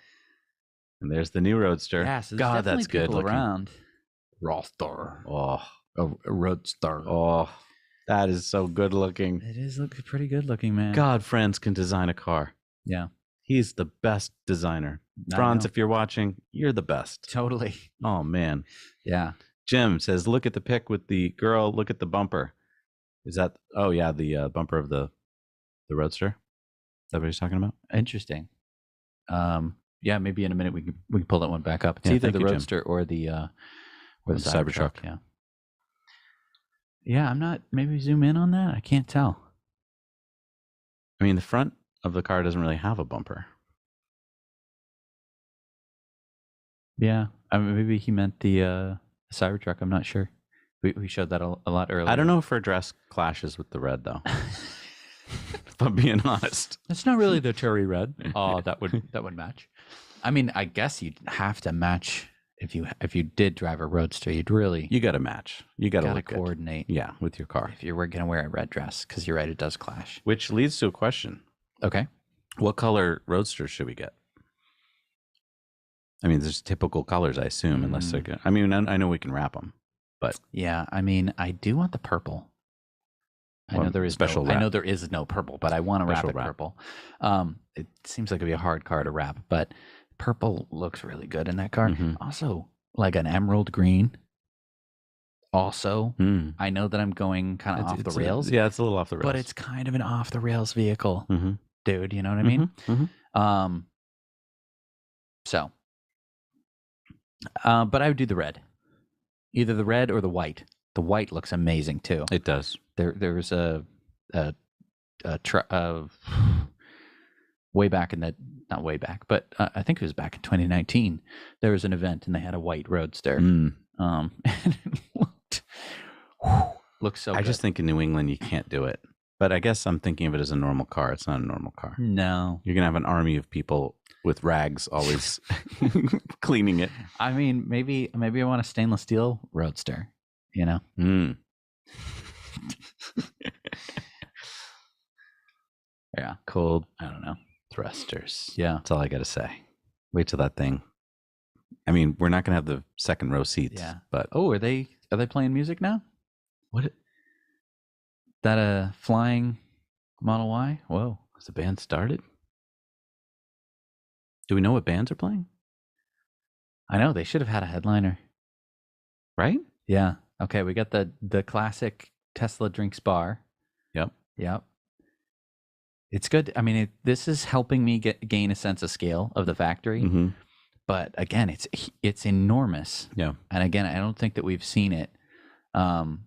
And there's the new Roadster. Yeah, so God, that's good people looking. around. Roadster. Oh, a Roadster. Oh, that is so good looking. It is pretty good looking, man. God, Franz can design a car. Yeah. He's the best designer. I Franz, know. if you're watching, you're the best. Totally. Oh man. Yeah. Jim says, look at the pic with the girl, look at the bumper. Is that, oh yeah, the bumper of the Roadster? Is that what he's talking about? Interesting. Yeah, maybe in a minute we can pull that one back up. It's Yeah, either thank the you, Jim. Roadster or the Cybertruck. Yeah. Yeah, I'm not. Maybe zoom in on that. I can't tell. I mean, the front of the car doesn't really have a bumper. Yeah, I mean, maybe he meant the Cybertruck. I'm not sure. We showed that a lot earlier. I don't know if her dress clashes with the red though. If I'm being honest. It's not really the cherry red. Oh, that would match. I mean, I guess you'd have to match if you did drive a Roadster. You got to match. You got to coordinate. Yeah, with your car. If you were going to wear a red dress, because you're right, it does clash. Which leads to a question. Okay. What color Roadsters should we get? I mean, there's typical colors, I assume, unless they're good. I mean, I know we can wrap them, but yeah, I mean, I do want the purple. I know there is special. I know there is no purple, but I want to wrap it purple. It seems like it'd be a hard car to wrap, but purple looks really good in that car. Also, like an emerald green. Also, I know that I'm going kind of off the rails. Yeah, it's a little off the rails, but it's kind of an off the rails vehicle, dude. You know what I mean? So, but I would do the red, either the red or the white. The white looks amazing too. It does. There was a way back in that, not way back, but I think it was back in 2019. There was an event and they had a white Roadster. And it looked so. I good. just think in New England you can't do it. But I guess I'm thinking of it as a normal car. It's not a normal car. No, you're gonna have an army of people with rags always cleaning it. I mean, maybe I want a stainless steel Roadster. You know. Yeah, cold. I don't know. Thrusters. Yeah, that's all I got to say. Wait till that thing. I mean, we're not gonna have the second row seats. Yeah, but are they playing music now? What? That a flying Model Y? Whoa, has the band started? Do we know what bands are playing? I know they should have had a headliner, right? Yeah. Okay, we got the classic Tesla drinks bar. Yep. It's good. I mean, this is helping me gain a sense of scale of the factory. But again, it's enormous. Yeah. And again, I don't think that we've seen it. No,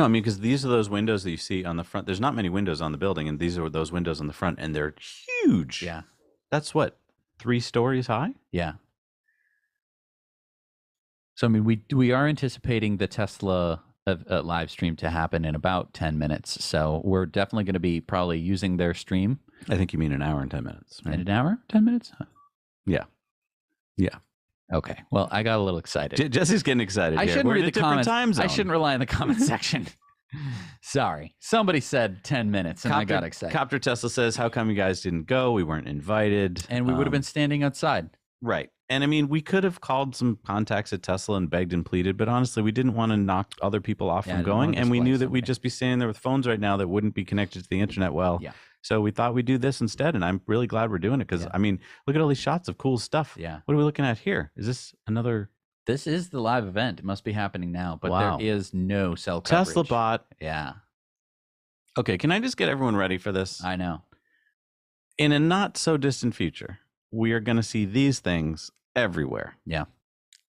I mean, because these are those windows that you see on the front. There's not many windows on the building, and these are those windows on the front, and they're huge. Yeah. That's what, 3 stories high? Yeah. So, I mean, we are anticipating the Tesla live stream to happen in about 10 minutes. So we're definitely going to be probably using their stream. I think you mean an hour and 10 minutes. Right? In an hour? 10 minutes? Yeah. Yeah. Okay. Well, I got a little excited. Jesse's getting excited. I shouldn't We're read in the a different comments. time zone. I shouldn't rely on the comment section. Sorry. Somebody said 10 minutes and I got excited. Copter Tesla says, how come you guys didn't go? We weren't invited. And we would have been standing outside. Right. And I mean, we could have called some contacts at Tesla and begged and pleaded, but honestly, we didn't want to knock other people off Yeah, I from didn't wanna going. And we displace knew that we'd somebody. just be standing there with phones right now that wouldn't be connected to the internet well. Yeah. So we thought we'd do this instead. And I'm really glad we're doing it because, I mean, look at all these shots of cool stuff. Yeah. What are we looking at here? Is this another? This is the live event. It must be happening now, but Wow. there is no cell coverage. Tesla bot. Yeah. Okay, can I just get everyone ready for this? I know. In a not so distant future, we are going to see these things everywhere. Yeah.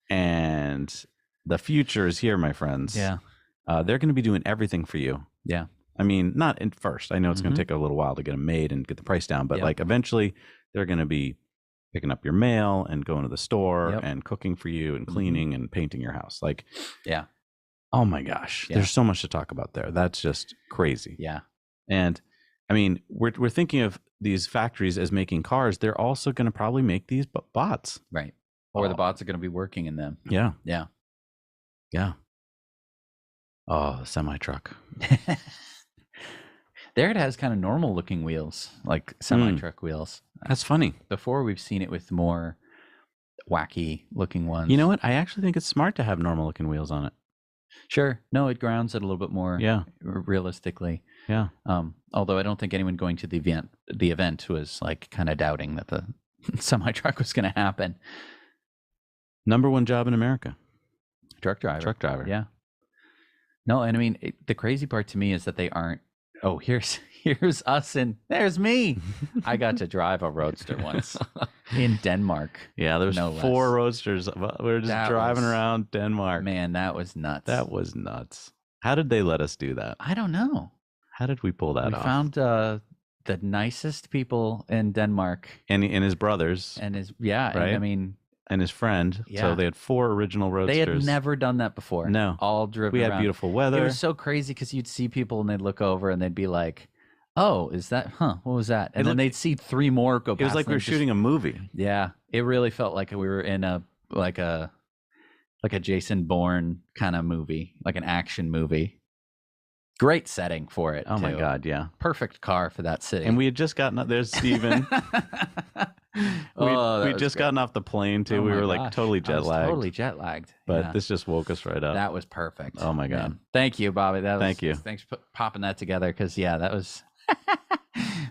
And the future is here, my friends. Yeah. They're going to be doing everything for you. Yeah. I mean, not at first. I know it's going to take a little while to get them made and get the price down, but Yep. like eventually they're going to be picking up your mail and going to the store Yep. and cooking for you and cleaning and painting your house. Like, yeah. Oh my gosh. Yeah. There's so much to talk about there. That's just crazy. Yeah. And I mean, we're thinking of these factories as making cars. They're also going to probably make these bots. Right. Or the bots are going to be working in them. Yeah. Yeah. Yeah. Oh, the semi truck. There it has kind of normal looking wheels, like semi truck wheels. That's funny. Before we've seen it with more wacky looking ones. You know what? I actually think it's smart to have normal looking wheels on it. Sure. No, it grounds it a little bit more. Yeah. Realistically. Yeah. Although I don't think anyone going to the event was like kind of doubting that the semi truck was going to happen. Number one job in America. Truck driver. Truck driver. Yeah. No, and I mean the crazy part to me is that they aren't. Oh, here's us and there's me. I got to drive a roadster once in Denmark. Yeah, there was no 4 less. roadsters. We were just That driving was- around Denmark. Man, that was nuts. That was nuts. How did they let us do that? I don't know. How did we pull that We off? found the nicest people in Denmark, and his brothers, and his and, right? I mean, and his friend. Yeah. So they had 4 original roadsters. they had never done that before. No. all driven. We had around. beautiful weather. It was so crazy because you'd see people and they'd look over and they'd be like, "Oh, is that? Huh? What was that?" And then they'd see 3 more go. It was like we were shooting a movie. Yeah, it really felt like we were in a Jason Bourne kind of movie, like an action movie. Great setting for it. Oh my too. God, yeah. Perfect car for that city. And we had just gotten there's Steven. Oh, that We'd was just great. gotten off the plane too. Oh we my were like gosh. totally I jet was lagged. Totally jet lagged. But Yeah. this just woke us right up. That was perfect. Oh my God. Man. Thank you, Bobby. Thank you. Thanks for popping that together because yeah, that was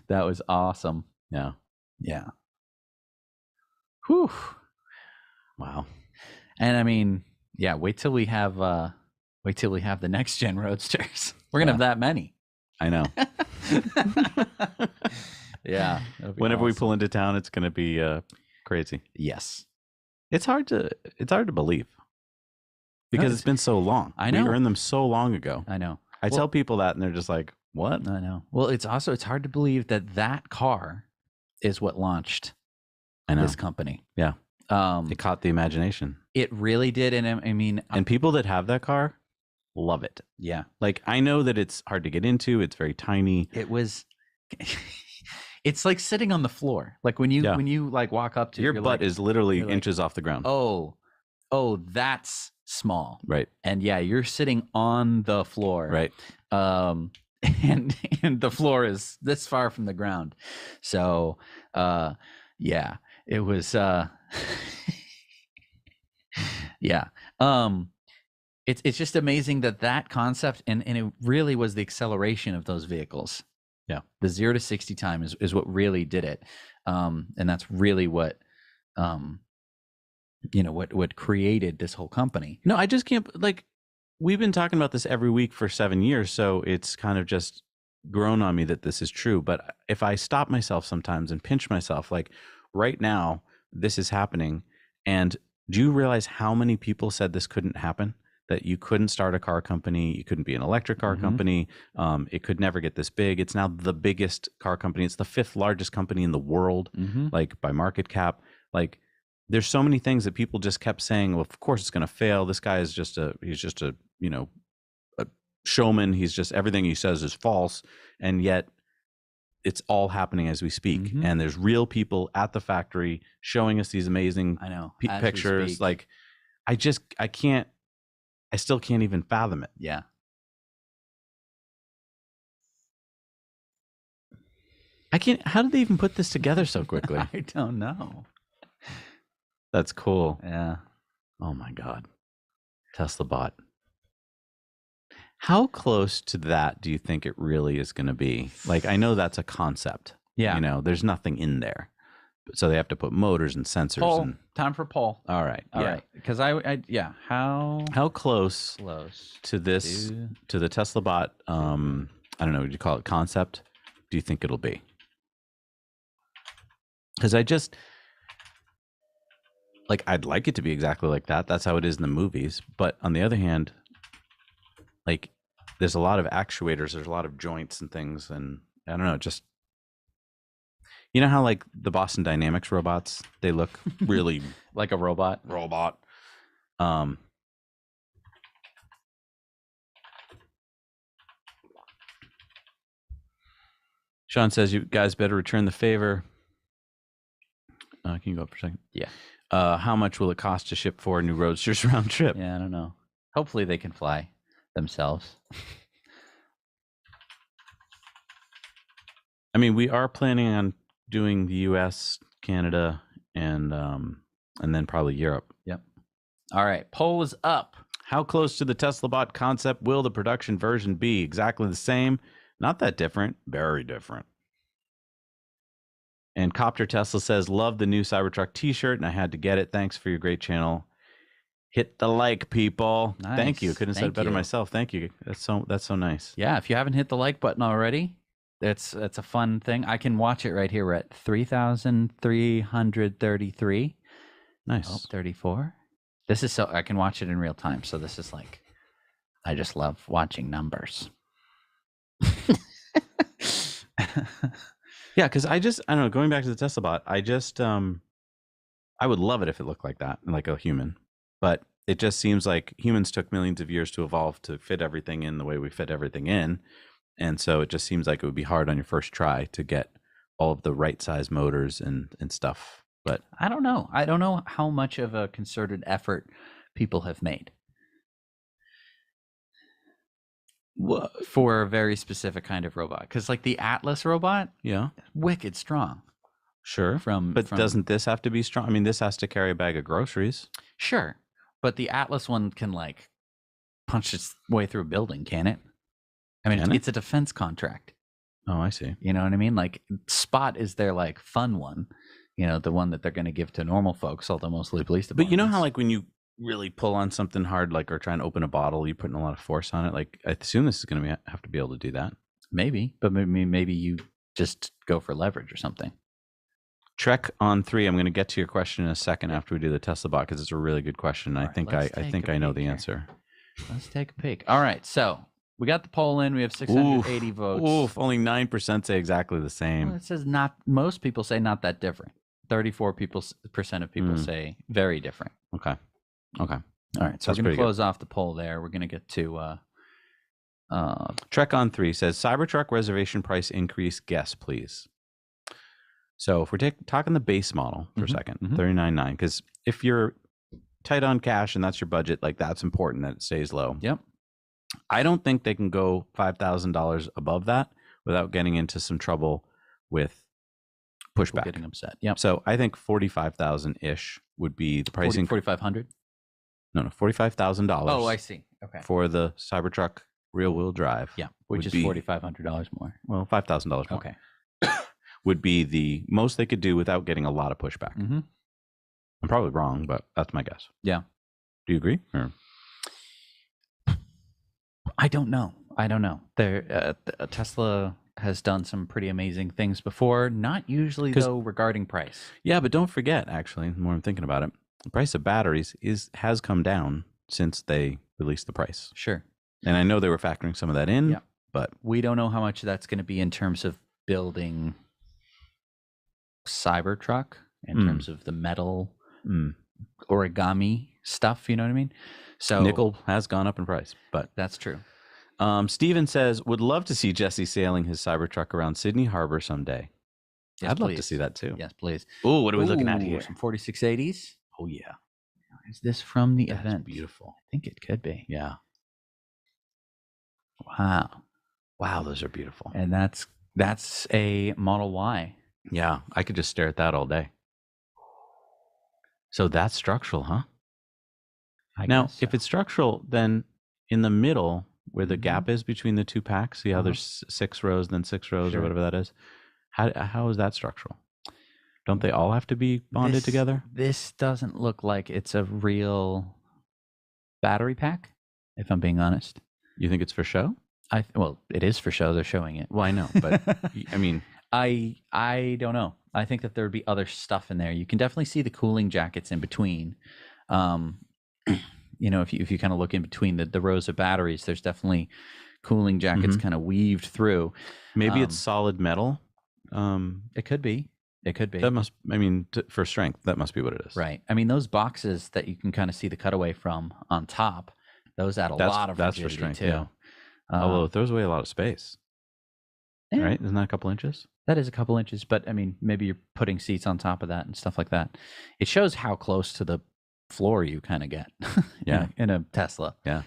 that was awesome. Yeah. Yeah. Whew. Wow. And I mean, yeah, wait till we have the next gen roadsters. We're gonna have that many. I know. Yeah. Whenever we pull into town, it's going to be crazy. Yes. It's hard to believe because it's been so long. I know. We earned them so long ago. I know. I Well- tell people that and they're just like, "What?" I know. Well, it's hard to believe that car is what launched I know. this company. Yeah. It caught the imagination. It really did, and I mean, And people that have that car love it. yeah, Like I know that it's hard to get into. It's very tiny. it was. It's like sitting on the floor. Like when you like walk up to Your you're butt like- is literally you're like, inches off the ground. Oh, that's small. Right. And yeah, you're sitting on the floor. Right. And the floor is this far from the ground. So, yeah, it was. Yeah. It's just amazing that concept and it really was the acceleration of those vehicles. Yeah. The 0 to 60 time is what really did it. And that's really what what created this whole company. No, I just can't. Like, we've been talking about this every week for 7 years, so it's kind of just grown on me that this is true. But if I stop myself sometimes and pinch myself, like right now, this is happening. And do you realize how many people said this couldn't happen? That you couldn't start a car company, you couldn't be an electric car company, it could never get this big. It's now the biggest car company. It's the 5th largest company in the world, like by market cap. Like, there's so many things that people just kept saying, well, of course it's going to fail. This guy is just a showman. He's just, everything he says is false. And yet it's all happening as we speak. And there's real people at the factory showing us these amazing as we pictures. speak. Like, I still can't even fathom it. Yeah. How did they even put this together so quickly? I don't know. That's cool. Yeah. Oh my God. Tesla bot. How close to that do you think it really is going to be? Like, I know that's a concept. Yeah. You know, there's nothing in there. So they have to put motors and sensors. Poll. And Time for poll. all right. All right. Because how close to this to the Tesla bot? I don't know. Would you call it concept? Do you think it'll be? Because I'd like it to be exactly like that. That's how it is in the movies. But on the other hand, like, there's a lot of actuators, there's a lot of joints and things, and I don't know, just, you know how like the Boston Dynamics robots, they look really like a robot. Sean says you guys better return the favor. Can you go up for a second? Yeah. How much will it cost to ship 4 new Roadsters round trip? Yeah, I don't know. Hopefully they can fly themselves. I mean, we are planning on doing the U.S., Canada, and then probably Europe. Yep. All right. Poll is up. How close to the Tesla bot concept will the production version be? Exactly the same? Not that different. Very different. And Copter Tesla says, love the new Cybertruck t-shirt, and I had to get it. Thanks for your great channel. Hit the like, people. Nice. Thank you. Couldn't have said it better Thank you. myself. Thank you. That's so nice. Yeah, if you haven't hit the like button already, that's a fun thing. I can watch it right here. We're at 3,333. Nice. Oh, 34. This is I can watch it in real time. So this is like, I just love watching numbers. Yeah, because I don't know, going back to the Tesla bot, I would love it if it looked like that, like a human. But it just seems like humans took millions of years to evolve to fit everything in the way we fit everything in. And so it just seems like it would be hard on your first try to get all of the right size motors and stuff. But I don't know. I don't know how much of a concerted effort people have made for a very specific kind of robot. Because like the Atlas robot, yeah, wicked strong. Sure. But doesn't this have to be strong? I mean, this has to carry a bag of groceries. Sure. But the Atlas one can like punch its way through a building, can it? I mean, it's a defense contract. Oh, I see. You know what I mean? Like Spot is their like fun one, you know, the one that they're going to give to normal folks, although mostly police departments. But you know how like when you really pull on something hard, like or try and open a bottle, you're putting a lot of force on it. Like I assume this is going to have to be able to do that. Maybe, but maybe you just go for leverage or something. Trek on 3. I'm going to get to your question in a second after we do the Tesla bot because it's a really good question. I think I know the answer. Let's take a peek. All right, so we got the poll in. We have 680 votes. Oof, only 9% say exactly the same. Well, it says not. Most people say not that different. 34% of people say very different. Okay. All right, so we're going to close off the poll there. We're going to get to Trek on 3 says Cybertruck reservation price increase. Guess please. So if we're talking the base model for a second, $39,900, because if you're tight on cash and that's your budget, like that's important that it stays low. Yep. I don't think they can go $5,000 above that without getting into some trouble with pushback. Getting upset. Yep. So I think 45,000 ish would be the pricing. 4,500. No, $45,000. Oh, I see. Okay. For the Cybertruck rear wheel drive. Yeah, which is $4,500 more. Well, $5,000 more. Okay. Would be the most they could do without getting a lot of pushback. I'm probably wrong, but that's my guess. Yeah. Do you agree? Or? I don't know. Tesla has done some pretty amazing things before. Not usually though regarding price. Yeah, but don't forget. Actually, the more I'm thinking about it, the price of batteries has come down since they released the price. Sure. And I know they were factoring some of that in. Yeah. But we don't know how much that's going to be in terms of building Cybertruck, in terms of the metal origami stuff. You know what I mean? So nickel has gone up in price, but that's true. Steven says, would love to see Jesse sailing his Cybertruck around Sydney Harbor someday. Yes, I'd love to see that too. Yes, please. Oh, what are we looking at here? Some 4680s. Oh, yeah. Is this from the That's event? beautiful. I think it could be. Yeah. Wow, those are beautiful. And that's a Model Y. Yeah, I could just stare at that all day. So that's structural, huh? I Now, guess if so. it's structural, then in the middle where the gap is between the two packs, see how there's 6 rows, then 6 rows, or Sure. whatever that is. How is that structural? Don't they all have to be bonded together? This doesn't look like it's a real battery pack, if I'm being honest. You think it's for show? Well, it is for show. They're showing it. Well, I know, but I mean, I don't know. I think that there would be other stuff in there. You can definitely see the cooling jackets in between. If you kind of look in between the rows of batteries, there's definitely cooling jackets kind of weaved through. Maybe it's solid metal. It could be. It could be. That must. I mean, for strength, that must be what it is. Right. I mean, those boxes that you can kind of see the cutaway from on top, those add a lot of that's for rigidity strength too. Yeah. Although it throws away a lot of space. Yeah. Right? Isn't that a couple inches? That is a couple inches, but I mean, maybe you're putting seats on top of that and stuff like that. It shows how close to the floor you kind of get. Yeah. in a Tesla. Yeah.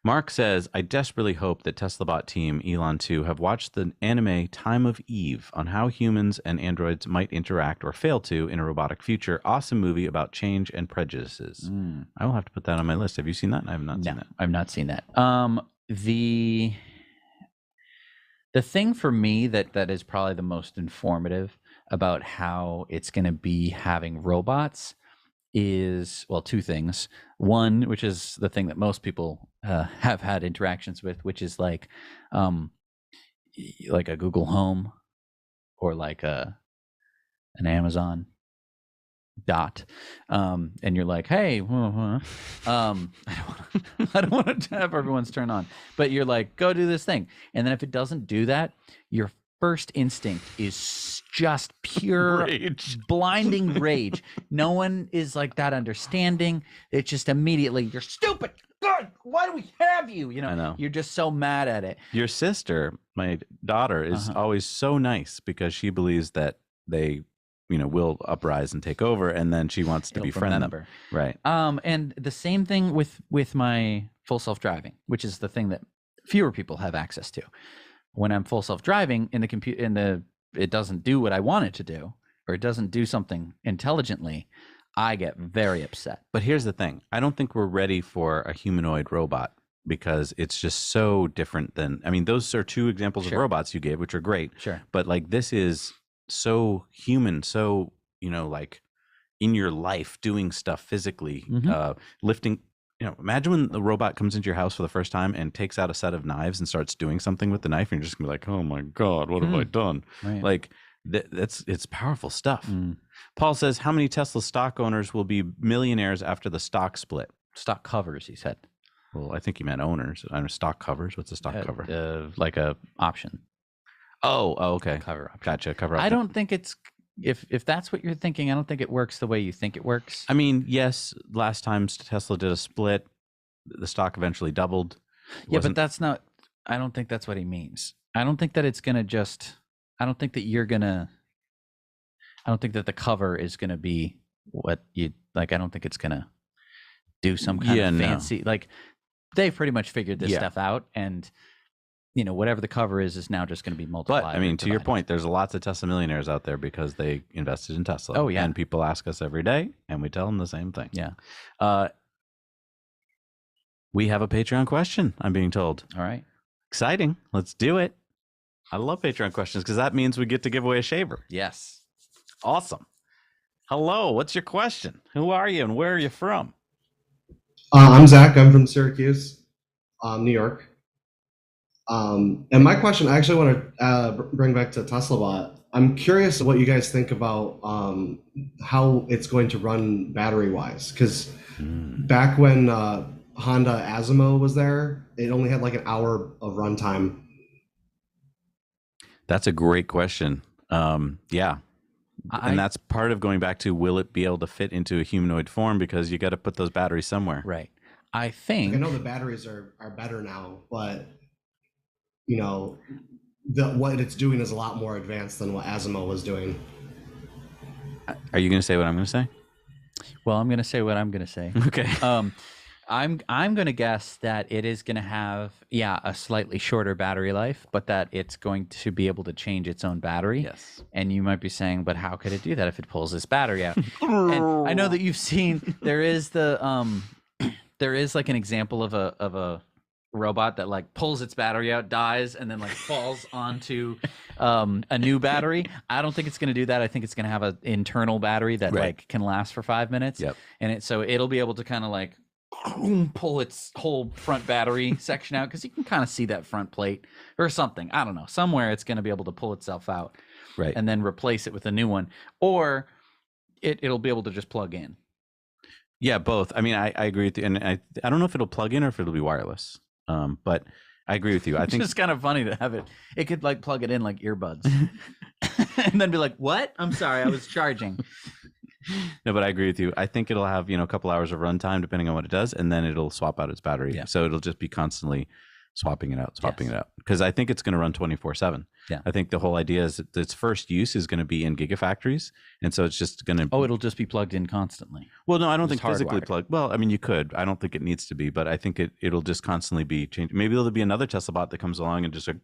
Mark says, I desperately hope that TeslaBot team Elon 2 have watched the anime Time of Eve on how humans and androids might interact or fail to in a robotic future. Awesome movie about change and prejudices. I will have to put that on my list. Have you seen that? I have not seen that. I've not seen that. The thing for me that is probably the most informative about how it's going to be having robots is, well, two things. One, which is the thing that most people have had interactions with, which is like a Google Home or like an Amazon Dot, and you're like, hey, I don't want to have everyone's turn on, but you're like, go do this thing, and then if it doesn't do that, your first instinct is just pure rage. Blinding rage. No one is like that understanding. It's just immediately, you're stupid. God, why do we have you? I know. You're just so mad at it. Your sister, my daughter, is always so nice because she believes that they, will uprise and take over, and then she wants to befriend them. Right. And the same thing with my full self-driving, which is the thing that fewer people have access to. When I'm full self-driving in the computer, it doesn't do what I want it to do, or it doesn't do something intelligently, I get very upset. But here's the thing. I don't think we're ready for a humanoid robot because it's just so different than, those are two examples of robots you gave, which are great. Sure. But like, this is so human, so, like in your life doing stuff physically, lifting. Imagine when the robot comes into your house for the first time and takes out a set of knives and starts doing something with the knife, and you're just gonna be like, "Oh my God, what have I done?" Right. Like it's powerful stuff. Paul says, "How many Tesla stock owners will be millionaires after the stock split?" Stock covers, he said. Well, I think he meant owners. I know stock covers. What's a stock cover? Like a option. Oh, okay. Cover option. Gotcha. Cover option. I don't think it's. If that's what you're thinking, I don't think it works the way you think it works. Yes, last time Tesla did a split, the stock eventually doubled. But that's not. I don't think that's what he means. I don't think that it's gonna just. I don't think that you're gonna. I don't think that the cover is gonna be what you like. I don't think it's gonna do some kind of fancy. Like, they've pretty much figured this stuff out, and whatever the cover is now just going to be multiplied. But to your point, there's lots of Tesla millionaires out there because they invested in Tesla. Oh yeah, and people ask us every day, and we tell them the same thing. Yeah. We have a Patreon question, I'm being told. All right. Exciting. Let's do it. I love Patreon questions because that means we get to give away a shaver. Yes. Awesome. Hello. What's your question? Who are you and where are you from? I'm Zach. I'm from Syracuse, New York. And my question, I actually want to bring back to TeslaBot. I'm curious what you guys think about how it's going to run battery-wise. Because back when Honda Asimo was there, it only had like an hour of runtime. That's a great question. Yeah. And that's part of going back to, will it be able to fit into a humanoid form? Because you got to put those batteries somewhere. Right. I think. I know the batteries are better now, but what it's doing is a lot more advanced than what Asimo was doing. Are you going to say what I'm going to say? Well, I'm going to say what I'm going to say. Okay. I'm going to guess that it is going to have a slightly shorter battery life, but that it's going to be able to change its own battery. Yes. And you might be saying, but how could it do that if it pulls this battery out? And I know that you've seen there is there is like an example of a robot that like pulls its battery out, dies, and then like falls onto a new battery. I don't think it's going to do that. I think it's going to have an internal battery that like can last for 5 minutes. Yep. And so it'll be able to kind of like pull its whole front battery section out, because you can kind of see that front plate or something. I don't know. Somewhere it's going to be able to pull itself out, right, and then replace it with a new one, or it'll be able to just plug in. Yeah, both. I mean, I agree with you, and I don't know if it'll plug in or if it'll be wireless. But I agree with you. I think it's kind of funny to have it. It could like plug it in like earbuds, and then be like, "What? I'm sorry, I was charging." No, but I agree with you. I think it'll have, a couple hours of runtime depending on what it does, and then it'll swap out its battery. Yeah. So it'll just be constantly swapping it out, because I think it's going to run 24/7. Yeah. I think the whole idea is that its first use is going to be in gigafactories, and so it's just going to. Oh, it'll just be plugged in constantly. Well, no, I don't think physically hardwired. plugged. Well, I mean, you could. I don't think it needs to be, but I think it'll just constantly be changing. Maybe there'll be another Tesla bot that comes along and just like,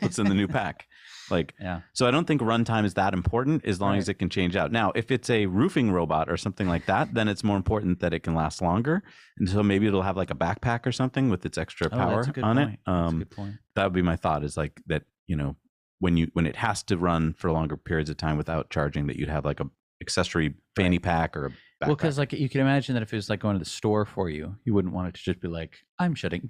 puts in the new pack. Like, yeah. So I don't think runtime is that important as long as it can change out. Now, if it's a roofing robot or something like that, then it's more important that it can last longer. And so maybe it'll have like a backpack or something with its extra power on it. That's a good point. That would be my thought, is like that, when it has to run for longer periods of time without charging, that you'd have like a accessory fanny pack or a backpack. Well, because like you can imagine that if it was like going to the store for you, you wouldn't want it to just be like, I'm shutting,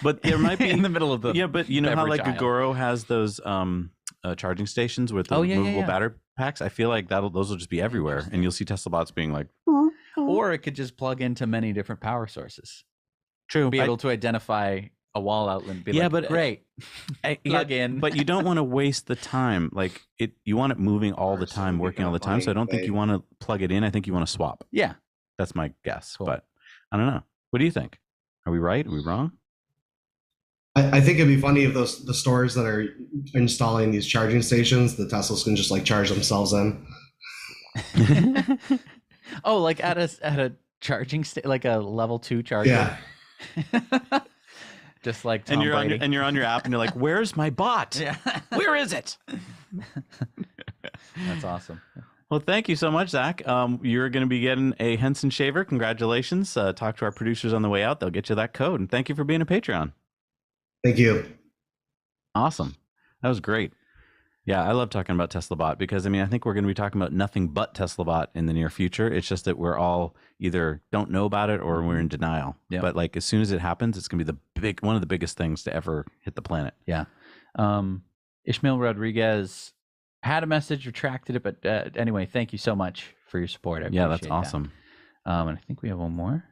But there might be in the middle of the but you know how like beverage aisle. Gogoro has those charging stations with the removable battery packs? I feel like those will just be everywhere, and you'll see Tesla bots being like, or it could just plug into many different power sources. True. Be able to identify a wall outlet and be like, but great, plug in. But you don't want to waste the time. Like you want it moving all the time, working all the time. So I don't think you want to plug it in. I think you want to swap. Yeah. That's my guess. Cool. But I don't know. What do you think? Are we right? Are we wrong? I think it'd be funny if the stores that are installing these charging stations, the Teslas can just like charge themselves in. Oh, like at a charging like a level 2 charger. Yeah. Just like Tom Brady. and you're on your app and you're like, where's my bot? Yeah. Where is it? That's awesome. Well, thank you so much, Zach. You're going to be getting a Henson shaver. Congratulations. Talk to our producers on the way out. They'll get you that code. And thank you for being a Patreon. Thank you. Awesome. That was great. Yeah, I love talking about Tesla Bot because, I think we're going to be talking about nothing but Tesla Bot in the near future. It's just that we're all either don't know about it or we're in denial. Yeah. But like as soon as it happens, it's going to be one of the biggest things to ever hit the planet. Yeah. Ishmael Rodriguez had a message, retracted it, but anyway, thank you so much for your support. Yeah, that's awesome. And I think we have one more.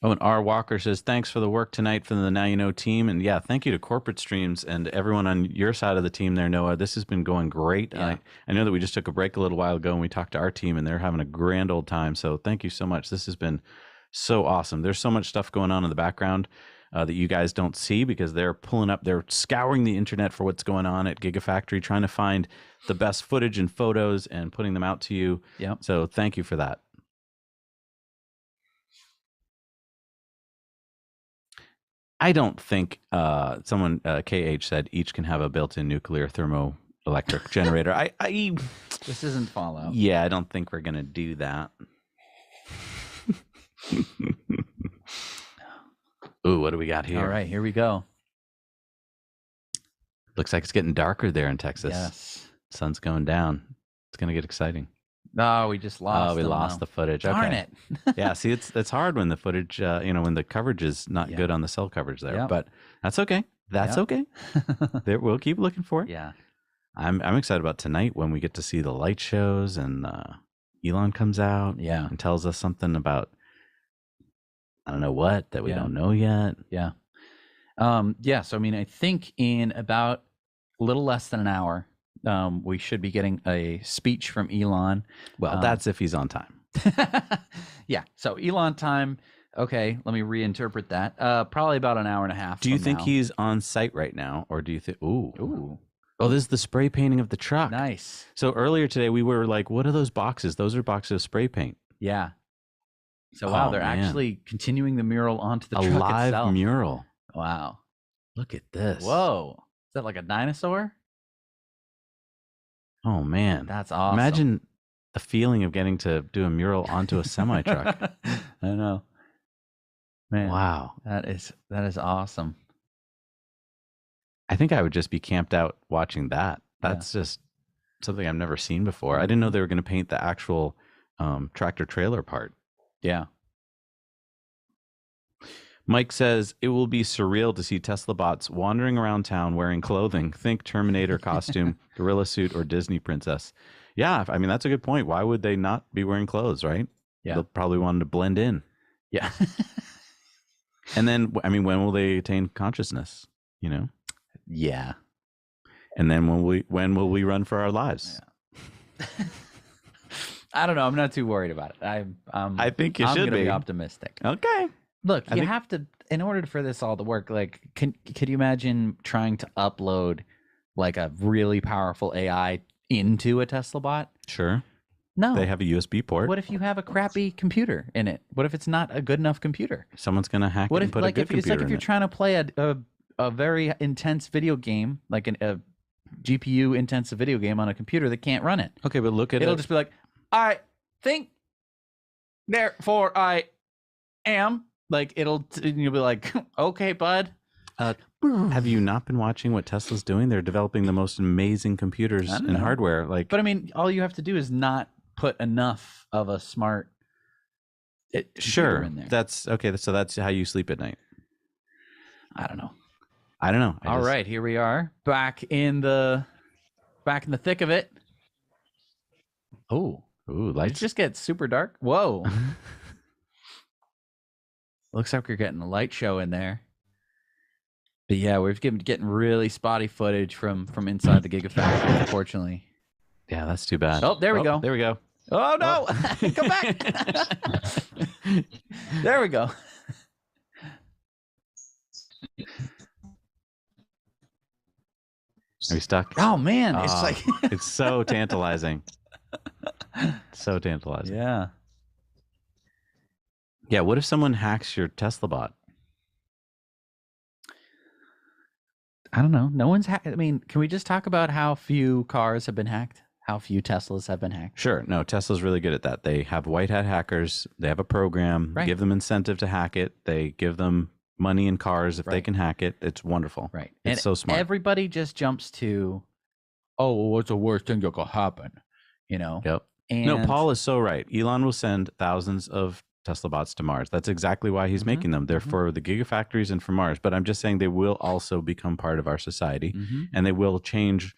Oh, and R. Walker says, thanks for the work tonight from the Now You Know team. And yeah, thank you to Corporate Streams and everyone on your side of the team there, Noah. This has been going great. Yeah. I know that we just took a break a little while ago and we talked to our team and they're having a grand old time. So thank you so much. This has been so awesome. There's so much stuff going on in the background that you guys don't see because they're they're scouring the internet for what's going on at Gigafactory, trying to find the best footage and photos and putting them out to you. Yeah. So thank you for that. I don't think someone KH said each can have a built-in nuclear thermoelectric generator. This isn't Fallout. Yeah, I don't think we're gonna do that. Ooh, what do we got here? All right, here we go. Looks like it's getting darker there in Texas. Yes, sun's going down. It's gonna get exciting. No, we just lost. Oh, we lost the footage. Darn okay. it. Yeah, see, it's hard when the footage, when the coverage is not good on the cell coverage there. Yep. But that's okay. That's okay. We'll keep looking for it. Yeah, I'm excited about tonight when we get to see the light shows and Elon comes out. Yeah, and tells us something about I don't know what that we don't know yet. Yeah. So I think in about a little less than an hour. We should be getting a speech from Elon. Well, that's if he's on time. Yeah. So Elon time. Okay. Let me reinterpret that. Probably about an hour and a half. Do you from think now. he's on site right now? Or do you think, ooh. Oh, this is the spray painting of the truck. Nice. So earlier today, we were like, what are those boxes? Those are boxes of spray paint. Yeah. So wow, Oh, they're man. actually continuing the mural onto the A truck live itself. mural. Wow. Look at this. Whoa. Is that like a dinosaur? Oh man, That's awesome. Imagine the feeling of getting to do a mural onto a semi truck. I know. Man. Wow. That is awesome. I think I would just be camped out watching that. That's just something I've never seen before. I didn't know they were going to paint the actual tractor trailer part. Yeah. Mike says it will be surreal to see Tesla bots wandering around town wearing clothing. Think Terminator costume, gorilla suit, or Disney princess. Yeah, I mean, that's a good point. Why would they not be wearing clothes, right? Yeah. They'll probably want to blend in. Yeah. And then, I mean, when will they attain consciousness? You know? Yeah. And then when will we run for our lives? Yeah. I don't know. I'm not too worried about it. I think you I'm should gonna be optimistic. Okay. Look, I you think- have to, in order for this all to work, like, could you imagine trying to upload like a really powerful AI into a Tesla bot? Sure. No. They have a USB port. What if you have a crappy computer in it? What if it's not a good enough computer? Someone's going to hack What it if, and put like, a good if it's computer like if in you're it. trying to play a very intense video game, like a GPU intensive video game on a computer that can't run it? Okay, but look at It'll it. just be like, I think, therefore I am. Like, you'll be like, okay, bud. Have you not been watching what Tesla's doing? They're developing the most amazing computers I don't and know. hardware. Like, But I mean, all you have to do is not put enough of a smart computer sure, in there. that's okay. So that's how you sleep at night. I don't know. I don't know. All right, here we are, back in the thick of it. Oh, ooh, it lights. just gets super dark. Whoa. Looks like we're getting a light show in there. But yeah, we're getting really spotty footage from inside the Gigafactory, unfortunately. Yeah, that's too bad. Oh, there we go. There we go. Oh no! Come back. There we go. Are you stuck? Oh man, it's Ah, like it's so tantalizing. So tantalizing. yeah. Yeah. What if someone hacks your Tesla bot? I don't know. No one's I mean, can we just talk about how few cars have been hacked? How few Teslas have been hacked? Sure. No, Tesla's really good at that. They have white hat hackers. They have a program. Right. Give them incentive to hack it. They give them money and cars if they Right. can hack it. It's wonderful. Right. It's And so smart. everybody just jumps to, oh, well, what's the worst thing that could happen? You know? Yep. And No, Paul is so right. Elon will send thousands of Tesla bots to Mars. That's exactly why he's making them. They're for the gigafactories and for Mars. But I'm just saying they will also become part of our society Mhm. and they will change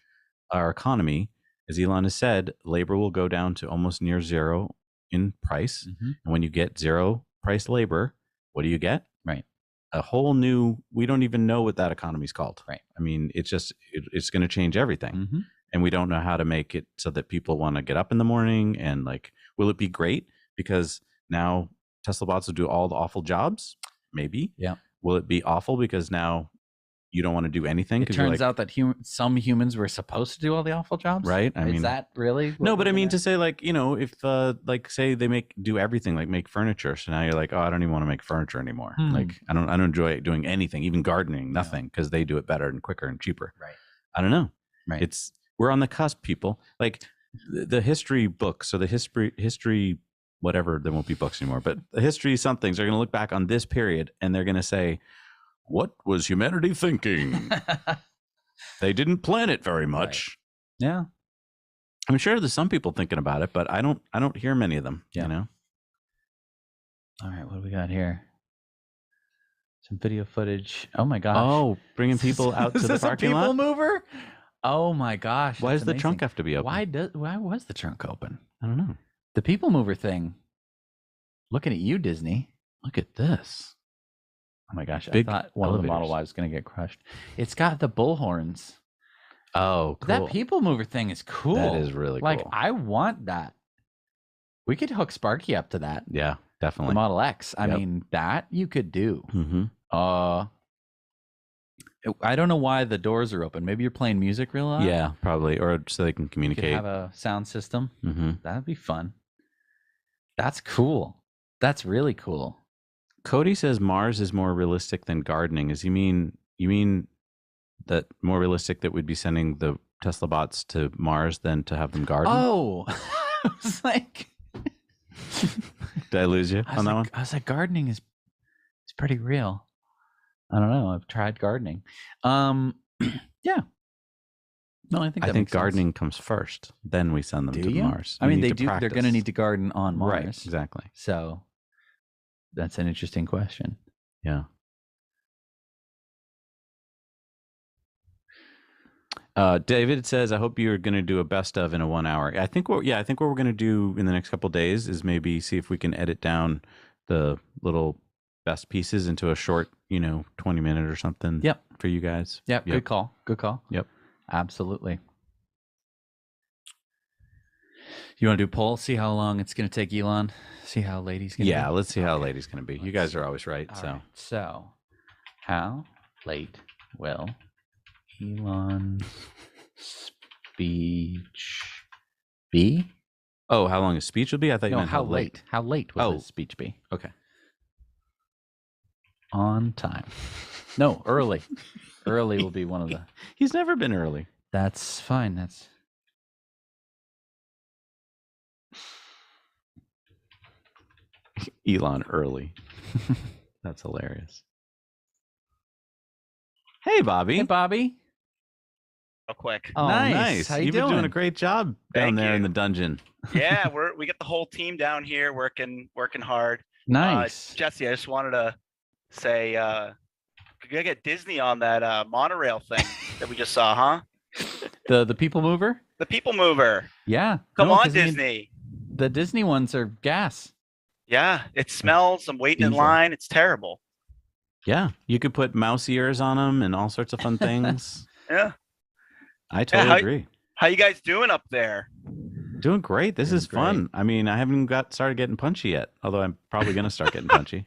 our economy. As Elon has said, labor will go down to almost near zero in price. Mhm. And when you get zero price labor, what do you get? Right. A whole new, we don't even know what that economy is called. Right. I mean, it's just, it's going to change everything. Mhm. And we don't know how to make it so that people want to get up in the morning. And like, will it be great? Because now Tesla bots will do all the awful jobs? Maybe. Yeah. Will it be awful because now you don't want to do anything? It 'cause you're turns like, out that some humans were supposed to do all the awful jobs. Right? I Is mean, that really? what no, but we're I mean gonna- to say like, you know, if like say they do everything, like make furniture. So now you're like, oh, I don't even want to make furniture anymore. Hmm. Like I don't enjoy doing anything, even gardening, nothing, because they do it better and quicker and cheaper. Right. I don't know. Right. We're on the cusp, people. Like the history books or the history whatever, there won't be books anymore, but the history somethings are going to look back on this period and they're going to say, what was humanity thinking? They didn't plan it very much. Yeah. I'm sure there's some people thinking about it, but I don't hear many of them, Yeah. you know? All right, what do we got here? Some video footage. Oh my gosh. Oh, bringing people out to Is the this a parking people lot? mover? Oh my gosh. Why that's does the trunk amazing. have to be open? Why was the trunk open? I don't know. The people mover thing. Looking at you, Disney. Look at this. Oh my gosh. Big I thought one of the Model elevators. Y was going to get crushed. It's got the bull horns. Oh, cool. That people mover thing is cool. That is really like, cool. I want that. We could hook Sparky up to that. Yeah, The definitely. Model X. I Yep. mean, that you could do. Mm-hmm. I don't know why the doors are open. Maybe you're playing music real loud. Yeah, probably. Or so they can You could communicate. have a sound system. Mm-hmm. That'd be fun. That's cool. That's really cool. Cody says Mars is more realistic than gardening. You mean that more realistic that we'd be sending the Tesla bots to Mars than to have them garden? Oh, I was like, did I lose you on that one? I was like, gardening is pretty real. I don't know. I've tried gardening. Yeah. No, I think gardening comes first. Then we send them to Mars. I mean, they do. They're going to need to garden on Mars. Right, exactly. So that's an interesting question. Yeah. David says, "I hope you're going to do a best of in a 1 hour." I think what we're going to do in the next couple of days is maybe see if we can edit down the little best pieces into a short, 20-minute or something. Yep. For you guys. Yep. Good call. Yep. Absolutely. You want to do a poll? See how long it's going to take Elon? See how late he's going to be? Yeah, let's see how late he's going to be. You guys are always right. So, how late will Elon's speech be? Oh, how long his speech will be? I thought you meant how late. How late will his speech be? Okay. On time. No, early. Early will be one of the... He's never been early. That's fine. That's... Elon early. That's hilarious. Hey, Bobby. Hey, Bobby. Real quick. Oh, nice. How you You've been doing? doing a great job down there in the dungeon. Yeah, we got the whole team down here working hard. Nice. Jesse, I just wanted to say, we gotta get Disney on that monorail thing that we just saw, huh? The People Mover? The People Mover. Yeah. Come on, 'cause I mean, Disney. the Disney ones are gas. Yeah, it smells. I'm waiting in Diesel. line. It's terrible. Yeah, you could put mouse ears on them and all sorts of fun things. Yeah. I totally agree. How you guys doing up there? Doing great. This is fun. I mean, I haven't started getting punchy yet, although I'm probably going to start getting punchy.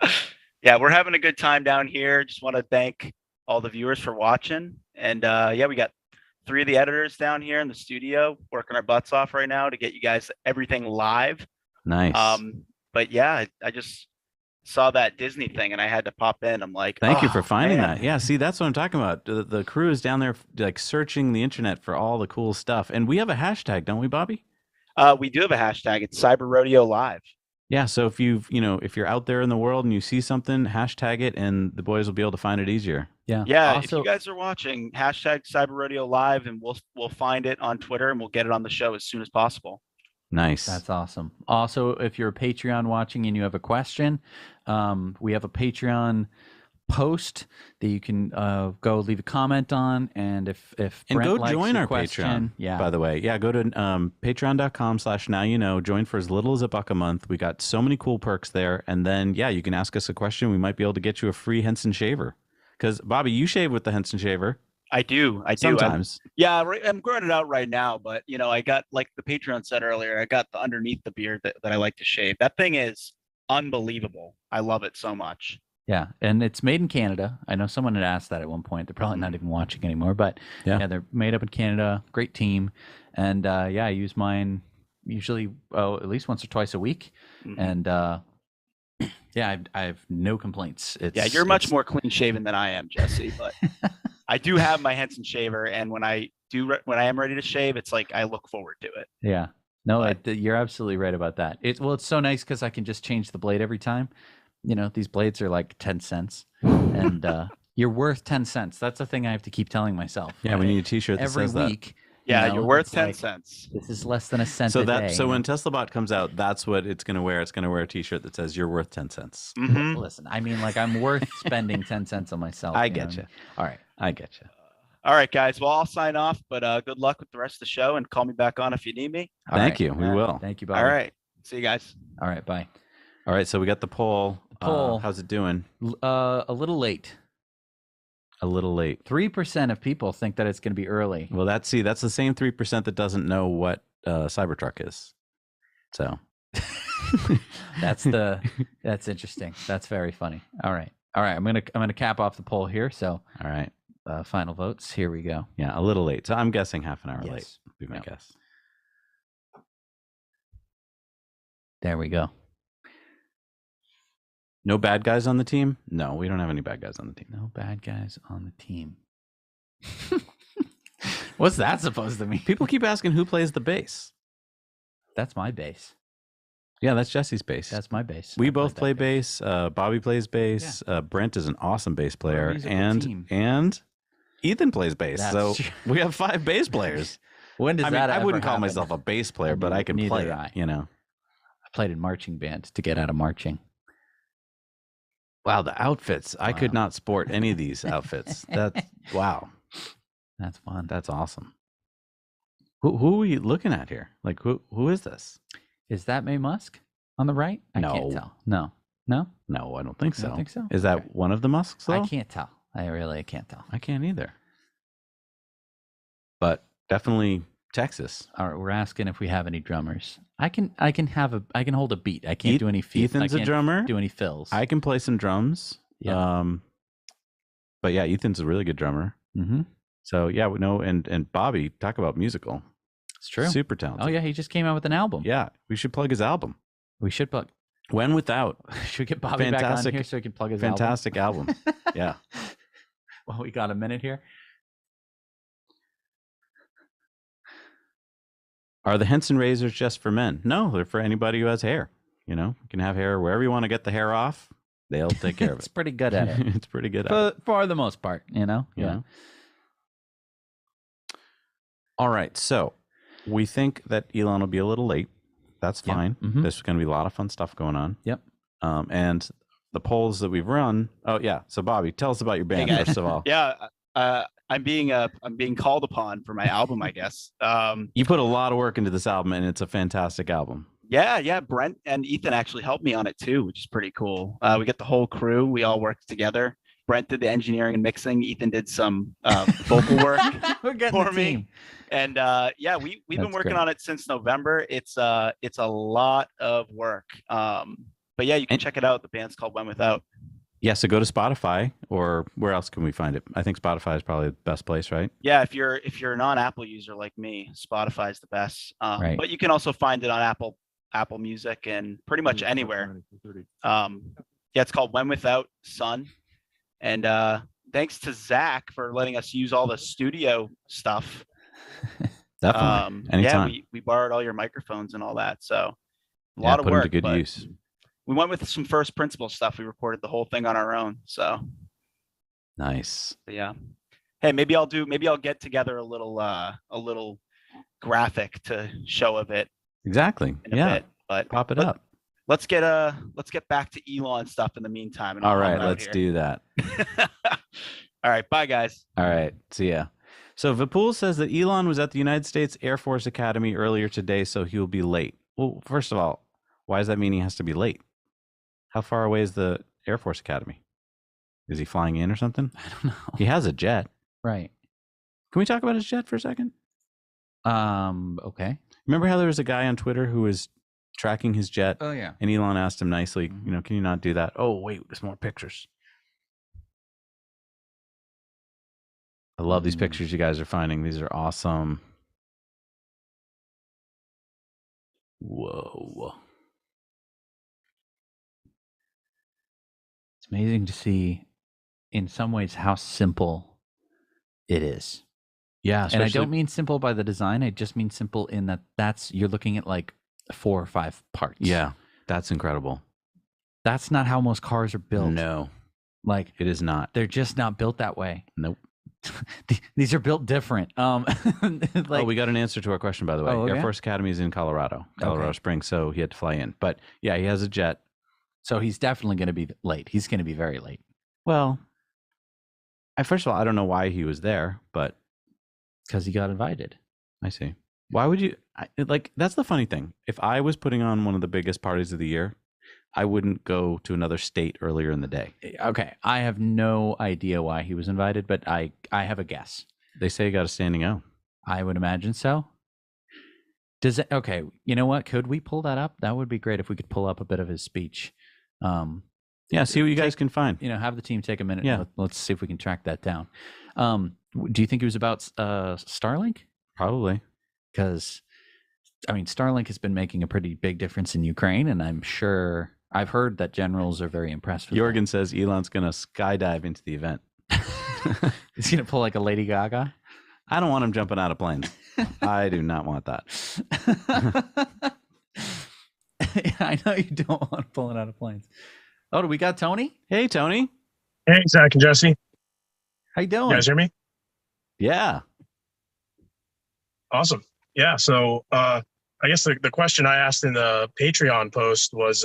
Yeah, we're having a good time down here. Just want to thank all the viewers for watching. And we got 3 of the editors down here in the studio working our butts off right now to get you guys everything live. Nice. But yeah, I just saw that Disney thing and I had to pop in. I'm like, Thank you for finding that. Yeah, see, that's what I'm talking about. The crew is down there like searching the internet for all the cool stuff. And we have a hashtag, don't we, Bobby? We do have a hashtag. It's Cyber Rodeo Live. Yeah, so if if you're out there in the world and you see something, hashtag it and the boys will be able to find it easier. Yeah. Yeah, Also, if you guys are watching, hashtag Cyber Rodeo Live and we'll find it on Twitter and we'll get it on the show as soon as possible. Nice. That's awesome. Also, if you're a Patreon watching and you have a question, we have a Patreon post that you can go leave a comment on. And if and Brent go likes join your our question, Patreon, by the way. Yeah, go to patreon.com/nowyouknow. Join for as little as $1 a month. We got so many cool perks there. And then, you can ask us a question. We might be able to get you a free Henson shaver. Because, Bobby, you shave with the Henson shaver. I do. Sometimes. I'm growing it out right now, but I got, like the Patreon said earlier, I got the underneath the beard that I like to shave. That thing is unbelievable. I love it so much. Yeah, and it's made in Canada. I know someone had asked that at one point. They're probably not even watching anymore, but yeah, they're made up in Canada. Great team, and I use mine usually at least once or twice a week, and I have no complaints. You're much more clean shaven than I am, Jesse, but I do have my Henson shaver, and when I am ready to shave, it's like I look forward to it. Yeah, no, you're absolutely right about that. It's so nice because I can just change the blade every time. These blades are like 10 cents and you're worth 10 cents. That's the thing I have to keep telling myself. Yeah, we need a t-shirt that every says that. week. You're worth 10 cents. This is less than a cent a day. So when TeslaBot comes out, that's what it's going to wear. It's going to wear a t-shirt that says you're worth 10 cents. Mm-hmm. Listen, I mean, like I'm worth spending 10 cents on myself. I get you. All right. I get you. All right, guys. Well, I'll sign off, but good luck with the rest of the show and call me back on if you need me. Thank you. We will. Thank you, Bobby. All right. See you guys. All right. Bye. All right. So we got the poll. How's it doing? A little late. A little late. 3% of people think that it's going to be early. Well, that's the same 3% that doesn't know what Cybertruck is. So that's interesting. That's very funny. All right. I'm gonna cap off the poll here. So all right. Final votes. Here we go. Yeah, a little late. So I'm guessing half an hour late. Would be my guess. There we go. No bad guys on the team? No, we don't have any bad guys on the team. No bad guys on the team. What's that supposed to mean? People keep asking who plays the bass. That's my bass. Yeah, that's Jesse's bass. That's my bass. We both play bass. Bobby plays bass. Brent is an awesome bass player, and Ethan plays bass. That's so true. we have 5 bass players. When does that I ever wouldn't call happen? myself a bass player, but I can Neither play. I. You know, I played in marching band to get out of marching. Wow, the outfits! I could not sport any of these outfits. That's wow. That's fun. That's awesome. Who are we looking at here? Like who is this? Is that Mae Musk on the right? I can't tell. No, I don't think so. You don't think so? Is that one of the Musks? Though? I can't tell. I really can't tell. I can't either. But definitely Texas. All right, we're asking if we have any drummers. I can hold a beat. I can't do any fills. Ethan's a drummer. Do any fills? I can play some drums. Yeah. But yeah, Ethan's a really good drummer. Mm-hmm. So yeah, we know. And Bobby, talk about musical. It's true. Super talented. Oh yeah, he just came out with an album. Yeah, we should plug his album. We should plug. When Without. Should we get Bobby back on here so he can plug his fantastic album? Yeah. Well, we got a minute here. Are the Henson razors just for men? No, they're for anybody who has hair. You know, you can have hair wherever you want to get the hair off. They'll take care of it. It's pretty good at it. It's pretty good at it. For the most part, you know? Yeah. All right. So we think that Elon will be a little late. That's fine. Mhm. There's going to be a lot of fun stuff going on. Yep. And the polls that we've run. Oh, yeah. So, Bobby, tell us about your band, guys. first of all. Yeah, I'm being called upon for my album, I guess. You put a lot of work into this album, and it's a fantastic album. Yeah. Brent and Ethan actually helped me on it too, which is pretty cool. We get the whole crew. We all worked together. Brent did the engineering and mixing. Ethan did some vocal work for me. And we've been working on it since November. It's a lot of work. But yeah, you can check it out. The band's called When Without. Yeah, so go to Spotify, or where else can we find it? I think Spotify is probably the best place, right? Yeah, if you're a non-Apple user like me, Spotify is the best. Right. But you can also find it on Apple Music and pretty much anywhere. Yeah, it's called When Without Sun. And thanks to Zach for letting us use all the studio stuff. Definitely. Anytime. Yeah, we borrowed all your microphones and all that. So a lot of put work. them to good but use. We went with some first principle stuff. We recorded the whole thing on our own. So nice. But yeah. Hey, maybe I'll get together a little graphic to show of it. Exactly. In a Yeah. bit, but pop it up. Let's get back to Elon stuff in the meantime. And All I'll right, hop out let's here. do that. All right, bye guys. All right, see ya. So Vipul says that Elon was at the United States Air Force Academy earlier today, so he will be late. Well, first of all, why does that mean he has to be late? How far away is the Air Force Academy? Is he flying in or something? I don't know. He has a jet. Right. Can we talk about his jet for a second? Okay. Remember how there was a guy on Twitter who was tracking his jet? Oh, yeah. And Elon asked him nicely, can you not do that? Oh, wait, there's more pictures. I love these pictures you guys are finding. These are awesome. Whoa. It's amazing to see, in some ways, how simple it is. Yeah, and I don't mean simple by the design. I just mean simple in that you're looking at like 4 or 5 parts. Yeah, that's incredible. That's not how most cars are built. No, like it is not. They're just not built that way. Nope. These are built different. We got an answer to our question, by the way. Oh, okay. Air Force Academy is in Colorado Springs, so he had to fly in. But yeah, he has a jet. So he's definitely going to be late. He's going to be very late. Well, first of all, I don't know why he was there, but because he got invited. I see. Why would you that's the funny thing. If I was putting on one of the biggest parties of the year, I wouldn't go to another state earlier in the day. Okay. I have no idea why he was invited, but I have a guess. They say he got a standing O. I would imagine so. Does it? Okay. You know what? Could we pull that up? That would be great if we could pull up a bit of his speech. Yeah. See what you guys can find. Have the team take a minute. Yeah. And let's see if we can track that down. Do you think it was about Starlink? Probably. Because, Starlink has been making a pretty big difference in Ukraine, and I'm sure I've heard that generals are very impressed with Jorgen says Elon's going to skydive into the event. He's going to pull like a Lady Gaga. I don't want him jumping out of planes. I do not want that. I know you don't want pulling out of planes. Oh, do we got Tony? Hey, Tony. Hey, Zach and Jesse. How you doing? You guys hear me? Yeah. Awesome. Yeah. So I guess the question I asked in the Patreon post was,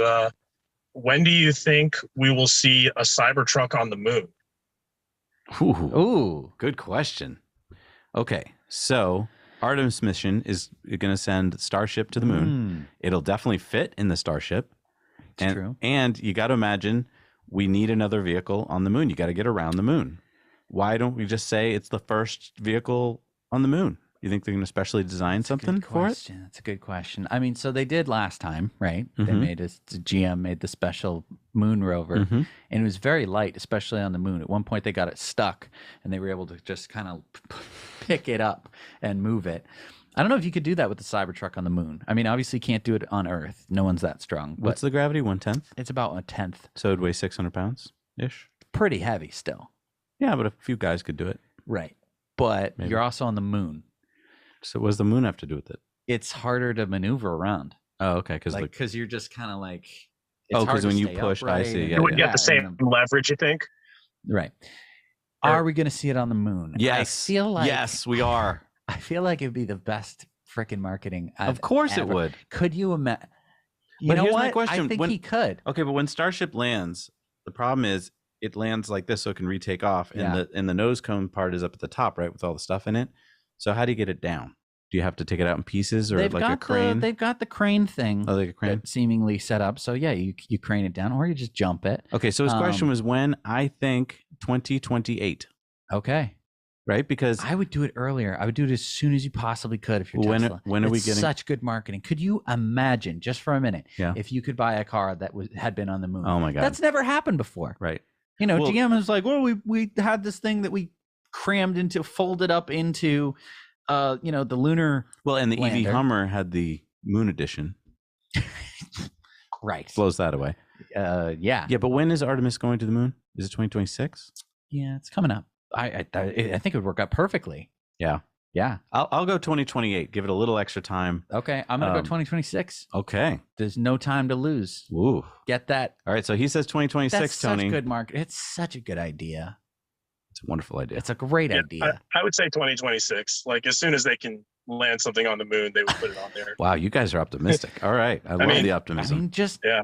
when do you think we will see a Cybertruck on the moon? Ooh, good question. Okay, so Artemis mission is going to send Starship to the moon. It'll definitely fit in the Starship. It's true. And you got to imagine we need another vehicle on the moon. You got to get around the moon. Why don't we just say it's the first vehicle on the moon? You think they're going to specially design something for it? That's a good question. I mean, so they did last time, right? They Mhm. made GM made the special moon rover, Mhm. and it was very light, especially on the moon. At one point, they got it stuck, and they were able to just kind of pick it up and move it. I don't know if you could do that with the Cybertruck on the moon. I mean, obviously, you can't do it on Earth. No one's that strong. What's the gravity? 1/10? It's about 1/10. So it'd weigh 600 pounds ish. Pretty heavy still. Yeah, but a few guys could do it. Right. But Maybe. you're also on the moon. So what does the moon have to do with it? It's harder to maneuver around. Oh, okay. Because you're just kind of like. Oh, because when you push, I see. Yeah, You wouldn't yeah. get the same leverage, you think? Right. Are we going to see it on the moon? Yes. I feel like. Yes, we are. I feel like it'd be the best freaking marketing. Of course it would. Could you imagine? You But know here's what? my question. I think he could. Okay, but when Starship lands, the problem is it lands like this so it can retake off, and Yeah. the nose cone part is up at the top, right, with all the stuff in it. So how do you get it down? Do you have to take it out in pieces or like a crane? They've got the crane thing. Oh, like a crane? That seemingly set up. So yeah, you crane it down, or you just jump it. Okay, so his question was when? I think 2028. Okay. Right? Because I would do it earlier. I would do it as soon as you possibly could if you're Tesla. When are we It's getting such good marketing? Could you imagine, just for a minute, Yeah. if you could buy a car that had been on the moon? Oh my God. That's never happened before. Right. You know, Well- GM is like, well, we had this thing that we folded up into, the lunar. Well, and the EV lander. Hummer had the Moon Edition. Right. Blows that away. Yeah. Yeah, but when is Artemis going to the moon? Is it 2026? Yeah, it's coming up. I think it would work out perfectly. Yeah. Yeah. I'll go 2028. Give it a little extra time. Okay, I'm gonna go 2026. Okay. There's no time to lose. Ooh. Get that? All right. So he says 2026, That's Tony. such good market. It's such a good idea. It's a wonderful idea. It's a great Yeah, idea. I would say 2026. Like as soon as they can land something on the moon, they would put it on there. Wow, you guys are optimistic. All right. I love mean- the I optimism. mean, just Yeah.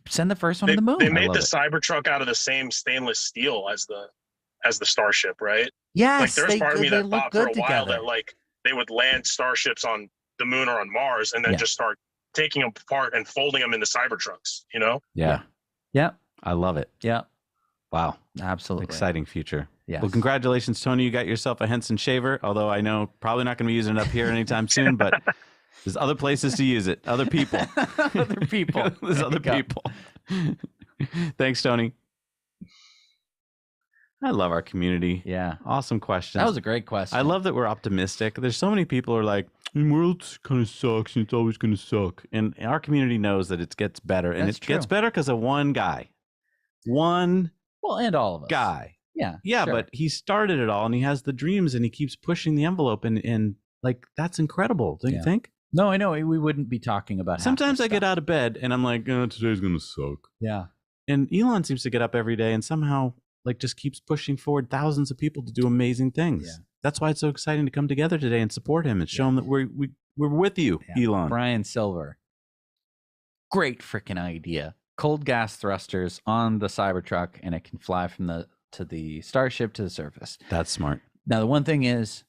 send the first one They, to the moon. they I made love the it. Cybertruck out of the same stainless steel as the Starship, right? Yes, Like there's part of me they that look thought for a good while together. that like they would land starships on the moon or on Mars and then Yeah. just start taking them apart and folding them into Cybertrucks, you know? Yeah. Yep. I love it. Yep. Wow. Absolutely. Exciting future. Yes. Well, congratulations, Tony. You got yourself a Henson shaver, although I know probably not going to be using it up here anytime soon, but there's other places to use it. Other people. Other people. There's There other you go. people. Thanks, Tony. I love our community. Yeah. Awesome questions. That was a great question. I love that we're optimistic. There's so many people who are like, the world kind of sucks and it's always going to suck. And our community knows that it gets better. And That's it gets true. better because of one guy. One Well, and all of us. guy. Yeah. Yeah, sure. but he started it all and he has the dreams and he keeps pushing the envelope and like that's incredible. Don't you Yeah. think? No, I know we wouldn't be talking about. half Sometimes this I get stuff. out of bed and I'm like, oh, today's going to suck. Yeah. And Elon seems to get up every day and somehow like just keeps pushing forward thousands of people to do amazing things. Yeah. That's why it's so exciting to come together today and support him and show him that we're with you, Yeah. Elon. Brian Silver. Great freaking idea. Cold gas thrusters on the Cybertruck, and it can fly from the Starship to the surface. That's smart. Now, the one thing is,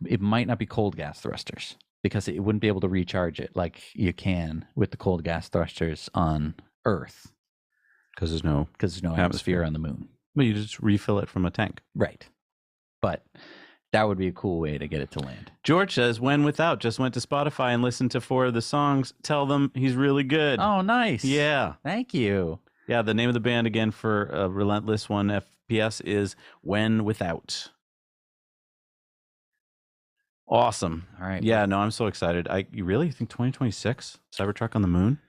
it might not be cold gas thrusters because it wouldn't be able to recharge it like you can with the cold gas thrusters on Earth Because there's no atmosphere on the moon. Well, you just refill it from a tank. Right. But that would be a cool way to get it to land. George says, when without, just went to Spotify and listened to 4 of the songs. Tell them he's really good. Oh, nice. Yeah. Thank you. Yeah, the name of the band again for Relentless 1 FPS is When Without. Awesome. All right. Yeah, no, I'm so excited. You really think 2026 Cybertruck on the moon?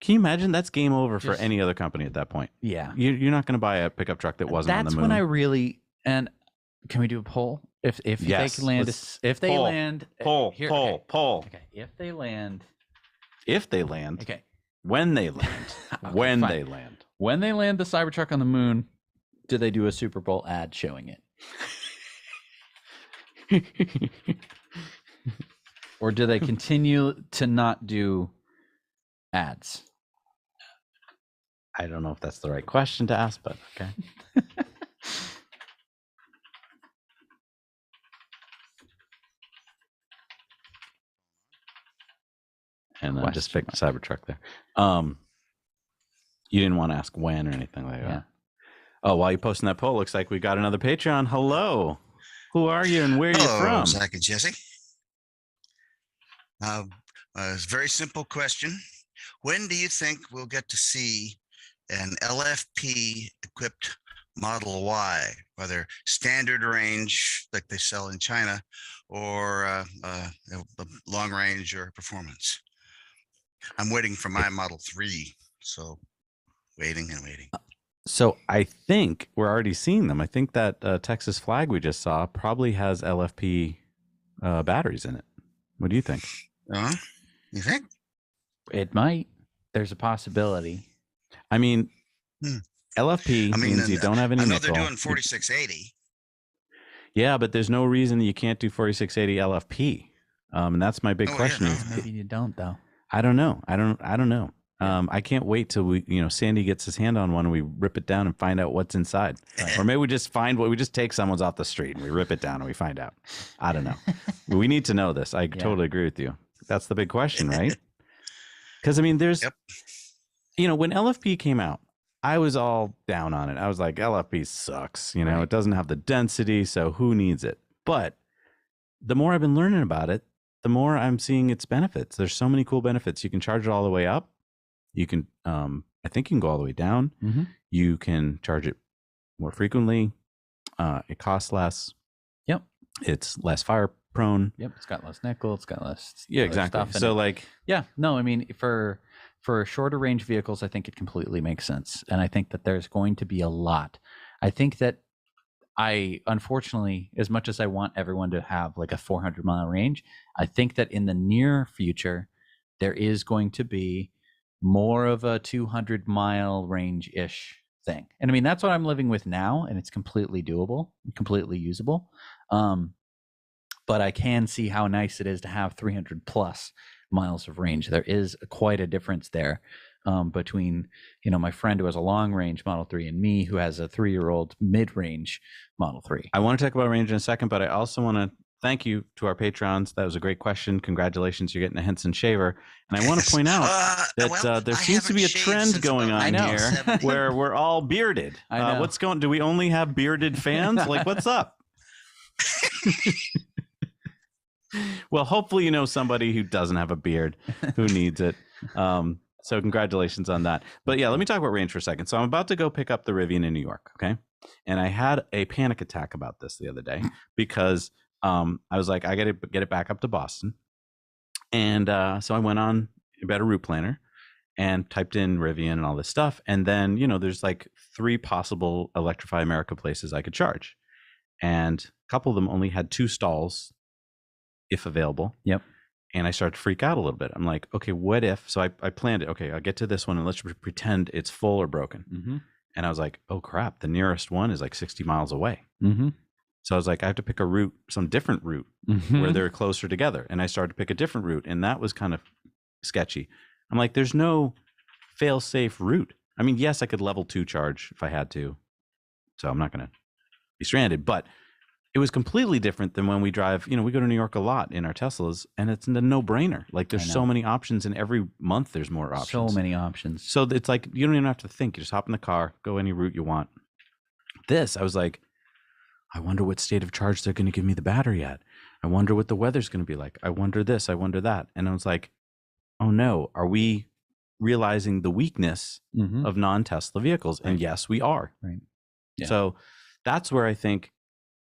Can you imagine? That's game over for Just- any other company at that point. Yeah. You're not going to buy a pickup truck that wasn't on the That's moon. when I really and can we do a poll? If Yes, they land, let's- if they poll, land, poll, here, poll, okay. poll. Okay, if they land, Okay. When they land. Okay, when fine. they land. When they land the Cybertruck on the moon, do they do a Super Bowl ad showing it? Or do they continue to not do ads? I don't know if that's the right question to ask, but okay. And then just pick the Cybertruck there. You didn't want to ask when or anything like that. Oh, while you're posting that poll, looks like we got another Patreon. Hello. Who are you and where are you from? Zach and Jesse. A very simple question. When do you think we'll get to see an LFP equipped Model Y, whether standard range like they sell in China or long range or performance? I'm waiting for my Model 3, so waiting and waiting. So I think we're already seeing them. I think that Texas flag we just saw probably has LFP batteries in it. What do you think? You think? It might. There's a possibility. I mean, LFP means you don't have any I know nickel. they're doing 4680. Yeah, but there's no reason you can't do 4680 LFP. And that's my big question. Is, Maybe you don't though. I don't know. I don't know. I can't wait till Sandy gets his hand on one and we rip it down and find out what's inside. Or maybe we just we just take someone's off the street and we rip it down and we find out. I don't know. We need to know this. I totally agree with you. That's the big question, right? Because I mean, there's, when LFP came out, I was all down on it. I was like, LFP sucks. It doesn't have the density, so who needs it? But the more I've been learning about it, the more I'm seeing its benefits. There's so many cool benefits. You can charge it all the way up. You can, I think you can go all the way down. Mm-hmm. You can charge it more frequently. It costs less. Yep. It's less fire prone. Yep. It's got less nickel. It's got less. Yeah, other exactly. Stuff in So it. I mean, for shorter range vehicles, I think it completely makes sense. And I think that there's going to be a lot. I think that unfortunately, as much as I want everyone to have like a 400-mile range, I think that in the near future, there is going to be more of a 200-mile range-ish thing. And I mean, that's what I'm living with now, and it's completely doable, completely usable. But I can see how nice it is to have 300 plus miles of range. There is quite a difference there between, my friend who has a long range Model 3 and me who has a 3-year-old mid-range Model 3. I want to talk about range in a second, but I also want to thank you to our patrons. That was a great question. Congratulations, you're getting a Henson shaver. And I want to point out that there seems to be a trend going on here where we're all bearded. Do we only have bearded fans? Like, what's up? Well, hopefully you know somebody who doesn't have a beard who needs it. So congratulations on that. But yeah, let me talk about range for a second. So I'm about to go pick up the Rivian in New York, okay? And I had a panic attack about this the other day because I was like, I got to get it back up to Boston. And so I went on a better route planner and typed in Rivian and all this stuff. And then, there's like 3 possible Electrify America places I could charge. And a couple of them only had 2 stalls, if available. Yep. And I started to freak out a little bit. I'm like, okay, what if? So I planned it. Okay, I'll get to this one and let's pretend it's full or broken. Mm-hmm. And I was like, oh crap, the nearest one is like 60 miles away. Mm-hmm. So I was like, I have to pick a route, some different route where they're closer together. And I started to pick a different route, and that was kind of sketchy. I'm like, there's no fail-safe route. I mean, yes, I could level 2 charge if I had to. So I'm not going to be stranded, but it was completely different than when we drive, we go to New York a lot in our Teslas, and it's a no-brainer. Like, there's so many options, and every month there's more options. So many options. So it's like, you don't even have to think. You just hop in the car, go any route you want. This, I was like, I wonder what state of charge they're going to give me the battery at. I wonder what the weather's going to be like. I wonder this, I wonder that. And I was like, oh no, are we realizing the weakness of non-Tesla vehicles? And yes, we are. Right. Yeah. So that's where I think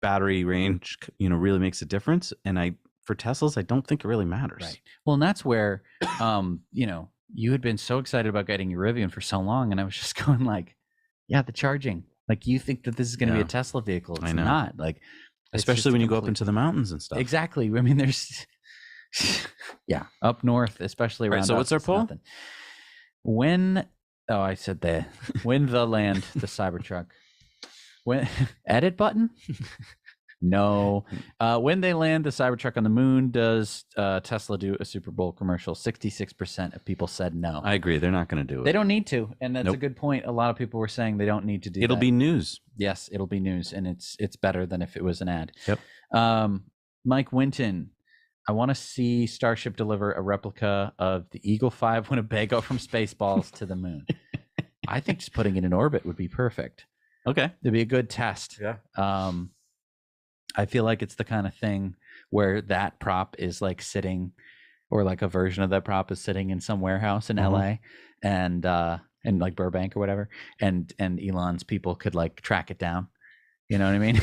battery range, really makes a difference. And for Teslas, I don't think it really matters. Right. Well, and that's where, you had been so excited about getting your Rivian for so long, and I was just going like, yeah, the charging. Like, you think that this is going to be a Tesla vehicle. It's not. Like, especially when you go up into the mountains and stuff. Exactly. I mean, there's yeah, up north, especially around. Right, so what's our poll? When I said the when the land the Cybertruck. When edit button? No. When they land the Cybertruck on the moon, does Tesla do a Super Bowl commercial? 66% of people said no. I agree. They're not going to do it. They don't need to, and that's a good point. A lot of people were saying they don't need to do. It'll that. be news. Yes, it'll be news, and it's better than if it was an ad. Yep. Mike Winton, I want to see Starship deliver a replica of the Eagle 5 Winnebago from Spaceballs to the moon. I think just putting it in orbit would be perfect. Okay. It'd be a good test. Yeah. I feel like it's the kind of thing where that prop is like sitting, or like a version of that prop is sitting in some warehouse in LA and like Burbank or whatever. And Elon's people could like track it down. You know what I mean?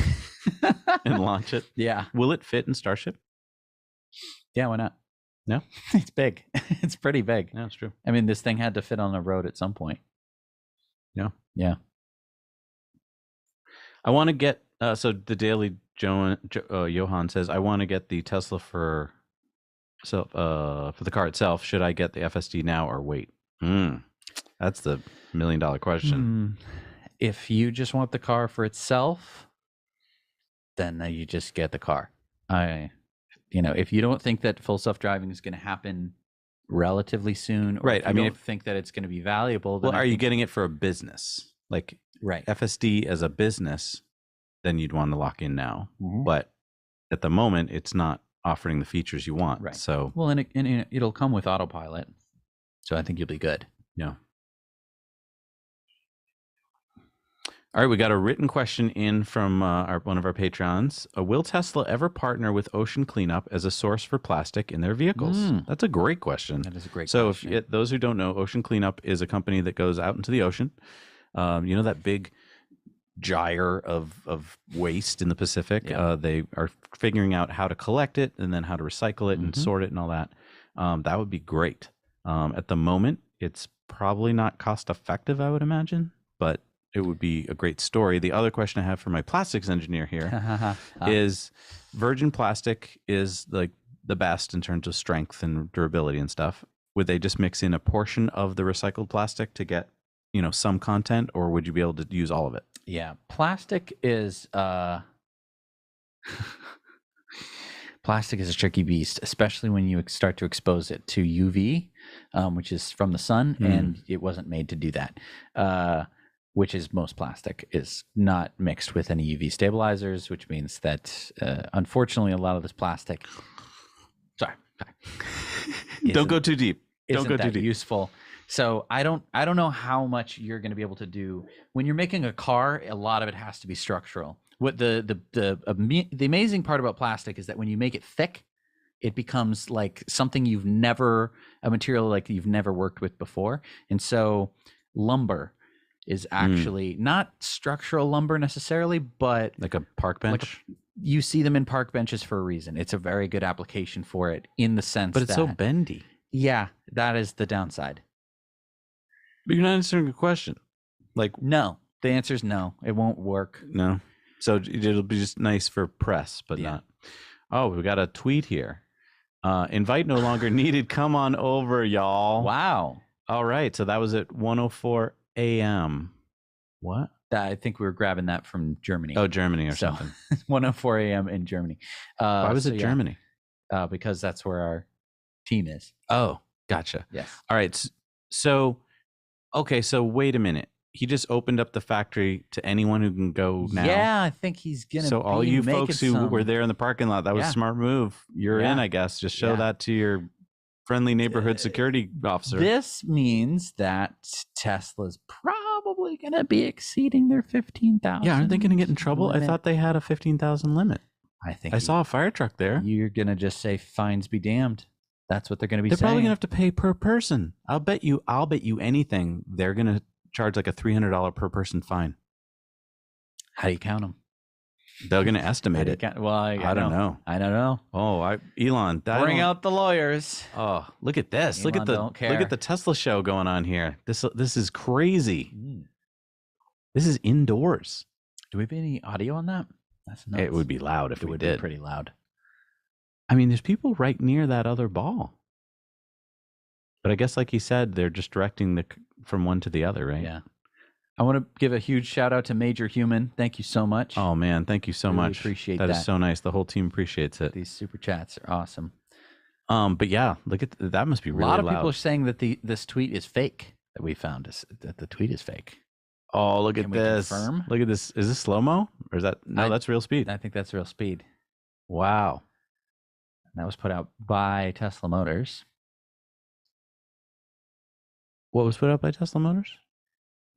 And launch it. Yeah. Will it fit in Starship? Yeah, why not? No? It's big. It's pretty big. Yeah, it's true. I mean, this thing had to fit on a road at some point. Yeah. Yeah. I want to get so the Daily Johan says, I want to get the Tesla for the car itself. Should I get the FSD now or wait? That's the $1 million question. If you just want the car for itself, then you just get the car. If you don't think that full self-driving is going to happen relatively soon, or right? If you don't think that it's going to be valuable, then well, are you getting it for a business? Like, right, FSD as a business, then you'd want to lock in now. But at the moment, it's not offering the features you want. Right. So, well, and it'll come with autopilot, so I think you'll be good. Yeah. All right, we got a written question in from one of our Patreons. Will Tesla ever partner with Ocean Cleanup as a source for plastic in their vehicles? That's a great question. That is a great question. So, those who don't know, Ocean Cleanup is a company that goes out into the ocean. You know that big gyre of waste in the Pacific? Yeah. They are figuring out how to collect it and then how to recycle it and sort it and all that. That would be great. At the moment, it's probably not cost effective, I would imagine, but it would be a great story. The other question I have for my plastics engineer here is virgin plastic is like the best in terms of strength and durability and stuff. Would they just mix in a portion of the recycled plastic to get, some content, or would you be able to use all of it? Yeah. Plastic is plastic is a tricky beast, especially when you start to expose it to UV, which is from the sun, and it wasn't made to do that. Which is most plastic is not mixed with any UV stabilizers, which means that unfortunately a lot of this plastic don't go too deep. Don't go too deep. Useful. So I don't know how much you're going to be able to do when you're making a car. A lot of it has to be structural. What the amazing part about plastic is that when you make it thick, it becomes like something a material like you've never worked with before. And so lumber is actually not structural lumber necessarily, but like a park bench. You see them in park benches for a reason. It's a very good application for it in the sense but it's so bendy. Yeah, that is the downside. But you're not answering the question. Like, no, the answer is no. It won't work. No. So it'll be just nice for press, but not. Oh, we got a tweet here. Invite no longer needed. Come on over, y'all. Wow. All right. So that was at 1:04 a.m. What? I think we were grabbing that from Germany. Oh, Germany or something. 1:04 a.m. in Germany. Why was it Germany? Because that's where our team is. Oh, gotcha. Yes. All right. So, okay. So wait a minute. He just opened up the factory to anyone who can go now. Yeah, I think he's gonna. So all you folks who were there in the parking lot, that was a smart move. You're in, I guess. Just show that to your friendly neighborhood security officer. This means that Tesla's probably going to be exceeding their 15,000. Yeah, aren't they going to get in trouble? Limit. I thought they had a 15,000 limit. I think I saw a fire truck there. You're going to just say fines be damned. That's what they're going to be saying. They're probably going to have to pay per person. I'll bet you anything. They're going to charge like a $300 per person fine. How do you count them? They're going to estimate it. Well, I don't know. I don't know. Oh, Elon, Bring out the lawyers. Oh, look at this! Elon don't care. Look at the Tesla show going on here. This is crazy. This is indoors. Do we have any audio on that? That's nuts. It would be loud if it we would did. Be pretty loud. I mean, there's people right near that other ball. But I guess, like he said, they're just directing from one to the other, right? Yeah. I want to give a huge shout out to Major Human. Thank you so much. Oh man, thank you so Really much. appreciate that. That is so nice. The whole team appreciates it. These super chats are awesome. But yeah, look at that. Must be really a lot of loud. people are saying that this tweet is fake. That we found that the tweet is fake. Oh, look Can at we this! confirm? Look at this. Is this slow mo or is that no? That's real speed. I think that's real speed. Wow. That was put out by Tesla Motors. What was put out by Tesla Motors?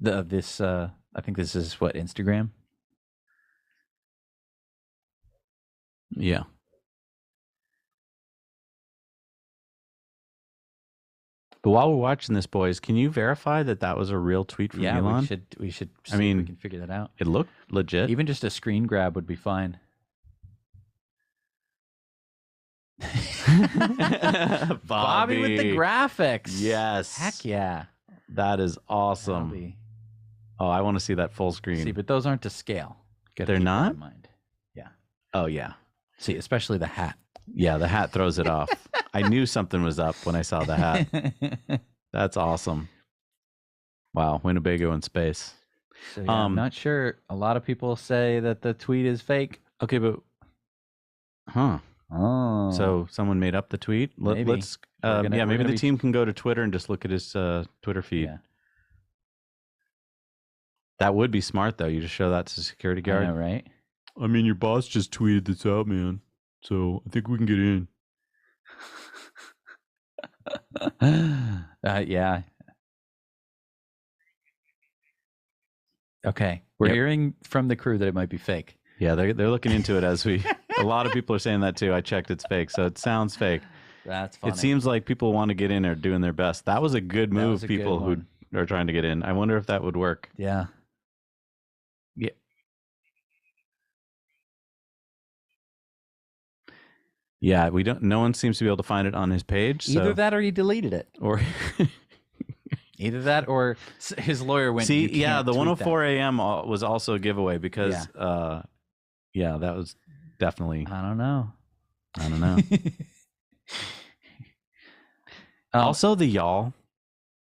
I think this is what, Instagram? Yeah. But while we're watching this, boys, can you verify that that was a real tweet from Elon? we should see I mean, if we can figure that out. It looked legit. Even just a screen grab would be fine. Bobby with the graphics. Yes. Heck yeah. That is awesome. Oh, I want to see that full screen. See, but those aren't to scale. They're not? In mind. Yeah. Oh, yeah. See, especially the hat. Yeah, the hat throws it off. I knew something was up when I saw the hat. That's awesome. Wow, Winnebago in space. So, yeah, I'm not sure. A lot of people say that the tweet is fake. Okay, but Oh. So someone made up the tweet. Maybe. Let's We're gonna maybe the be- team can go to Twitter and just look at his Twitter feed. Yeah. That would be smart though. You just show that to the security I guard. know, right? I mean, your boss just tweeted this out, man. So I think we can get in. Yeah. Okay. We're hearing from the crew that it might be fake. Yeah, they're looking into it as we. A lot of people are saying that too. I checked; it's fake, so it sounds fake. That's funny. It seems like people want to get in or doing their best. That was a good That move. was a good People who one. are trying to get in. I wonder if that would work. Yeah. Yeah. Yeah, we don't. No one seems to be able to find it on his page. So. Either that or he deleted it. Or either that or his lawyer went. See, "You yeah, can't the tweet 104 a.m. was also a giveaway because, yeah, that was definitely. I don't know. I don't know. Also, the y'all.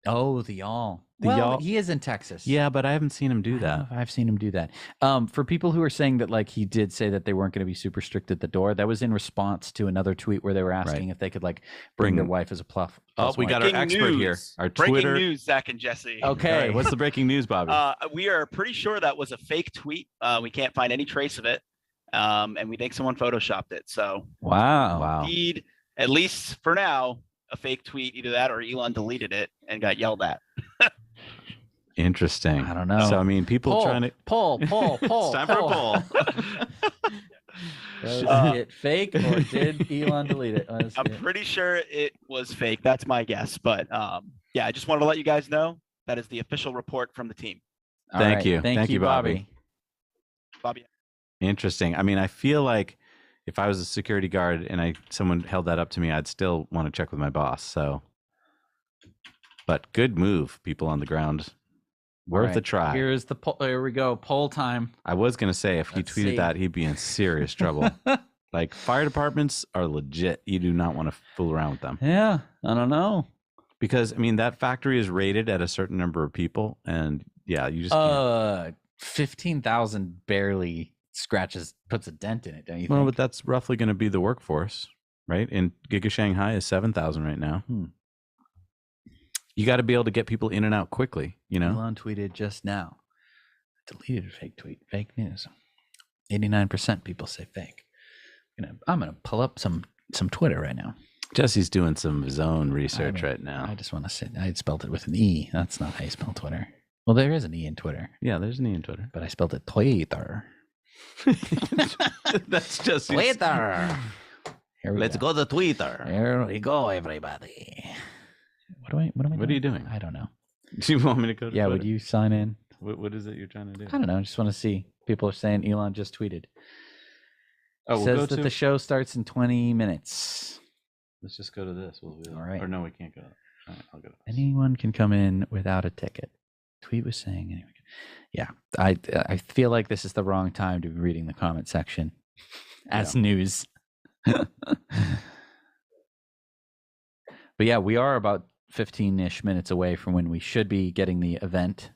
Oh, the y'all. The Well, y'all. he is in Texas. Yeah, but I haven't seen him do I don't know that. if I've seen him do that. For people who are saying that, like, he did say that they weren't going to be super strict at the door, that was in response to another tweet where they were asking if they could, like, bring their wife as a plus. Oh, we got our expert here. Our Twitter. Breaking news, Zach and Jesse. Okay. All right, what's the breaking news, Bobby? We are pretty sure that was a fake tweet. We can't find any trace of it. And we think someone photoshopped it. So Wow. indeed, at least for now, a fake tweet, either that or Elon deleted it and got yelled at. Interesting. I don't know. So I mean, people Poll, trying to poll. It's time for a poll. Was it fake or did Elon delete it? Let's I'm see it. pretty sure it was fake. That's my guess. But yeah, I just wanted to let you guys know that is the official report from the team. All Thank right. you. Thank you, Bobby. Bobby. Interesting. I mean, I feel like if I was a security guard and someone held that up to me, I'd still want to check with my boss. So, but good move, people on the ground. Worth All right. a try. Here's the poll. Here we go. Poll time. I was gonna say if he Let's tweeted see. that, he'd be in serious trouble. Like fire departments are legit. You do not want to fool around with them. Yeah, I don't know. Because I mean that factory is rated at a certain number of people, and yeah, you just can't. 15,000 barely puts a dent in it, don't you Well, think? but that's roughly going to be the workforce, right? And Giga Shanghai is 7,000 right now. You got to be able to get people in and out quickly, you know. Elon tweeted just now. Deleted a fake tweet. Fake news. 89% people say fake. I'm gonna pull up some Twitter right now. Jesse's doing some of his own research right now. I just want to say I spelled it with an E. That's not how you spell Twitter. Well, there is an E in Twitter. Yeah, there's an E in Twitter. But I spelled it Twitter. That's just Twitter. Here we Let's go to Twitter. Here we go, everybody. What am I What are you doing? I don't know. Do you want me to go to Yeah, Twitter? would you sign in? What is it you're trying to do? I don't know. I just want to see. People are saying Elon just tweeted. Oh, Says that the show starts in 20 minutes. Let's just go to this. All right. Or no, we can't go. All right, I'll go. Anyone can come in without a ticket. Tweet was saying anyway. Yeah, I feel like this is the wrong time to be reading the comment section as news. But yeah, we are about 15-ish minutes away from when we should be getting the event.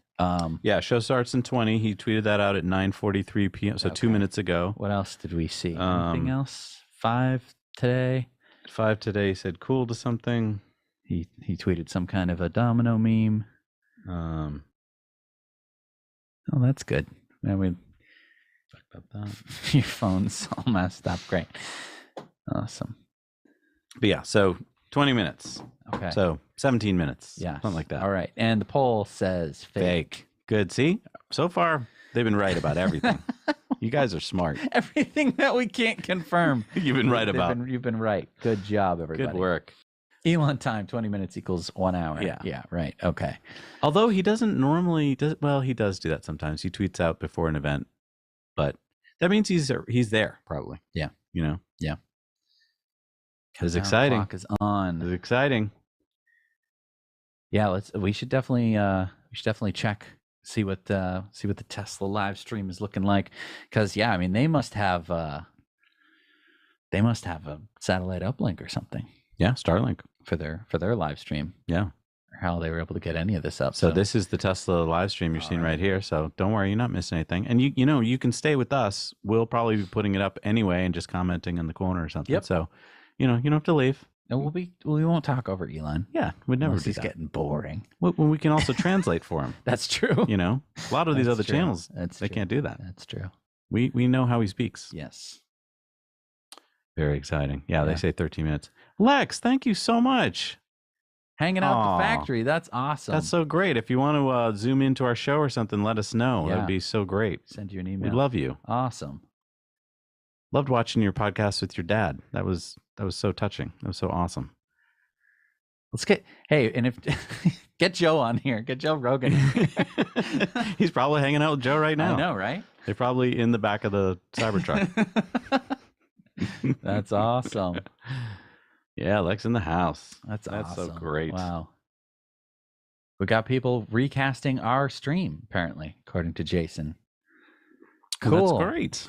Show starts in 20. He tweeted that out at 9:43 p.m. So 2 minutes ago. What else did we see? Anything else? 5 today. 5 today. He said cool to something. He tweeted some kind of a domino meme. Oh, that's good. I mean, your phone's all messed up. Great. Awesome. But yeah, so 20 minutes. Okay. So 17 minutes. Yeah. Something like that. All right. And the poll says fake. Good. See? So far, they've been right about everything. You guys are smart. Everything that we can't confirm. You've been right about. You've been right. Good job, everybody. Good work. Elon time, 20 minutes equals 1 hour. Yeah. Yeah, right. Okay. Although he doesn't normally he does do that sometimes. He tweets out before an event, but that means he's there probably. Yeah. You know? Yeah. It's exciting. Clock is on. It's exciting. Yeah, we should definitely check, see what the Tesla live stream is looking like, because I mean they must have a satellite uplink or something. Yeah, Starlink for their live stream. Yeah. Or how they were able to get any of this up. So this is the Tesla live stream you're seeing right here. So don't worry, you're not missing anything. And you can stay with us. We'll probably be putting it up anyway and just commenting in the corner or something. Yep. So, you don't have to leave. And we won't talk over Elon. Yeah, we'd never Unless do he's that. getting boring. When we can also translate for him. That's true. A lot of these That's other true. channels, That's they true. can't do that. That's true. We know how he speaks. Yes. Very exciting. Yeah, they Yeah. say 13 minutes. Lex, thank you so much. Hanging out at Aw. the factory. That's awesome. That's so great. If you want to zoom into our show or something, let us know. Yeah. That'd be so great. Send you an We email. love you. Awesome. Loved watching your podcast with your dad. That was so touching. That was so awesome. Let's get get Joe on here. Get Joe Rogan. He's probably hanging out with Joe right now. I know, right? They're probably in the back of the Cybertruck. That's awesome. Yeah, Lex in the house. That's so awesome. great. Wow. We got people recasting our stream, apparently, according to Jason. Cool. That's great.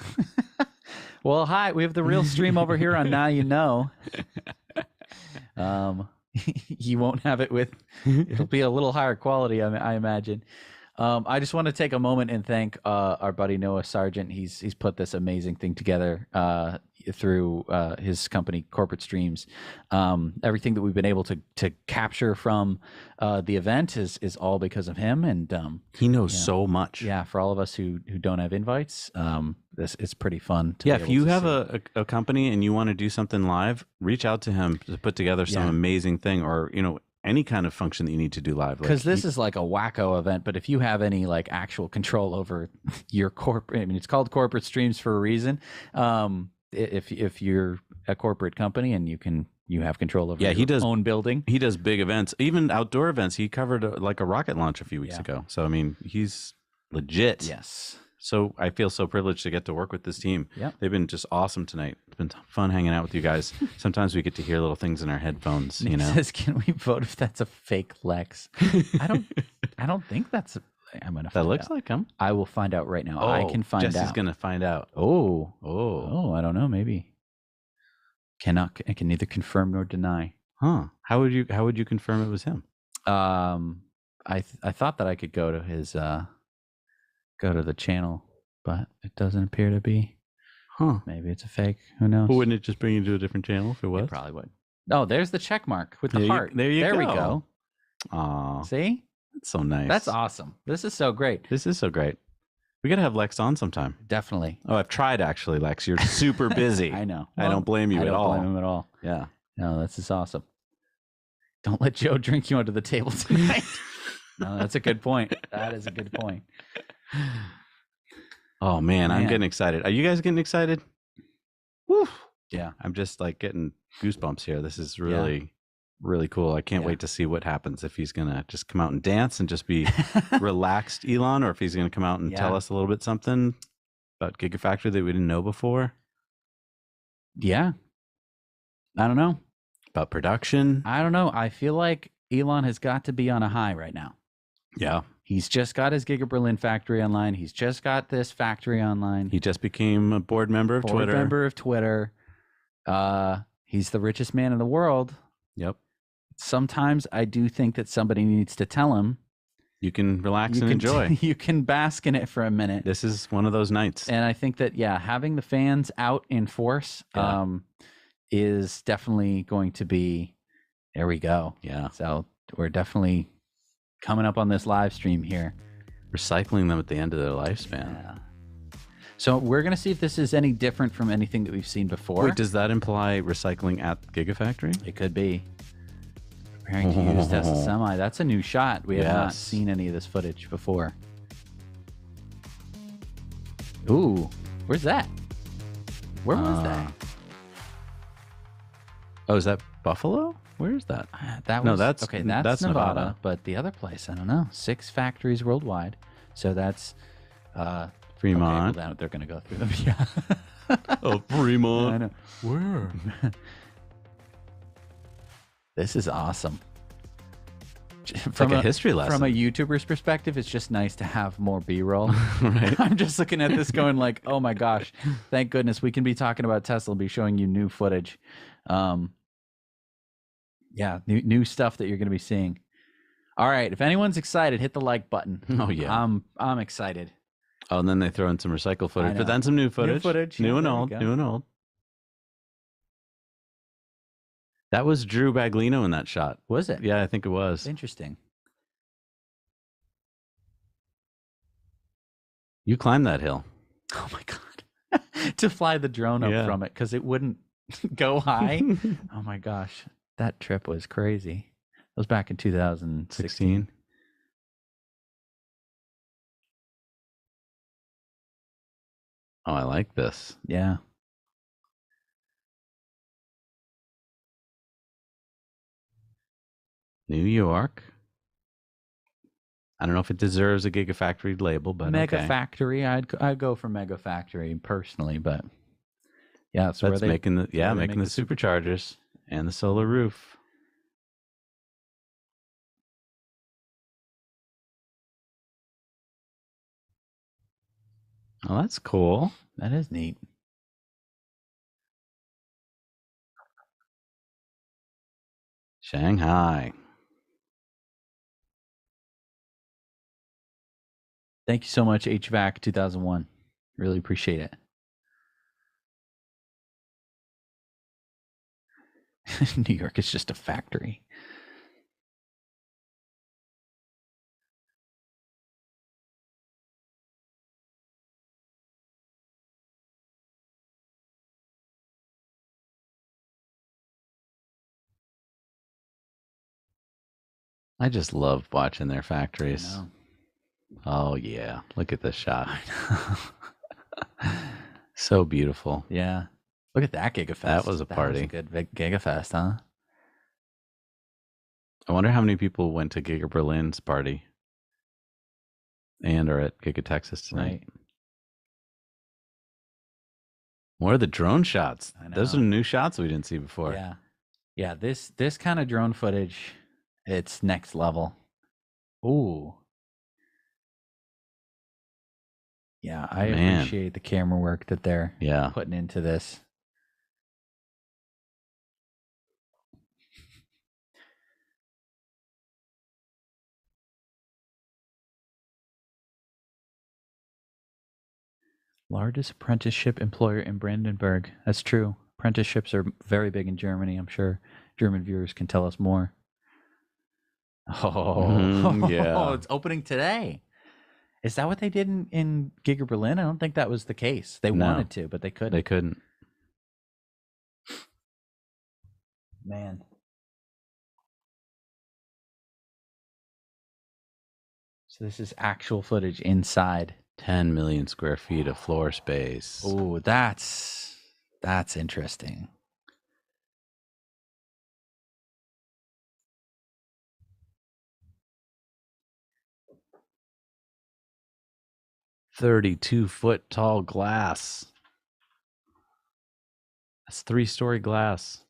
Well, hi. We have the real stream over here on Now You Know. You won't have it with. It'll be a little higher quality, I imagine. I just want to take a moment and thank our buddy Noah Sargent. He's put this amazing thing together through his company Corporate Streams. Everything that we've been able to capture from the event is all because of him, and he knows so much. Yeah, for all of us who don't have invites, this is pretty fun. Yeah, if you have a company and you want to do something live, reach out to him to put together some amazing thing, or any kind of function that you need to do live. Because this is like a wacko event, but if you have any like actual control over your corporate, I mean, it's called Corporate Streams for a reason. If you're a corporate company and you have control over your own building. He does big events, even outdoor events. He covered like a rocket launch a few weeks ago. So I mean, he's legit. Yes. So I feel so privileged to get to work with this team. Yep. They've been just awesome tonight. It's been fun hanging out with you guys. Sometimes we get to hear little things in our headphones, Nick says, can we vote if that's a fake Lex? I don't think that's. I'm gonna. That find looks out. like him. I will find out right now. I can find out. Jesse's gonna find out. Oh, I don't know. Maybe. I can neither confirm nor deny. Huh? How would you confirm it was him? I thought that I could go to his go to the channel, but it doesn't appear to be. Huh? Maybe it's a fake. Who knows? But wouldn't it just bring you to a different channel if it was? It probably would. Oh, there's the check mark with the heart. There you go. We go. Aw, See? that's so nice. That's awesome. This is so great. This is so great. We gotta have Lex on sometime. Definitely. Oh, I've tried actually, Lex. You're super busy. I know. I don't blame you I at don't all. blame him at all. Yeah. No, this is awesome. Don't let Joe drink you under the table tonight. No, that's a good point. That is a good point. Oh man, I'm getting excited. Are you guys getting excited? Woo! Yeah. I'm just like getting goosebumps here. This is really cool. I can't wait to see what happens, if he's gonna just come out and dance and just be relaxed Elon, or if he's gonna come out and tell us a little bit something about Gigafactory that we didn't know before. Yeah. I don't know. About production. I don't know. I feel like Elon has got to be on a high right now. Yeah. He's just got his Giga Berlin factory online. He's just got this factory online. He just became a board member of Twitter. Board member of Twitter. He's the richest man in the world. Yep. Sometimes I do think that somebody needs to tell him, you can relax and enjoy. You can bask in it for a minute. This is one of those nights. And I think that, having the fans out in force is definitely going to be, there we go. Yeah. So we're definitely coming up on this live stream here. Recycling them at the end of their lifespan. Yeah. So we're going to see if this is any different from anything that we've seen before. Wait, does that imply recycling at Gigafactory? It could be. Preparing to use Tesla Semi. That's a new shot. We have not seen any of this footage before. Ooh, where's that? Where was that? Oh, is that Buffalo? Where is that? That was, no, that's okay. That's Nevada, but the other place, I don't know. 6 factories worldwide, so that's Fremont. Okay, well, they're going to go through them. Yeah. Oh, Fremont. I know. Where? This is awesome. From like a history lesson. From a YouTuber's perspective, it's just nice to have more B-roll. Right. I'm just looking at this going like, oh my gosh, thank goodness we can be talking about Tesla and be showing you new footage. New stuff that you're going to be seeing. All right, if anyone's excited, hit the like button. Oh yeah. I'm excited. Oh, and then they throw in some recycle footage, but then some new footage. New and old. New and old. That was Drew Baglino in that shot. Was it? Yeah, I think it was. Interesting. You climbed that hill. Oh my God. To fly the drone up from it because it wouldn't go high. Oh my gosh. That trip was crazy. It was back in 2016. Oh, I like this. Yeah. New York. I don't know if it deserves a Gigafactory label, but Mega okay. Factory. I'd go for Mega Factory personally, but yeah, that's making the superchargers and the solar roof. Oh, that's cool. That is neat. Shanghai. Thank you so much, HVAC 2001. Really appreciate it. New York is just a factory. I just love watching their factories. Oh yeah, look at this shot. So beautiful. Yeah. Look at that Gigafest. That was a party. That was a good big Gigafest, huh? I wonder how many people went to Giga Berlin's party and are at Giga Texas tonight. Right. More of the drone shots. I know. Those are new shots we didn't see before. Yeah. Yeah, this kind of drone footage, it's next level. Ooh. Yeah, I appreciate the camera work that they're putting into this. Largest apprenticeship employer in Brandenburg. That's true. Apprenticeships are very big in Germany. I'm sure German viewers can tell us more. Oh, yeah. It's opening today. Is that what they did in Giga Berlin? I don't think that was the case. They wanted to, but they couldn't. They couldn't. Man. So this is actual footage inside. 10 million square feet of floor space. Oh, that's interesting. $32-foot tall glass. It's 3-story glass.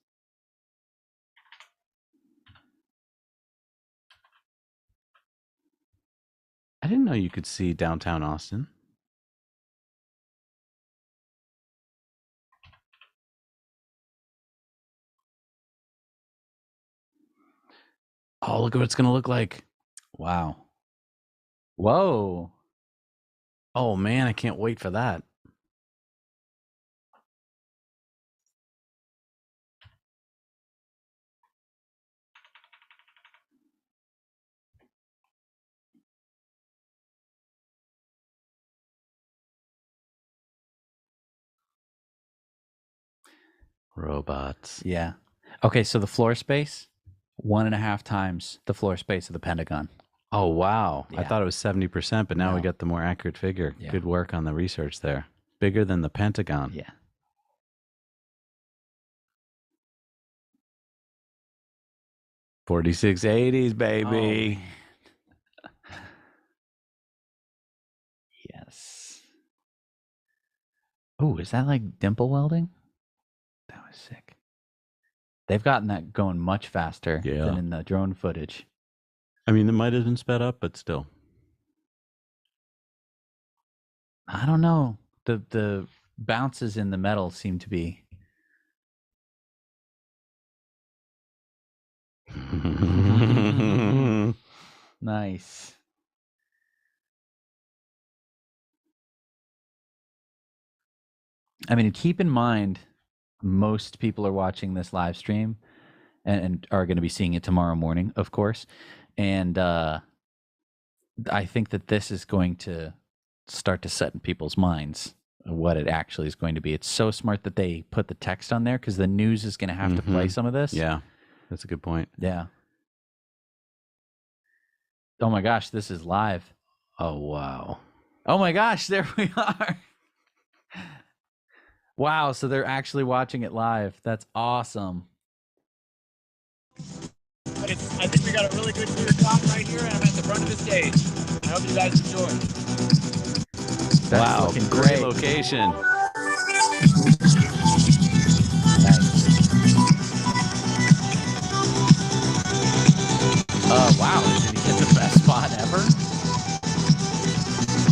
I didn't know you could see downtown Austin. Oh, look what it's going to look like. Wow. Whoa. Oh, man, I can't wait for that. Robots. Yeah. Okay, so the floor space, 1.5 times the floor space of the Pentagon. Oh, wow. I Yeah. thought it was 70%, but now we No. got the more accurate figure. Yeah. Good work on the research there. Bigger than the Pentagon. Yeah. $46.80s, baby. Oh, yes. Oh, is that like dimple welding? That was sick. They've gotten that going much faster than in the drone footage. I mean, it might have been sped up, but still. I don't know. The bounces in the metal seem to be nice. I mean, keep in mind, most people are watching this live stream and are going to be seeing it tomorrow morning, of course. And I think that this is going to start to set in people's minds what it actually is going to be. It's so smart that they put the text on there because the news is going to have to play some of this. Yeah, that's a good point. Yeah. Oh my gosh, this is live. Oh, wow. Oh my gosh, there we are. Wow, so they're actually watching it live. That's awesome. I think we got a really good clear shot right here, and I'm at the front of the stage. I hope you guys enjoy. That's wow, looking great great. location. Wow, did he get the best spot ever?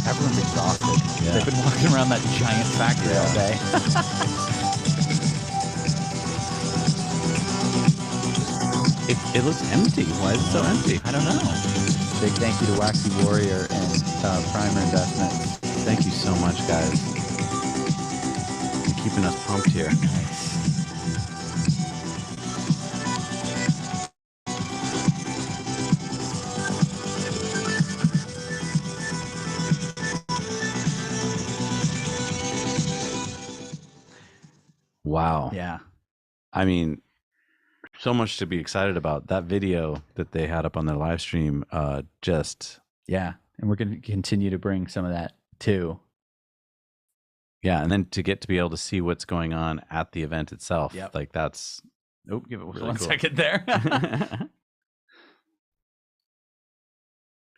Everyone's exhausted. Yeah. They've been walking around that giant factory all day. It looks empty. Why is it so empty? I don't know. Big thank you to Waxy Warrior and Primer Investments. Thank you so much, guys. You're keeping us pumped here. Wow. Yeah. I mean, so much to be excited about. That video that they had up on their live stream, just Yeah. And we're going to continue to bring some of that too. yeah, and then to get to be able to see what's going on at the event itself, Yep. like that's Oh, give it really one cool. second there.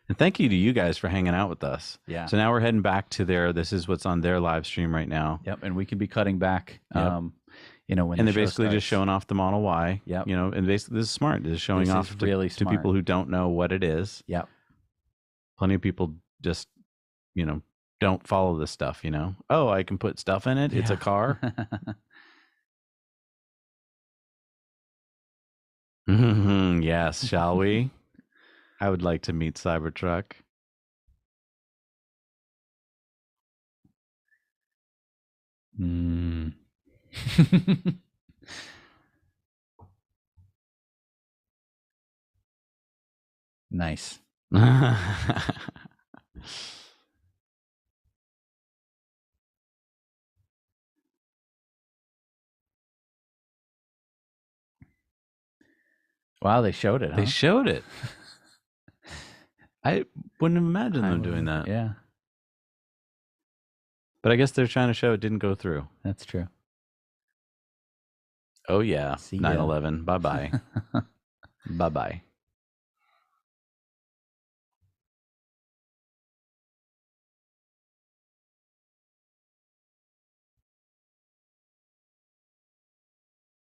And thank you to you guys for hanging out with us. Yeah. So now we're heading back to this is what's on their live stream right now. Yep. And we can be cutting back, Yep. you know, when And the they're show basically just starts. showing off the Model Y. Yep. You know, and basically this is smart. This is showing This is off really to smart. people who don't know what it is. Yep. Plenty of people just, you know, don't follow this stuff, you know. Oh, I can put stuff in it. It's a Yeah. car. Yes, shall we? I would like to meet Cybertruck. Mm. Nice. Wow, they showed it. They Huh? showed it. I wouldn't have imagined them doing that. Yeah, But I guess they're trying to show it didn't go through. that's true. Oh, yeah. See ya. 9/11. Bye-bye. Bye-bye.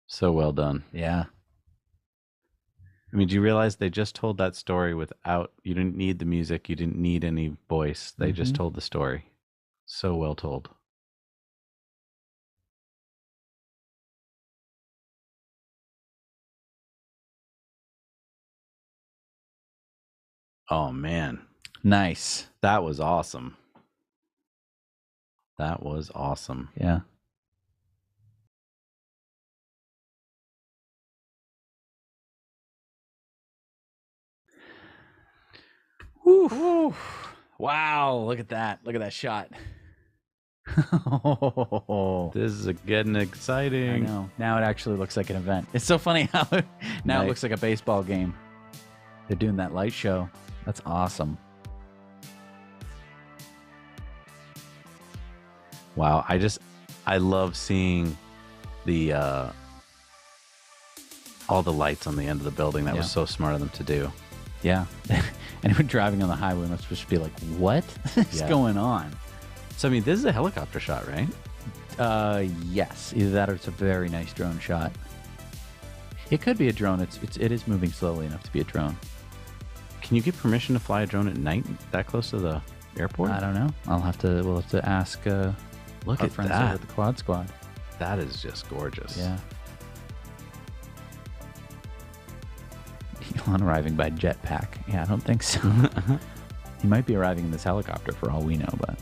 So well done. Yeah. I mean, do you realize they just told that story without, you didn't need the music, you didn't need any voice. They just told the story. So well told. Oh, man. Nice. That was awesome. That was awesome. Yeah. Woo. Wow, look at that. Look at that shot. This is getting exciting. I know. Now it actually looks like an event. It's so funny how now it looks like a baseball game. They're doing that light show. That's awesome. Wow, I love seeing the all the lights on the end of the building. That was so smart of them to do. Yeah. Anyone driving on the highway must just be like, what is going on? So, I mean, this is a helicopter shot, right? Yes. Either that or it's a very nice drone shot. It could be a drone. It is moving slowly enough to be a drone. Can you get permission to fly a drone at night that close to the airport? I don't know. We'll have to ask Look our at friends that. over at the Quad Squad. That is just gorgeous. Yeah. Elon arriving by jetpack. Yeah, I don't think so. He might be arriving in this helicopter for all we know, but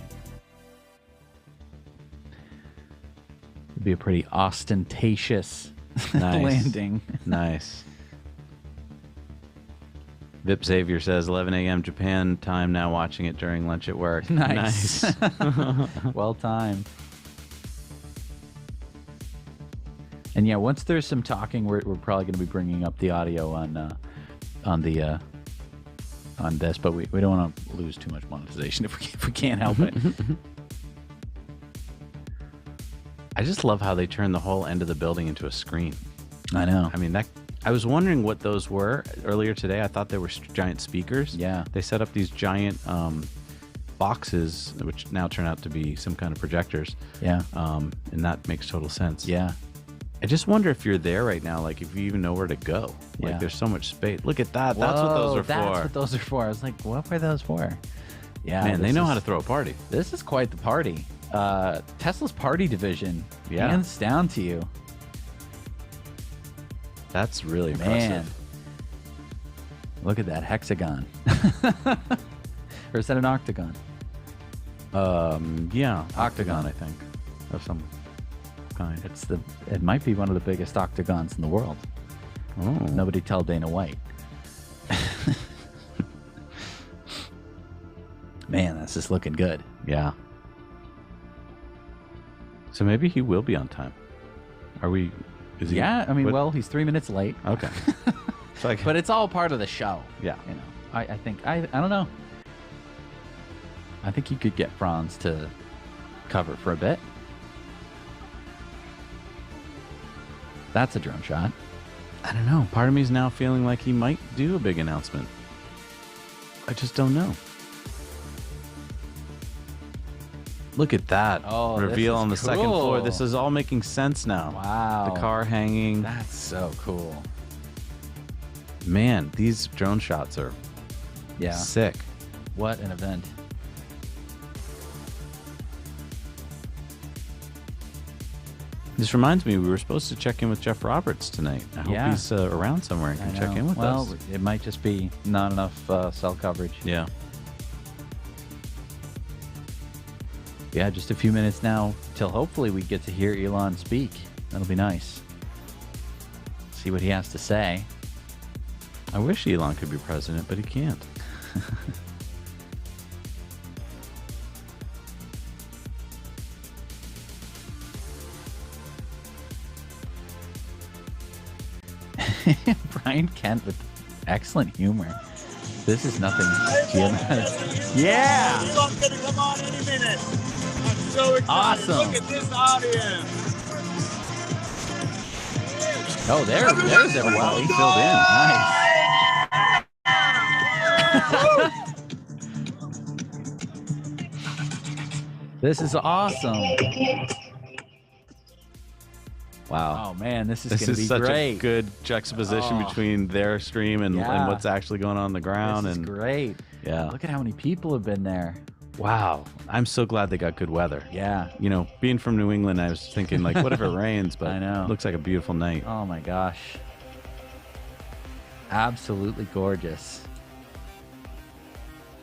it'd be a pretty ostentatious landing. Nice. Vip Xavier says 11 a.m. Japan time now, watching it during lunch at work. Nice. Well timed. And yeah, once there's some talking, we're probably going to be bringing up the audio on this, but we don't want to lose too much monetization if we can't help it. I just love how they turned the whole end of the building into a screen. I know. I mean, I was wondering what those were earlier today. I thought they were giant speakers. Yeah. They set up these giant boxes, which now turn out to be some kind of projectors. Yeah. And that makes total sense. Yeah. I just wonder if you're there right now, like if you even know where to go. Like Yeah. there's so much space. Look at that. That's what those are for. That's what those are for. I was like, what were those for? Yeah. Man, they know how to throw a party. This is quite the party. Tesla's party division. Yeah. Hands down to you. That's really impressive. Man. Look at that hexagon. Or is that an octagon? Yeah, octagon, I think, of some kind. It might be one of the biggest octagons in the world. Oh. Nobody tell Dana White. Man, that's just looking good. Yeah. So maybe he will be on time. Are we? Is he? Yeah, I mean, well, he's 3 minutes late. Okay. But it's all part of the show. Yeah. You know, I think I don't know. I think you could get Franz to cover for a bit. That's a drone shot. I don't know. Part of me is now feeling like he might do a big announcement. I just don't know. Look at that. Oh, reveal this is on the second floor. cool. This is all making sense now. Wow. The car hanging. That's so cool. Man, these drone shots are sick. What an event. This reminds me, we were supposed to check in with Jeff Roberts tonight. I hope he's around somewhere and can check in with us. Well, it might just be not enough cell coverage. Yeah. Yeah, just a few minutes now till hopefully we get to hear Elon speak. That'll be nice. See what he has to say. I wish Elon could be president, but he can't. Brian Kent with excellent humor. This is nothing. Yeah! Elon's gonna come on any minute. I'm so excited. Awesome. Look at this audience. Oh, there's everyone. Wow, he filled in. Nice. This is awesome. Wow. Oh man, this is going to be such great. a good juxtaposition between their stream and what's actually going on the ground. This is great. Yeah. Look at how many people have been there. Wow. I'm so glad they got good weather. Yeah. You know, being from New England, I was thinking, like, what if it rains? But I know. It looks like a beautiful night. Oh my gosh. Absolutely gorgeous.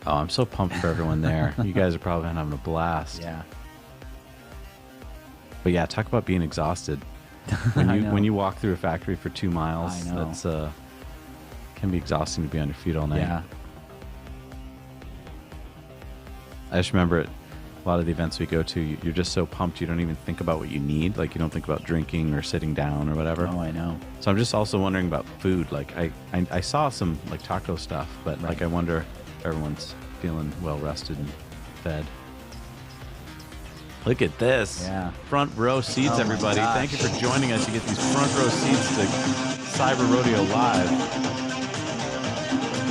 Oh, I'm so pumped for everyone there. You guys are probably having a blast. Yeah. But yeah, talk about being exhausted. When you walk through a factory for 2 miles, I know. that's can be exhausting to be on your feet all night. Yeah. I just remember at a lot of the events we go to, you're just so pumped you don't even think about what you need. Like you don't think about drinking or sitting down or whatever. Oh, I know. So I'm just also wondering about food. Like I saw some like taco stuff, but like I wonder if everyone's feeling well rested and fed. Look at this. Yeah. Front row seats, Oh, everybody. my gosh. Thank you for joining us. You get these front row seats to Cyber Rodeo Live.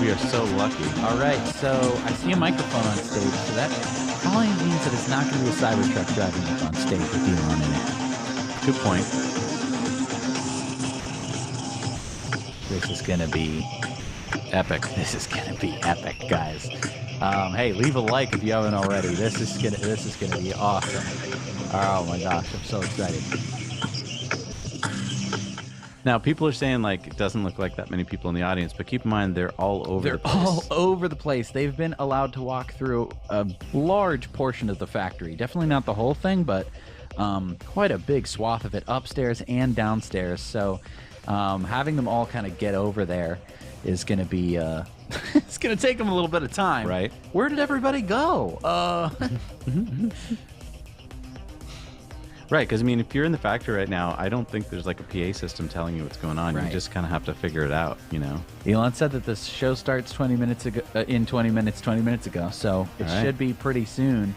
We are so lucky. All right, so I see a microphone on stage, so that probably means that it's not going to be a Cybertruck driving up on stage with Elon in it. Good point. This is going to be epic. This is going to be epic, guys. Hey, leave a like if you haven't already. This is gonna be awesome. Oh my gosh, I'm so excited. Now, people are saying like it doesn't look like that many people in the audience, but keep in mind they're all over the place. All over the place. They've been allowed to walk through a large portion of the factory. Definitely not the whole thing, but quite a big swath of it, upstairs and downstairs. So having them all kind of get over there is going to be it's going to take them a little bit of time. Right. Where did everybody go? Right, because I mean, if you're in the factory right now, I don't think there's like a PA system telling you what's going on. Right. You just kind of have to figure it out, you know. Elon said that this show starts 20 minutes ago, in 20 minutes ago, so it All right. should be pretty soon.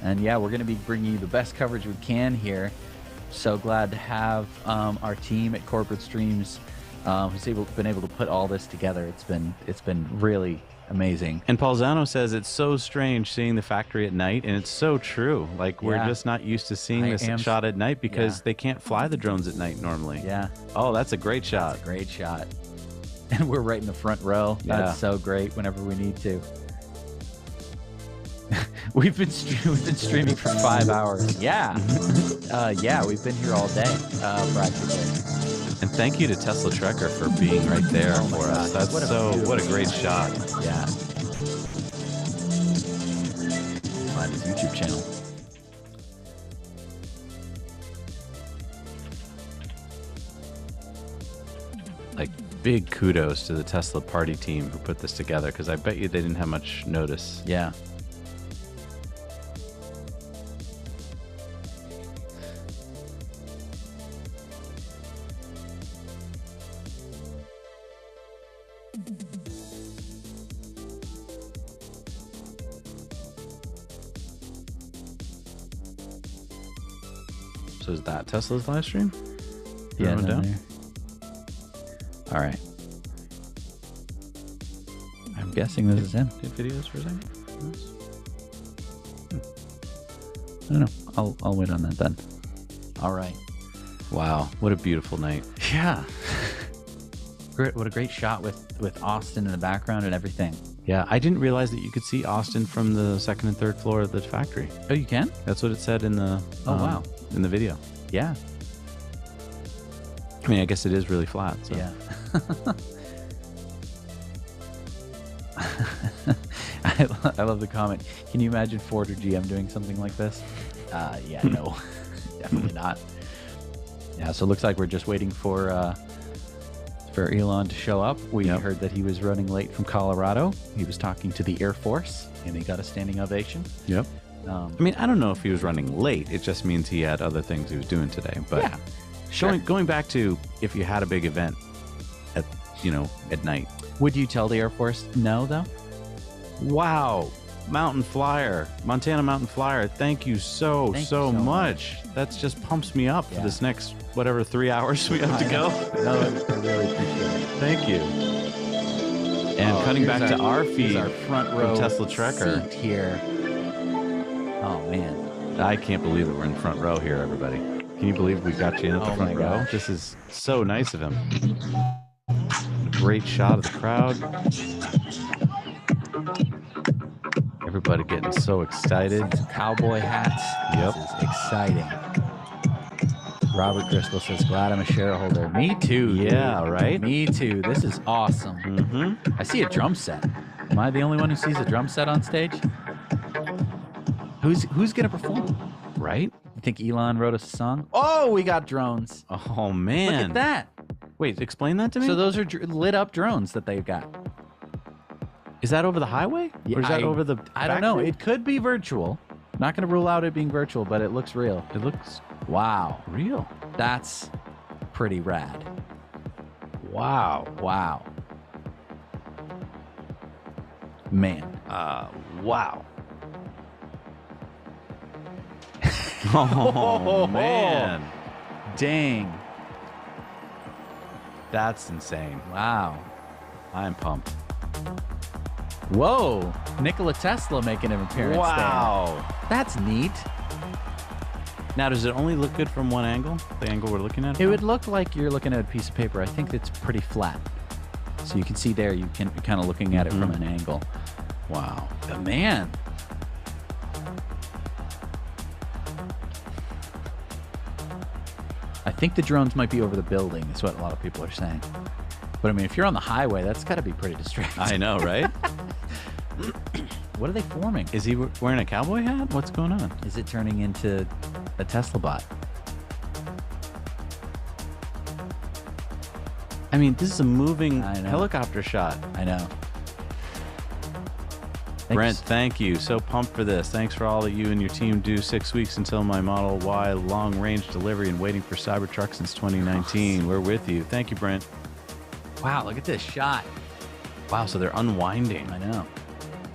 And yeah, we're going to be bringing you the best coverage we can here. So glad to have our team at Corporate Streams who's been able to put all this together. It's been really amazing. And Paulzano says it's so strange seeing the factory at night, and it's so true. Like we're Yeah. just not used to seeing this shot at night because they can't fly the drones at night normally. Yeah. Oh, that's a great shot. That's a great shot. And we're right in the front row. Yeah. That's so great whenever we need to. We've been streaming for 5 hours. Yeah. Yeah, we've been here all day, practically. And thank you to Tesla Trekker for being right there for us. That's what a great shot. Yeah. Find his YouTube channel. Like big kudos to the Tesla party team who put this together, because I bet you they didn't have much notice. Yeah. So is that Tesla's live stream? Yeah, Everyone down down? there. All right. I'm guessing this is him. Did videos for a second? I don't know. I'll wait on that then. All right. Wow, what a beautiful night. Yeah. What a great shot with Austin in the background and everything. Yeah, I didn't realize that you could see Austin from the second and third floor of the factory. Oh, you can? That's what it said in the wow. in the video. Yeah. I mean, I guess it is really flat. So. Yeah. I love the comment. Can you imagine Ford or GM doing something like this? Yeah, no, definitely not. Yeah, so it looks like we're just waiting for Elon to show up. We heard that he was running late from Colorado. He was talking to the Air Force, and he got a standing ovation. Yep. I mean, I don't know if he was running late. It just means he had other things he was doing today. But yeah, going back to if you had a big event at night. Would you tell the Air Force no, though? Wow. Mountain Flyer, Montana Mountain Flyer, thank you so much. That just pumps me up for this next, 3 hours we have to go. No, I really appreciate it. Thank you. And cutting back to our feed, our front row from Tesla Trekker seat here. Oh, man. I can't believe it. We're in front row here, everybody. Can you believe we got you in at the Oh front my row? gosh. This is so nice of him. Great shot of the crowd. Everybody getting so excited. Cowboy hats. Yep. This is exciting. Robert Driscoll says, glad I'm a shareholder. Me too. Yeah, dude. right? Me too. This is awesome. Mm-hmm. I see a drum set. Am I the only one who sees a drum set on stage? Who's going to perform? Right? You think Elon wrote us a song? Oh, we got drones. Oh, man. Look at that. Wait, explain that to me? So those are lit up drones that they've got. Is that over the highway? Or is that over the I don't know. factory? It could be virtual. Not going to rule out it being virtual, but it looks real. It looks wow. real. That's pretty rad. Wow. Wow. Man. Wow. Oh, man. Dang. That's insane. Wow. I'm pumped. Whoa. Nikola Tesla making an appearance Wow. there. That's neat. Now, does it only look good from one angle? The angle we're looking at? It from? would look like you're looking at a piece of paper. I think it's pretty flat. So you can see there, you can be kind of looking at it from an angle. Wow. But man. I think the drones might be over the building, is what a lot of people are saying. But I mean, if you're on the highway, that's got to be pretty distracting. I know, right? What are they forming? Is he wearing a cowboy hat? What's going on? Is it turning into a Tesla bot? I mean, this is a moving helicopter shot. I know. Brent, thank you. So pumped for this. Thanks for all that you and your team do. 6 weeks until my Model Y long-range delivery and waiting for Cybertruck since 2019. We're with you. Thank you, Brent. Wow, look at this shot. Wow, so they're unwinding. I know.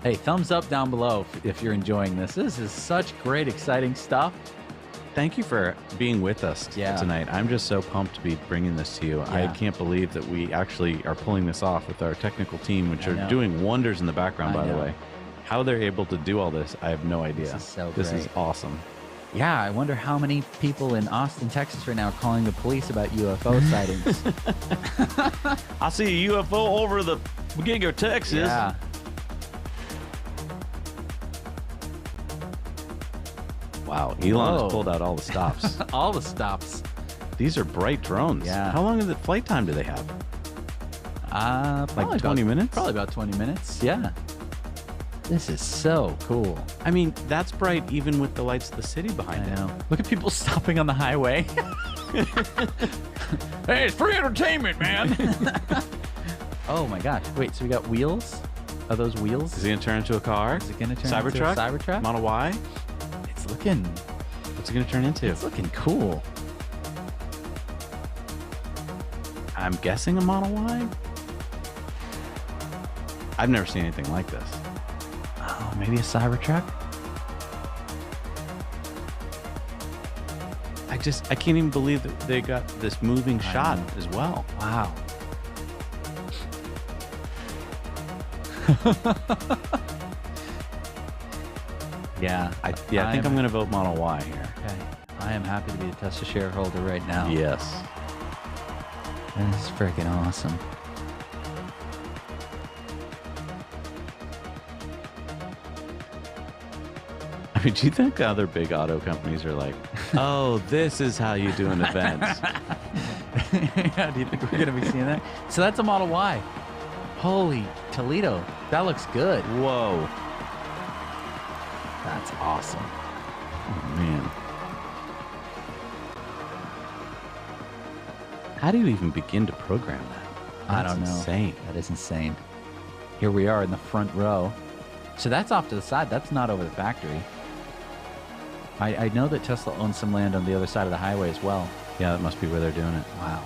Hey, thumbs up down below if you're enjoying this. This is such great, exciting stuff. Thank you for being with us tonight. I'm just so pumped to be bringing this to you. Yeah. I can't believe that we actually are pulling this off with our technical team, which are doing wonders in the background, by the way. How they're able to do all this, I have no idea. This is so This is great. awesome. Yeah, I wonder how many people in Austin, Texas right now are calling the police about UFO sightings. I see a UFO over the Giga Texas. Yeah. Wow, Elon Whoa. has pulled out all the stops. All the stops. These are bright drones. Yeah. How long of the flight time do they have? Probably 20 minutes? Probably about 20 minutes. Yeah. This is so cool. I mean, that's bright even with the lights of the city behind it. I know. Look at people stopping on the highway. Hey, it's free entertainment, man. Oh my gosh. Wait, so we got wheels? Are those wheels? Is it going to turn into a car? Is it going to turn Cybertruck? into a Cybertruck? Model Y? It's looking... What's it going to turn into? It's looking cool. I'm guessing a Model Y? I've never seen anything like this. Oh, maybe a Cybertruck? I can't even believe that they got this moving shot as well. Wow. Yeah. I think I'm going to vote Model Y here. Okay. I am happy to be a Tesla shareholder right now. Yes. This is freaking awesome. I mean, do you think other big auto companies are like, oh, this is how you do an event? Yeah, do you think we're going to be seeing that? So that's a Model Y. Holy Toledo. That looks good. Whoa. That's awesome. Oh, man. How do you even begin to program that? I don't know. Insane. That is insane. Here we are in the front row. So that's off to the side. That's not over the factory. I know that Tesla owns some land on the other side of the highway as well. Yeah, that must be where they're doing it. Wow.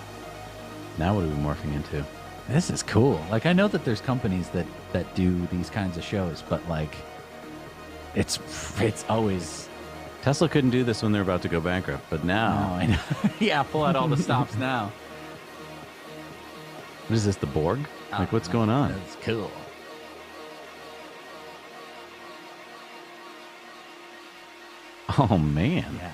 Now what are we morphing into? This is cool. Like, I know that there's companies that do these kinds of shows, but like, it's always... Tesla couldn't do this when they're about to go bankrupt, but now... No, I know. Yeah, pull out all the stops now. What is this, the Borg? Like, what's going on? That's cool. Oh, man. Yeah.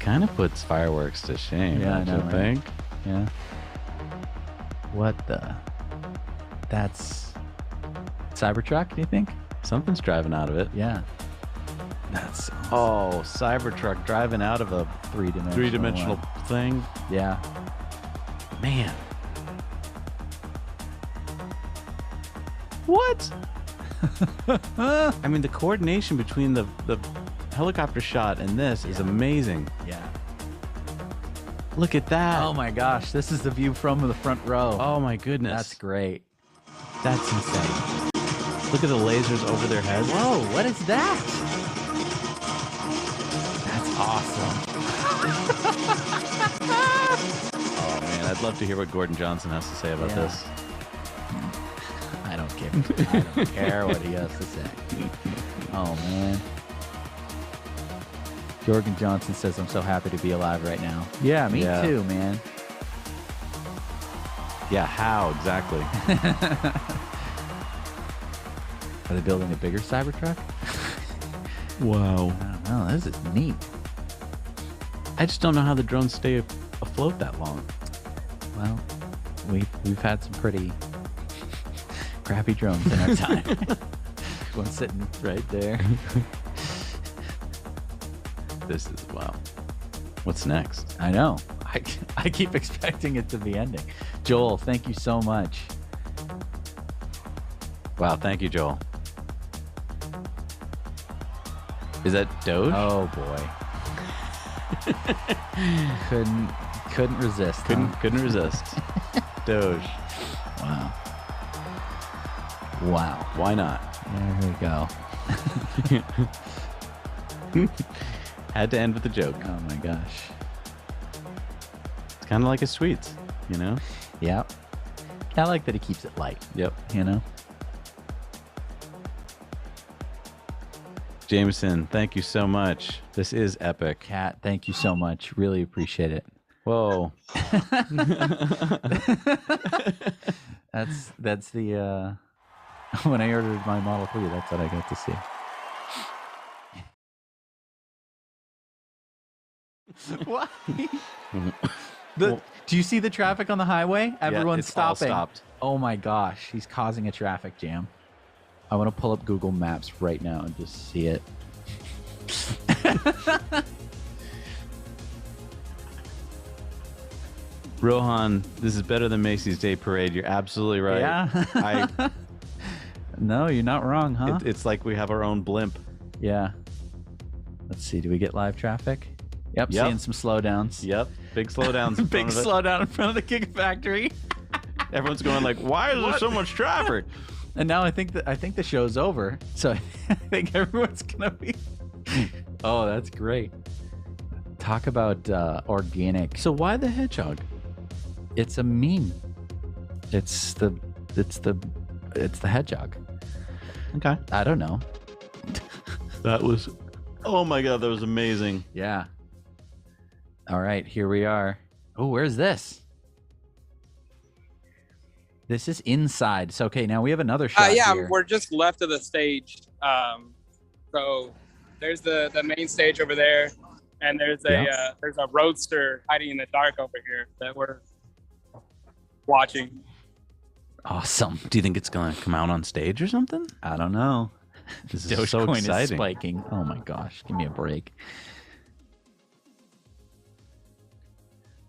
kind of puts fireworks to shame, Yeah, I don't know, you right? think? Yeah. What the? That's Cybertruck, do you think? Something's driving out of it. Yeah. That's Oh, Cybertruck driving out of a three-dimensional thing. Yeah. Man. What? I mean, the coordination between the helicopter shot and this is amazing. Yeah. Look at that. Oh my gosh, this is the view from the front row. Oh my goodness. That's great. That's insane. Look at the lasers over their heads. Whoa, what is that? That's awesome. Oh man, I'd love to hear what Gordon Johnson has to say about Yeah. this. I don't care. I don't care what he has to say. Oh man. Jorgen Johnson says, I'm so happy to be alive right now. Yeah, me Yeah. too, man. Yeah, how exactly? Are they building a bigger Cybertruck? Wow. I don't know. This is neat. I just don't know how the drones stay afloat that long. Well, we've had some pretty crappy drones in our time. One sitting right there. This is wow. What's next? I know. I keep expecting it to be ending. Joel, thank you so much. Wow, thank you, Joel. Is that Doge? Oh boy. couldn't resist. Couldn't resist. Doge. Wow. Wow. Why not? There we go. Had to end with a joke. Oh my gosh. It's kind of like his sweets, you know? Yep. I like that he keeps it light. Yep. You know? Jameson, thank you so much. This is epic. Kat, thank you so much. Really appreciate it. Whoa. That's the when I ordered my Model 3, that's what I got to see. Why? Do you see the traffic on the highway? Everyone's it's all stopping. stopped. Oh my gosh, he's causing a traffic jam. I want to pull up Google Maps right now and just see it. Rohan, this is better than Macy's Day Parade. You're absolutely right. Yeah. No, you're not wrong, huh? It's like we have our own blimp. Yeah. Let's see. Do we get live traffic? Yep. Seeing some slowdowns. Yep. Big slowdowns. in Big front of it. slowdown in front of the Gigafactory. Everyone's going like, why is there so much traffic? And now I think the show's over. So I think everyone's gonna be. Oh, that's great. Talk about organic. So why the hedgehog? It's a meme. It's the hedgehog. Okay. I don't know. That was, oh my God, that was amazing. Yeah. All right, here we are. Oh, where's this? This is inside. So, okay, now we have another shot here. We're just left of the stage. So there's the main stage over there, and there's a roadster hiding in the dark over here that we're watching. Awesome. Do you think it's going to come out on stage or something? I don't know. This is so Dogecoin exciting. is spiking. Oh my gosh, give me a break.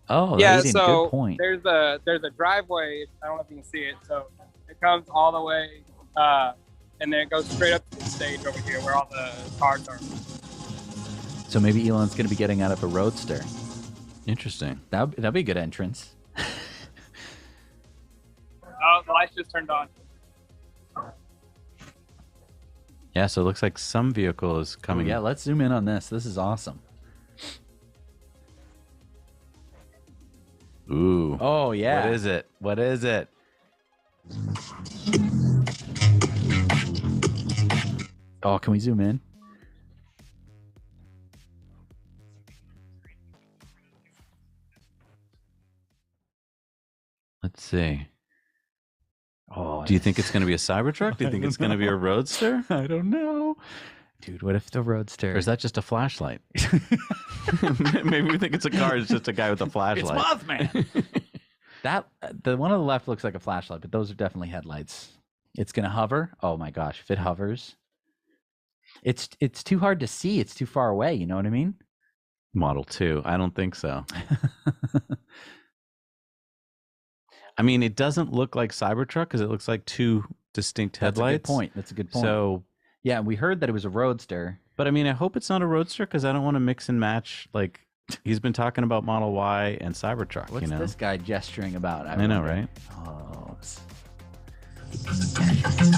Oh, Yeah, Aiden, so good point. there's a driveway. I don't know if you can see it. So it comes all the way, and then it goes straight up to the stage over here where all the cars are. So maybe Elon's going to be getting out of a roadster. Interesting. That'd be a good entrance. Oh, the lights just turned on. Yeah, so it looks like some vehicle is coming. Yeah, let's zoom in on this. This is awesome. Ooh. Oh, yeah. What is it? What is it? Oh, can we zoom in? Let's see. Oh, Do you think it's going to be a Cybertruck? Do you think it's going to be a Roadster? I don't know. Dude, what if the Roadster? Or is that just a flashlight? Maybe we think it's a car. It's just a guy with a flashlight. It's Mothman. The one on the left looks like a flashlight, but those are definitely headlights. It's gonna hover. Oh my gosh, if it hovers, it's too hard to see. It's too far away. You know what I mean? Model 2. I don't think so. I mean, it doesn't look like Cybertruck because it looks like two distinct headlights. That's a good point. So yeah, we heard that it was a Roadster. But I mean, I hope it's not a Roadster because I don't want to mix and match. Like, he's been talking about Model Y and Cybertruck. What's you know? this guy gesturing about? I know, right? Oh.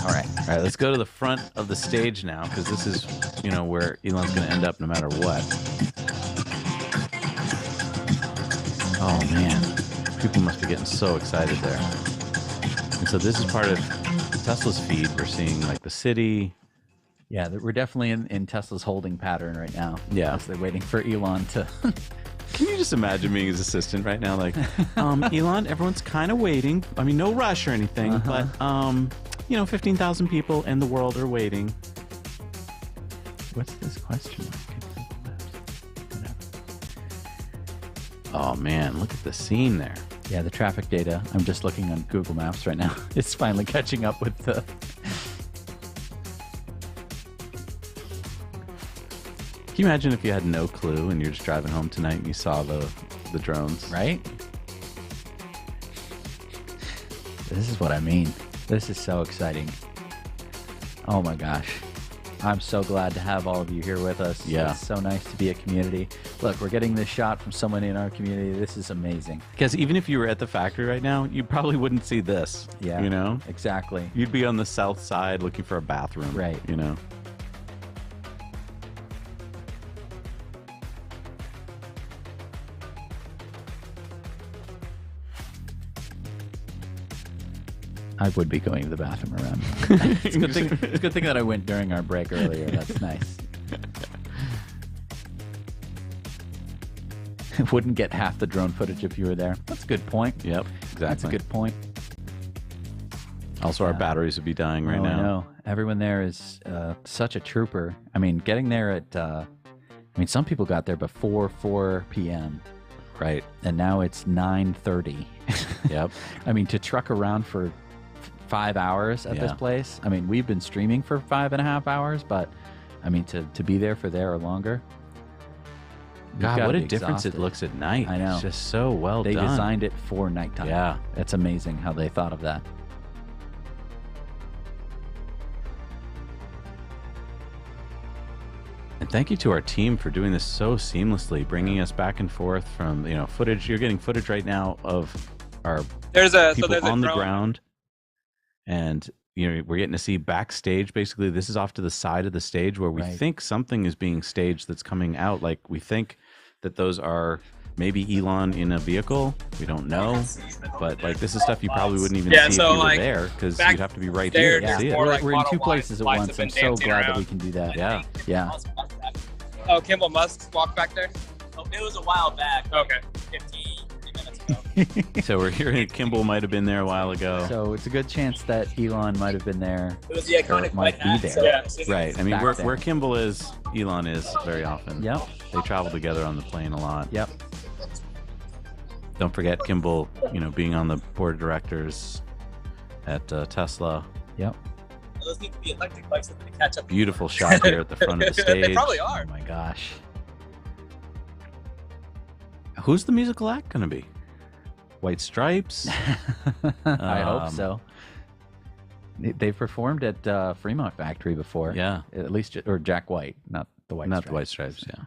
All right. Let's go to the front of the stage now because this is, where Elon's going to end up no matter what. Oh man, people must be getting so excited there. And so this is part of Tesla's feed. We're seeing like the city. Yeah, we're definitely in Tesla's holding pattern right now. Yeah. As they're waiting for Elon to... Can you just imagine being his assistant right now? Like, Elon, everyone's kind of waiting. I mean, no rush or anything, but, 15,000 people in the world are waiting. What's this question? Oh, man, look at the scene there. Yeah, the traffic data. I'm just looking on Google Maps right now. It's finally catching up with the... Can you imagine if you had no clue and you're just driving home tonight and you saw the drones? Right? This is what I mean. This is so exciting. Oh my gosh. I'm so glad to have all of you here with us. Yeah. It's so nice to be a community. Look, we're getting this shot from someone in our community. This is amazing. Because even if you were at the factory right now, you probably wouldn't see this. Yeah. Exactly. You'd be on the south side looking for a bathroom. Right. I would be going to the bathroom around. It's a good thing that I went during our break earlier. That's nice. Wouldn't get half the drone footage if you were there. That's a good point. Yep, exactly. That's a good point. Also, our batteries would be dying right now. I know. Everyone there is such a trooper. I mean, getting there at... some people got there before 4 p.m. Right. And now it's 9:30. Yep. I mean, to truck around for 5 hours at this place. I mean, we've been streaming for 5.5 hours, but I mean, to be there for there or longer. God, what a difference it looks at night. I know. It's just so well done. They done. designed it for nighttime. Yeah. It's amazing how they thought of that. And thank you to our team for doing this so seamlessly, bringing us back and forth from, footage. You're getting footage right now of our people on the ground. And, we're getting to see backstage. Basically, this is off to the side of the stage where we think something is being staged that's coming out. Like, we think that those are maybe Elon in a vehicle. We don't know. But, this is stuff you probably wouldn't even see if you were there because you'd have to be right here to see it. We're in two places at once. I'm so glad that we can do that. Yeah. Yeah. Oh, Kimball Musk's walked back there? Oh, it was a while back. Okay. 15 minutes ago. So we're hearing Kimball might have been there a while ago. So it's a good chance that Elon might have been there. It was the iconic might white be hat, there. so- Yeah. Right. I mean, where Kimball is, Elon is very often. Yep. They travel together on the plane a lot. Yep. Don't forget Kimball, being on the board of directors at Tesla. Yep. Those need to be electric bikes that they catch up. Beautiful shot here at the front of the stage. They probably are. Oh my gosh. Who's the musical act going to be? White Stripes? I hope so. They've performed at Fremont Factory before. Yeah. At least, or Jack White, not the White Stripes. Not the White Stripes, yeah.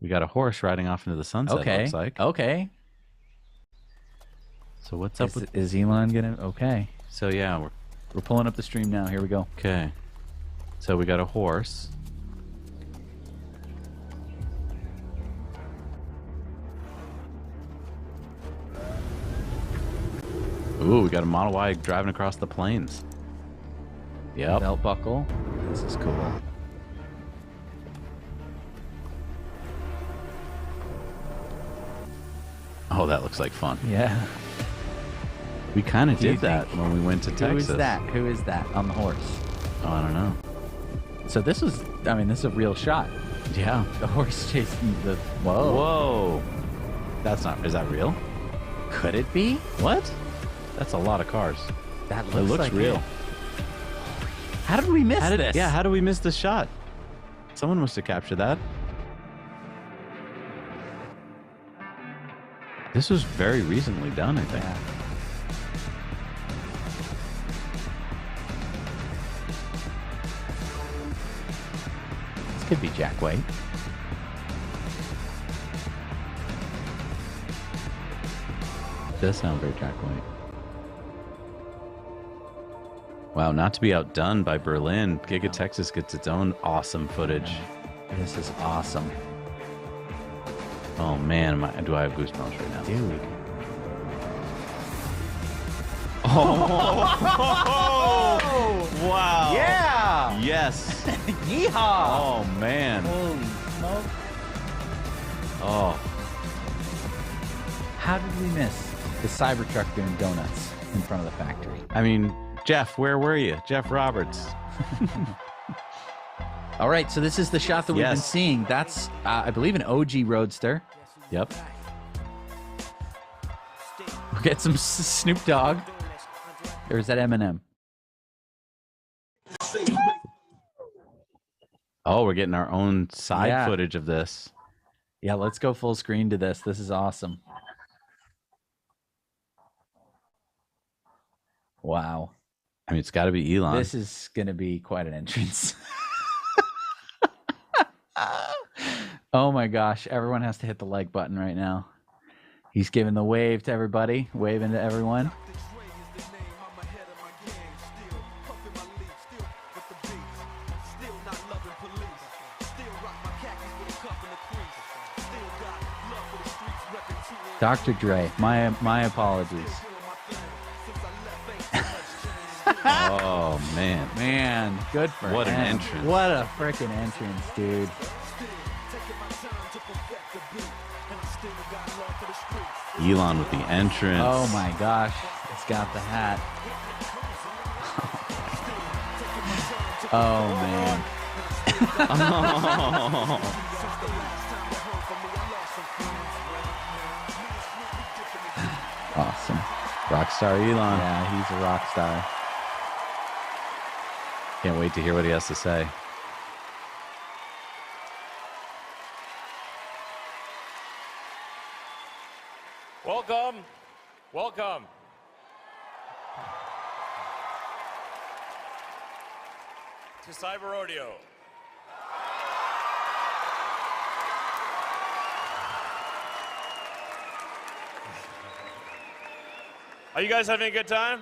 We got a horse riding off into the sunset, looks like. Okay. So what's up with... Is Elon going to... Okay. So yeah, we're pulling up the stream now. Here we go. Okay. So we got a horse. Ooh, we got a Model Y driving across the plains. Yep. Belt buckle. This is cool. Oh, that looks like fun. Yeah. We kind of did that when we went to Texas. Who is that? Who is that on the horse? Oh, I don't know. So this is a real shot. Yeah. The horse chasing the. Whoa. Whoa. Is that real? Could it be? What? That's a lot of cars. That It looks like real. it. How did we miss this? Yeah, how did we miss this shot? Someone must have captured that. This was very recently done, I think. Yeah. This could be Jack White. Does sound very Jack White. Wow, not to be outdone by Berlin, Giga Texas gets its own awesome footage. This is awesome. Oh man, do I have goosebumps right now? Dude. Oh! Wow. Yeah! Yes. Yeehaw! Oh man. Holy smoke. Oh. How did we miss the Cybertruck doing donuts in front of the factory? I mean, Jeff, where were you? Jeff Roberts. All right, so this is the shot that we've been Yes. seeing. That's, I believe, an OG Roadster. Yep. We'll get some Snoop Dogg. Or is that Eminem? Oh, we're getting our own side Yeah. footage of this. Yeah, let's go full screen to this. This is awesome. Wow. I mean, it's got to be Elon. This is going to be quite an entrance. Oh my gosh. Everyone has to hit the like button right now. He's giving the wave to everybody, waving to everyone. Dr. Dre, my apologies. Oh man. Man, good for What an him. entrance. What a freaking entrance, dude. Elon with the entrance. Oh my gosh. It's got the hat. Oh man. Awesome. Rockstar Elon. Yeah, he's a rock star. Can't wait to hear what he has to say. Welcome. Welcome. To Cyber Rodeo. Are you guys having a good time?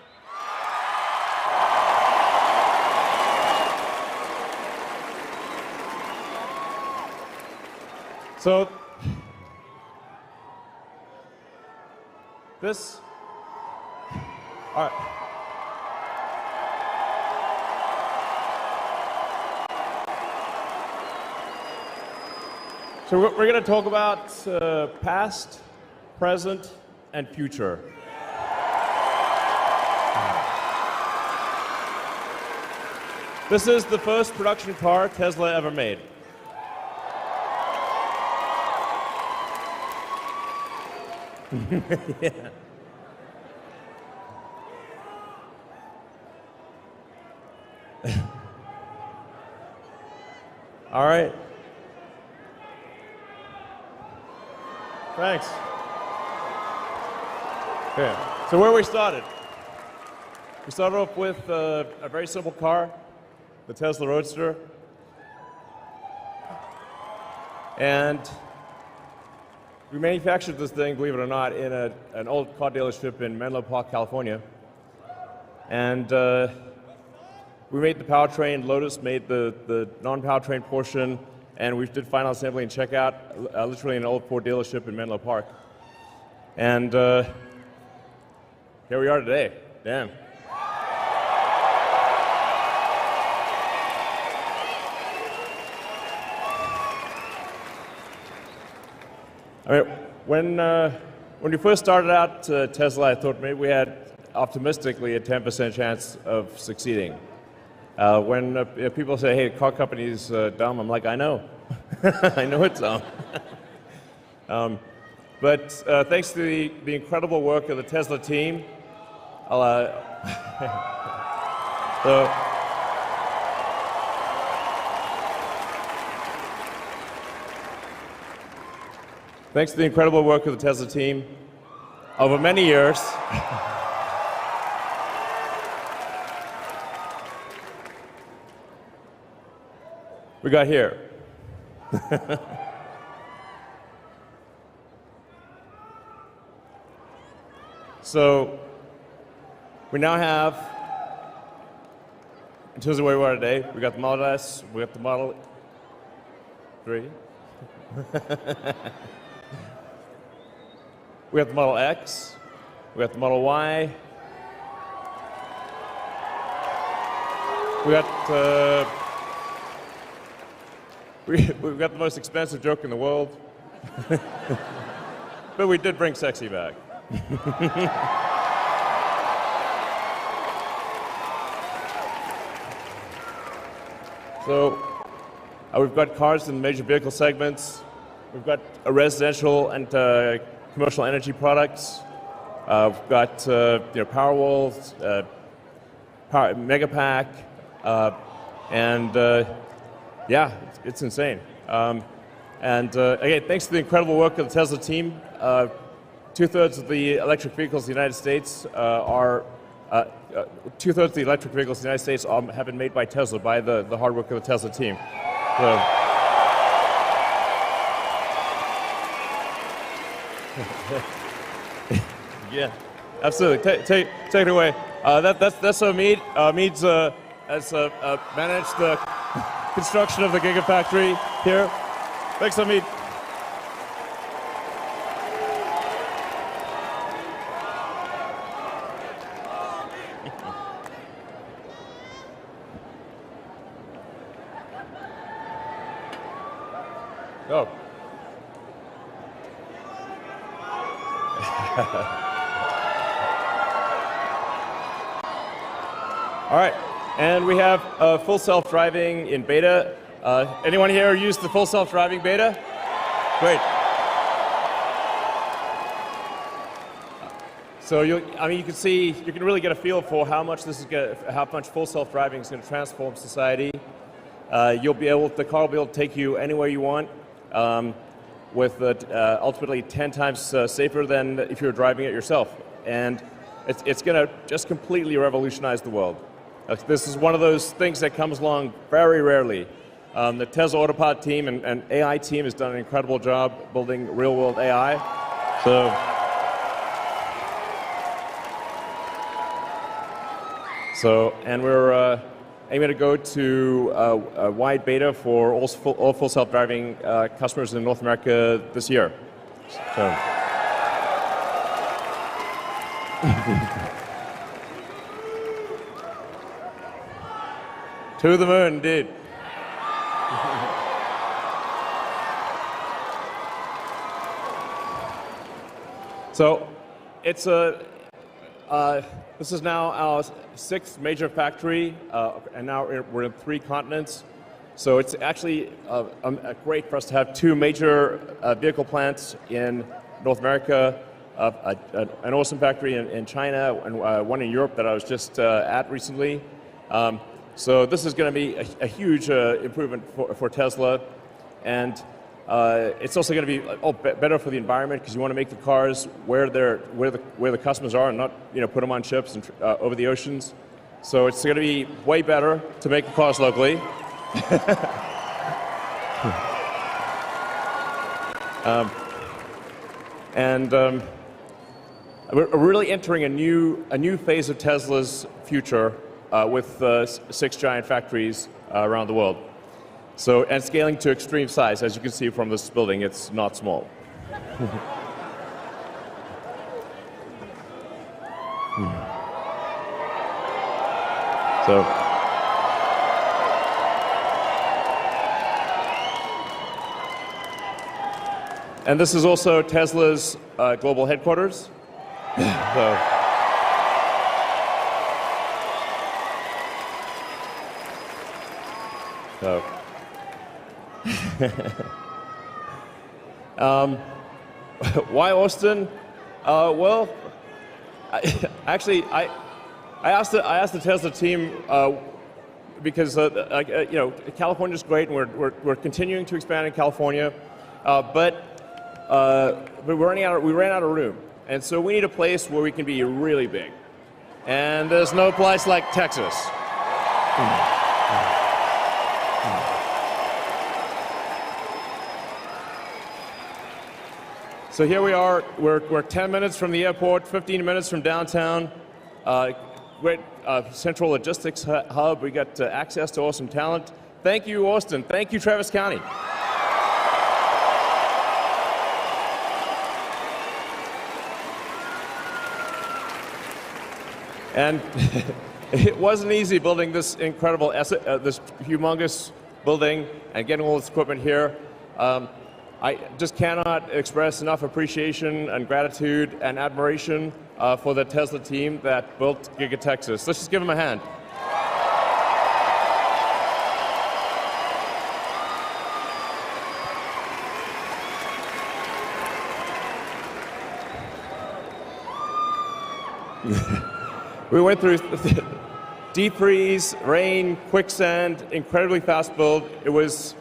So, all right. So we're going to talk about past, present, and future. This is the first production car Tesla ever made. Yeah. All right. Thanks. Okay. So where we started off with a very simple car, the Tesla Roadster. And we manufactured this thing, believe it or not, in an old car dealership in Menlo Park, California. And we made the powertrain, Lotus made the non-powertrain portion, and we did final assembly and checkout, literally in an old Ford dealership in Menlo Park. And here we are today. Damn. I mean, when we first started out Tesla, I thought maybe we had optimistically a 10% chance of succeeding. When people say, hey, car company's dumb, I'm like, I know. I know it's dumb. But thanks to the incredible work of the Tesla team, thanks to the incredible work of the Tesla team over many years, we got here. So we now have, in terms of where we are today, we got the Model S, we got the Model 3. We got the Model X, we got the Model Y, we got we've got the most expensive joke in the world, but we did bring sexy back. So we've got cars in major vehicle segments. We've got a residential and commercial energy products. We've got Powerwalls, Megapack, and yeah, it's insane. And again, thanks to the incredible work of the Tesla team, 2/3 of the electric vehicles in the United States have been made by Tesla, by the hard work of the Tesla team. So, yeah, absolutely. Take it away. That's Omid. Omid's has managed the construction of the Gigafactory here. Thanks, Omid. Oh. All right, and we have full self-driving in beta. Anyone here use the full self-driving beta? Great. So you can see, you can really get a feel for how much how much full self-driving is going to transform society. The car will be able to take you anywhere you want, with ultimately 10 times safer than if you were driving it yourself. And it's going to just completely revolutionize the world. This is one of those things that comes along very rarely. The Tesla Autopilot team and AI team has done an incredible job building real-world AI. And we're aiming to go to a wide beta for all full self-driving customers in North America this year. So. To the moon, indeed. So, it's this is now our 6th major factory, and now we're in 3 continents. So it's actually great for us to have 2 major vehicle plants in North America, an awesome factory in China, and one in Europe that I was just at recently. So this is going to be a huge improvement for Tesla, and it's also going to be better for the environment, because you want to make the cars where the customers are, and not put them on ships and over the oceans. So it's going to be way better to make the cars locally. We're really entering a new phase of Tesla's future with 6 giant factories around the world. So, and scaling to extreme size. As you can see from this building, it's not small. And this is also Tesla's global headquarters. So. Why Austin? Well, I asked the Tesla team because California's great, and we're continuing to expand in California, but we ran out of room, and so we need a place where we can be really big, and there's no place like Texas. So here we are. We're 10 minutes from the airport, 15 minutes from downtown. Great central logistics hub. We got access to awesome talent. Thank you, Austin. Thank you, Travis County. And it wasn't easy building this incredible, this humongous building and getting all this equipment here. I just cannot express enough appreciation and gratitude and admiration for the Tesla team that built Giga Texas. Let's just give them a hand. We went through deep freeze, rain, quicksand, incredibly fast build. It was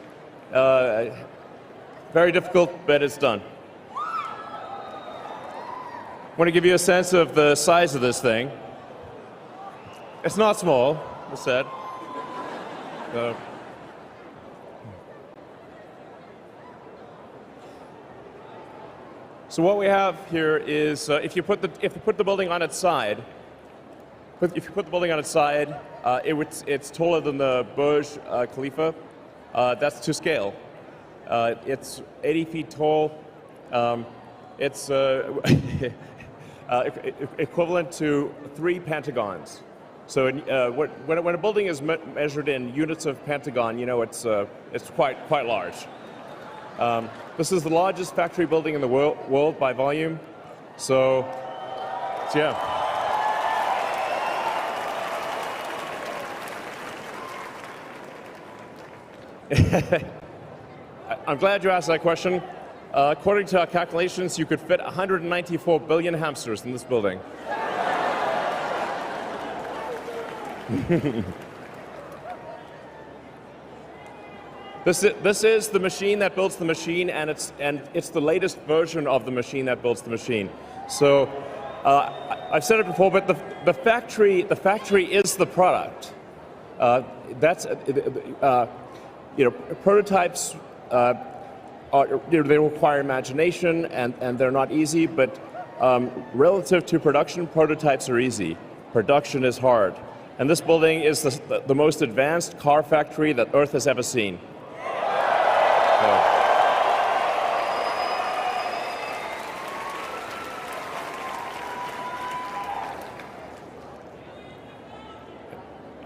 very difficult, but it's done. I want to give you a sense of the size of this thing. It's not small, as said. So what we have here is, if you put the building on its side, it's taller than the Burj Khalifa. That's to scale. It's 80 feet tall. It's equivalent to 3 pentagons. So when a building is measured in units of pentagon, you know it's quite large. This is the largest factory building in the world by volume. So yeah. I'm glad you asked that question. According to our calculations, you could fit 194 billion hamsters in this building. This is the machine that builds the machine, and it's the latest version of the machine that builds the machine. So I've said it before, but the factory is the product. Prototypes. They require imagination, and they're not easy, but relative to production, prototypes are easy. Production is hard. And this building is the most advanced car factory that Earth has ever seen.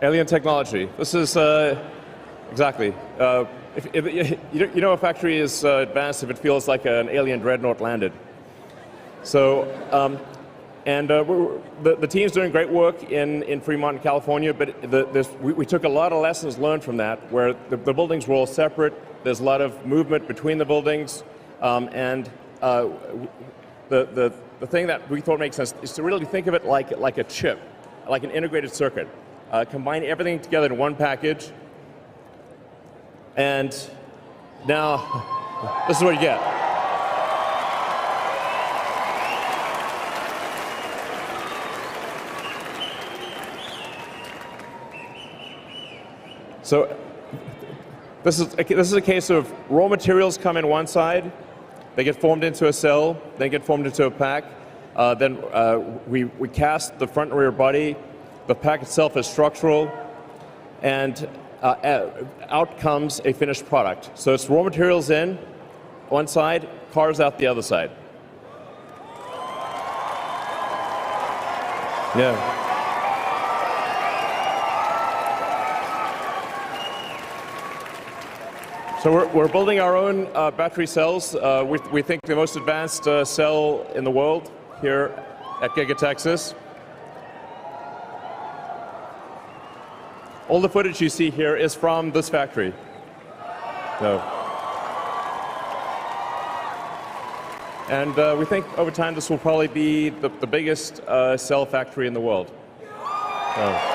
Alien technology. This is exactly. You know a factory is advanced if it feels like an alien dreadnought landed. So, the team's doing great work in Fremont, California, but we took a lot of lessons learned from that, where the buildings were all separate. There's a lot of movement between the buildings, and the thing that we thought makes sense is to really think of it like a chip, like an integrated circuit. Combine everything together in one package. And now, this is what you get. So this is a case of raw materials come in one side, they get formed into a cell, then get formed into a pack. Then we cast the front and rear body. The pack itself is structural, and out comes a finished product. So it's raw materials in one side, cars out the other side. Yeah. So we're building our own battery cells. We think the most advanced cell in the world here at Giga Texas. all the footage you see here is from this factory. So. And we think over time this will probably be the biggest cell factory in the world. So.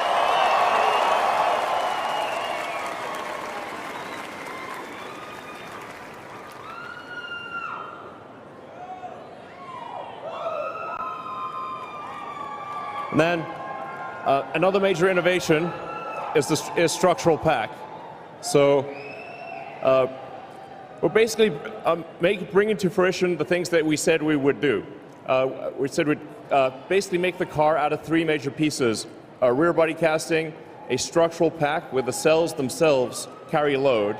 And then another major innovation is structural pack. So we're basically bringing to fruition the things that we said we would do. We said we'd basically make the car out of 3 major pieces: a rear body casting, a structural pack where the cells themselves carry load,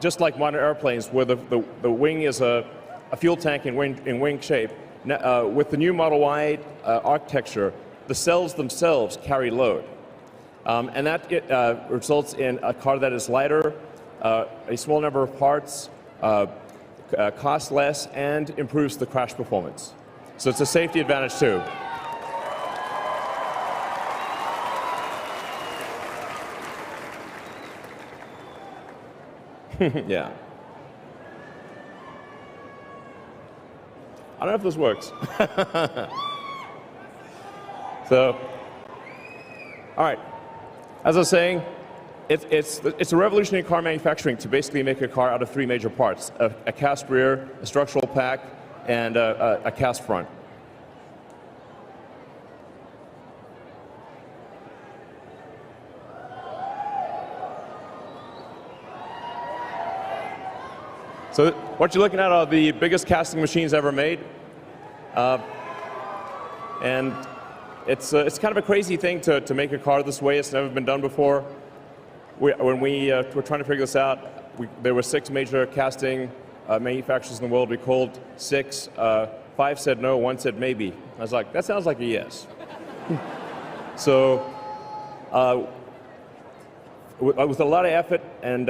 just like modern airplanes where the wing is a fuel tank in wing shape. With the new Model Y architecture, the cells themselves carry load. And that results in a car that is lighter, a small number of parts, costs less, and improves the crash performance. So it's a safety advantage too. Yeah. I don't know if this works. So, all right. As I was saying, it's a revolution in car manufacturing to basically make a car out of 3 major parts: a cast rear, a structural pack, and a cast front. So what you're looking at are the biggest casting machines ever made. And it's kind of a crazy thing to make a car this way. It's never been done before. When we were trying to figure this out, there were 6 major casting manufacturers in the world. We called 6. 5 said no, 1 said maybe. I was like, that sounds like a yes. So with a lot of effort and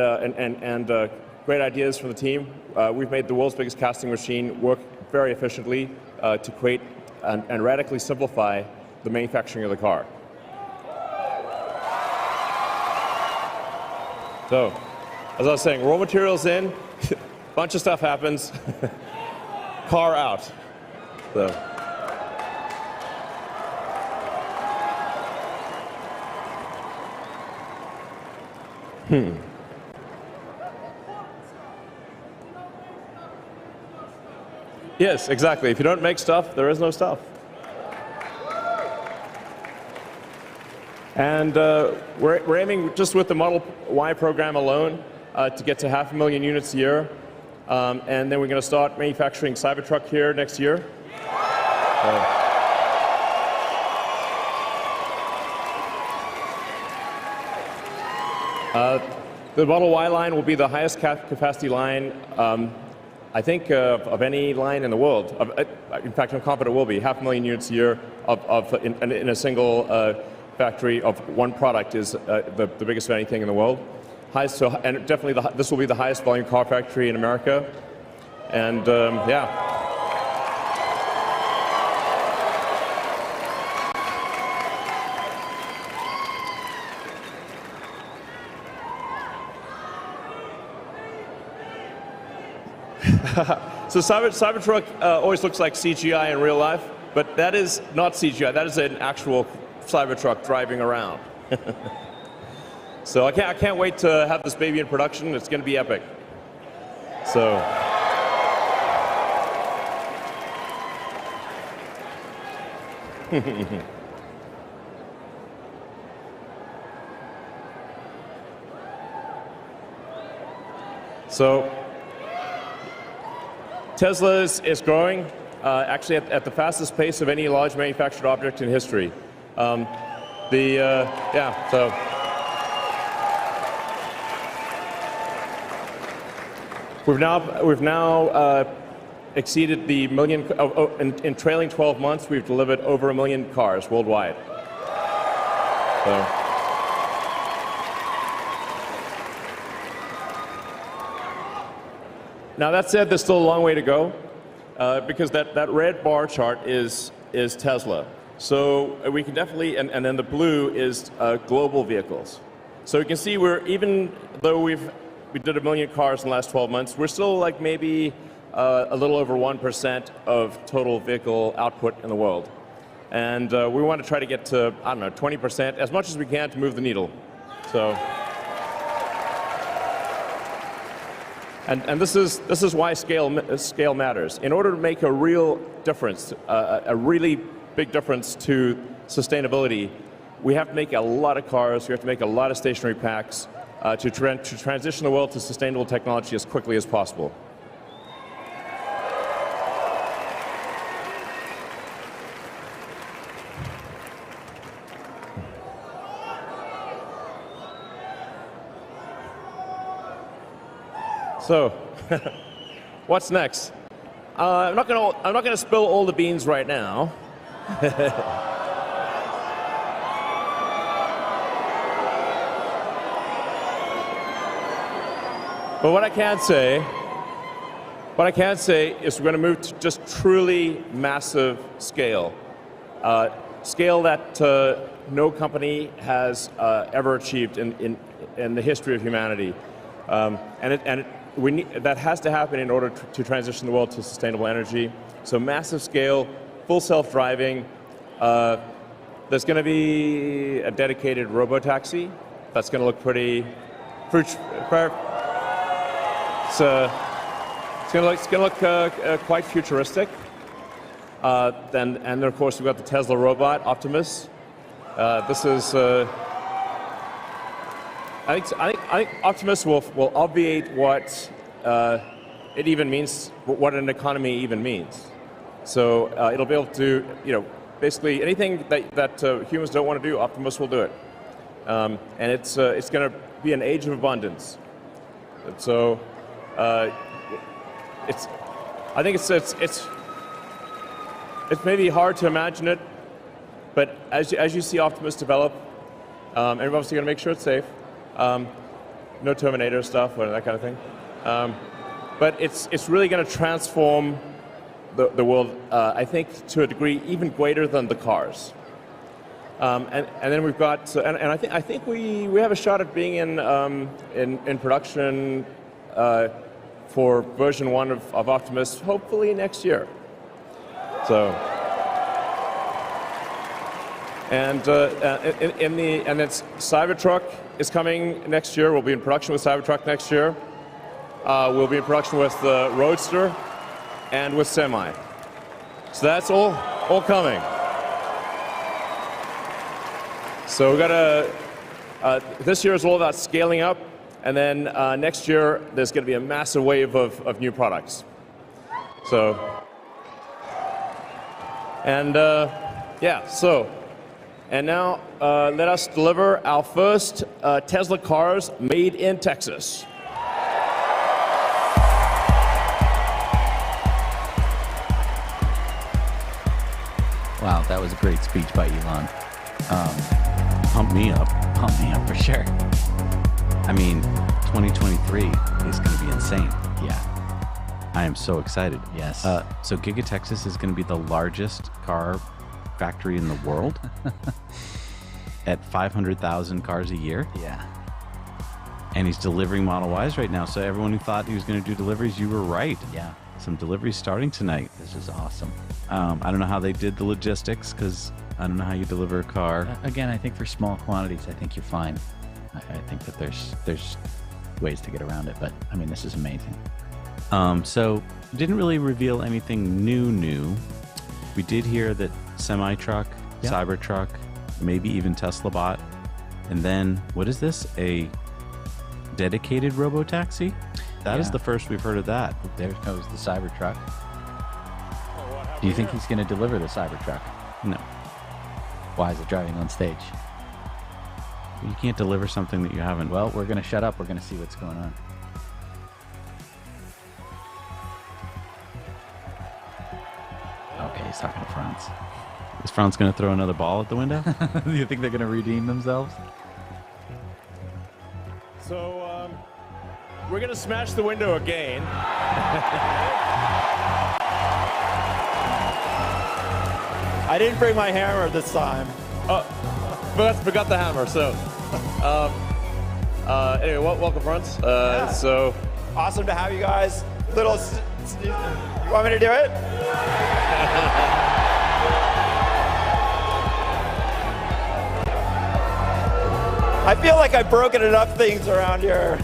great ideas from the team, we've made the world's biggest casting machine work very efficiently to create and radically simplify the manufacturing of the car. So, as I was saying, raw materials in, bunch of stuff happens, car out. So. Yes, exactly. If you don't make stuff, there is no stuff. And we're aiming, just with the Model Y program alone, to get to 500,000 units a year. And then we're going to start manufacturing Cybertruck here next year. The Model Y line will be the highest capacity line, I think, of any line in the world. In fact, I'm confident it will be 500,000 units a year in a single factory of one product is the biggest of anything in the world. And definitely this will be the highest volume car factory in America. And yeah. So Cybertruck always looks like CGI in real life, but that is not CGI. That is an actual Cybertruck driving around. So I can't wait to have this baby in production. It's going to be epic. So. So Tesla is growing, actually at the fastest pace of any large manufactured object in history. Yeah, so. We've now exceeded the million. In trailing 12 months, we've delivered over 1 million cars worldwide. So. Now that said, there's still a long way to go, because that red bar chart is Tesla. So we can definitely, and then the blue is global vehicles. So you can see even though we did 1 million cars in the last 12 months, we're still like maybe a little over 1% of total vehicle output in the world. And we want to try to get to, I don't know, 20%, as much as we can to move the needle. So, and this is why scale matters. In order to make a real difference, a really big difference to sustainability, we have to make a lot of cars, we have to make a lot of stationary packs to transition the world to sustainable technology as quickly as possible. So, what's next? I'm not gonna spill all the beans right now. But what I can say is we're going to move to just truly massive scale, scale that no company has ever achieved in the history of humanity, that has to happen in order to transition the world to sustainable energy. So massive scale, full self-driving. There's going to be a dedicated robotaxi that's going to look pretty. It's going to look quite futuristic. And of course we've got the Tesla robot, Optimus. This is. I think Optimus will obviate what it even means, what an economy even means. So it'll be able to, basically anything that humans don't want to do, Optimus will do it. And it's going to be an age of abundance. And so I think it's maybe hard to imagine it, but as you see Optimus develop, and we're obviously going to make sure it's safe. No Terminator stuff or that kind of thing. But it's really going to transform the world, I think, to a degree even greater than the cars. And then we've got, and I think we have a shot at being in production for version 1 of Optimus, hopefully next year. So. And it's Cybertruck is coming next year. We'll be in production with Cybertruck next year. We'll be in production with the Roadster and with Semi. So that's all coming. So we got this year is all about scaling up, and then next year there's going to be a massive wave of new products. So, and yeah, so. And now, let us deliver our first Tesla cars made in Texas. Wow, that was a great speech by Elon. Pump me up for sure. I mean, 2023 is going to be insane. Yeah. I am so excited. Yes. So Giga Texas is going to be the largest car factory in the world at 500,000 cars a year. Yeah. And he's delivering Model Ys right now. So everyone who thought he was going to do deliveries, you were right. Yeah. Some deliveries starting tonight. This is awesome. I don't know how they did the logistics because I don't know how you deliver a car. Again, I think for small quantities, I think you're fine. I think that there's ways to get around it, but I mean, this is amazing. So didn't really reveal anything new. We did hear that semi-truck, Cybertruck, maybe even Tesla bot. And then, what is this? A dedicated robotaxi? That is the first we've heard of that. There goes the Cybertruck. Do you think he's going to deliver the Cybertruck? No. Why is it driving on stage? You can't deliver something that you haven't. Well, we're going to shut up. We're going to see what's going on. Okay, he's talking to Franz. Is Franz going to throw another ball at the window? Do you think they're going to redeem themselves? So, we're going to smash the window again. I didn't bring my hammer this time. Oh, forgot the hammer. So, anyway, welcome, friends. So awesome to have you guys. You want me to do it? I feel like I've broken enough things around here.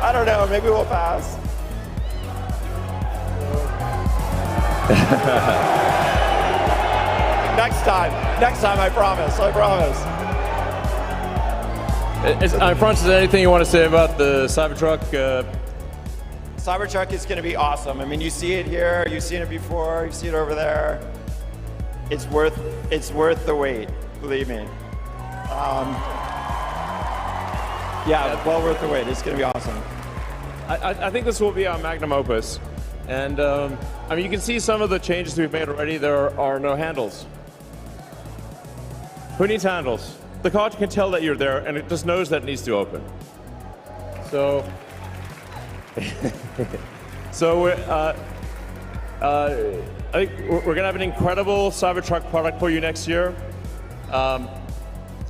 I don't know, maybe we'll pass. Next time, I promise. I promise. Is there anything you want to say about the Cybertruck? Cybertruck is going to be awesome. I mean, you see it here, you've seen it before, you see it over there. It's worth the wait, believe me. Well worth the wait. It's going to be awesome. I think this will be our magnum opus. And I mean, you can see some of the changes we've made already. There are no handles. Who needs handles? The car can tell that you're there, and it just knows that it needs to open. So, I think we're gonna have an incredible Cybertruck product for you next year.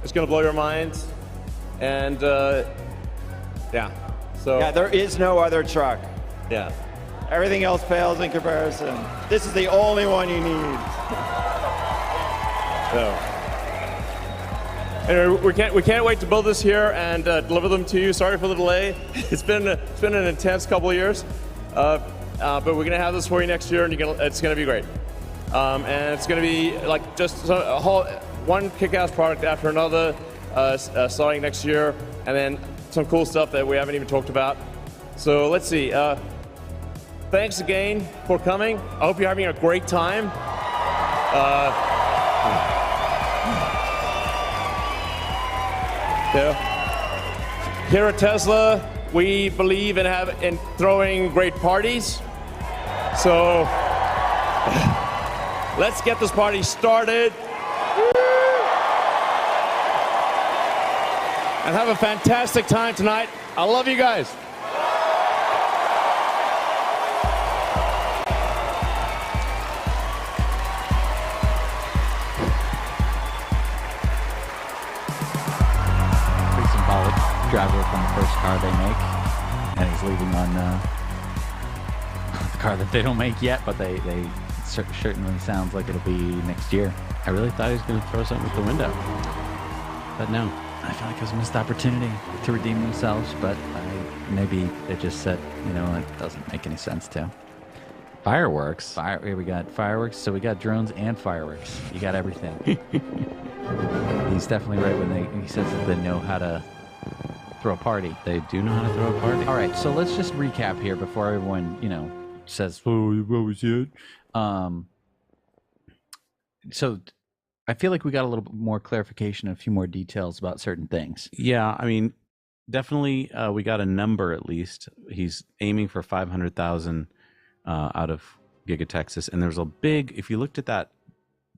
It's gonna blow your mind, and yeah. So there is no other truck. Yeah. Everything else pales in comparison. This is the only one you need. So, anyway, we can't wait to build this here and deliver them to you. Sorry for the delay. It's been an intense couple of years, but we're gonna have this for you next year, and it's gonna be great. And it's gonna be like just a whole one kick-ass product after another, starting next year, and then some cool stuff that we haven't even talked about. So let's see. Thanks again for coming. I hope you're having a great time. Here at Tesla, we believe in throwing great parties. So let's get this party started. And have a fantastic time tonight. I love you guys. Driver from the first car they make, and he's leaving on the car that they don't make yet, but they certainly sounds like it'll be next year. I really thought he was going to throw something with the window, but no. I feel like it was a missed opportunity to redeem themselves, but maybe they just said, it doesn't make any sense to. Fireworks. We got fireworks, so we got drones and fireworks. You got everything. He's definitely right when he says that they know how to throw a party. They do know how to throw a party. All right, so let's just recap here before everyone, says, "Oh, what was it?" So I feel like we got a little bit more clarification, a few more details about certain things. Yeah, I mean, definitely, we got a number at least. He's aiming for 500,000 out of Giga Texas, and there's a big. If you looked at that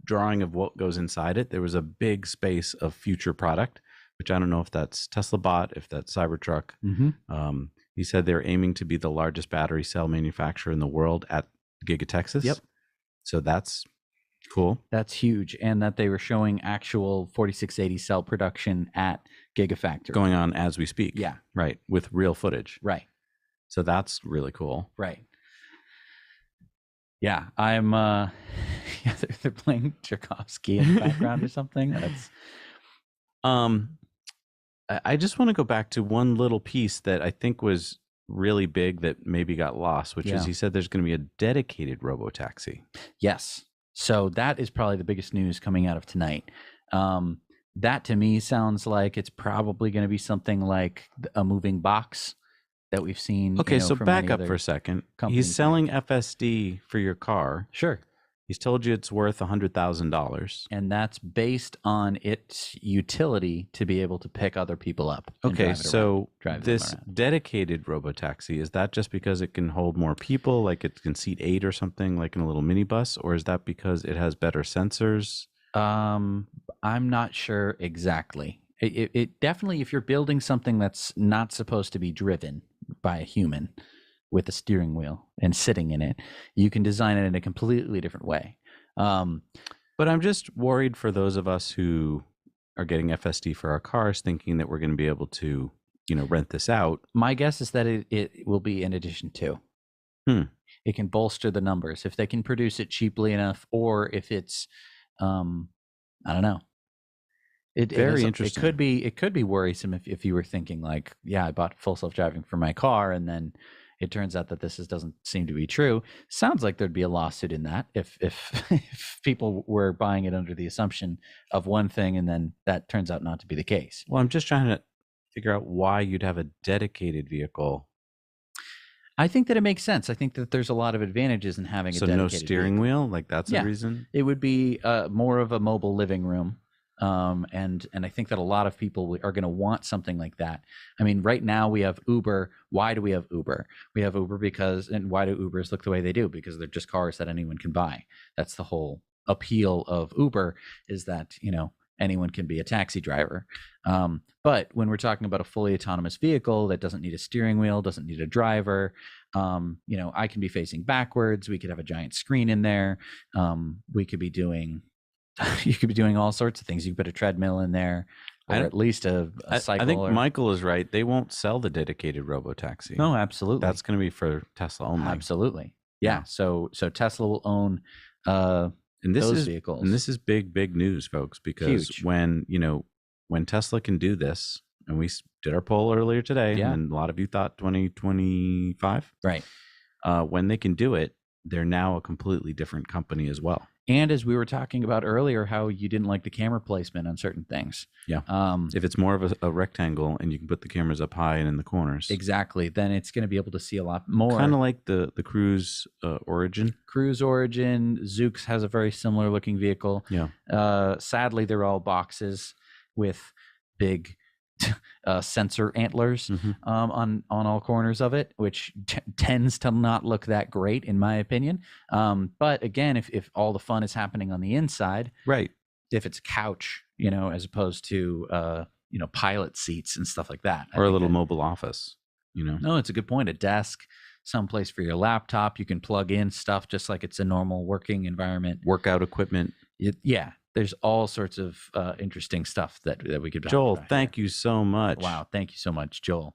drawing of what goes inside it, there was a big space of future product, which I don't know if that's Tesla bot, if that's Cybertruck. Mm-hmm. He said they're aiming to be the largest battery cell manufacturer in the world at Giga Texas. Yep. So that's cool. That's huge. And that they were showing actual 4680 cell production at Gigafactory. Going on as we speak. Yeah. Right. With real footage. Right. So that's really cool. Right. Yeah. I'm, they're playing Tchaikovsky in the background or something. That's, I just want to go back to one little piece that I think was really big that maybe got lost, which is he said there's going to be a dedicated robotaxi. Yes. So that is probably the biggest news coming out of tonight. That to me sounds like it's probably going to be something like a moving box that we've seen. Okay, so back up for a second. He's selling FSD for your car. Sure. He's told you it's worth $100,000. And that's based on its utility to be able to pick other people up. Okay, so this dedicated robotaxi, is that just because it can hold more people, like it can seat 8 or something, like in a little minibus? Or is that because it has better sensors? I'm not sure exactly. It definitely, if you're building something that's not supposed to be driven by a human, with a steering wheel and sitting in it, you can design it in a completely different way. But I'm just worried for those of us who are getting FSD for our cars, thinking that we're going to be able to, rent this out. My guess is that it will be in addition to. It can bolster the numbers if they can produce it cheaply enough, or if it's, I don't know. Very interesting. It could be worrisome if you were thinking like, yeah, I bought full self-driving for my car, and then it turns out that this doesn't seem to be true. Sounds like there'd be a lawsuit in that if if people were buying it under the assumption of one thing and then that turns out not to be the case. Well, I'm just trying to figure out why you'd have a dedicated vehicle. I think that it makes sense. I think that there's a lot of advantages in having a dedicated no steering wheel, like that's a reason. It would be more of a mobile living room. And I think that a lot of people are going to want something like that. I mean, right now we have Uber. Why do we have Uber? We have Uber and why do Ubers look the way they do? Because they're just cars that anyone can buy. That's the whole appeal of Uber, is that, anyone can be a taxi driver. But when we're talking about a fully autonomous vehicle that doesn't need a steering wheel, doesn't need a driver, I can be facing backwards. We could have a giant screen in there. We could be doing you could be doing all sorts of things. You could put a treadmill in there, or at least a cycle. I think Michael is right. They won't sell the dedicated robotaxi. No, absolutely. That's going to be for Tesla only. Absolutely. Yeah. So Tesla will own those vehicles. And this is big news, folks, because when Tesla can do this, and we did our poll earlier today, and a lot of you thought 2025. Right. When they can do it, they're now a completely different company as well. And as we were talking about earlier, how you didn't like the camera placement on certain things. Yeah. If it's more of a rectangle and you can put the cameras up high and in the corners. Exactly. Then it's going to be able to see a lot more. Kind of like the Cruise Origin. Cruise Origin. Zoox has a very similar looking vehicle. Yeah. Sadly, they're all boxes with big sensor antlers on all corners of it, which tends to not look that great in my opinion. But again, if all the fun is happening on the inside, right? If it's a couch, as opposed to pilot seats and stuff like that, or a little mobile office, No, it's a good point. A desk, someplace for your laptop. You can plug in stuff just like it's a normal working environment. Workout equipment. Yeah. There's all sorts of interesting stuff that we could talk Joel, about thank you so much. Wow, thank you so much, Joel.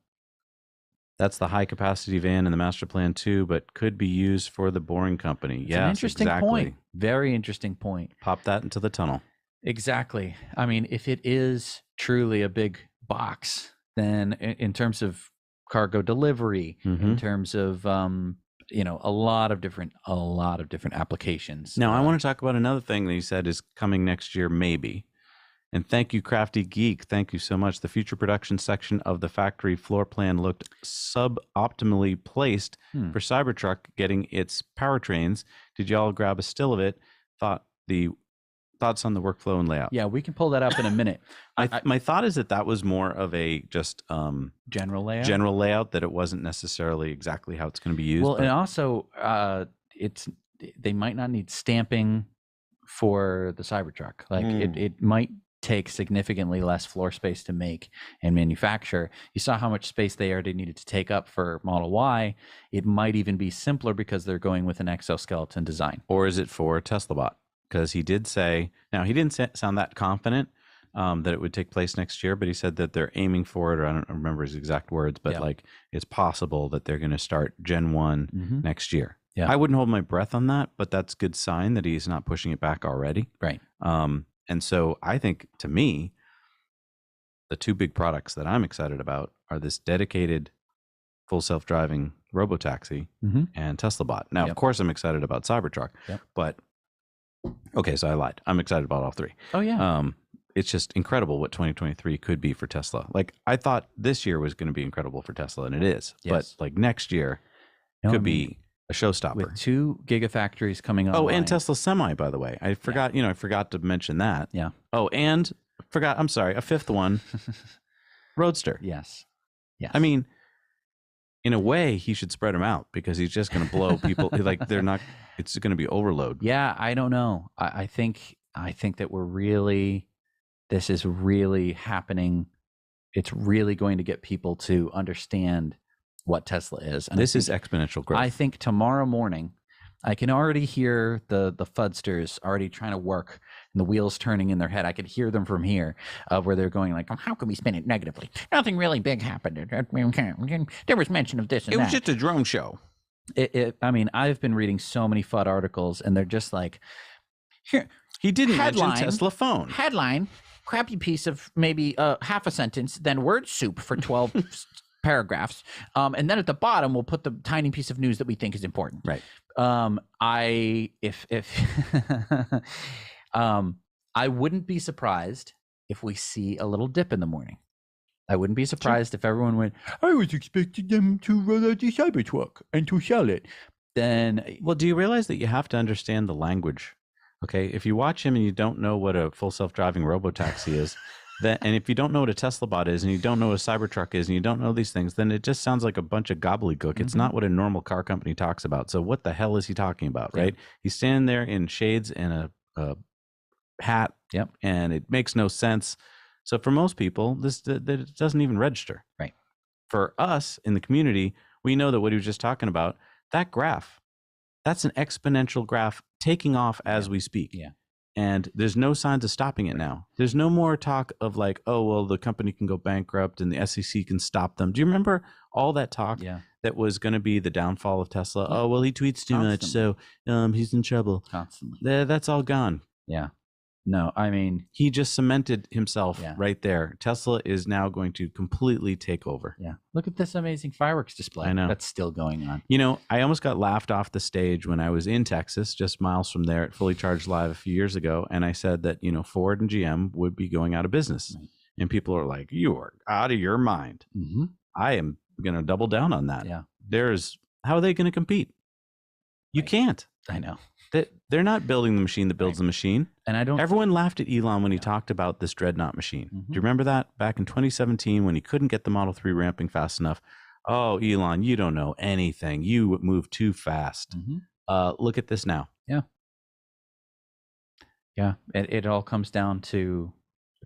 That's the high capacity van in the master plan too, but could be used for the Boring Company. Yeah, interesting point. Very interesting point. Pop that into the tunnel. Exactly. I mean, if it is truly a big box, then in terms of cargo delivery, in terms of a lot of different applications. Now, I want to talk about another thing that you said is coming next year, maybe. And thank you, Crafty Geek. Thank you so much. The future production section of the factory floor plan looked suboptimally placed for Cybertruck getting its powertrains. Did y'all grab a still of it? Thoughts on the workflow and layout? Yeah, we can pull that up in a minute. My thought is that was more of a just general layout, that it wasn't necessarily exactly how it's going to be used. Well, and also they might not need stamping for the Cybertruck. Like it might take significantly less floor space to make and manufacture. You saw how much space they already needed to take up for Model Y. It might even be simpler because they're going with an exoskeleton design. Or is it for Tesla Bot? Because he did say, now he didn't sound that confident that it would take place next year, but he said that they're aiming for it, or I don't remember his exact words, but like it's possible that they're going to start Gen 1 next year. Yeah. I wouldn't hold my breath on that, but that's a good sign that he's not pushing it back already. Right. And so I think, to me, the two big products that I'm excited about are this dedicated full self-driving robotaxi and Tesla Bot. Now, of course, I'm excited about Cybertruck, but okay, so I lied. I'm excited about all three. Oh, yeah. It's just incredible what 2023 could be for Tesla. Like, I thought this year was going to be incredible for Tesla, and it is. Yes. But like next year could be a showstopper. With 2 gigafactories coming on. Oh, and Tesla Semi, by the way. I forgot, I forgot to mention that. Yeah. Oh, and I'm sorry, a fifth one, Roadster. Yes. I mean, in a way, he should spread them out because he's just going to blow people. Like, they're not, it's going to be overload. Yeah, I don't know. I think that this is really happening. It's really going to get people to understand what Tesla is. And this is exponential growth. I think tomorrow morning, I can already hear the fudsters already trying to work and the wheels turning in their head. I could hear them from here, where they're going like, "How can we spin it negatively? Nothing really big happened. There was mention of this and It that." was just a drone show. I mean, I've been reading so many FUD articles, and they're just like, "Here, he didn't headline, mention Tesla phone. Headline, crappy piece of maybe half a sentence, then word soup for 12 paragraphs, and then at the bottom we'll put the tiny piece of news that we think is important." Right. I wouldn't be surprised if we see a little dip in the morning. I wouldn't be surprised if everyone went, "I was expecting them to roll out the Cybertruck and to sell it." Then, well, do you realize that you have to understand the language? Okay, if you watch him and you don't know what a full self-driving robotaxi is, and if you don't know what a Tesla bot is, and you don't know what a Cybertruck is, and you don't know these things, then it just sounds like a bunch of gobbledygook. It's not what a normal car company talks about. So what the hell is he talking about, right? He's standing there in shades and a hat, and it makes no sense. So for most people, that doesn't even register. Right. For us in the community, we know that what he was just talking about, that graph, that's an exponential graph taking off as we speak. Yeah. And there's no signs of stopping it now. There's no more talk of like, oh, well, the company can go bankrupt and the SEC can stop them. Do you remember all that talk that was going to be the downfall of Tesla? Yeah. Oh, well, he tweets too much, so he's in trouble. Constantly. That's all gone. Yeah. No, I mean, he just cemented himself right there. Tesla is now going to completely take over. Yeah. Look at this amazing fireworks display. I know. That's still going on. You know, I almost got laughed off the stage when I was in Texas, just miles from there at Fully Charged Live a few years ago. And I said that, you know, Ford and GM would be going out of business. Right. And people are like, "You are out of your mind." Mm-hmm. I am going to double down on that. Yeah. How are they going to compete? You can't. I know. They're not building the machine that builds the machine. And everyone laughed at Elon when he talked about this dreadnought machine. Do you remember that back in 2017 when he couldn't get the Model 3 ramping fast enough? "Oh, Elon, you don't know anything. You move too fast." Look at this now. Yeah. Yeah. It all comes down to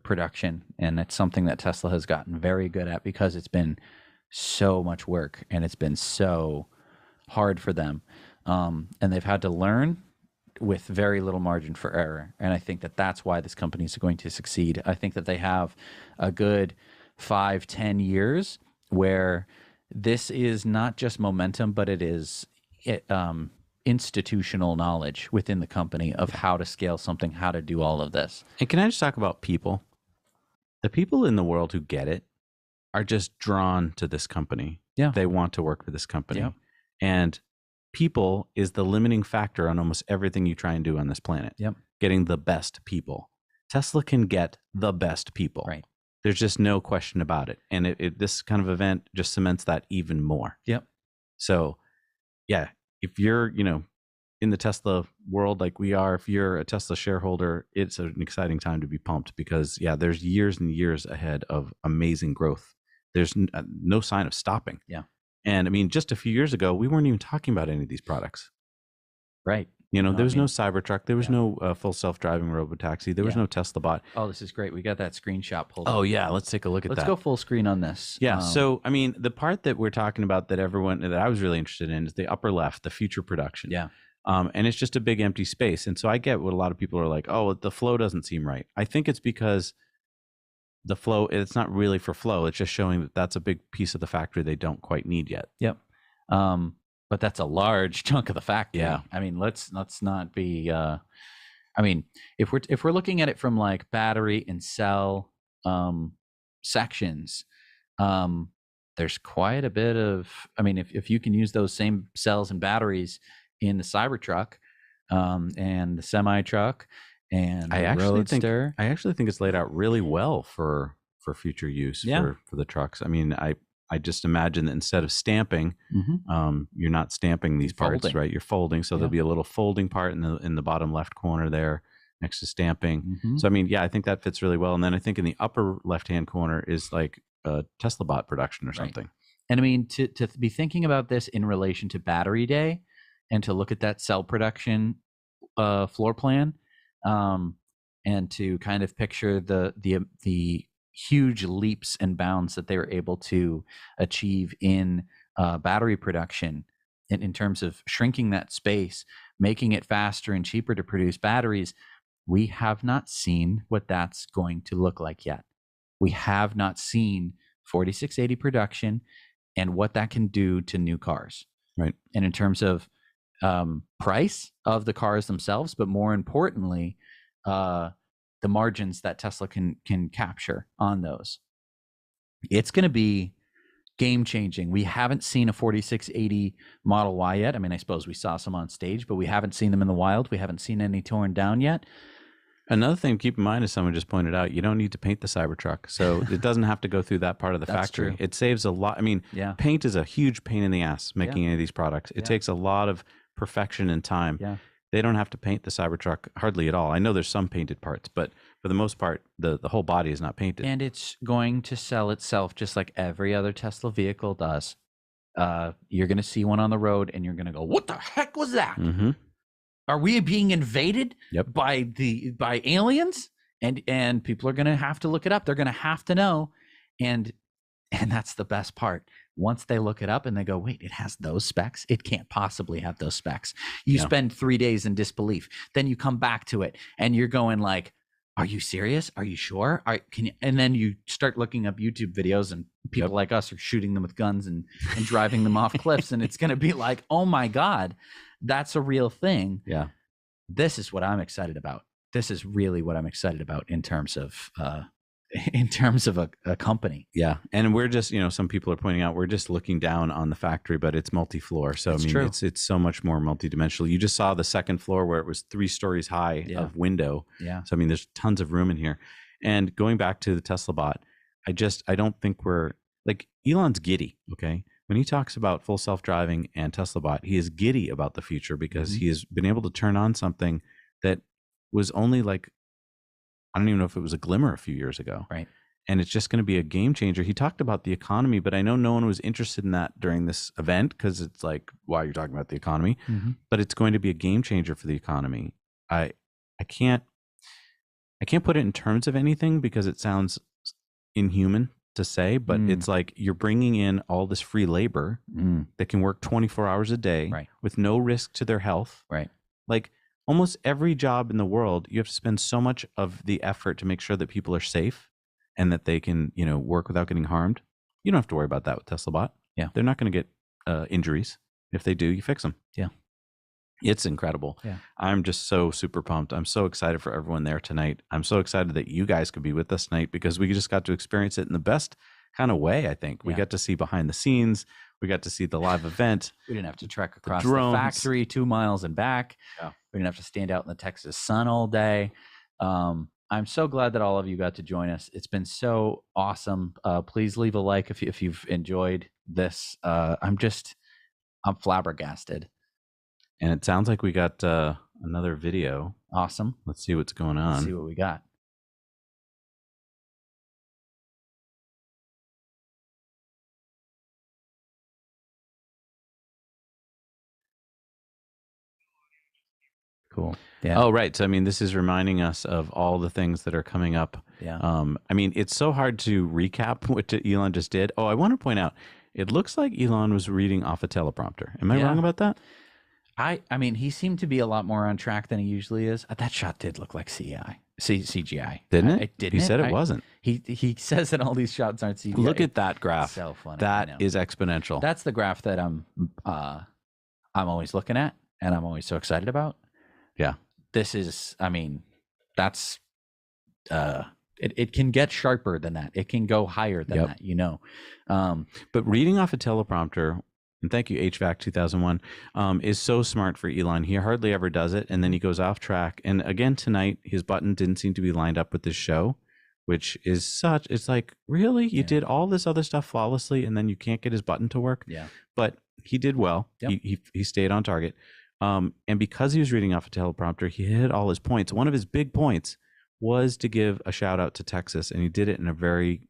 production, and it's something that Tesla has gotten very good at because it's been so much work and it's been so hard for them. And they've had to learn with very little margin for error. And I think that that's why this company is going to succeed. I think that they have a good 5-10 years where this is not just momentum, but it is institutional knowledge within the company of how to scale something, how to do all of this. And can I just talk about people? The people in the world who get it are just drawn to this company. Yeah. They want to work for this company. Yep. And people is the limiting factor on almost everything you try and do on this planet. Yep. Getting the best people. Tesla can get the best people. Right. There's just no question about it. And this kind of event just cements that even more. Yep. So, yeah, if you're, in the Tesla world like we are, if you're a Tesla shareholder, it's an exciting time to be pumped because, there's years and years ahead of amazing growth. There's no sign of stopping. Yeah. And I mean, just a few years ago, we weren't even talking about any of these products. Right. There was no Cybertruck. There was no full self-driving robotaxi. There was no Tesla bot. Oh, this is great. We got that screenshot pulled Oh, up. yeah. Let's take a look at that. Let's go full screen on this. Yeah. So, I mean, the part that we're talking about that I was really interested in is the upper left, the future production. Yeah. And it's just a big empty space. And so I get what a lot of people are like, oh, the flow doesn't seem right. I think it's because the flow, it's not really for flow. It's just showing that that's a big piece of the factory they don't quite need yet. Yep. But that's a large chunk of the factory. Yeah. I mean, let's not be, if we're looking at it from like battery and cell, sections, there's quite a bit of, if you can use those same cells and batteries in the Cybertruck, and the semi truck and the Roadster. I actually think it's laid out really well for future use for the trucks. I mean, I just imagine that instead of stamping, you're not stamping these parts, right? You're folding. So there'll be a little folding part in the bottom left corner there next to stamping. So, I mean, I think that fits really well. And then I think in the upper left-hand corner is like a Tesla bot production or something. And I mean, to be thinking about this in relation to Battery Day and to look at that cell production floor plan, and to kind of picture the huge leaps and bounds that they were able to achieve in battery production in terms of shrinking that space making it faster and cheaper to produce batteries. We have not seen what that's going to look like yet. We have not seen 4680 production and what that can do to new cars. Right. And in terms of price of the cars themselves, but more importantly, the margins that Tesla can capture on those. It's going to be game changing. We haven't seen a 4680 Model Y yet. I mean, I suppose we saw some on stage, but we haven't seen them in the wild. We haven't seen any torn down yet. Another thing to keep in mind, as someone just pointed out, you don't need to paint the Cybertruck. So it doesn't have to go through that part of the That's factory. true. It saves a lot. I mean, paint is a huge pain in the ass making any of these products. It takes a lot of perfection and time. Yeah. They don't have to paint the Cybertruck hardly at all. I know there's some painted parts, but for the most part, the whole body is not painted. And it's going to sell itself just like every other Tesla vehicle does. You're going to see one on the road and you're going to go, what the heck was that? Mm-hmm. Are we being invaded Yep. by aliens? And people are going to have to look it up. They're going to have to know. And that's the best part. Once they look it up and they go, wait, it has those specs? It can't possibly have those specs. You spend 3 days in disbelief. Then you come back to it and you're going like, are you serious? Are you sure? Can you? And then you start looking up YouTube videos and people like us are shooting them with guns and driving them off cliffs. And it's going to be like, oh my God, that's a real thing. Yeah. This is what I'm excited about. This is really what I'm excited about in terms of a company. Yeah. And we're just, some people are pointing out, we're just looking down on the factory, but it's multi-floor. So, It's I mean, true. it's so much more multidimensional. You just saw the second floor where it was 3 stories high of window. Yeah. So, I mean, there's tons of room in here. And going back to the Tesla bot, I don't think we're like, Elon's giddy. Okay. When he talks about full self-driving and Tesla bot, he is giddy about the future because he has been able to turn on something that was only like, I don't even know if it was a glimmer a few years ago. Right. And it's just going to be a game changer. He talked about the economy, but I know no one was interested in that during this event because it's like, why are you talking about the economy? Mm-hmm. But it's going to be a game changer for the economy. I can't put it in terms of anything because it sounds inhuman to say, but it's like you're bringing in all this free labor that can work 24 hours a day with no risk to their health. Right. Like almost every job in the world, you have to spend so much of the effort to make sure that people are safe and that they can, work without getting harmed. You don't have to worry about that with Tesla bot. Yeah. They're not going to get injuries. If they do, you fix them. Yeah. It's incredible. Yeah. I'm just so super pumped. I'm so excited for everyone there tonight. I'm so excited that you guys could be with us tonight because we just got to experience it in the best kind of way, I think. We got to see behind the scenes. We got to see the live event. We didn't have to trek across the drones. factory 2 miles and back. Yeah. We didn't have to stand out in the Texas sun all day. I'm so glad that all of you got to join us. It's been so awesome. Please leave a like if you've enjoyed this. I'm flabbergasted. And it sounds like we got another video. Awesome. Let's see what's going on. Let's see what we got. Cool. Yeah. Oh, right. So, I mean, this is reminding us of all the things that are coming up. Yeah. I mean, it's so hard to recap what Elon just did. Oh, I want to point out, it looks like Elon was reading off a teleprompter. Am I wrong about that? I mean, he seemed to be a lot more on track than he usually is. That shot did look like CGI. Didn't it? Didn't He it? said it wasn't. He says that all these shots aren't CGI. Look at that graph. So funny. That is exponential. That's the graph that I'm always looking at and I'm always so excited about. Yeah. This is, I mean, that's it can get sharper than that. It can go higher than that, But reading off a teleprompter, and thank you, HVAC 2001, is so smart for Elon. He hardly ever does it, and then he goes off track. And again, tonight, his button didn't seem to be lined up with this show, which is it's like, really? You did all this other stuff flawlessly, and then you can't get his button to work? Yeah. But he did well. Yep. He stayed on target. And because he was reading off a teleprompter, he hit all his points. One of his big points was to give a shout out to Texas, and he did it in a very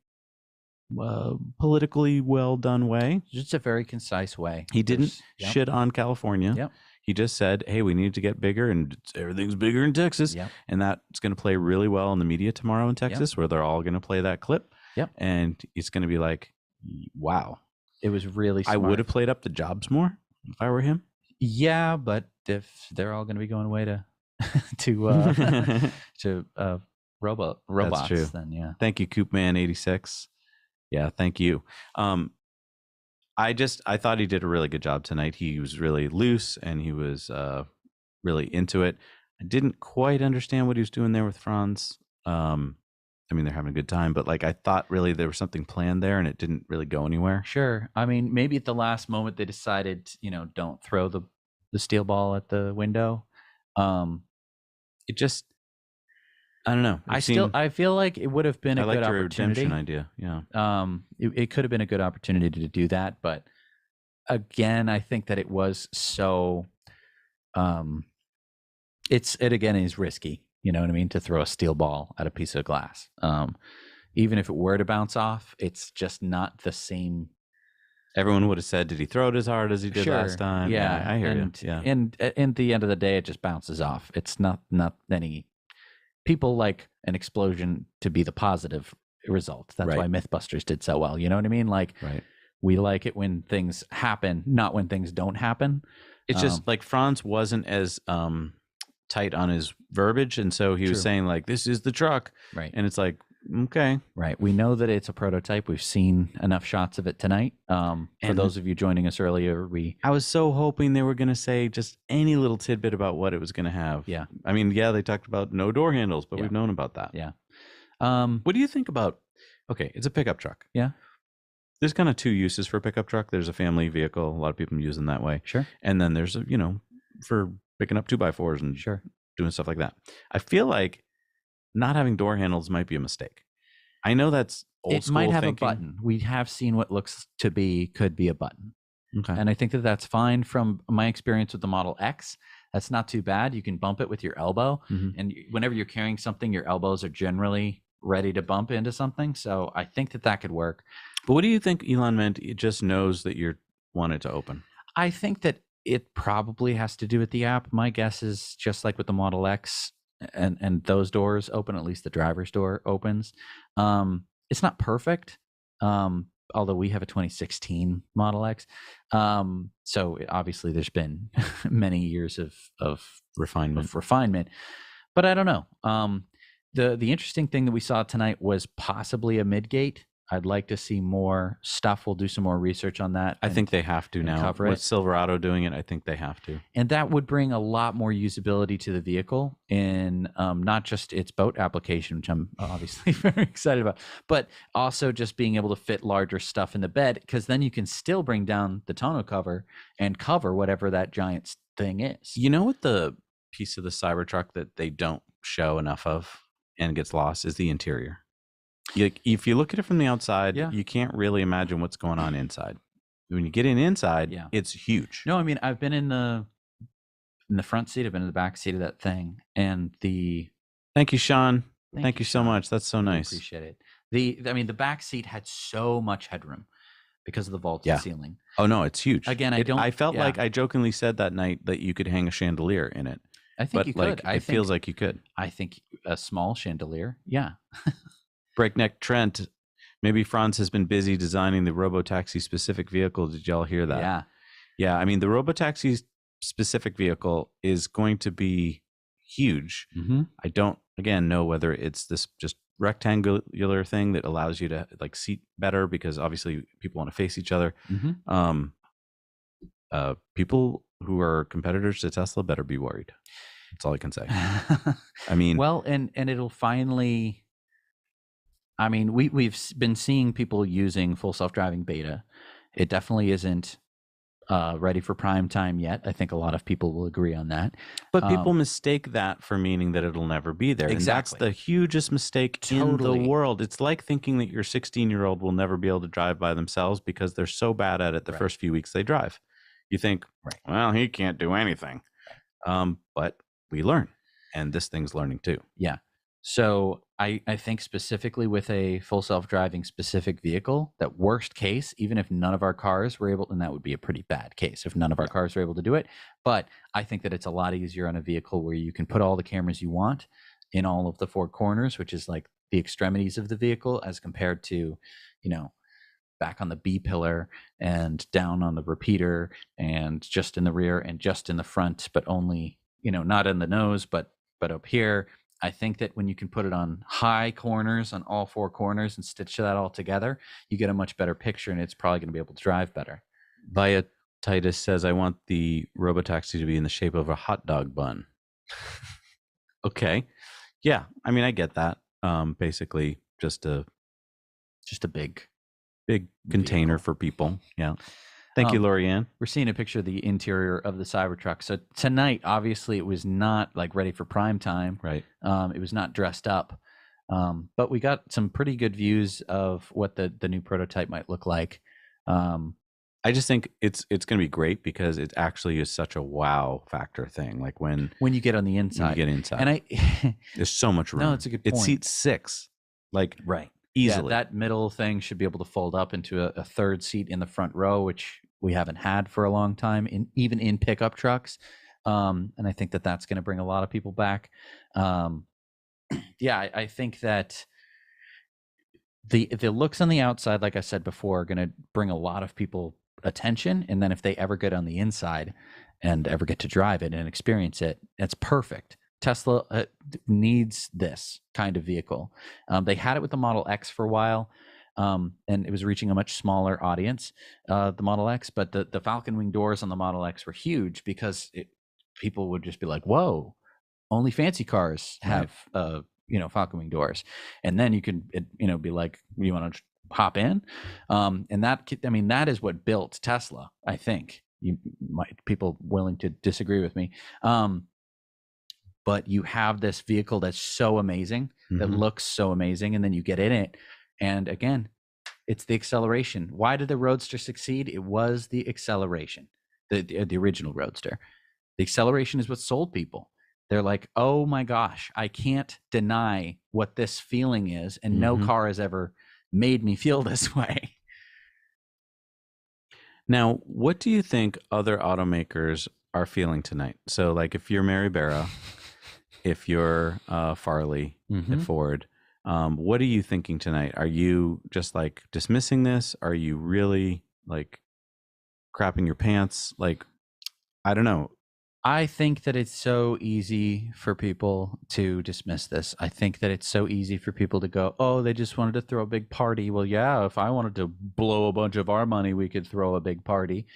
politically well done way. Just a very concise way. He didn't shit on California. Yep. He just said, hey, we need to get bigger, and everything's bigger in Texas. Yep. And that's going to play really well in the media tomorrow in Texas, where they're all going to play that clip. Yep. And it's going to be like, wow. It was really smart. I would have played up the jobs more if I were him. Yeah, but if they're all going to be going away to to robots, That's true. then yeah. Thank you, Coopman86. Yeah, thank you. I thought he did a really good job tonight. He was really loose and he was really into it. I didn't quite understand what he was doing there with Franz. I mean, they're having a good time, but like I thought really there was something planned there and it didn't really go anywhere. Sure. I mean, maybe at the last moment they decided, don't throw the steel ball at the window. It just, I don't know. I feel like it would have been a I good liked your opportunity. redemption idea. Yeah. It could have been a good opportunity to do that, but again, I think that it was so. It again is risky. You know what I mean? To throw a steel ball at a piece of glass. Even if it were to bounce off, it's just not the same. Everyone would have said, "Did he throw it as hard as he did last time?" Yeah, I hear you. Yeah. And at the end of the day, it just bounces off. It's not any. People like an explosion to be the positive result. That's Right. why Mythbusters did so well. You know what I mean? Like, Right. we like it when things happen, not when things don't happen. It's just like Franz wasn't as tight on his verbiage, and so he was True. saying like, "This is the truck," Right. and it's like, okay, Right. We know that it's a prototype. We've seen enough shots of it tonight. For And- those of you joining us earlier, I was so hoping they were going to say just any little tidbit about what it was going to have. Yeah. I mean, yeah, they talked about no door handles, but Yeah. we've known about that. Yeah. What do you think about? Okay, it's a pickup truck. Yeah. There's kind of two uses for a pickup truck. There's a family vehicle. A lot of people use them that way. Sure. And then there's for picking up 2x4s and Sure. doing stuff like that. I feel like not having door handles might be a mistake. I know that's old It school might have thinking. a button. We have seen what looks to be could be a button. Okay. And I think that that's fine from my experience with the Model X. That's not too bad. You can bump it with your elbow. Mhm. And whenever you're carrying something, your elbows are generally ready to bump into something. So I think that could work. But what do you think Elon meant? It just knows that you want it to open. I think that it probably has to do with the app. My guess is just like with the Model X and those doors open, at least the driver's door opens. It's not perfect. Although we have a 2016 Model X. So obviously there's been many years of refinement, but I don't know. The interesting thing that we saw tonight was possibly a midgate. I'd like to see more stuff. We'll do some more research on that. I think they have to now. cover With it. Silverado doing it, I think they have to. And that would bring a lot more usability to the vehicle in not just its boat application, which I'm obviously very excited about, but also just being able to fit larger stuff in the bed, because then you can still bring down the tonneau cover and cover whatever that giant thing is. You know what the piece of the Cybertruck that they don't show enough of and gets lost is the interior. If you look at it from the outside, Yeah. you can't really imagine what's going on inside. When you get inside, Yeah. it's huge. No, I mean, I've been in the front seat, I've been in the back seat of that thing, and Thank you, Sean. Thank you so Sean. much. That's so Really nice. appreciate it. The back seat had so much headroom because of the vaulted Yeah. ceiling. Oh no, it's huge. Again, I felt yeah. like I jokingly said that night that you could hang a chandelier in it. I think But you like could. it feels like you could. I think a small chandelier. Yeah. Breakneck Trent, maybe Franz has been busy designing the Robotaxi specific vehicle. Did y'all hear that? Yeah. Yeah, I mean the Robotaxi specific vehicle is going to be huge. Mm-hmm. I don't again know whether it's this just rectangular thing that allows you to like seat better, because obviously people want to face each other. Mm-hmm. People who are competitors to Tesla better be worried. That's all I can say. I mean, Well, and it'll finally. I mean, we've been seeing people using full self-driving beta. It definitely isn't ready for prime time yet. I think a lot of people will agree on that. but people mistake that for meaning that it'll never be there. And that's Exactly. the hugest mistake in Totally. the world. It's like thinking that your 16-year-old will never be able to drive by themselves because they're so bad at it the Right. first few weeks they drive. You think, Right. well, he can't do anything. But we learn, and this thing's learning too. Yeah. So I think specifically with a full self-driving specific vehicle, that worst case, even if none of our cars were able, and that would be a pretty bad case if none of our cars were able to do it. But I think that it's a lot easier on a vehicle where you can put all the cameras you want in all of the four corners, which is like the extremities of the vehicle, as compared to, back on the B pillar and down on the repeater and just in the rear and just in the front, but only, not in the nose, but up here. I think that when you can put it on high corners, on all 4 corners, and stitch that all together, you get a much better picture, and it's probably going to be able to drive better. Via Titus says, I want the robotaxi to be in the shape of a hot dog bun. Okay. Yeah. I mean, I get that. Basically just a big container for people. Yeah. Thank you, Lorianne. We're seeing a picture of the interior of the Cybertruck. So tonight, obviously, it was not like ready for prime time. Right. It was not dressed up. But we got some pretty good views of what the new prototype might look like. I just think it's going to be great because it actually is such a wow factor thing. Like when you get on the inside, and there's so much room. No, it's a good point. It seats 6, like right, easily. Yeah, that middle thing should be able to fold up into a third seat in the front row, which we haven't had for a long time, even in pickup trucks. And I think that that's going to bring a lot of people back. Yeah, I think that the looks on the outside, like I said before, are going to bring a lot of people attention. And then if they ever get on the inside and ever get to drive it and experience it, that's perfect. Tesla needs this kind of vehicle. They had it with the Model X for a while, and it was reaching a much smaller audience, the Model X. But the Falcon Wing doors on the Model X were huge because people would just be like, "Whoa, only fancy cars have Falcon Wing doors," and then you can be like, "You want to hop in?" And that is what built Tesla. I think people willing to disagree with me. But you have this vehicle that's so amazing, that looks so amazing, and then you get in it, and again, it's the acceleration. Why did the Roadster succeed? It was the acceleration, the original Roadster. The acceleration is what sold people. They're like, oh my gosh, I can't deny what this feeling is, and no car has ever made me feel this way. Now, what do you think other automakers are feeling tonight? So, like, if you're Mary Barra, if you're Farley at Ford, what are you thinking tonight? Are you just like dismissing this? Are you really like crapping your pants? Like, I don't know. I think that it's so easy for people to dismiss this. I think that it's so easy for people to go, oh, they just wanted to throw a big party. Well, yeah, if I wanted to blow a bunch of our money, we could throw a big party.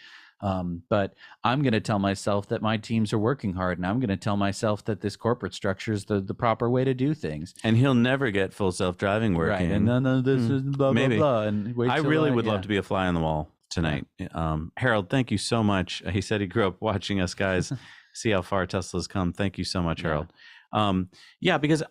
But I'm going to tell myself that my teams are working hard, and I'm going to tell myself that this corporate structure is the proper way to do things. And he'll never get full self-driving working. Right. And none of this is blah, Maybe. blah, blah. And wait I till really would love to be a fly on the wall tonight. Harold, thank you so much. He said he grew up watching us guys see how far Tesla's come. Thank you so much, Harold. Because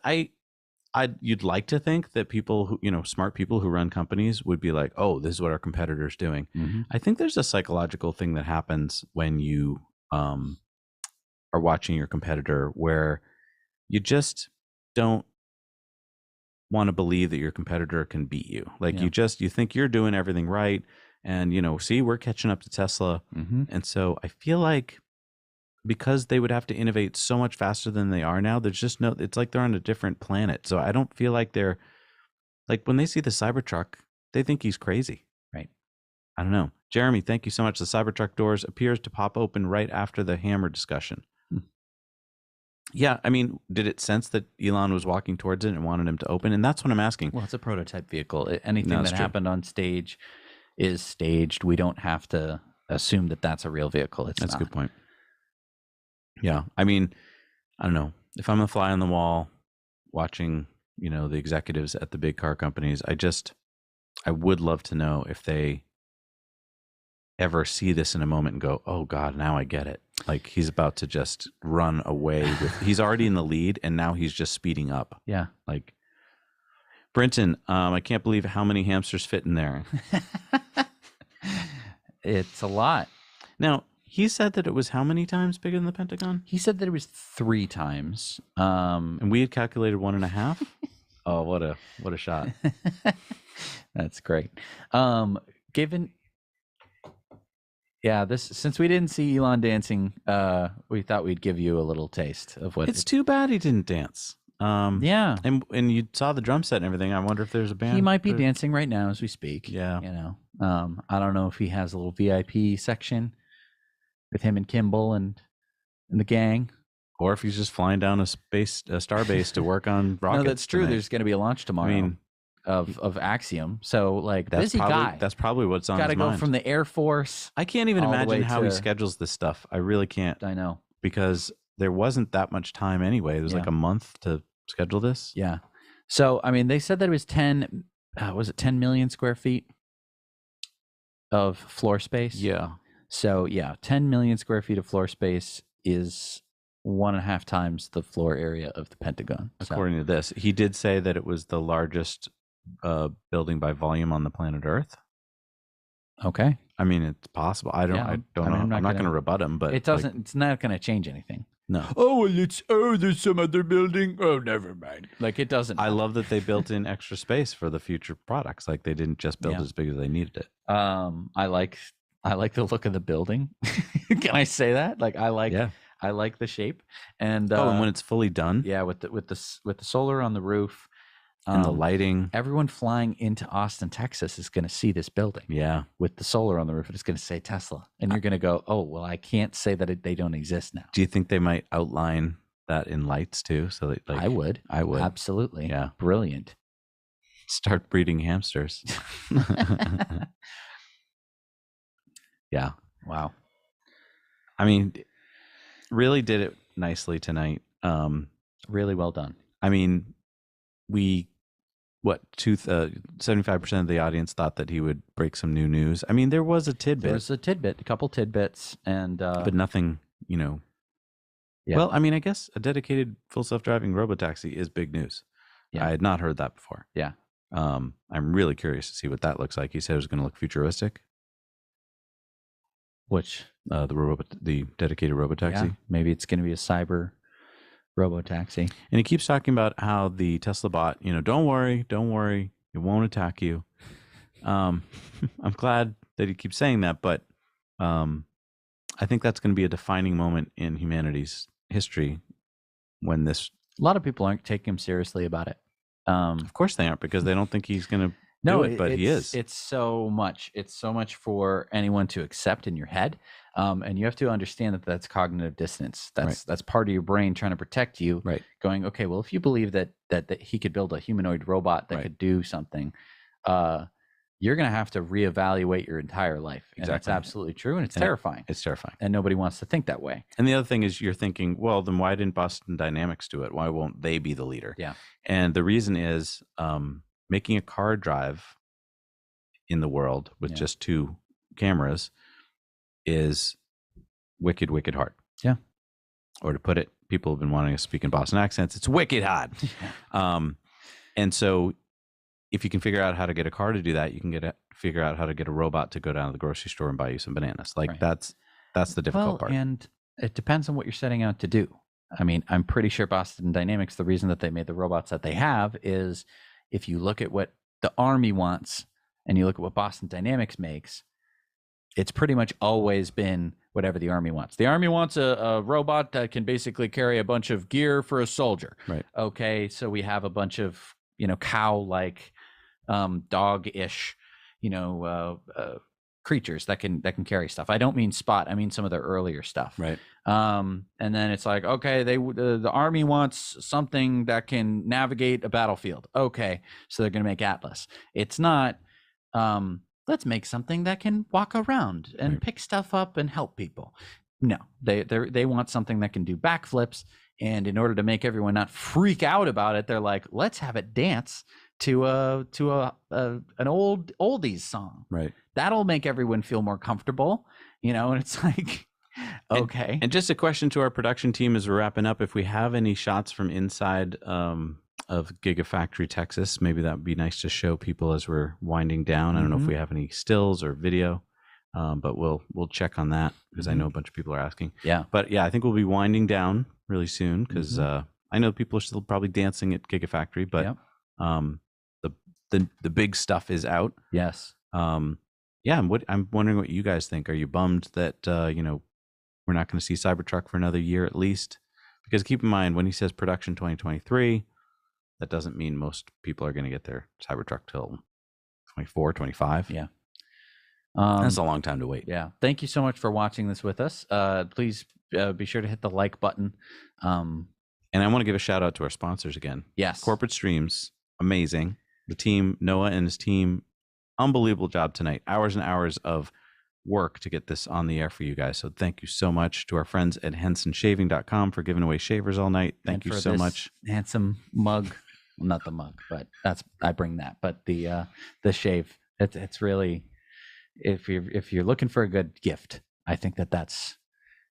you'd like to think that people who, smart people who run companies would be like, oh, this is what our competitor's doing. I think there's a psychological thing that happens when you are watching your competitor where you just don't want to believe that your competitor can beat you. Like you think you're doing everything right. And, see, we're catching up to Tesla. And so I feel like because they would have to innovate so much faster than they are now, there's just it's like they're on a different planet. So I don't feel like they're like, when they see the Cybertruck, they think he's crazy. Right. I don't know. Jeremy, thank you so much. The Cybertruck doors appears to pop open right after the hammer discussion. Yeah. I mean, did it sense that Elon was walking towards it and wanted him to open? And that's what I'm asking. Well, it's a prototype vehicle. Anything that happened on stage is staged. We don't have to assume that that's a real vehicle. That's a good point. Yeah. I mean, I don't know. If I'm a fly on the wall watching, the executives at the big car companies, I would love to know if they ever see this in a moment and go, oh God, now I get it. Like he's about to just run away he's already in the lead and now he's just speeding up. Yeah. Like Brenton, I can't believe how many hamsters fit in there. It's a lot. Now, he said that it was how many times bigger than the Pentagon? He said that it was 3 times. And we had calculated 1.5. Oh, what a shot. That's great. Since we didn't see Elon dancing, we thought we'd give you a little taste of what it's too bad he didn't dance. Yeah. And you saw the drum set and everything. I wonder if there's a band. He might be dancing right now as we speak. Yeah. I don't know if he has a little VIP section with him and Kimball and the gang. Or if he's just flying down a starbase to work on rockets. No, that's true. tonight. There's going to be a launch tomorrow. I mean, of Axiom. So like that's busy probably, guy. That's probably what's on Got to his go mind. from the Air Force. I can't even all the imagine way how he to- schedules this stuff. I really can't. I know. Because there wasn't that much time anyway. There was like a month to schedule this. Yeah. So I mean, they said that it was 10. Was it 10 million square feet of floor space? Yeah. So yeah, 10 million square feet of floor space is 1.5 times the floor area of the Pentagon. So- According to this, he did say that it was the largest building by volume on the planet Earth. Okay. I mean, it's possible. I don't know. I'm not going to rebut him, but it doesn't. It's not going to change anything. No. Oh well, there's some other building. Oh, never mind. Like it doesn't. I love that they built in extra space for the future products. Like they didn't just build Yeah. as big as they needed it. I like the look of the building. Can I say that? Like I like the shape. And and when it's fully done, yeah, with the solar on the roof and the lighting, everyone flying into Austin, Texas is going to see this building. Yeah. With the solar on the roof, it's going to say Tesla, and you're going to go, oh well, I can't say that they don't exist now. Do you think they might outline that in lights too? So that like I would absolutely. Yeah. Brilliant. Start breeding hamsters. Yeah. Wow. I mean, really did it nicely tonight. Really well done. I mean, 75% of the audience thought that he would break some new news. I mean, there was a tidbit. There was a couple tidbits, and but nothing, Yeah. Well, I mean, I guess a dedicated full self-driving robotaxi is big news. Yeah. I had not heard that before. Yeah. I'm really curious to see what that looks like. He said it was going to look futuristic. Which the dedicated robotaxi. Yeah, maybe it's going to be a cyber robotaxi. And he keeps talking about how the Tesla bot, don't worry, it won't attack you. I'm glad that he keeps saying that, but I think that's going to be a defining moment in humanity's history when this. A lot of people aren't taking him seriously about it. Of course they aren't, because they don't think he's going to No, do it, but he is. It's so much. It's so much for anyone to accept in your head, and you have to understand that that's cognitive dissonance. That's part of your brain trying to protect you. Right. Going, okay, well, if you believe that he could build a humanoid robot that could do something, you're going to have to reevaluate your entire life. And that's Exactly. absolutely true, and it's terrifying. It's terrifying. And nobody wants to think that way. And the other thing is you're thinking, well, then why didn't Boston Dynamics do it? Why won't they be the leader? Yeah. And the reason is making a car drive in the world with just 2 cameras is wicked, wicked hard. Yeah. Or to put it, people have been wanting to speak in Boston accents. It's wicked hard. And so if you can figure out how to get a car to do that, you can figure out how to get a robot to go down to the grocery store and buy you some bananas. Like that's the difficult part. And it depends on what you're setting out to do. I mean, I'm pretty sure Boston Dynamics, the reason that they made the robots that they have is if you look at what the Army wants and you look at what Boston Dynamics makes, it's pretty much always been whatever the Army wants. The Army wants a robot that can basically carry a bunch of gear for a soldier. Right. Okay, so we have a bunch of, cow-like, dog-ish, creatures that can carry stuff. I don't mean Spot. I mean some of their earlier stuff. Right. And then it's like, okay, the Army wants something that can navigate a battlefield. Okay, so they're going to make Atlas. It's not. Let's make something that can walk around and pick stuff up and help people. No, they want something that can do backflips. And in order to make everyone not freak out about it, they're like, let's have it dance to an old oldies song. Right. That'll make everyone feel more comfortable, and it's like, okay. And just a question to our production team as we're wrapping up. If we have any shots from inside of Gigafactory, Texas, maybe that would be nice to show people as we're winding down. I don't know if we have any stills or video, but we'll check on that because I know a bunch of people are asking. Yeah. But yeah, I think we'll be winding down really soon because I know people are still probably dancing at Gigafactory, but the big stuff is out. Yes. Yeah, I'm wondering what you guys think. Are you bummed that we're not going to see Cybertruck for another year at least? Because keep in mind, when he says production 2023, that doesn't mean most people are going to get their Cybertruck till 24, 25. Yeah. That's a long time to wait. Yeah. Thank you so much for watching this with us. Please be sure to hit the like button. And I want to give a shout out to our sponsors again. Yes. Corporate Streams, amazing. The team, Noah and his team, unbelievable job tonight. Hours and hours of work to get this on the air for you guys. So thank you so much to our friends at hensonshaving.com for giving away shavers all night. Thank you so much. Handsome mug. Well, not the mug, but I bring that. But the shave. It's really, if you're looking for a good gift, I think that's.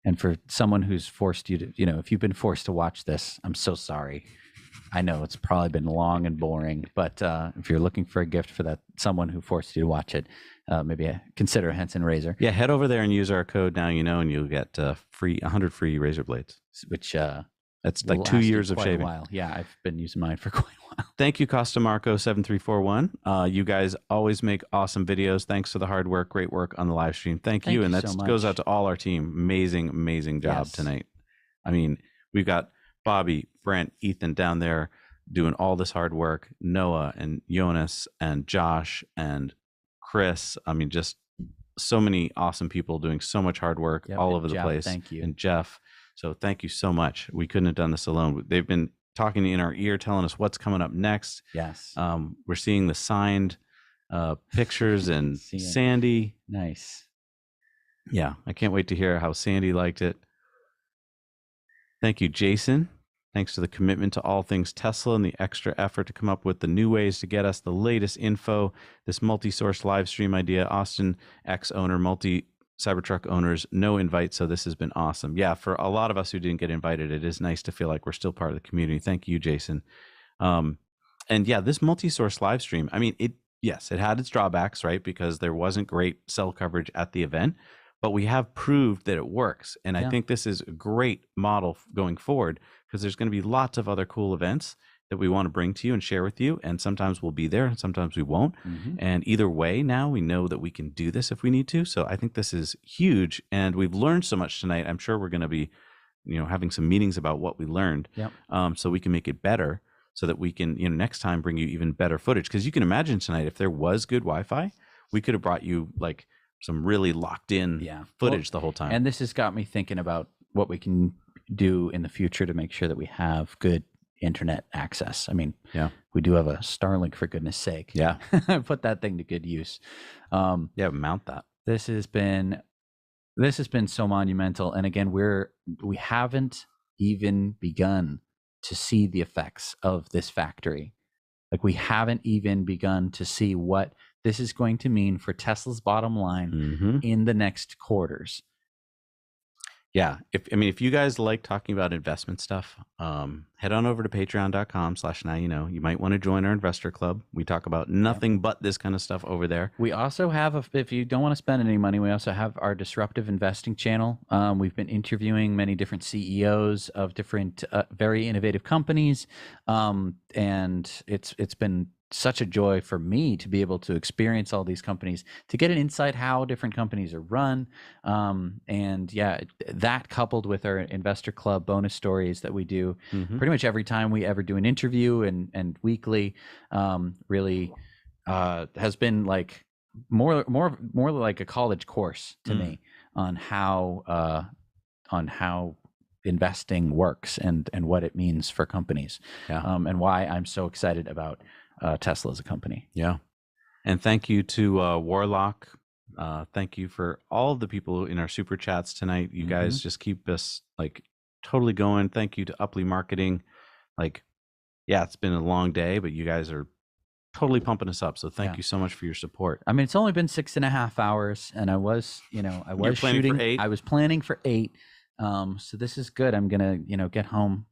And for someone who's forced you to, if you've been forced to watch this, I'm so sorry. I know it's probably been long and boring, but if you're looking for a gift for that someone who forced you to watch it, maybe consider a Henson razor. Yeah, head over there and use our code now, and you'll get 100 free razor blades. Which that's like 2 years of shaving. A while. Yeah, I've been using mine for quite a while. Thank you, Costa Marco 7341. You guys always make awesome videos. Thanks for the hard work, great work on the live stream. Thank you, and that so goes out to all our team. Amazing job tonight. I mean, we've got Bobby, Brent, Ethan down there doing all this hard work. Noah and Jonas and Josh and Chris. I mean, just so many awesome people doing so much hard work all over the place. Thank you. And Jeff. So thank you so much. We couldn't have done this alone. They've been talking in our ear, telling us what's coming up next. Yes. We're seeing the signed pictures and Sandy. Nice. Yeah, I can't wait to hear how Sandy liked it. Thank you, Jason. Thanks to the commitment to all things Tesla and the extra effort to come up with the new ways to get us the latest info. This multi-source live stream idea, Austin ex-owner, Cybertruck owners, no invite, so this has been awesome. Yeah, for a lot of us who didn't get invited, it is nice to feel like we're still part of the community. Thank you, Jason. And yeah, this multi-source live stream, I mean, it had its drawbacks, right? Because there wasn't great cell coverage at the event, but we have proved that it works. And I think this is a great model going forward, because there's going to be lots of other cool events that we want to bring to you and share with you. And sometimes we'll be there and sometimes we won't. And either way, now we know that we can do this if we need to. So I think this is huge. And we've learned so much tonight. I'm sure we're going to be, having some meetings about what we learned, so we can make it better, so that we can, next time bring you even better footage. Because you can imagine tonight, if there was good Wi-Fi, we could have brought you like some really locked in footage the whole time. And this has got me thinking about what we can do in the future to make sure that we have good internet access. I mean, we do have a Starlink, for goodness sake. Yeah. Put that thing to good use. Mount that. This has been so monumental. And again, we haven't even begun to see the effects of this factory. Like, we haven't even begun to see what this is going to mean for Tesla's bottom line in the next quarters. Yeah. If you guys like talking about investment stuff, head on over to patreon.com/nowyouknow. You might want to join our investor club. We talk about nothing but this kind of stuff over there. We also have, if you don't want to spend any money, we also have our disruptive investing channel. We've been interviewing many different CEOs of different very innovative companies. And it's been such a joy for me to be able to experience all these companies, to get an insight how different companies are run. And that coupled with our investor club bonus stories that we do pretty much every time we ever do an interview and weekly, really has been like more like a college course to me on how investing works and what it means for companies, and why I'm so excited about Tesla as a company. Yeah. And thank you to Warlock. Thank you for all of the people in our super chats tonight. You guys just keep us like totally going. Thank you to Upley Marketing. Like, it's been a long day, but you guys are totally pumping us up. So thank you so much for your support. I mean, it's only been 6.5 hours, and I was shooting. For 8. I was planning for 8. So this is good. I'm gonna, get home.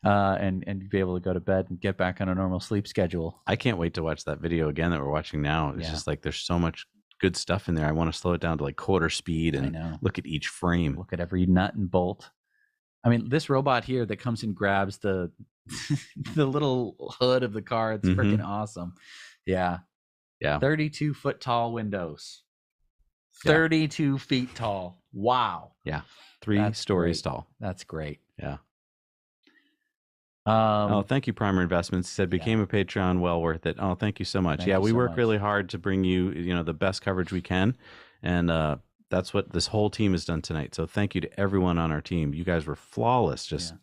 And be able to go to bed and get back on a normal sleep schedule. I can't wait to watch that video again that we're watching now. It's just like there's so much good stuff in there. I want to slow it down to like quarter speed and look at each frame. Look at every nut and bolt. I mean, this robot here that comes and grabs the the little hood of the car, it's freaking awesome. Yeah. 32 foot tall windows. 32 feet tall. Wow. Yeah. 3 stories tall. That's great. Yeah. Oh, thank you, Primer Investments. Said became a Patreon, well worth it. Oh, thank you so much. Thank Yeah, you we so work much. really hard to bring you, the best coverage we can, and that's what this whole team has done tonight. So thank you to everyone on our team. You guys were flawless, just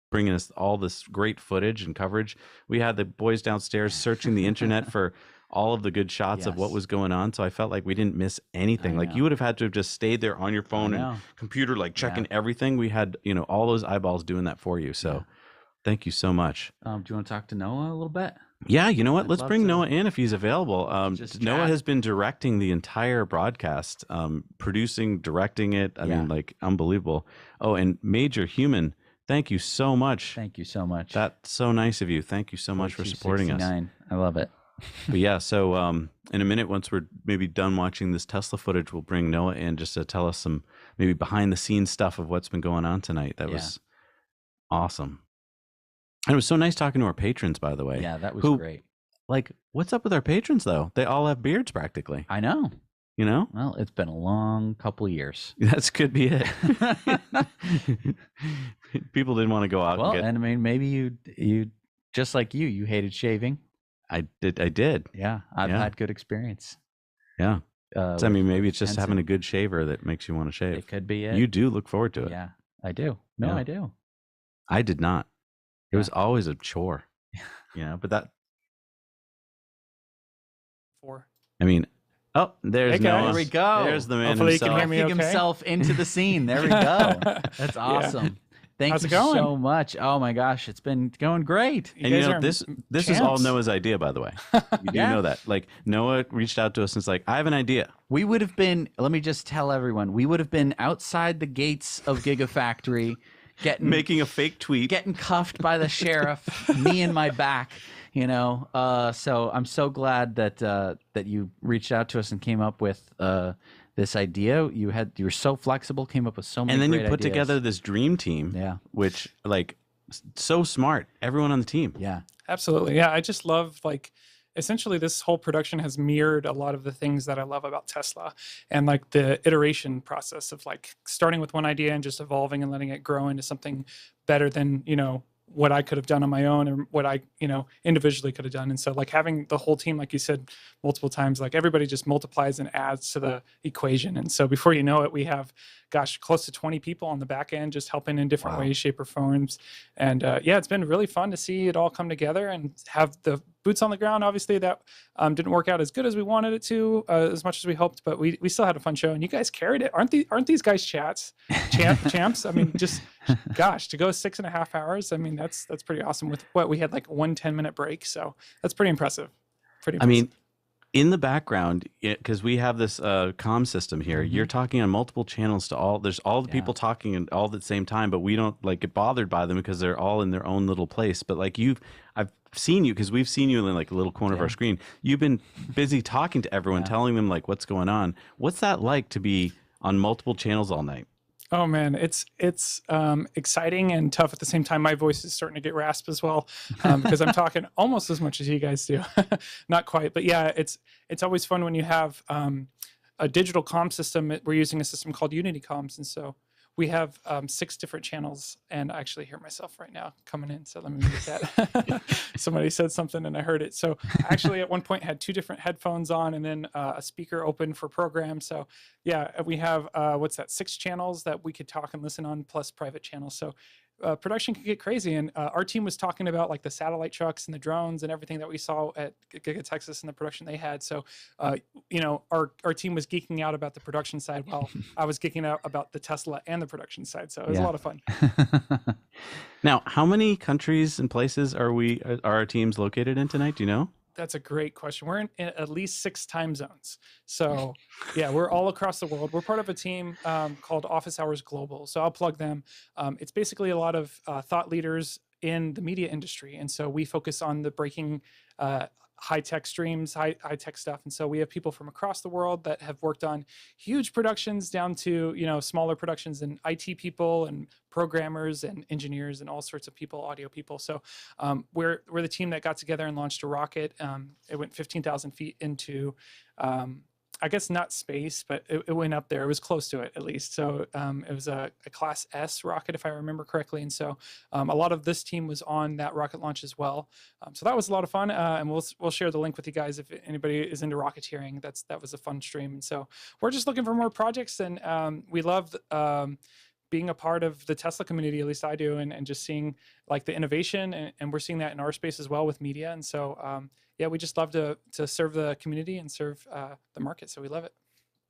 bringing us all this great footage and coverage. We had the boys downstairs searching the internet for all of the good shots of what was going on. So I felt like we didn't miss anything. Like you would have had to have just stayed there on your phone and computer, like checking everything. We had, all those eyeballs doing that for you. So thank you so much. Do you want to talk to Noah a little bit? Yeah, you know what? I'd Let's love bring to Noah in if he's available. just Noah chat. has been directing the entire broadcast, producing, directing it. I mean, like unbelievable. Oh, and Major Human, thank you so much. Thank you so much. That's so nice of you. Thank you so much for supporting us. 269. I love it. But yeah, so in a minute, once we're maybe done watching this Tesla footage, we'll bring Noah in just to tell us some maybe behind the scenes stuff of what's been going on tonight. That was awesome. And it was so nice talking to our patrons, by the way. Yeah, that was great. Like, what's up with our patrons, though? They all have beards practically. I know. Well, it's been a long couple of years. That could be it. People didn't want to go out. Well, and I mean, maybe you just like you hated shaving. I did. Yeah, I've had good experience. Yeah. So, I mean, maybe it's just Henson. having a good shaver that makes you want to shave. It could be it. You do look forward to it. Yeah, I do. No, Yeah. I do. I did not. It was always a chore. But that. 4. I mean, oh, there's Hey, guys. Noah. There we go. There's the man Hopefully you can himself. hear me Stuffing okay. himself into the scene. There we go. That's awesome. Thank How's you it going? so much. Oh my gosh, it's been going great. And this is all Noah's idea, by the way. You do know that. Like, Noah reached out to us and was like, I have an idea. We would have been, let me just tell everyone, we would have been outside the gates of Gigafactory making a fake tweet, getting cuffed by the sheriff, me in my back, so I'm so glad that you reached out to us and came up with this idea. You were so flexible, came up with so many And then you great put ideas. together this dream team. Yeah. Which, like, so smart. Everyone on the team. Yeah. Absolutely. Yeah. I just love, essentially this whole production has mirrored a lot of the things that I love about Tesla, and like the iteration process of like starting with one idea and just evolving and letting it grow into something better than, what I could have done on my own or what I, individually could have done. And so like having the whole team, like you said multiple times, like everybody just multiplies and adds to the equation. And so before you know it, we have, close to 20 people on the back end just helping in different ways, shape, or forms. And it's been really fun to see it all come together and have the boots on the ground. Obviously that didn't work out as good as we wanted it to, as much as we hoped, but we still had a fun show and you guys carried it. Aren't these guys champs? I mean, just gosh, to go 6.5 hours. I mean, that's pretty awesome with what we had, like 1 10-minute break. So that's pretty impressive. I mean, in the background, because we have this comm system here, you're talking on multiple channels there's all the people talking all at the same time, but we don't like get bothered by them because they're all in their own little place. But like I've seen you, because we've seen you in like a little corner of our screen. You've been busy talking to everyone, telling them like what's going on. What's that like to be on multiple channels all night? Oh man, it's exciting and tough at the same time. My voice is starting to get rasped as well because I'm talking almost as much as you guys do. Not quite, but yeah, it's always fun when you have a digital comm system. We're using a system called Unity Comms, and so we have 6 different channels. And I actually hear myself right now coming in, so let me mute that. Somebody said something and I heard it. So actually at one point had 2 different headphones on and then a speaker open for program. So yeah, we have 6 channels that we could talk and listen on, plus private channels. So production can get crazy. And our team was talking about like the satellite trucks and the drones and everything that we saw at Giga Texas and the production they had. So, our team was geeking out about the production side while I was geeking out about the Tesla and the production side. So it was a lot of fun. Now, how many countries and places are our teams located in tonight? Do you know? That's a great question. We're in at least 6 time zones. So yeah, we're all across the world. We're part of a team called Office Hours Global. So I'll plug them. It's basically a lot of thought leaders in the media industry. And so we focus on the breaking high-tech streams, high-tech stuff. And so we have people from across the world that have worked on huge productions down to, smaller productions, and IT people and programmers and engineers and all sorts of people, audio people. So we're the team that got together and launched a rocket. It went 15,000 feet into I guess not space, but it went up there. It was close to it at least. So it was a Class S rocket, if I remember correctly. And so a lot of this team was on that rocket launch as well. So that was a lot of fun. And we'll share the link with you guys if anybody is into rocketeering. That was a fun stream. And so we're just looking for more projects, and we love being a part of the Tesla community, at least I do, and just seeing like the innovation, and we're seeing that in our space as well with media. And so, yeah, we just love to serve the community and serve the market. So we love it.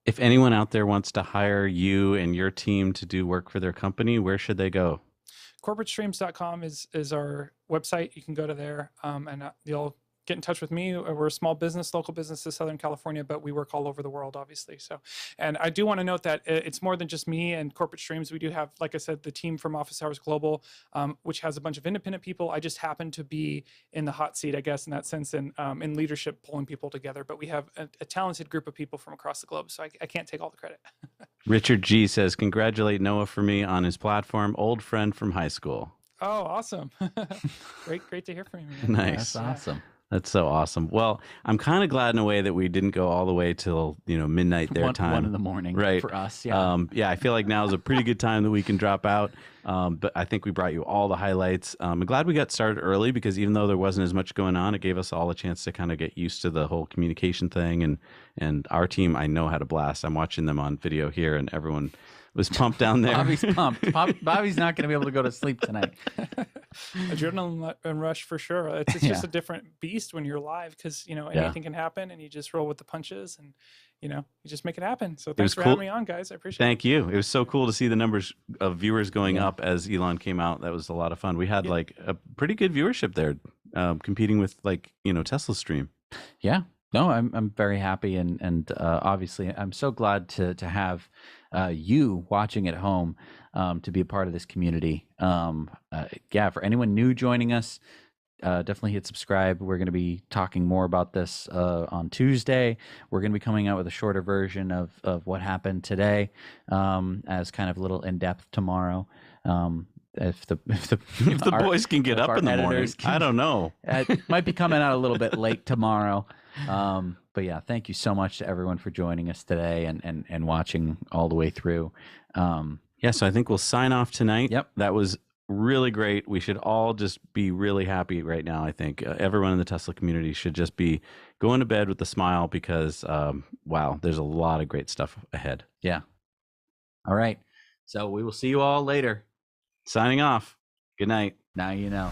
If anyone out there wants to hire you and your team to do work for their company, where should they go? Corporatestreams.com is our website. You can go to there, and you'll get in touch with me. We're a small business, local business in Southern California, but we work all over the world, obviously. So, and I do want to note that it's more than just me and Corporate Streams. We do have, like I said, the team from Office Hours Global, which has a bunch of independent people. I just happen to be in the hot seat, I guess, in that sense, and in leadership, pulling people together. But we have a talented group of people from across the globe, so I can't take all the credit. Richard G says, congratulate Noah for me on his platform. Old friend from high school. Oh, awesome. Great to hear from you, man. Nice. That's awesome. That's so awesome. Well, I'm kind of glad in a way that we didn't go all the way till, midnight their time. 1 in the morning, right? For us, yeah. Yeah, I feel like now is a pretty good time that we can drop out. But I think we brought you all the highlights. I'm glad we got started early, because even though there wasn't as much going on, it gave us all a chance to kind of get used to the whole communication thing. And our team, I know, had a blast. I'm watching them on video here, and everyone was pumped down there. Bobby's pumped. Bobby's not going to be able to go to sleep tonight. Adrenaline rush for sure. It's just a different beast when you're live, because anything can happen, and you just roll with the punches, and you just make it happen. So thanks for having me on, guys. I appreciate it. Thank you. It was so cool to see the numbers of viewers going up as Elon came out. That was a lot of fun. We had like a pretty good viewership there, competing with Tesla stream. Yeah. No, I'm very happy, and obviously I'm so glad to have you watching at home, to be a part of this community. Yeah, for anyone new joining us, definitely hit subscribe. We're going to be talking more about this on Tuesday. We're going to be coming out with a shorter version of what happened today, as kind of a little in depth tomorrow. If the boys can get up in the morning, I don't know. It might be coming out a little bit late tomorrow. But yeah, thank you so much to everyone for joining us today and watching all the way through. Yeah, so I think we'll sign off tonight. Yep. That was really great. We should all just be really happy right now. I think everyone in the Tesla community should just be going to bed with a smile, because, wow, there's a lot of great stuff ahead. Yeah. All right. So we will see you all later. Signing off. Good night. Now you know.